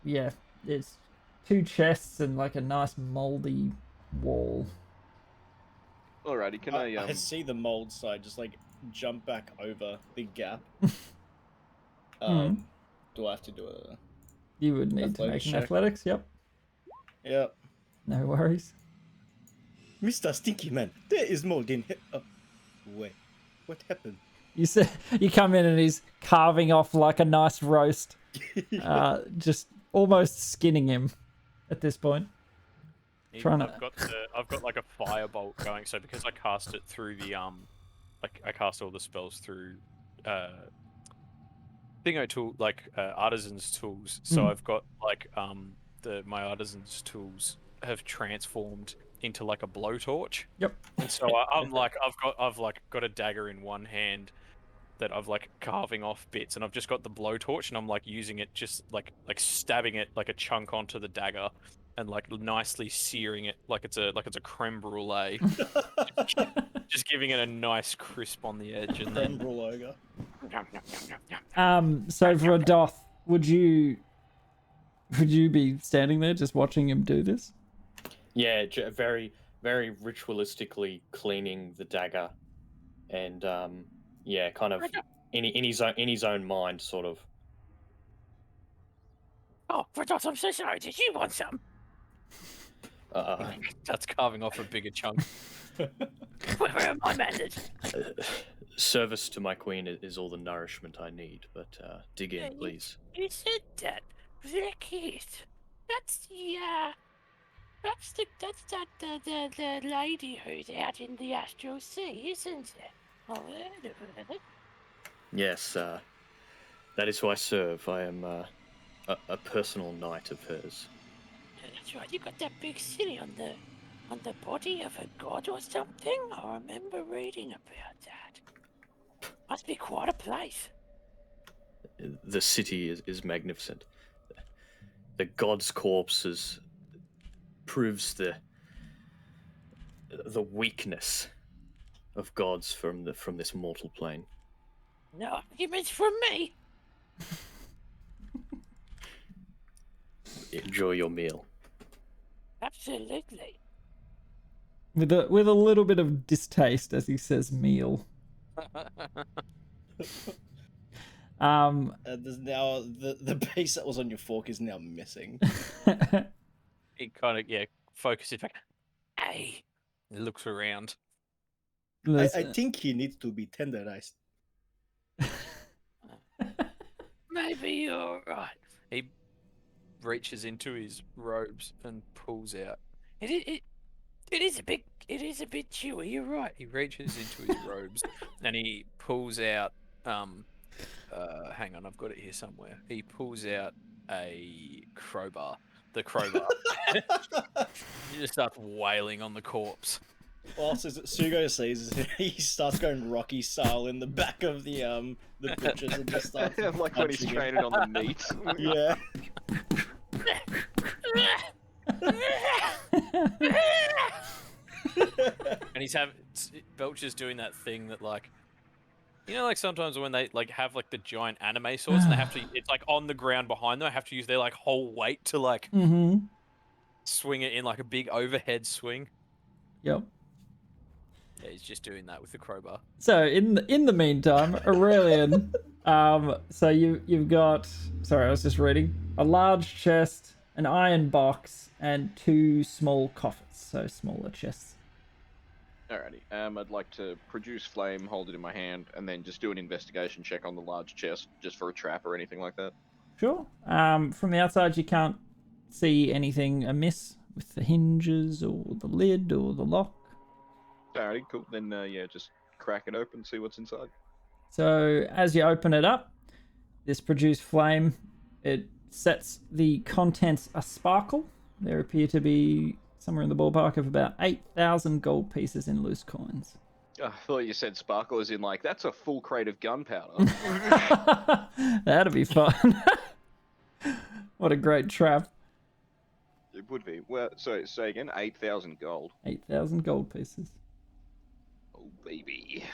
Yeah, it's two chests and like a nice moldy wall. Alrighty, can I I see the mold side just like jump back over the gap. Do I have to do a? You would need to make Athletics an check. athletics. Yep, Yep. no worries. Mr. Stinky Man, there is mold in here. Oh, wait, what happened? You see, you come in and he's carving off like a nice roast, just almost skinning him at this point. Trying to- I've got like a firebolt going, so because I cast it through the like I cast all the spells through thingo tool, like artisan's tools. So I've got like my artisan's tools have transformed into like a blowtorch. Yep. And so I've got a dagger in one hand that I've like carving off bits, and I've just got the blowtorch, and I'm like using it just like stabbing it like a chunk onto the dagger, and like nicely searing it like it's a creme brulee, just giving it a nice crisp on the edge, and then Creme So Radoth, would you be standing there just watching him do this? Yeah, very, very ritualistically cleaning the dagger, and yeah, kind of in his own mind, sort of. Oh, Rados, I'm so sorry. Did you want some? that's carving off a bigger chunk. Where are my manners? Service to my queen is all the nourishment I need, but dig Yeah, in, please. You said that. Vlaakith. That's the lady who's out in the astral sea, isn't it? Oh, I heard of her. Yes, that is who I serve. I am a personal knight of hers. That's right. You got that big city on the body of a god or something. I remember reading about that. Must be quite a place. The city is magnificent. The god's corpse proves the weakness of gods from this mortal plane. No arguments from me. Enjoy your meal. Absolutely. With a little bit of distaste as he says meal. There's now the piece that was on your fork is now missing. He kind of focuses back. Hey, he looks around. I think he needs to be tenderized. Maybe you're right. He reaches into his robes and pulls out. It is a bit chewy. You're right. He reaches into his robes and he pulls out. Hang on, I've got it here somewhere. He pulls out a crowbar. The crowbar. He just starts wailing on the corpse. Whilst Sugo sees it, he starts going Rocky style in the back of the butchers and just starts Like when he's punching training on the meat. Yeah. And he's Belcher's doing that thing that like sometimes when they have the giant anime swords and they have to, it's on the ground behind them. They have to use their whole weight to swing it in a big overhead swing. Yep. Yeah, he's just doing that with the crowbar. So in the meantime, Aurelian, so you've got, sorry, I was just reading, a large chest, an iron box, and 2 small coffers, so smaller chests. Alrighty. I'd like to produce flame, hold it in my hand, and then just do an investigation check on the large chest, just for a trap or anything like that. Sure. From the outside, you can't see anything amiss with the hinges or the lid or the lock. Alrighty, cool. Then, just crack it open, see what's inside. So as you open it up, this produced flame, it sets the contents a-sparkle. There appear to be somewhere in the ballpark of about 8,000 gold pieces in loose coins. I thought you said sparkle as in, that's a full crate of gunpowder. That'd be fun. What a great trap. It would be. Well, so say again, 8,000 gold. 8,000 gold pieces. Oh, baby.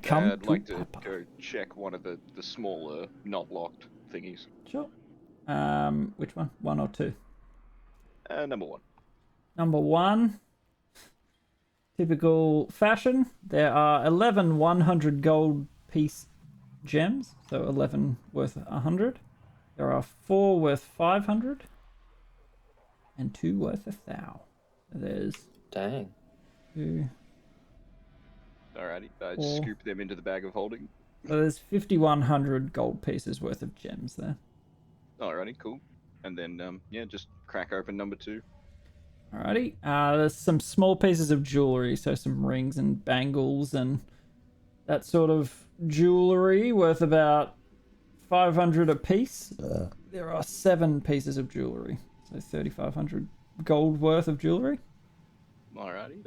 Come I'd like to go check one of the smaller, not locked thingies. Sure. Which one? 1 or 2? Number 1. Number 1. Typical fashion. There are 11 100 gold piece gems, so 11 worth 100. There are 4 worth 500. And 2 worth 1,000. So there's Dang. 2. Alrighty, I 4. scoop them into the bag of holding. So there's 5,100 gold pieces worth of gems there. Alrighty, cool. And then, just crack open number 2. Alrighty. There's some small pieces of jewelry, so some rings and bangles and that sort of jewelry worth about 500 a piece. There are 7 pieces of jewelry, so 3,500 gold worth of jewelry. Alrighty.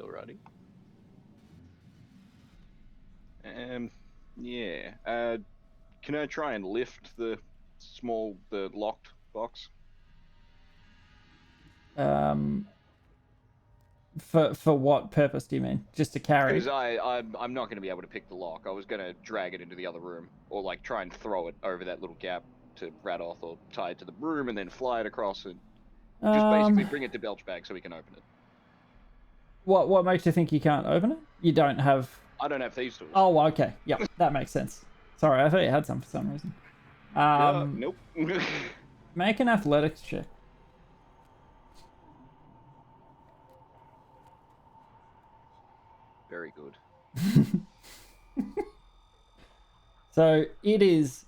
Can I try and lift the locked box? For what purpose do you mean? Just to carry? Because I'm not going to be able to pick the lock. I was going to drag it into the other room, or try and throw it over that little gap to Radoth, or tie it to the broom and then fly it across and just basically bring it to Belchbag so we can open it. What makes you think you can't open it? You don't have... I don't have thieves tools. Oh, okay. Yep, that makes sense. Sorry, I thought you had some for some reason. Nope. Make an athletics check. Very good. So it is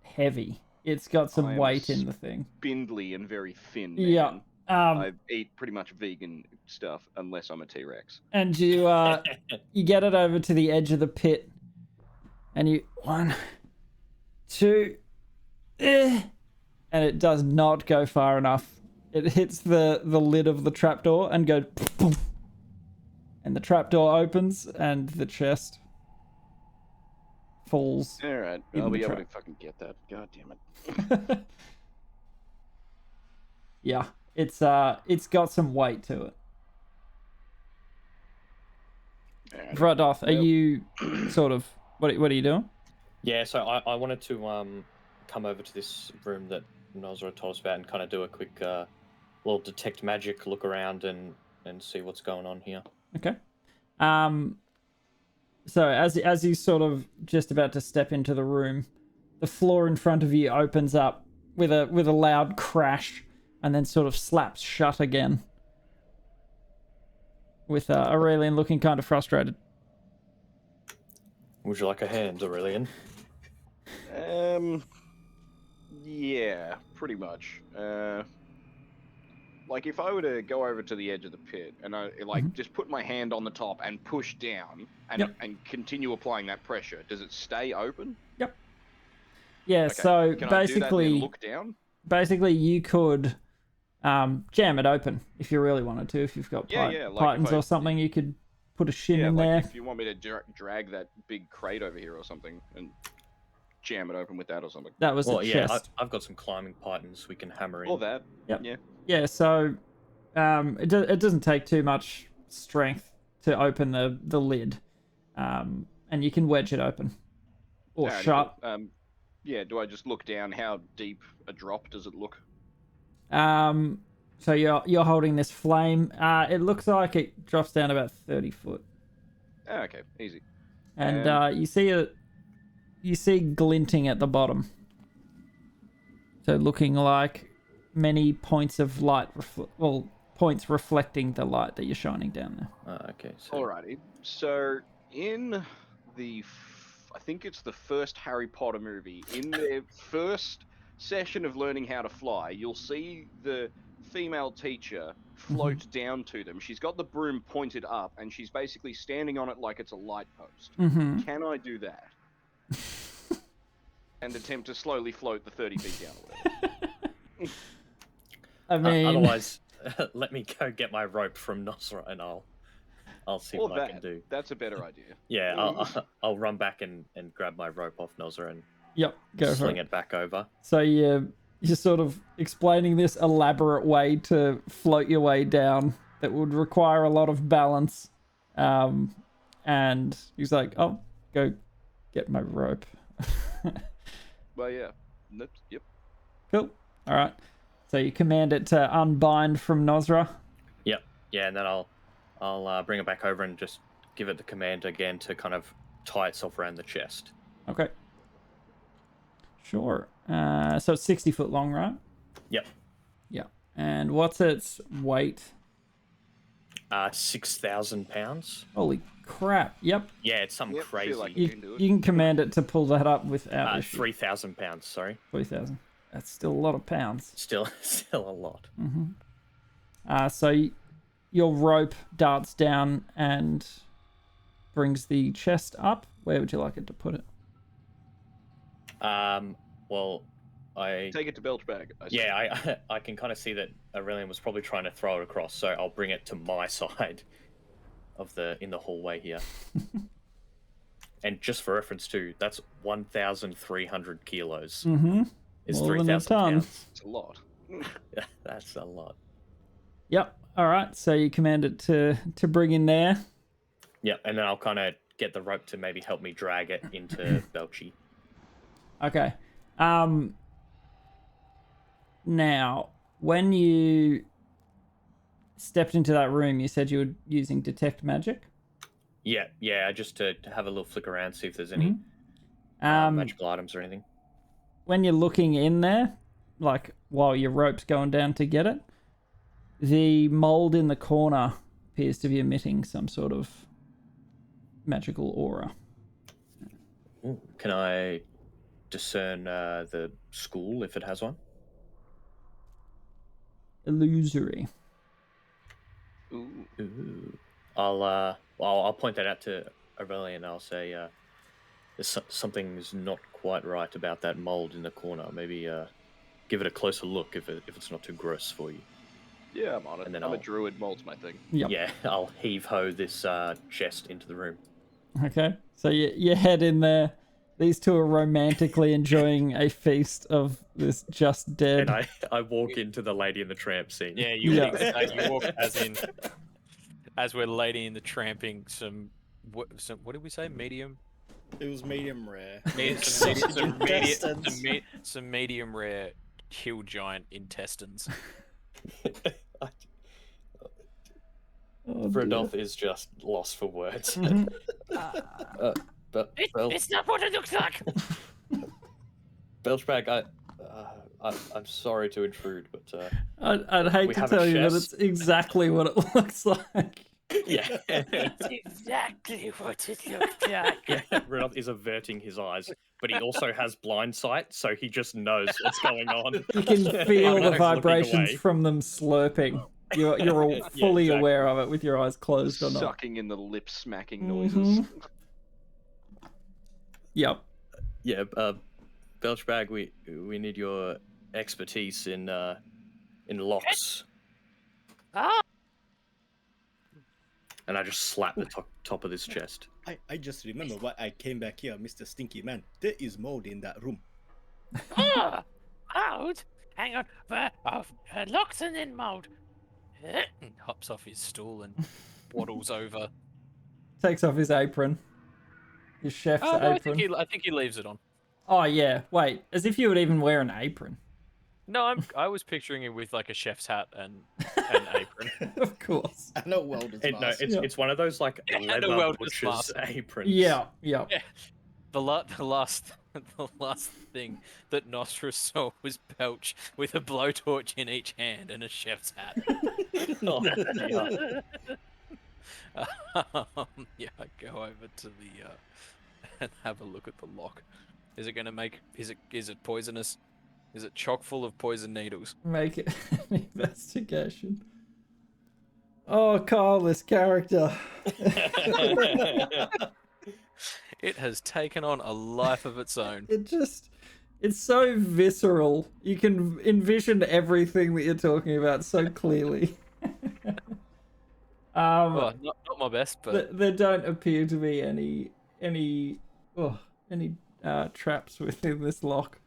heavy. It's got some I'm weight in the thing. Spindly and very thin. Man. Yeah. I eat pretty much vegan stuff unless I'm a T-Rex. And you you get it over to the edge of the pit, And you 1, 2, and it does not go far enough. It hits the lid of the trapdoor and goes boom, and the trapdoor opens and the chest falls. All right, in I'll the be able trap. to fucking get that. God damn it. Yeah, it's got some weight to it. Alright. Vradoth, are Well- you sort of what are you doing? Yeah, so I wanted to come over to this room that Nosra told us about and kind of do a quick little detect magic look around and see what's going on here. Okay. So as you sort of just about to step into the room, the floor in front of you opens up with a loud crash and then sort of slaps shut again. With Aurelian looking kind of frustrated. Would you like a hand, Aurelian? Yeah, pretty much. Like if I were to go over to the edge of the pit and I just put my hand on the top and push down and and continue applying that pressure, does it stay open? Yep. Yeah. Okay. So Can I do that and basically, then look down? basically you could jam it open if you really wanted to. If you've got Yeah, yeah, like if pythons I- or something, you could put a shim Yeah, in like there. if you want me to drag that big crate over here or something and jam it open with that or something. That was Well, a yeah, chest. I've got some climbing pythons we can hammer in. All that. Yep. Yeah. Yeah, so it doesn't take too much strength to open the lid, and you can wedge it open or Alrighty, shut. Yeah, do I just look down? How deep a drop does it look? So you're holding this flame. It looks like it drops down about 30 foot, Oh, okay, easy. and you see glinting at the bottom. So looking like many points of light, points reflecting the light that you're shining down there. Okay. So Alrighty. So in the, I think it's the first Harry Potter movie, in their first session of learning how to fly, you'll see the female teacher float down to them. She's got the broom pointed up, and she's basically standing on it like it's a light post. Mm-hmm. Can I do that? And attempt to slowly float the 30 feet down. I mean, otherwise, let me go get my rope from Nosra and I'll see Or what I that. can do. That's a better idea. Yeah, I'll run back and grab my rope off Nosra and yep, go for sling it. it back over. So you're sort of explaining this elaborate way to float your way down that would require a lot of balance. And he's like, "Oh, go get my rope." Well, yeah. Yep. Cool. All right. So you command it to unbind from Nosra. Yep. Yeah, and then I'll bring it back over and just give it the command again to kind of tie itself around the chest. Okay. Sure. So it's 60 foot long, right? Yep. Yeah. And what's its weight? 6,000 pounds. Holy crap. Yep. Yeah, it's something Yep, crazy. feel like You, can do it. you can command it to pull that up without issue. 3,000 pounds. Sorry. 3,000. That's still a lot of pounds. Still a lot. So your rope darts down and brings the chest up. Where would you like it to put it? Well, I Take it to Belch Bag. I can kind of see that Aurelian was probably trying to throw it across, so I'll bring it to my side of in the hallway here. And just for reference too, that's 1,300 kilos. Mm-hmm. Is More than a 3,000 ton. pounds. It's a lot. That's a lot. Yep. All right. So you command it to bring in there. Yeah, and then I'll kind of get the rope to maybe help me drag it into Belchy. Okay. Now, when you stepped into that room, you said you were using detect magic. Yeah, just to have a little flick around, see if there's any Um, magical items or anything. when you're looking in there, like while your rope's going down to get it, the mold in the corner appears to be emitting some sort of magical aura. Ooh, can I discern the school if it has one? Illusory. Ooh. Ooh. I'll point that out to Aurelian. I'll say, Something's not quite right about that mold in the corner. Maybe give it a closer look if it's not too gross for you. Yeah, I'm on it. And then I'm a I'll- druid, mold's my thing. Yep. Yeah, I'll heave-ho this chest into the room. Okay. So you head in there. These two are romantically enjoying a feast of this just dead. And I walk into the Lady and the Tramp scene. Yeah, you Yeah. would exactly. You walk as we're Lady in the Tramping some what did we say? Medium. It was medium rare. Some medium rare hill giant intestines. Oh, Rodolph is just lost for words. Mhm. But It's not what it looks like. Belchbag, I'm sorry to intrude, but I'd hate We to have a tell you that chest. it's exactly what it looks like. yeah, It's exactly what it looks like. yeah. Rodolph is averting his eyes, but he also has blind sight, so he just knows what's going on. You can feel the Rodolph's looking vibrations away. from them slurping. You're all Yeah, fully exactly. aware of it with your eyes closed or not. Sucking in the lip smacking Mhm. noises. Yep. Yeah, Belchbag, we need your expertise in locks. Ah, And I just slap the top of this chest. I just remember why I came back here, Mr. Stinky Man. There is mold in that room. mold. Hang on. Locks and then mold. Hops off his stool and waddles over. Takes off his apron. His chef's Oh, no, apron. I think he leaves it on. Oh yeah. Wait, as if you would even wear an apron. No, I was picturing him with like a chef's hat and an apron. Of course. I know welder's No, mask. it's Yeah. it's one of those like And a leather welder's butcher's mask. aprons. Yeah. Yeah. Yeah. The last thing that Nostra saw was Belch with a blowtorch in each hand and a chef's hat. Oh, yeah. Yeah, I go over to the and have a look at the lock. Is it gonna make? Is it poisonous? Is it chock full of poison needles? Make it an investigation. Oh, Kyle, this character. It has taken on a life of its own. It's so visceral. You can envision everything that you're talking about so clearly. Well, not my best, but There don't appear to be any traps within this lock.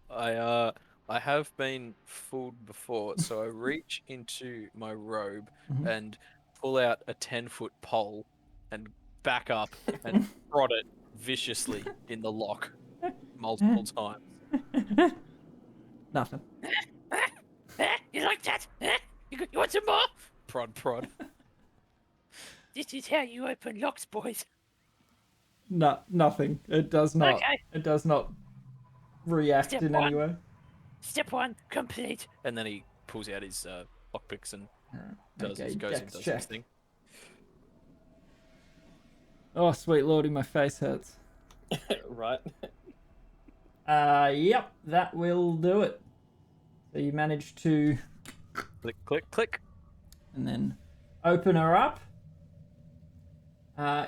I have been fooled before, so I reach into my robe Mhm. and pull out a 10-foot pole and back up and prod it viciously in the lock multiple times. Nothing. You like that? You want some more? Prod. This is how you open locks, boys. No, nothing. It does not. Okay. It does not react Step in one. any way. Step 1 complete. And then he pulls out his lockpicks and goes Okay, and dex does check. his thing. Oh, sweet lordy, my face hurts. Right. Yep, that will do it. So you managed to, Click. and then open her up.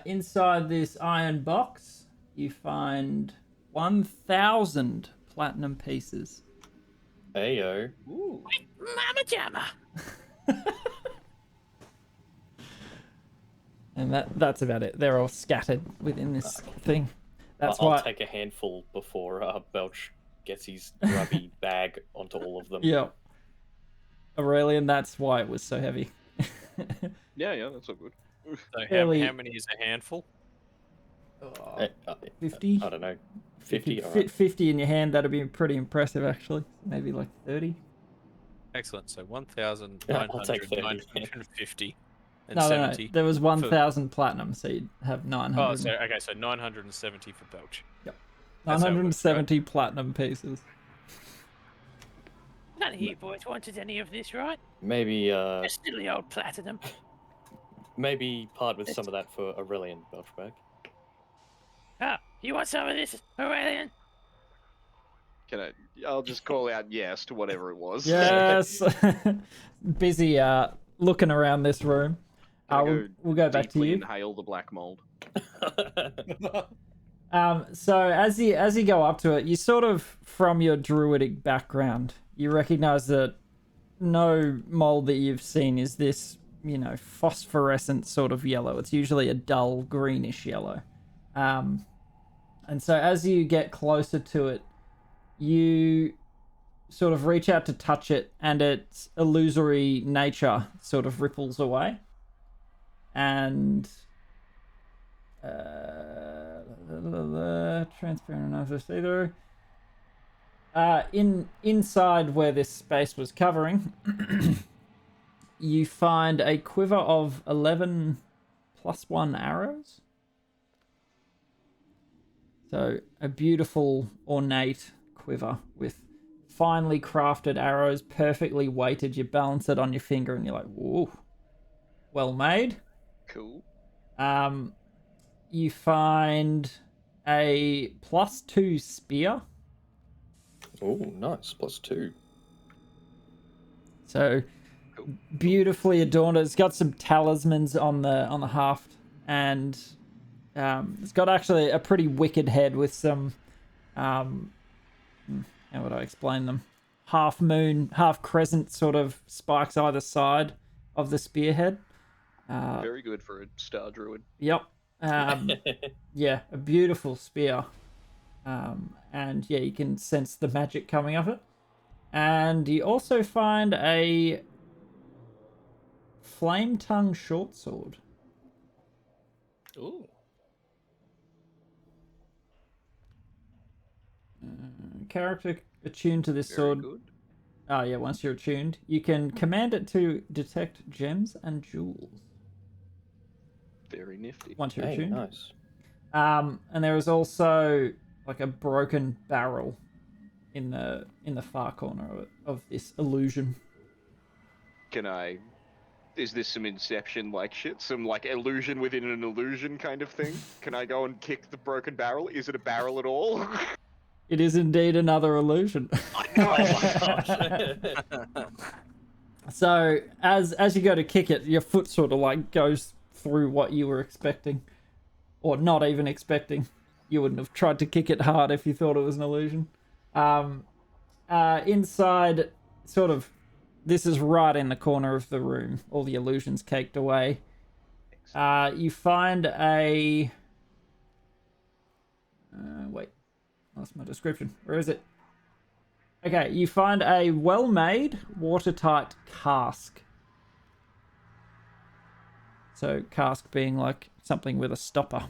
Inside this iron box, you find 1,000 platinum pieces. Ayo. Ooh. Mama Jamma. And that's about it. They're all scattered within this thing. That's I'll why. take a handful before Belch gets his grubby bag onto all of them. Yeah. Aurelian, that's why it was so heavy. Yeah, that's all good. So Fairly- how many is a handful? 50? I don't know. 50? If you All fit right. 50 in your hand, that'd be pretty impressive, actually. Maybe like 30. Excellent. So I'll take 30, 950 and No, 70. There was 1,000 platinum, so you'd have 900. Oh, so okay, so 970 for Belch. That's how it works, 970 platinum pieces. None of you boys wanted any of this, right? Maybe Just silly old platinum. maybe part with some of that for Aurelian Belchbag. Ah, you want some of this, Aurelian? I'll just call out yes to whatever it was. Yes. Busy looking around this room. Gonna We'll go back to deeply you. Inhale the black mold. So as you go up to it, you sort of, from your druidic background, you recognize that no mold that you've seen is this, phosphorescent sort of yellow. It's usually a dull greenish yellow. And so as you get closer to it, you sort of reach out to touch it, and its illusory nature sort of ripples away. And transparent enough to see through. Inside where this space was covering, you find a quiver of 11 +1 arrows. So a beautiful, ornate quiver with finely crafted arrows, perfectly weighted. You balance it on your finger and you're like, whoa, well made. Cool. You find a +2 spear. Oh, nice. +2. So beautifully adorned. It's got some talismans on the haft, and it's got actually a pretty wicked head with some how would I explain them? Half moon, half crescent sort of spikes either side of the spearhead. Very good for a star druid. Yep. Yeah, a beautiful spear. And yeah, you can sense the magic coming off it. And you also find a flame tongue short sword. Ooh. Character attuned to this Very sword. good. Oh yeah, once you're attuned, you can command it to detect gems and jewels. Very nifty. Once you're Hey, attuned. nice. And there is also like a broken barrel in the far corner of this illusion. Is this some Inception like shit? Some like illusion within an illusion kind of thing? Can I go and kick the broken barrel? Is it a barrel at all? It is indeed another illusion. Oh my gosh. So as you go to kick it, your foot sort of like goes through what you were expecting, or not even expecting. You wouldn't have tried to kick it hard if you thought it was an illusion. Inside, sort of, this is right in the corner of the room. All the illusions caked away. You find a... wait, lost my description. Where is it? Okay, you find a well-made, watertight cask. So, cask being like something with a stopper.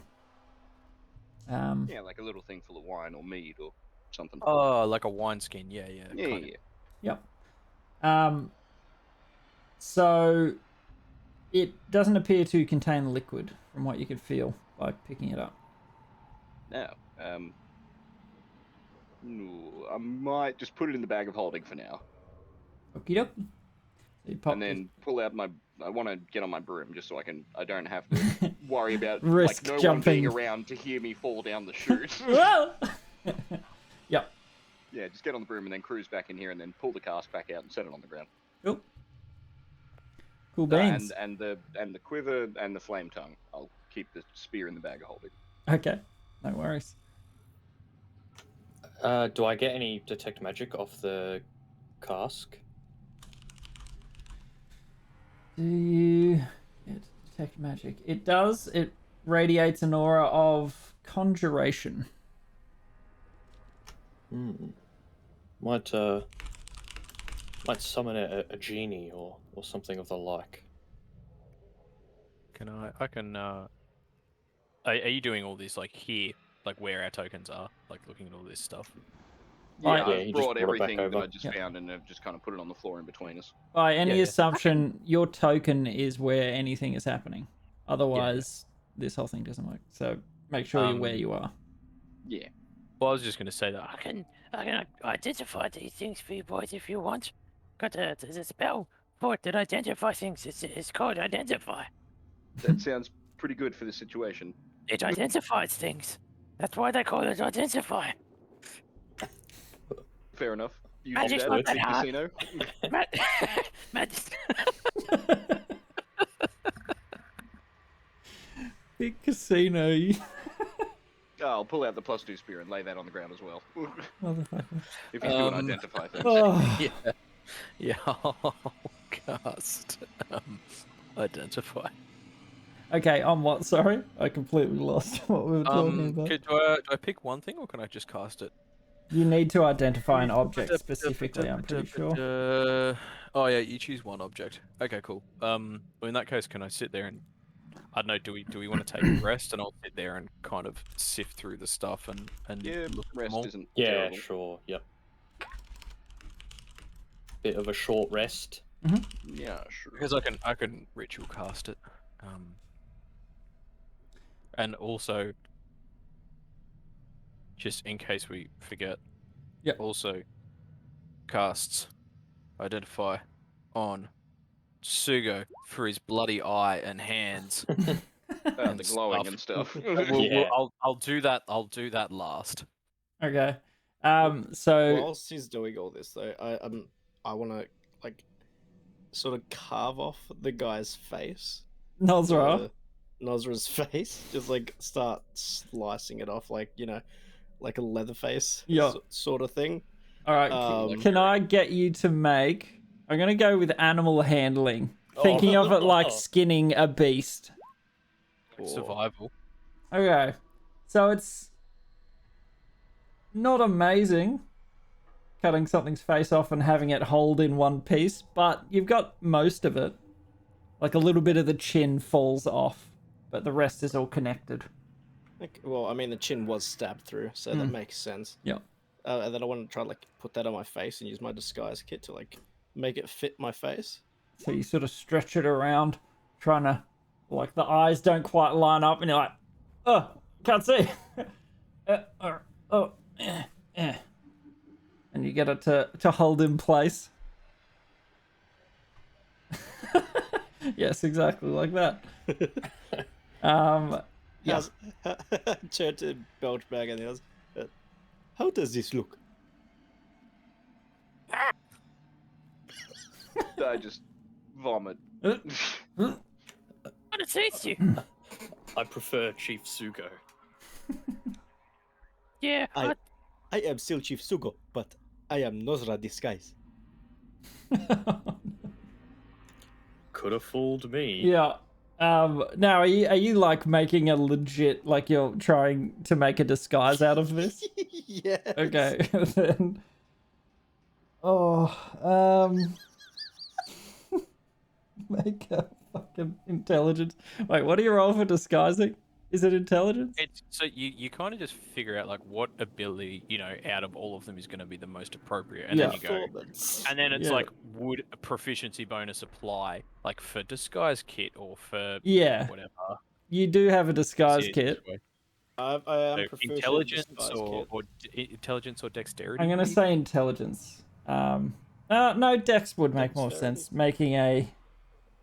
Yeah, like a little thing full of wine or mead or something. Oh, like a wineskin. Yeah. yeah. Yep. So it doesn't appear to contain liquid from what you could feel by picking it up. No. I might just put it in the bag of holding for now. Okie doke. So you pop And this- then pull out I want to get on my broom just so I don't have to worry about Risk like no jumping. one being around to hear me fall down the chute. Whoa! Yep. Yeah, just get on the broom and then cruise back in here and then pull the cask back out and set it on the ground. Cool. Cool beans. And the quiver and the flame tongue. I'll keep the spear in the bag of holding. Okay. No worries. Do I get any detect magic off the cask? Do you get detect magic? It does. It radiates an aura of conjuration. Might summon a genie or something of the like. I can. Are you doing all this like here, like where our tokens are, like looking at all this stuff? Yeah, he I've just brought brought it back everything that over. I just Yep. found and I've just kind of put it on the floor in between us. By any Yeah. assumption, your token is where anything is happening. Otherwise, this whole thing doesn't work. So make sure you're where you are. Yeah. Well, I was just going to say that. I can identify these things for you boys if you want. There's a spell for it that identifies things. It's called Identify. That sounds pretty good for this situation. It identifies things. That's why they call it Identify. Fair enough. You I do just that want at that the hard. casino? Big casino. Oh, I'll pull out the +2 spear and lay that on the ground as well. Motherfucker. If he's doing identify things. Oh, Yeah. Yeah. I'll cast identify. okay, on what? Sorry, I completely lost what we were talking about. Do I pick one thing or can I just cast it? You need to identify an object specifically, I'm pretty sure. Oh yeah, you choose one object. Okay, cool. Well, in that case, can I sit there and I don't know? Do we want to take a rest and I'll sit there and kind of sift through the stuff and Yeah, look at them rest all? isn't Yeah, terrible. sure. Yep. Bit of a short rest. Yeah, sure. Because I can ritual cast it. And also, just in case we forget, Yep. also casts identify on Sugo for his bloody eye and hands. The glowing and stuff. Yeah. I'll do that. I'll do that last. Okay. So Whilst he's doing all this, though, I want to like sort of carve off the guy's face. Nozra. Nozra's face. Just like start slicing it off, like like a leather face. Yeah. Sort of thing. All right. Can I get you to make? I'm gonna go with animal handling, thinking of it like skinning a beast. Survival. Okay. So it's not amazing cutting something's face off and having it hold in one piece, but you've got most of it. Like a little bit of the chin falls off, but the rest is all connected. Well, I mean, the chin was stabbed through, so that makes sense. Yeah. And then I want to try to like put that on my face and use my disguise kit to like make it fit my face. So you sort of stretch it around, trying to, like, the eyes don't quite line up, and you're like, oh, can't see. And you get it to hold in place. Yes, exactly like that. Yeah. Turn to Belchbag and he goes, how does this look? I just vomit. What it suits you. I prefer Chief Sugo. Yeah, I am still Chief Sugo, but I am Nozra disguise. Could have fooled me. Yeah. Now, are you like making a legit, like you're trying to make a disguise out of this? Yes. Okay, then. Make a fucking intelligence. Wait, what do you roll for disguising? Is it intelligence? So you kind of just figure out like what ability out of all of them is going to be the most appropriate, and then you go, and then it's like, would a proficiency bonus apply like for disguise kit or for whatever? You do have a disguise kit. I am So proficient intelligence disguise kit. intelligence or dexterity. I'm gonna say intelligence. No, dex would make more sense. Making a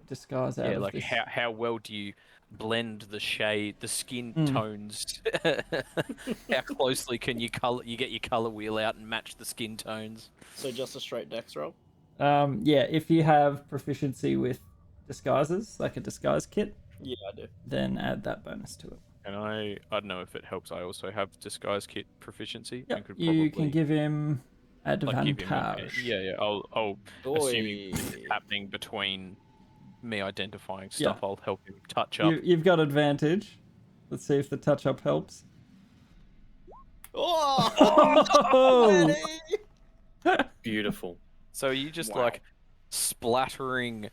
disguise out of like this. how well do you blend the skin tones? How closely can you get your color wheel out and match the skin tones? So just a straight dex roll? Yeah, if you have proficiency with disguises, like a disguise kit, Yeah, I do. then add that bonus to it. And I don't know if it helps. I also have disguise kit proficiency. Yeah, and could you can probably, give him like, advantage. yeah. I'll assuming Oi. this is happening between me identifying stuff. I'll help him touch up. You've got advantage. Let's see if the touch up helps. Oh! Beautiful. So you just Wow. like splattering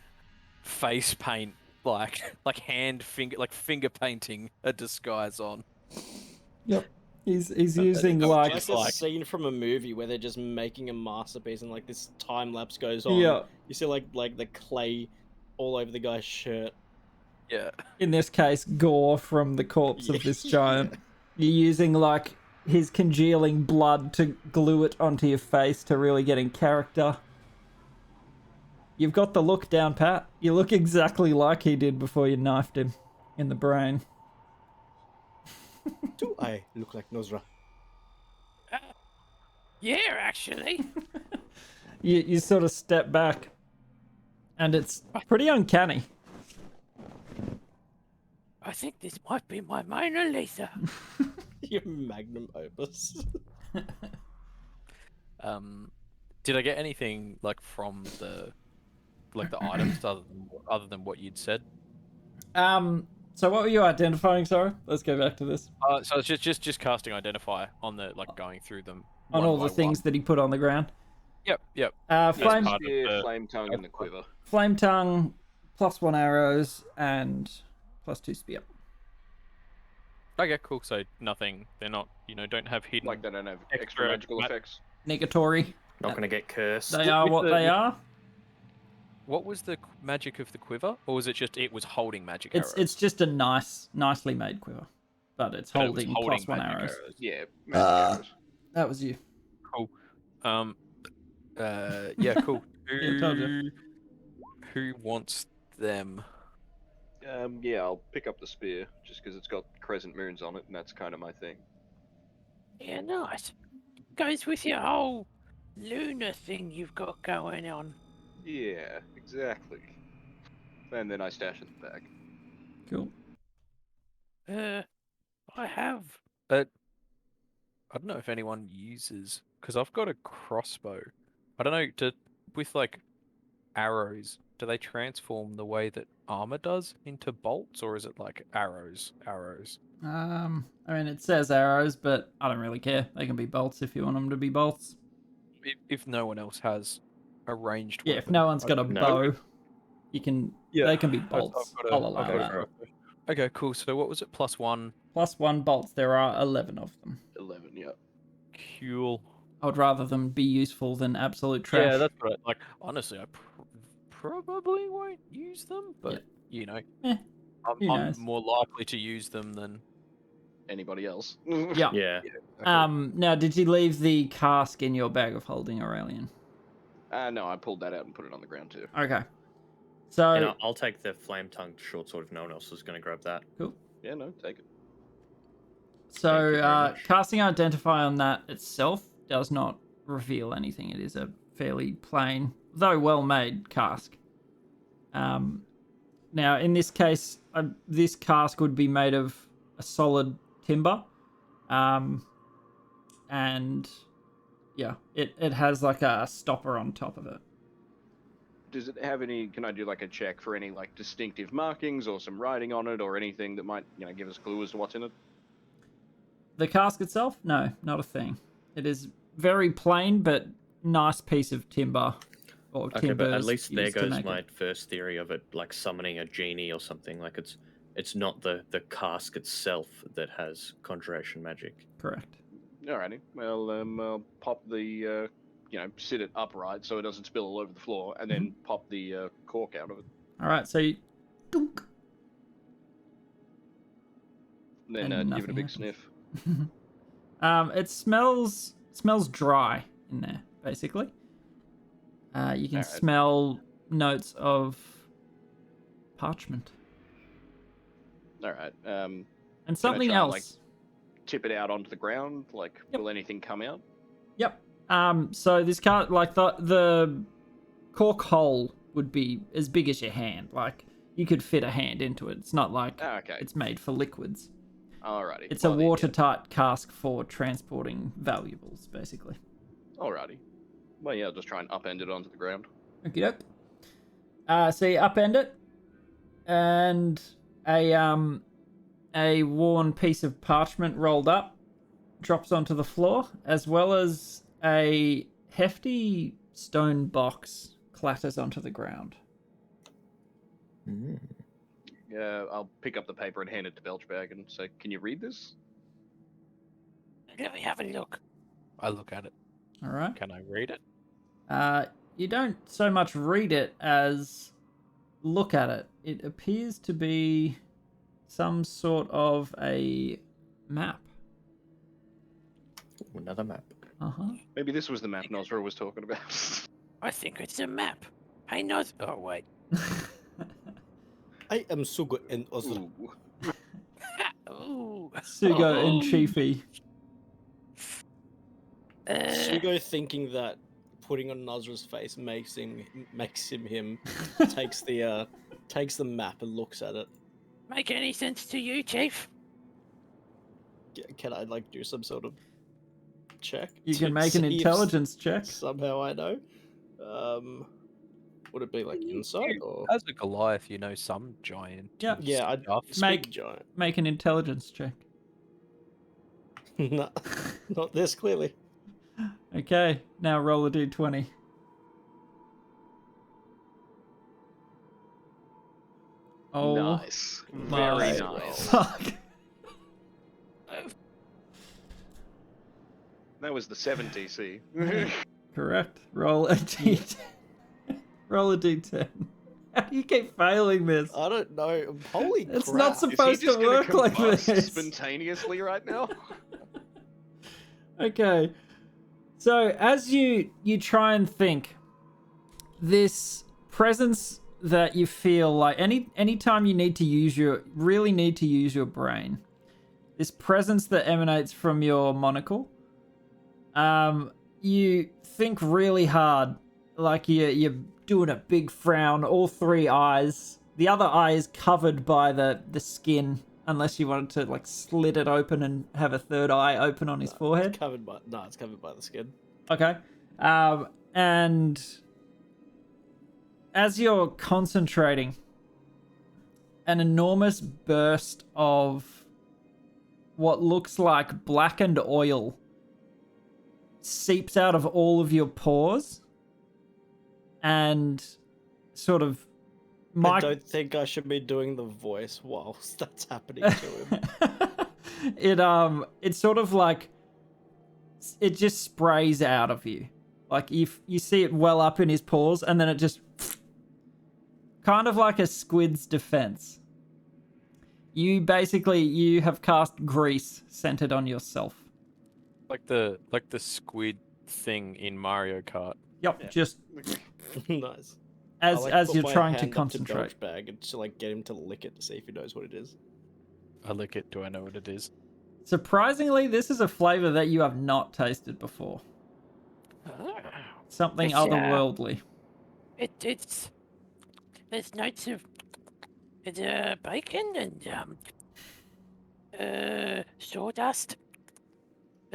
face paint, like finger painting a disguise on. Yep. He's using like It's like a scene from a movie where they're just making a masterpiece and like this time lapse goes on. Yeah. You see like the clay all over the guy's shirt. Yeah. In this case, gore from the corpse of this giant. You're using like his congealing blood to glue it onto your face to really get in character. You've got the look down, Pat. You look exactly like he did before you knifed him in the brain. Do I look like Nozra? Yeah, actually. You sort of step back, and it's pretty uncanny. I think this might be my Mona Lisa. Your magnum opus. Did I get anything like from the items other than what you'd said? So what were you identifying? Sorry, let's go back to this. So it's just casting identify on the going through them On one all by the things one. that he put on the ground. Yep. Flame, part of Spear, the- flame tongue, and the quiver. flame tongue, +1 arrows, and +2 spear. Okay, cool. So nothing. They're not. Don't have hidden. Like they don't have extra Extra magical ma- effects. Negatory. Not going to get cursed. They are what they are. What was the magic of the quiver, or was it just it was holding magic It's arrows? it's just a nicely made quiver, but it's But it was holding +1 magic arrows. Yeah, magic arrows. That was you. Cool. Yeah, cool. Yeah, told you. Who wants them? Yeah, I'll pick up the spear just because it's got crescent moons on it, and that's kind of my thing. Yeah, nice. Goes with your whole lunar thing you've got going on. Yeah, exactly. And then I stash it in the bag. Cool. I have. I don't know if anyone uses because I've got a crossbow. I don't know with like arrows. Do they transform the way that armor does into bolts, or is it like arrows? I mean, it says arrows, but I don't really care. They can be bolts if you want them to be bolts. If no one else has a ranged Yeah, weapon. if no one's got a No. bow, you can. Yeah, They can be I've bolts. got a- I'll allow I've got a that. crossbow. Okay, cool. So what was it? +1. +1 bolts. There are 11 of them. 11, yeah. Cool. I would rather them be useful than absolute trash. Yeah, that's right. Like honestly, I probably won't use them, but Eh, I'm who knows? more likely to use them than. Anybody else? Yeah. Yeah. Now, did you leave the cask in your bag of holding, Aurelian? No, I pulled that out and put it on the ground too. Okay. So And I'll take the flame tongued short sword if no one else is going to grab that. Yeah, no, take it. So, Thank you very much. casting Identify on that itself does not reveal anything. It is a fairly plain, though well-made cask. Now, in this case, this cask would be made of a solid timber. And, yeah, it has like a stopper on top of it. Does it have any? Can I do like a check for any like distinctive markings or some writing on it or anything that might give us a clue as to what's in it? The cask itself? No, not a thing. It is very plain, but nice piece of timber. Or Okay, but at timbers least there used to goes make my it. first theory of it, like summoning a genie or something. Like it's not the cask itself that has conjuration magic. Correct. Alrighty. Well, I'll pop the sit it upright so it doesn't spill all over the floor, and then pop the cork out of it. All right, so you... Dunk. And then And give it a nothing big happens. sniff. It smells dry in there, basically. You can Alright. smell notes of parchment. Alright. And something try and, else. like, tip it out onto the ground. Like, Yep. will anything come out? Yep. So this card, like the cork hole would be as big as your hand. Like you could fit a hand into it. It's not like Ah, okay. it's made for liquids. Alrighty. It's a Well, then, yeah. watertight cask for transporting valuables, basically. Alrighty. Well, yeah, I'll just try and upend it onto the ground. Okie doke. So you upend it, and a worn piece of parchment rolled up drops onto the floor, as well as a hefty stone box clatters onto the ground. Yeah, I'll pick up the paper and hand it to Belchbag and say, "Can you read this?" Let me have a look. I look at it. All right. Can I read it? You don't so much read it as look at it. It appears to be some sort of a map. Ooh, another map. Uh-huh. Maybe this was the map Nosra was talking about. I think it's a map. I know. Oh wait. I am Sugo and Oslo. Ooh. Ooh. Sugo and Chiefy. Sugo thinking that putting on Nozra's face makes him him takes the map and looks at it. Make any sense to you, Chief? Can I like do some sort of check? You to can make an see if intelligence check. Somehow I know. Would it be like insight or? As a Goliath, you know some giant. Yeah. Yeah, I'd stuff. Make- giant. Make an intelligence check. not this clearly. Okay, now roll a d20. Oh, Nice. my Very nice. fuck. That was the 7 DC. Correct. Roll a d10. Roll a d10. How do you keep failing this? I don't know. Holy It's crap! not supposed to work like this. Spontaneously right now? Okay. So as you try and think, this presence that you feel like anytime you need to use really need to use your brain, this presence that emanates from your monocle, you think really hard, like you're doing a big frown, all three eyes. The other eye is covered by the skin, unless you wanted to like slit it open and have a third eye open on his forehead. It's covered by the skin. Okay. And as you're concentrating, an enormous burst of what looks like blackened oil seeps out of all of your pores and sort of I don't think I should be doing the voice whilst that's happening to him. It sort of like it just sprays out of you. Like you see it well up in his pores and then it just kind of like a squid's defense. You have cast grease centered on yourself. Like the squid thing in Mario Kart. Yep, Yeah. Just Nice. as I, like, as put you're my trying to hand up concentrate. Belch bag and to like get him to lick it to see if he knows what it is. I lick it. Do I know what it is? Surprisingly, this is a flavor that you have not tasted before. Something It's, otherworldly. It's there's notes of bacon and sawdust.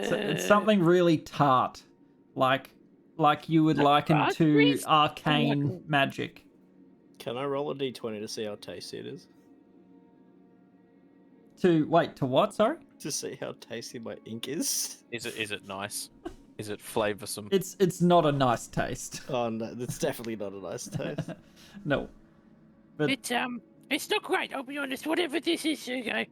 So it's something really tart, like you would liken to raspberries? arcane magic. Can I roll a d20 to see how tasty it is? To what? Sorry. To see how tasty my ink is? Is it nice? Is it flavoursome? It's not a nice taste. Oh no, that's definitely not a nice taste. No. But It's not great. I'll be honest. Whatever this is, Hugo.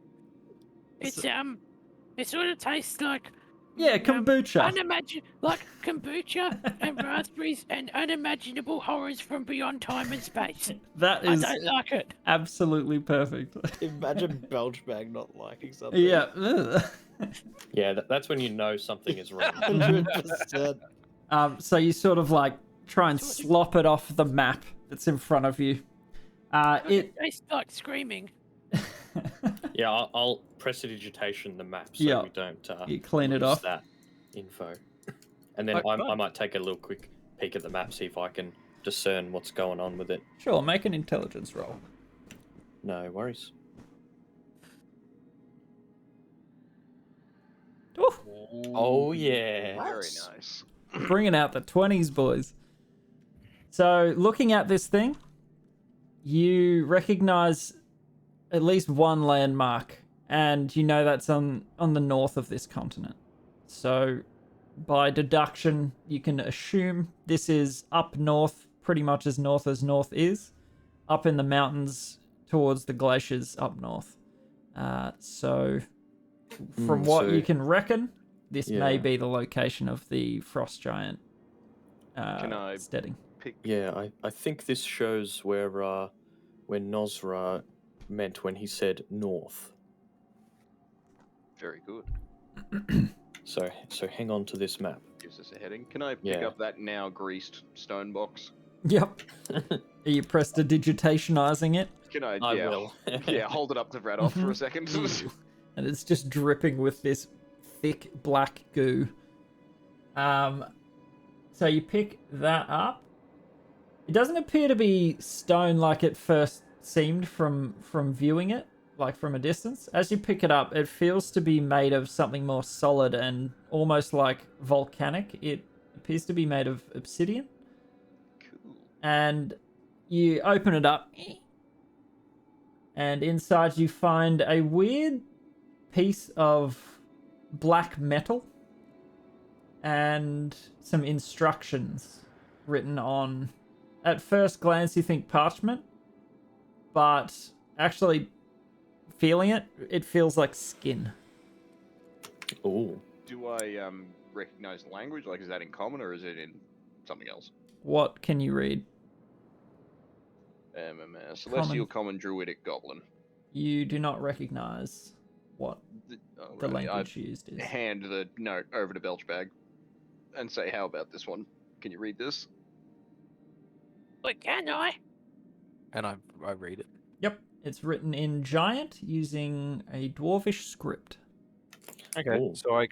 It's it sort of tastes like yeah, kombucha. like kombucha and raspberries and unimaginable horrors from beyond time and space. That I is don't like it. absolutely perfect. Imagine Belch bag not liking something. Yeah. Ugh. Yeah, that's when you know something is wrong. 100%. So you sort of like try and slop it off the map that's in front of you. It tastes like screaming. Yeah, I'll prestidigitation the map so Yeah. we don't You clean it lose off. that info. And then I might take a little quick peek at the map, see if I can discern what's going on with it. Sure, make an intelligence roll. No worries. Oof, Oh yeah. Very nice. bringing out the 20s, boys. So, looking at this thing, you recognize at least one landmark, and you know that's on the north of this continent. So, by deduction, you can assume this is up north, pretty much as north is, up in the mountains towards the glaciers up north. So, from what so- you can reckon, this may Yeah. be the location of the frost giant. Can I- Stedding. Yeah, I think this shows where Nosra meant when he said north. Very good. So hang on to this map. Gives us a heading. Can I pick Yeah. up that now greased stone box? Yep. Are you prestidigitationizing it? Can I? I yeah, will. yeah, hold it up to Radoff for a second. And it's just dripping with this thick black goo. So you pick that up. It doesn't appear to be stone like it first seemed from viewing it. like from a distance. As you pick it up, it feels to be made of something more solid and almost like volcanic. It appears to be made of obsidian. Cool. And you open it up, and inside you find a weird piece of black metal and some instructions written on, at first glance you think parchment, but actually feeling it, it feels like skin. Ooh. Do I recognize the language? Like, is that in common or is it in something else? What can you read? Celestial, common, druidic, goblin. You do not recognize what the language used is. Hand the note over to Belchbag and say, how about this one? Can you read this? But can I? And I read it. Yep, it's written in Giant using a dwarvish script. Okay, Ooh. so I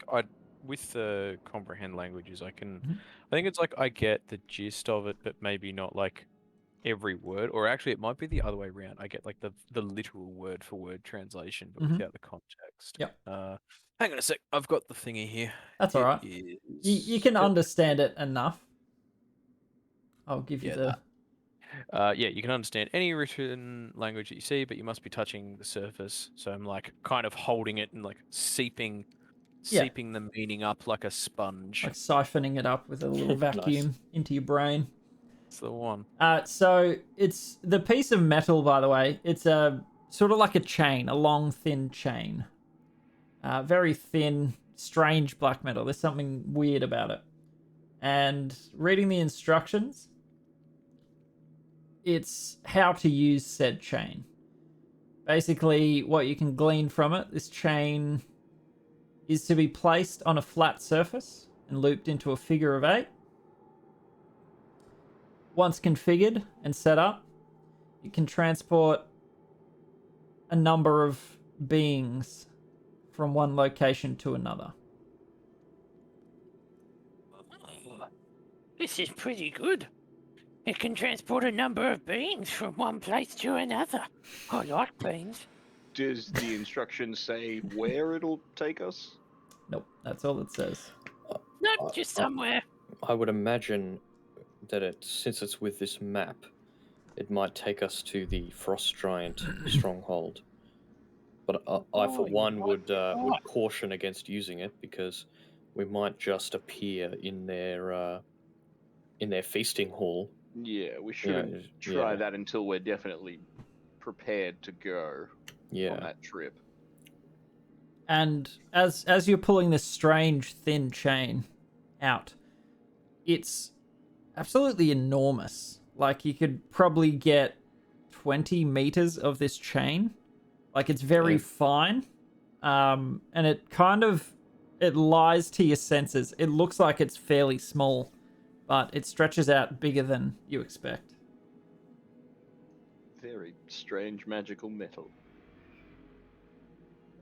with the comprehend languages, I can. I think it's like I get the gist of it, but maybe not like every word. Or actually, it might be the other way around. I get like the literal word for word translation, but without the context. Yep. Hang on a sec. I've got the thingy here. That's all right. You can understand it enough. I'll give you the. Yeah, you can understand any written language that you see, but you must be touching the surface. So I'm like kind of holding it and like seeping the meaning up like a sponge. Like siphoning it up with a little vacuum into your brain. That's the one. So it's the piece of metal, by the way. It's a sort of like a chain, a long, thin chain. Very thin, strange black metal. There's something weird about it. And reading the instructions, it's how to use said chain. Basically, what you can glean from it, this chain is to be placed on a flat surface and looped into a figure of 8. Once configured and set up, it can transport a number of beings from one location to another. This is pretty good. It can transport a number of beings from one place to another. I like beings. Does the instructions say where it'll take us? Nope, that's all it says. Not just somewhere. I would imagine that since it's with this map, it might take us to the Frost Giant stronghold. But I for one, would caution against using it because we might just appear in their feasting hall. Yeah, we shouldn't try that until we're definitely prepared to go on that trip. And as you're pulling this strange thin chain out, it's absolutely enormous. Like you could probably get 20 meters of this chain. Like it's very fine. And it lies to your senses. It looks like it's fairly small, but it stretches out bigger than you expect. Very strange magical metal.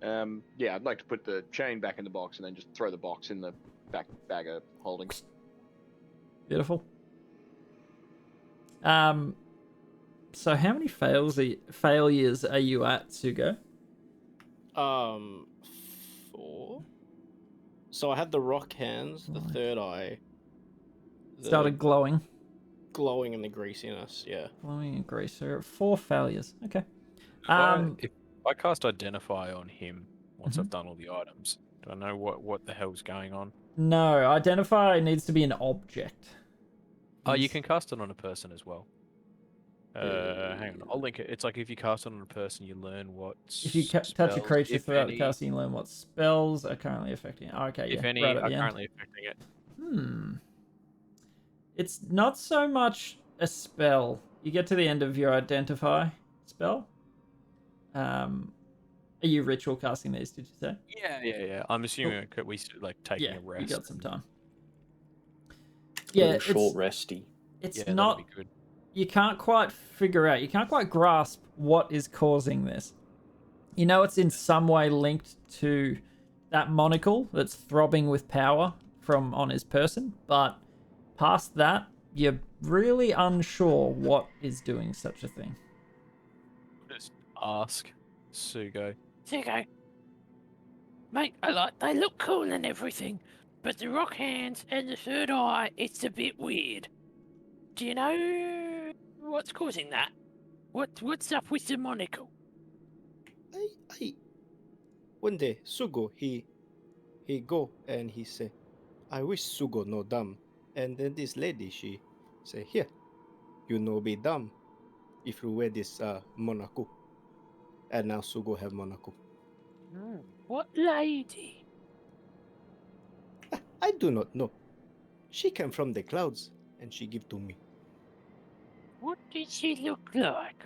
Yeah, I'd like to put the chain back in the box and then just throw the box in the back bag of holding. Beautiful. So how many failures are you at, Sugo? 4. So I had the rock hands, the third eye. Started glowing. Glowing and the greasiness, yeah. Glowing and grease. So 4 failures. Okay. If I cast Identify on him once I've done all the items, do I know what the hell's going on? No, Identify needs to be an object. Oh, you can cast it on a person as well. Hang on, I'll link it. It's like if you cast it on a person, you learn what if you touch a creature throughout the casting, you learn what spells are currently affecting it. Oh, okay, if yeah. any right are currently affecting it. It's not so much a spell. You get to the end of your Identify spell. Are you ritual casting these, did you say? Yeah. I'm assuming we like taking a rest. You got some time. Yeah, short resty. It's not. That'd be good. You can't quite figure out. You can't quite grasp what is causing this. You know, it's in some way linked to that monocle that's throbbing with power from on his person, but past that, you're really unsure what is doing such a thing. Just ask Sugo. Sugo. Mate, they look cool and everything, but the rock hands and the third eye, it's a bit weird. Do you know what's causing that? What's up with the monocle? One day, Sugo, he go and he say, I wish Sugo no dumb. And then this lady, she say, here, you no be dumb if you wear this monocle. And now Sugo have monocle. What lady? I do not know. She came from the clouds and she give to me. What did she look like?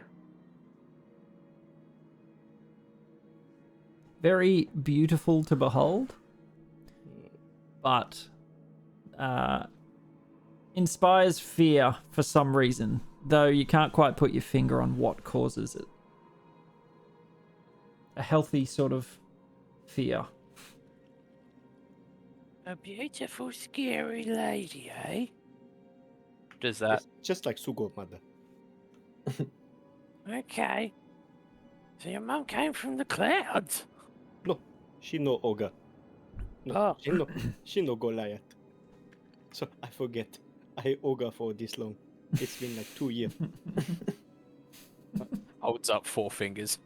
Very beautiful to behold, but inspires fear for some reason, though you can't quite put your finger on what causes it. A healthy sort of fear. A beautiful, scary lady, eh? Does that? Just like Sugo, mother. Okay. So your mum came from the clouds? No, she no ogre. No, she no Goliath. So I forget. I ogre for this long. It's been like 2 years. Holds up 4 fingers.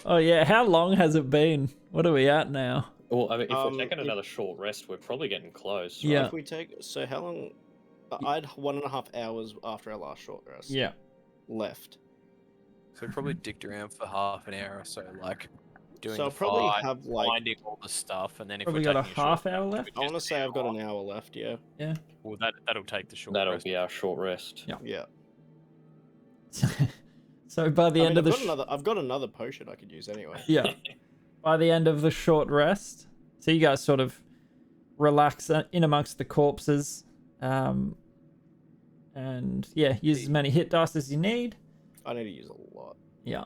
Oh yeah, how long has it been? What are we at now? Well, I mean, if we're taking another short rest, we're probably getting close. Right? Yeah. If we take, so how long? I had 1.5 hours after our last short rest. Yeah. Left. So we probably dicked around for half an hour or so, like doing So the I'll probably fight, have like. finding all the stuff, and then if Probably we're got a taking half short, hour left. I want to say I've got an hour left. Yeah. Yeah. Well, that'll take the short That'll rest. be our short rest. Yeah. Yeah. So by the end of the I've got another potion I could use anyway. yeah, by the end of the short rest, so you guys sort of relax in amongst the corpses, and yeah, use as many hit dice as you need. I need to use a lot. Yeah,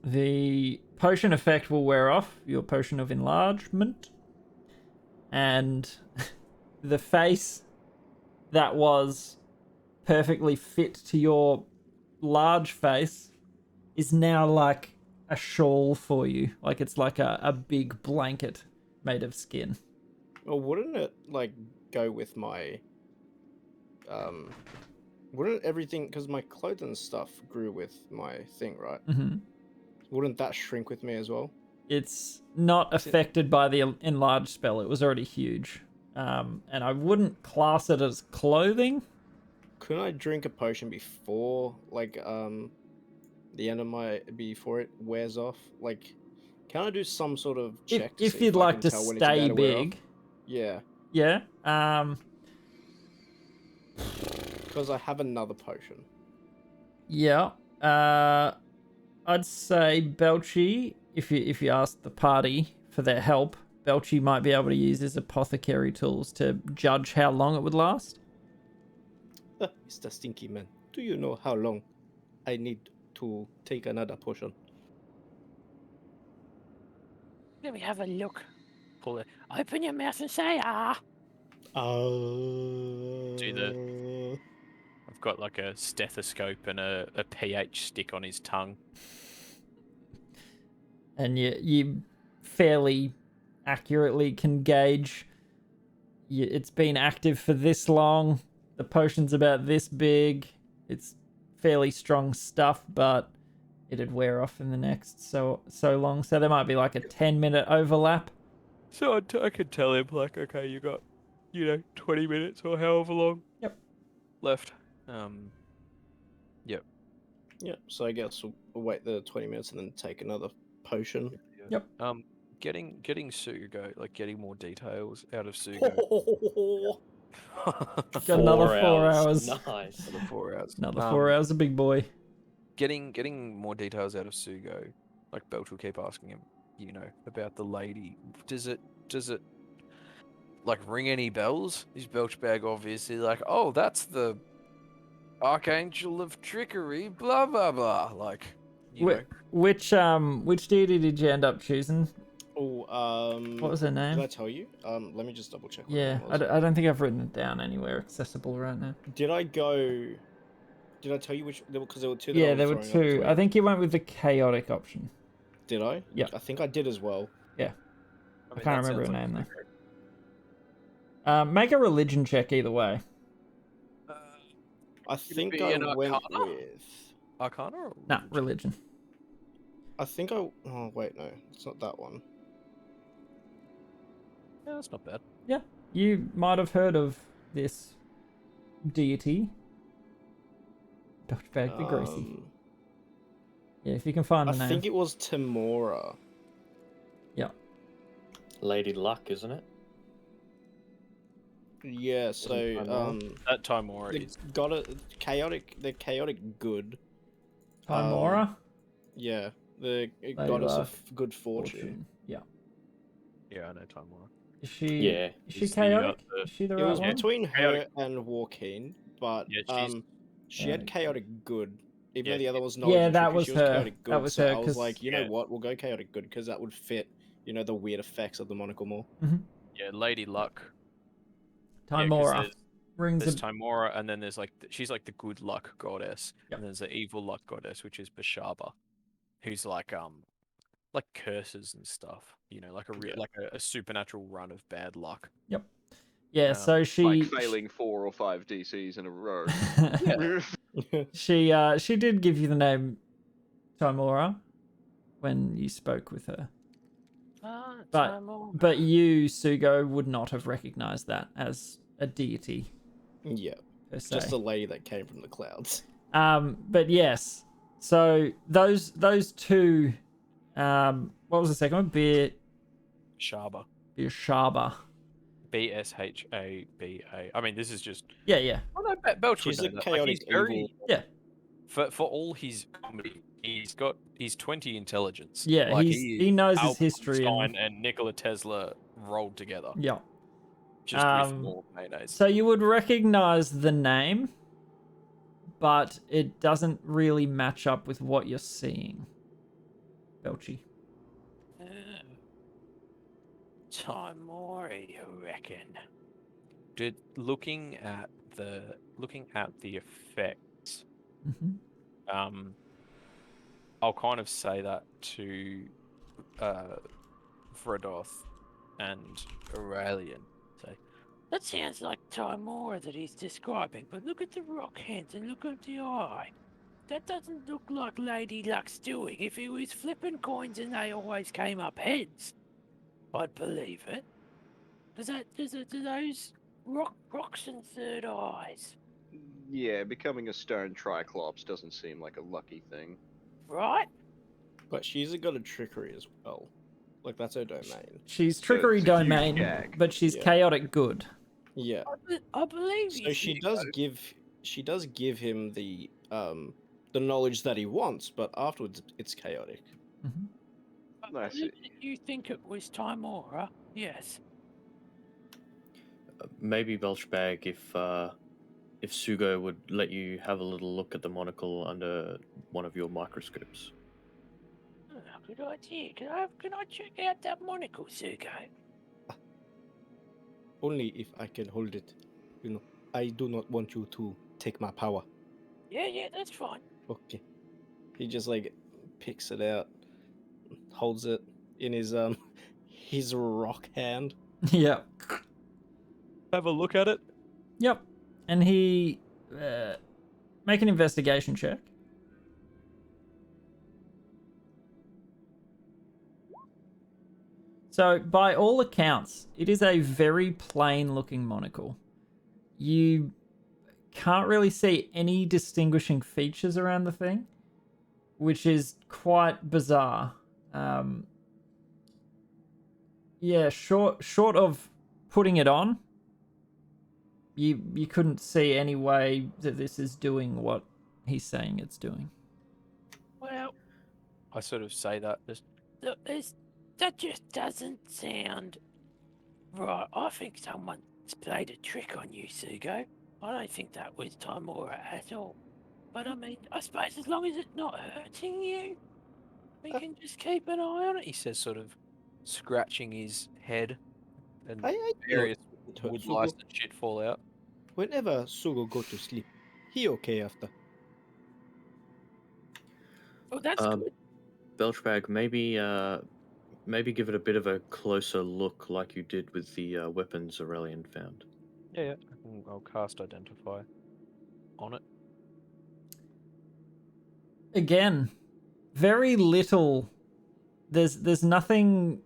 the potion effect will wear off. Your potion of enlargement, and the face that was perfectly fit to your large face is now like a shawl for you. Like it's like a big blanket made of skin. Well, wouldn't it like go with my wouldn't everything, because my clothes and stuff grew with my thing, right? Mm-hmm. Wouldn't that shrink with me as well? It's not affected by the enlarged spell. It was already huge. And I wouldn't class it as clothing. Couldn't I drink a potion before, like, the end of before it wears off? Like, can I do some sort of check to If see you'd I like can to tell when it's about stay to wear off? big. Yeah. Yeah. Because I have another potion. Yeah. I'd say Belchy, if you ask the party for their help, Belchy might be able to use his apothecary tools to judge how long it would last. Mr. Stinky Man, do you know how long I need to take another potion? Let me have a look. Pull it. Open your mouth and say ah. I've got like a stethoscope and a pH stick on his tongue. And you fairly accurately can gauge it's been active for this long. The potion's about this big. It's fairly strong stuff, but it'd wear off in the next so long. So there might be like a 10-minute overlap. So I could tell him, like, okay, you got, 20 minutes or however long. Yep. Left. Yep, so I guess we'll wait the 20 minutes and then take another potion. Yep. Getting Sugo, like getting more details out of Sugo. Got another 4 hours. Nice. Another 4 hours. Another 4 hours, a big boy. Getting more details out of Sugo, like Belch will keep asking him, about the lady. Does it like ring any bells? Is Belch bag obviously like, oh, that's the Archangel of Trickery, blah blah blah. Like, which deity did you end up choosing? Oh, what was her name? Did I tell you? Let me just double check. Yeah, I don't think I've written it down anywhere accessible right now. Did I go? Did I tell you which? Because there were two. That Yeah, I was there were throwing up two. I between. think you went with the chaotic option. Did I? Yeah. I think I did as well. I mean, can't that remember her sounds name like though. Make a religion check either way. I think be I an went Arcana? with. Arcana or Nah, religion? religion. I think I. Oh wait, no, it's not that one. Yeah, that's not bad. Yeah, you might have heard of this deity. Dutchbag the Greasy. Yeah, if you can find I the name. think it was Timora. Yeah. Lady Luck, isn't it? Yeah. So Timora? That Timora the is. chaotic. The chaotic good. Timora. Yeah. The Lady goddess Luck, of good fortune. Yeah. Yeah, I know Timora. Is she? Yeah. Is she Is the, chaotic? the- Is she the It right was one? between her Chaotic. and Joaquin, but Yeah, she's- she had chaotic good. Even Yeah, though the other was Yeah, knowledge and that trickery, was she was her. chaotic good. That was so her, I was 'cause- like, you know Yeah. what? We'll go chaotic good because that would fit, the weird effects of the monocle more. Yeah, Lady Luck. Timora. Rings There's a... Timora, and then there's like she's like the good luck goddess, Yep. and there's the evil luck goddess, which is Bashaba, who's like curses and stuff. You know, like a supernatural run of bad luck. Yeah, Um, so she Like failing 4 or 5 DCs in a row. she did give you the name Timora when you spoke with her. But you, Sugo, would not have recognized that as a deity Yeah, per se. just a lady that came from the clouds. But yes, so those two, what was the second one? Shaba. Bashaba. Bshaba. I mean, this is just. Yeah. Oh no, Belch would She's know a that. chaotic he's very, evil. Yeah. For all his comedy, he's 20 intelligence. Yeah, like he knows his Albert history Einstein and Nikola Tesla rolled together. yeah. Just with more mayonnaise. So you would recognize the name, but it doesn't really match up with what you're seeing. Belchy. Timora, you reckon? Looking at the effects, Mm-hmm. I'll kind of say that to Vredoth and Aurelian. Say, That sounds like Timora that he's describing, but look at the rock hands and look at the eye. That doesn't look like Lady Luck's doing. If he was flipping coins and they always came up heads, I'd believe it. Do those rocks and third eyes, Yeah, becoming a stone triclops doesn't seem like a lucky thing. right? But she's got a trickery as well. Like that's her domain. She's trickery it's a huge domain, gag. but she's Yeah. chaotic good. Yeah. I believe you. So she does give him the knowledge that he wants, but afterwards it's chaotic. Mm-hmm. I see. You think it was Timora? Yes. Maybe Belchbag, if Sugo would let you have a little look at the monocle under one of your microscopes. Oh, good idea. Can I check out that monocle, Sugo? Only if I can hold it. You know, I do not want you to take my power. Yeah, that's fine. Okay. He just like picks it out, holds it in his rock hand. Yep. have a look at it. Yep. And he make an investigation check. So, by all accounts, it is a very plain looking monocle. You can't really see any distinguishing features around the thing, which is quite bizarre. Yeah, short of putting it on, you couldn't see any way that this is doing what he's saying it's doing. Well, I sort of say that. look, that just doesn't sound right. I think someone's played a trick on you, Sugo. I don't think that was Timora at all. But I mean, I suppose as long as it's not hurting you, we can just keep an eye on it. He says, sort of scratching his head, and I various know. wood lice and shit fall out. Whenever Sugo go to sleep, he okay after. Oh, that's good. Belchbag, maybe give it a bit of a closer look, like you did with the weapons Aurelian found. Yeah. I'll cast Identify on it. Again, very little. There's nothing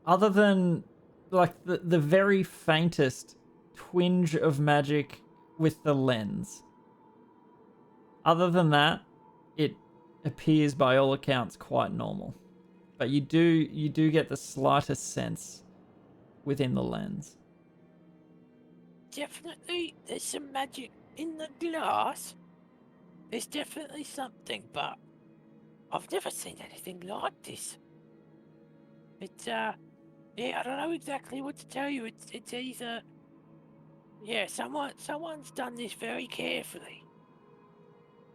other than like the very faintest twinge of magic with the lens. Other than that, it appears by all accounts quite normal. But you do get the slightest sense within the lens. Definitely, there's some magic in the glass. There's definitely something, but I've never seen anything like this. It's yeah, I don't know exactly what to tell you. It's either someone's done this very carefully,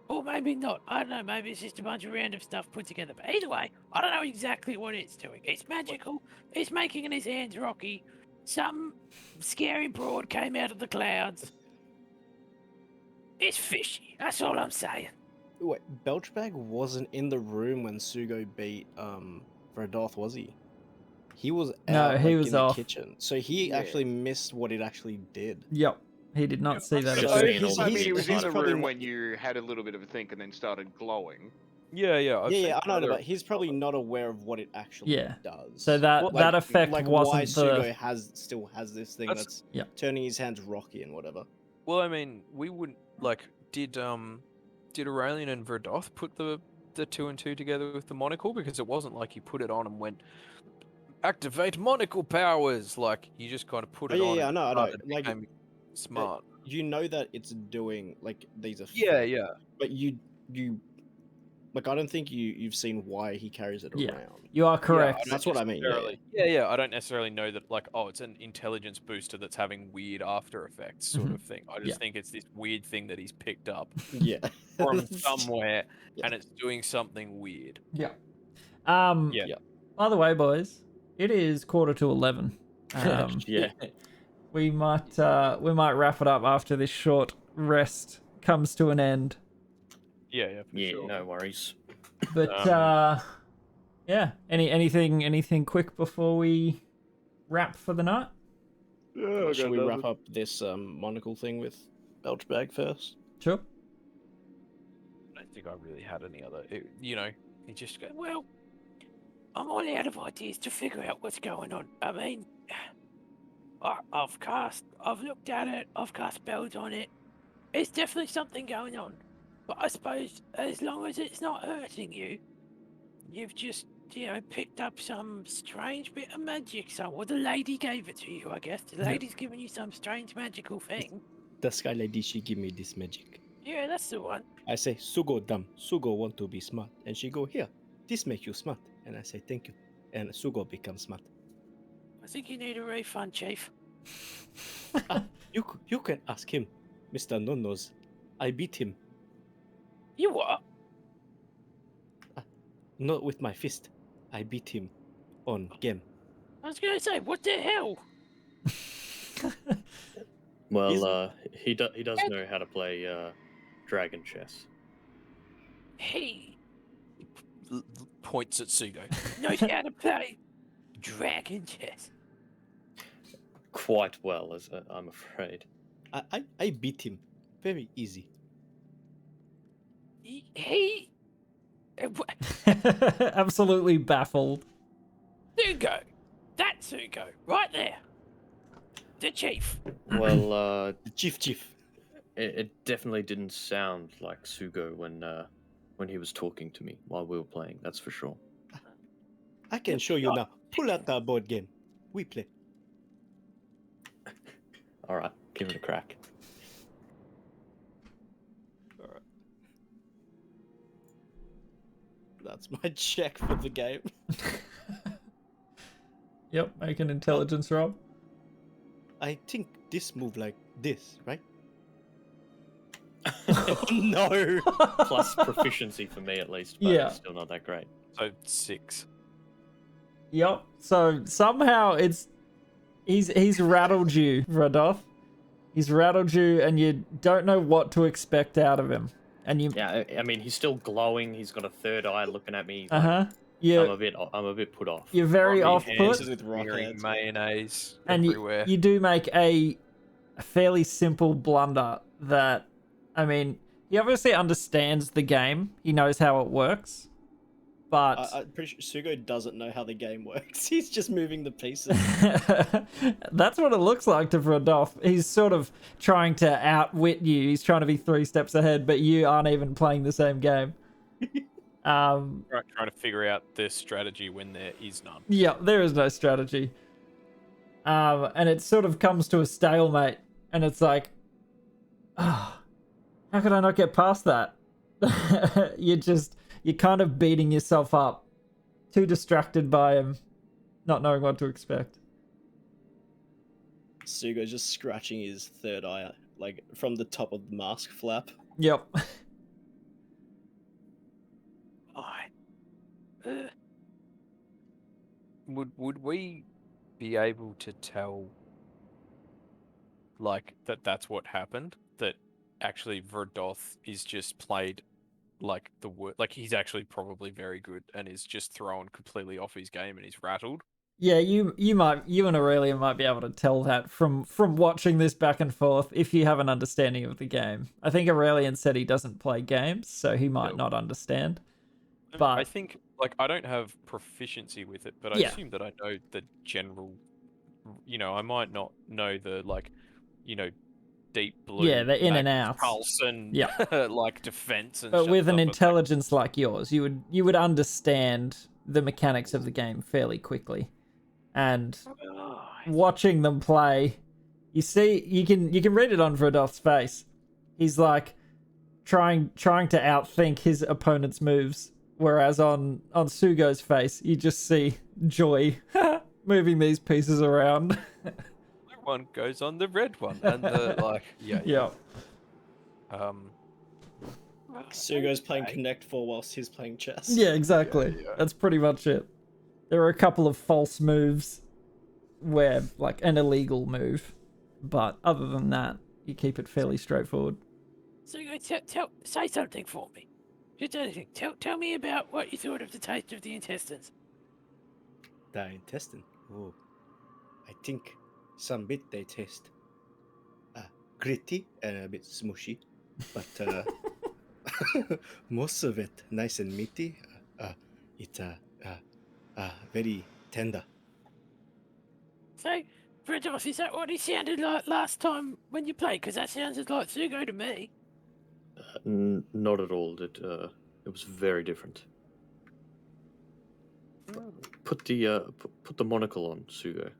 or maybe not. I don't know. Maybe it's just a bunch of random stuff put together. But either way, I don't know exactly what it's doing. It's magical. It's making his hands rocky. Some scary broad came out of the clouds. It's fishy. That's all I'm saying. Wait, Belchbag wasn't in the room when Sugo beat Verdoth, was he? He was No, out, he like, was in the off. kitchen, so he actually missed what it actually did. Yep, he did not see that. So at all. he's- I mean, he was in he's the probably room not- when you had a little bit of a think and then started glowing. Yeah. Yeah, I know, but he's probably not aware of what it actually Yeah. does. So that Like- effect like why wasn't the. Sugo still has this thing That's- that's Yeah. turning his hands rocky and whatever. Well, I mean, we wouldn't like. Did Aurelian and Verdoth put the 2 and 2 together with the monocle? Because it wasn't like you put it on and went activate monocle powers. Like you just kind of put it on. Yeah, I and know. started, Like, became smart. you know that it's doing like these effects. Yeah. But you like, I don't think you've seen why he carries it Yeah. around. You are correct. don't That's what I mean, yeah. necessarily- Yeah. I don't necessarily know that, like, oh, it's an intelligence booster that's having weird after effects sort Mhm. of thing. I just Yeah. think it's this weird thing that he's picked up Yeah. from somewhere, Yeah. and it's doing something weird. Yeah. Yeah. By the way, boys, it is 11:45. Yeah. We might wrap it up after this short rest comes to an end. Yeah, for Yeah, sure. no worries. But yeah. Anything quick before we wrap for the night? Should we wrap up this monocle thing with Belchbag first? Sure. I don't think I really had any other. It just go, Well, I'm all out of ideas to figure out what's going on. I mean, I've looked at it, I've cast spells on it. It's definitely something going on. But I suppose as long as it's not hurting you, you've just, picked up some strange bit of magic. Or the lady gave it to you, I guess. The lady's given you some strange magical thing. The Sky Lady, she give me this magic. Yeah, that's the one. I say, Sugo dumb. Sugo want to be smart. And she go, here, this make you smart. And I say, thank you. And Sugo becomes smart. I think you need a refund, Chief. You can ask him. Mr. Nonnos. I beat him. You what? Not with my fist. I beat him on game. I was gonna say, what the hell? Well, he does know how to play dragon chess. He points at Sugo. knows how to play dragon chess. Quite well, as I'm afraid. I beat him. Very easy. He Absolutely baffled. Sugo. That Sugo, right there. The chief. Well, The chief. it definitely didn't sound like Sugo when he was talking to me while we were playing. That's for sure. I can show you now. Pull out the board game. We play. All right, give it a crack. That's my check for the game. Yep, make an intelligence roll. I think this move like this, right? No. Plus proficiency for me at least, but Yeah. it's still not that great. So 6. Yep. So somehow he's rattled you, Radoth. He's rattled you, and you don't know what to expect out of him. And you, Yeah, I mean, he's still glowing. He's got a third eye looking at me. uh huh, you I'm a bit put off. you're very Rocky off hands put, with rock smearing heads. mayonnaise and everywhere. you do make a fairly simple blunder that, I mean, he obviously understands the game. He knows how it works, but I'm pretty sure Sugo doesn't know how the game works. He's just moving the pieces. that's what it looks like to Rodolph. He's sort of trying to outwit you. He's trying to be 3 steps ahead, but you aren't even playing the same game. Trying to figure out this strategy when there is none. Yeah, there is no strategy. And it sort of comes to a stalemate, and it's like, oh, how could I not get past that? You're kind of beating yourself up, too distracted by him, not knowing what to expect. Sugo's just scratching his third eye, like from the top of the mask flap. Yep. Would we be able to tell, like, that's what happened? That actually Verdoth is just played like the word, like he's actually probably very good and is just thrown completely off his game and he's rattled. Yeah, you and Aurelia might be able to tell that from watching this back and forth if you have an understanding of the game. I think Aurelian said he doesn't play games, so he might not understand. But I think, like, I don't have proficiency with it, but I Yeah. assume that I know the general, I might not know the, like, deep blue. Yeah, the in and magnus outs. Pulse and, Yeah. like, defense and but shit with an stuff, intelligence like yours, you would understand the mechanics of the game fairly quickly. And watching them play, you see, you can read it on Verdoth's face. He's like trying to outthink his opponent's moves, whereas on Sugo's face, you just see joy moving these pieces around. Blue one goes on the red one, and the like, Yeah. Sugo's playing Connect 4 whilst he's playing chess. Yeah, exactly. Yeah. That's pretty much it. There are a couple of false moves where, like, an illegal move, but other than that, you keep it fairly straightforward. So say something for me. Just anything. Tell me about what you thought of the taste of the intestines. The intestine. Oh, I think some bit they taste gritty and a bit smushy, but most of it nice and meaty. It's very tender. So, Rodolph, is that what he sounded like last time when you played? Because that sounded like Sugo to me. Not at all. It was very different. Put the monocle on, Sugo.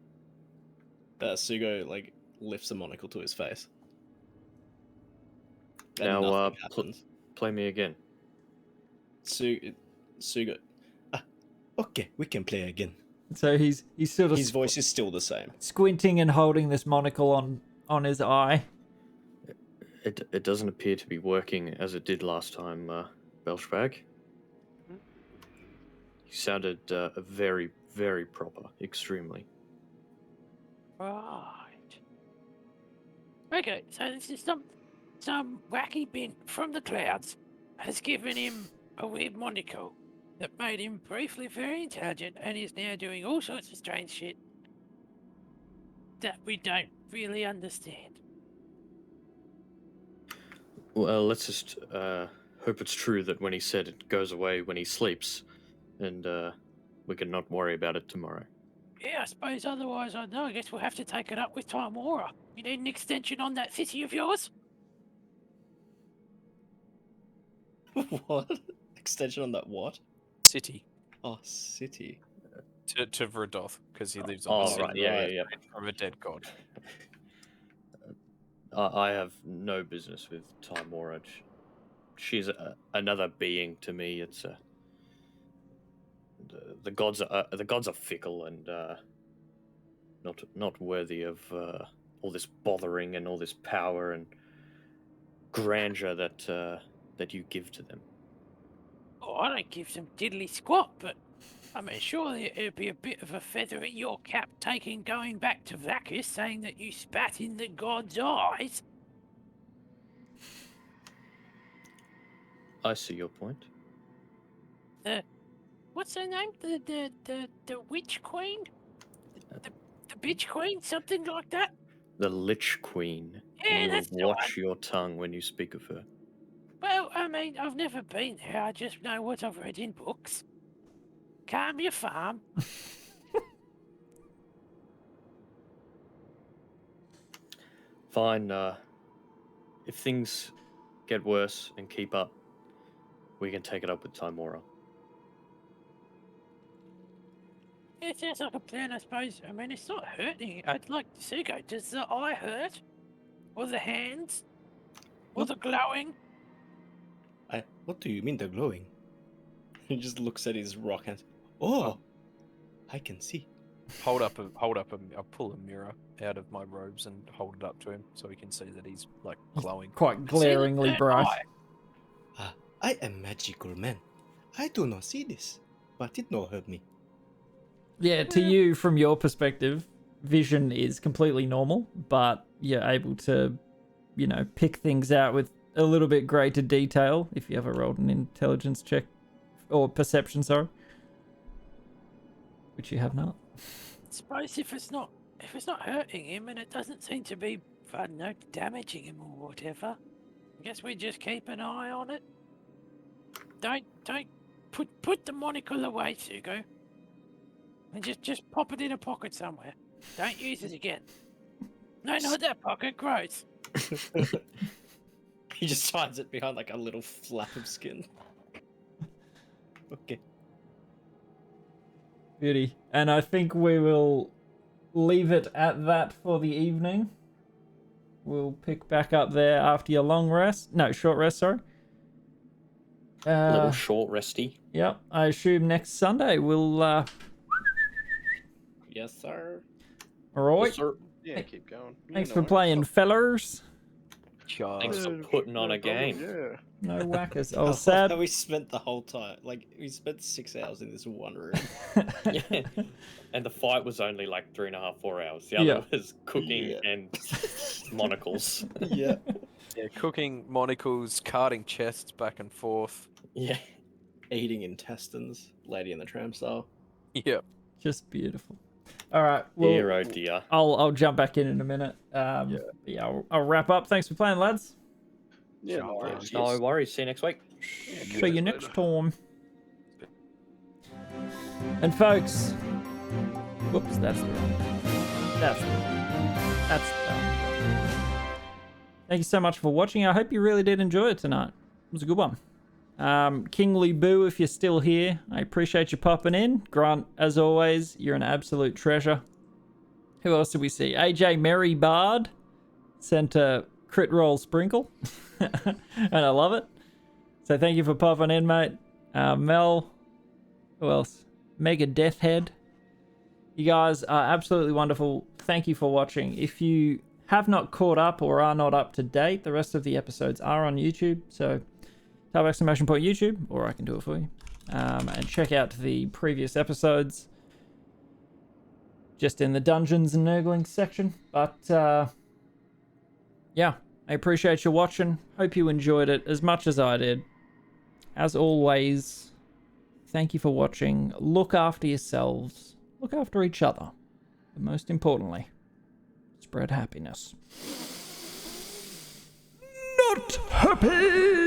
Sugo like lifts a monocle to his face. And Now, nothing happens. play me again. Sugo. Okay, we can play again. So he's sort of His voice is still the same. squinting and holding this monocle on his eye. It doesn't appear to be working as it did last time, Belshbag. You sounded very, very proper, extremely. Right. Okay, so this is some wacky bin from the clouds has given him a weird monocle that made him briefly very intelligent and is now doing all sorts of strange shit that we don't really understand. Well, let's just hope it's true that when he said it goes away when he sleeps, and we can not worry about it tomorrow. Yeah, I suppose otherwise I guess we'll have to take it up with Time Aura. You need an extension on that city of yours? What? Extension on that what? city Oh, city. to Verdoth, because he lives on the city right, yeah. from a dead god. I have no business with Time Aura. She's another being to me. It's the gods are fickle and not worthy of all this bothering and all this power and grandeur that you give to them. Oh, I don't give them diddly squat, but I mean, surely it'd be a bit of a feather in your cap going back to Vacus, saying that you spat in the god's eyes. I see your point. What's her name? The witch queen? The bitch queen? Something like that? The Lich Queen. Yeah, You that's the watch your tongue when you speak of her. Well, I mean, I've never been there. I just know what I've read in books. Calm your farm. Fine. If things get worse and keep up, we can take it up with Timora. It sounds like a plan, I suppose. I mean, it's not hurting. I'd like to see go. Does the eye hurt? Or the hands? Or the glowing? What do you mean the glowing? He just looks at his rock and oh, I can see. Hold up I'll pull a mirror out of my robes and hold it up to him so he can see that he's like glowing. Quite glaringly bright. I am magical man. I do not see this, but it no hurt me. Yeah, to you, from your perspective, vision is completely normal, but you're able to, you know, pick things out with a little bit greater detail if you ever rolled an intelligence check or perception, sorry, which you have not. I suppose if it's not hurting him and it doesn't seem to be, I don't know, damaging him or whatever, I guess we just keep an eye on it. Don't put the monocle away, Sugo. And just pop it in a pocket somewhere. Don't use it again. No, not that pocket. Gross. He just hides it behind like a little flap of skin. Okay. Beauty. And I think we will leave it at that for the evening. We'll pick back up there after your long rest. No, short rest, sorry. A little short resty. Yep, I assume next Sunday we'll... Yes, sir. Alright. Yes, sir. Yeah, keep going. Thanks for playing, fellers. Thanks for putting on a game. Yeah. No whackers. I Oh, love sad. how we spent the whole time. Like, we spent 6 hours in this one room. Yeah. And the fight was only like 3.5, 4 hours. The other Yeah. was cooking and monocles. Yeah. Yeah, cooking monocles, carting chests back and forth. Yeah. Eating intestines. Lady in the Tram style. Yep. Just beautiful. All right. Well, Dear, oh dear. I'll jump back in a minute. Yeah, I'll wrap up. Thanks for playing, lads. Yeah, No worries. No worries. See you next week. See you next time. And folks, whoops, that's the wrong. That's the Thank you so much for watching. I hope you really did enjoy it tonight. It was a good one. Kingly Boo, if you're still here, I appreciate you popping in. Grant, as always, you're an absolute treasure. Who else did we see? AJ Merry Bard sent a crit roll sprinkle, and I love it. So thank you for popping in, mate. Mel, who else? Mega Deathhead. You guys are absolutely wonderful. Thank you for watching. If you have not caught up or are not up to date, the rest of the episodes are on YouTube. So type !YouTube, or I can do it for you. And check out the previous episodes just in the Dungeons and Nerglings section. But yeah, I appreciate you watching. Hope you enjoyed it as much as I did. As always, thank you for watching. Look after yourselves. Look after each other. But most importantly, spread happiness. Not happy!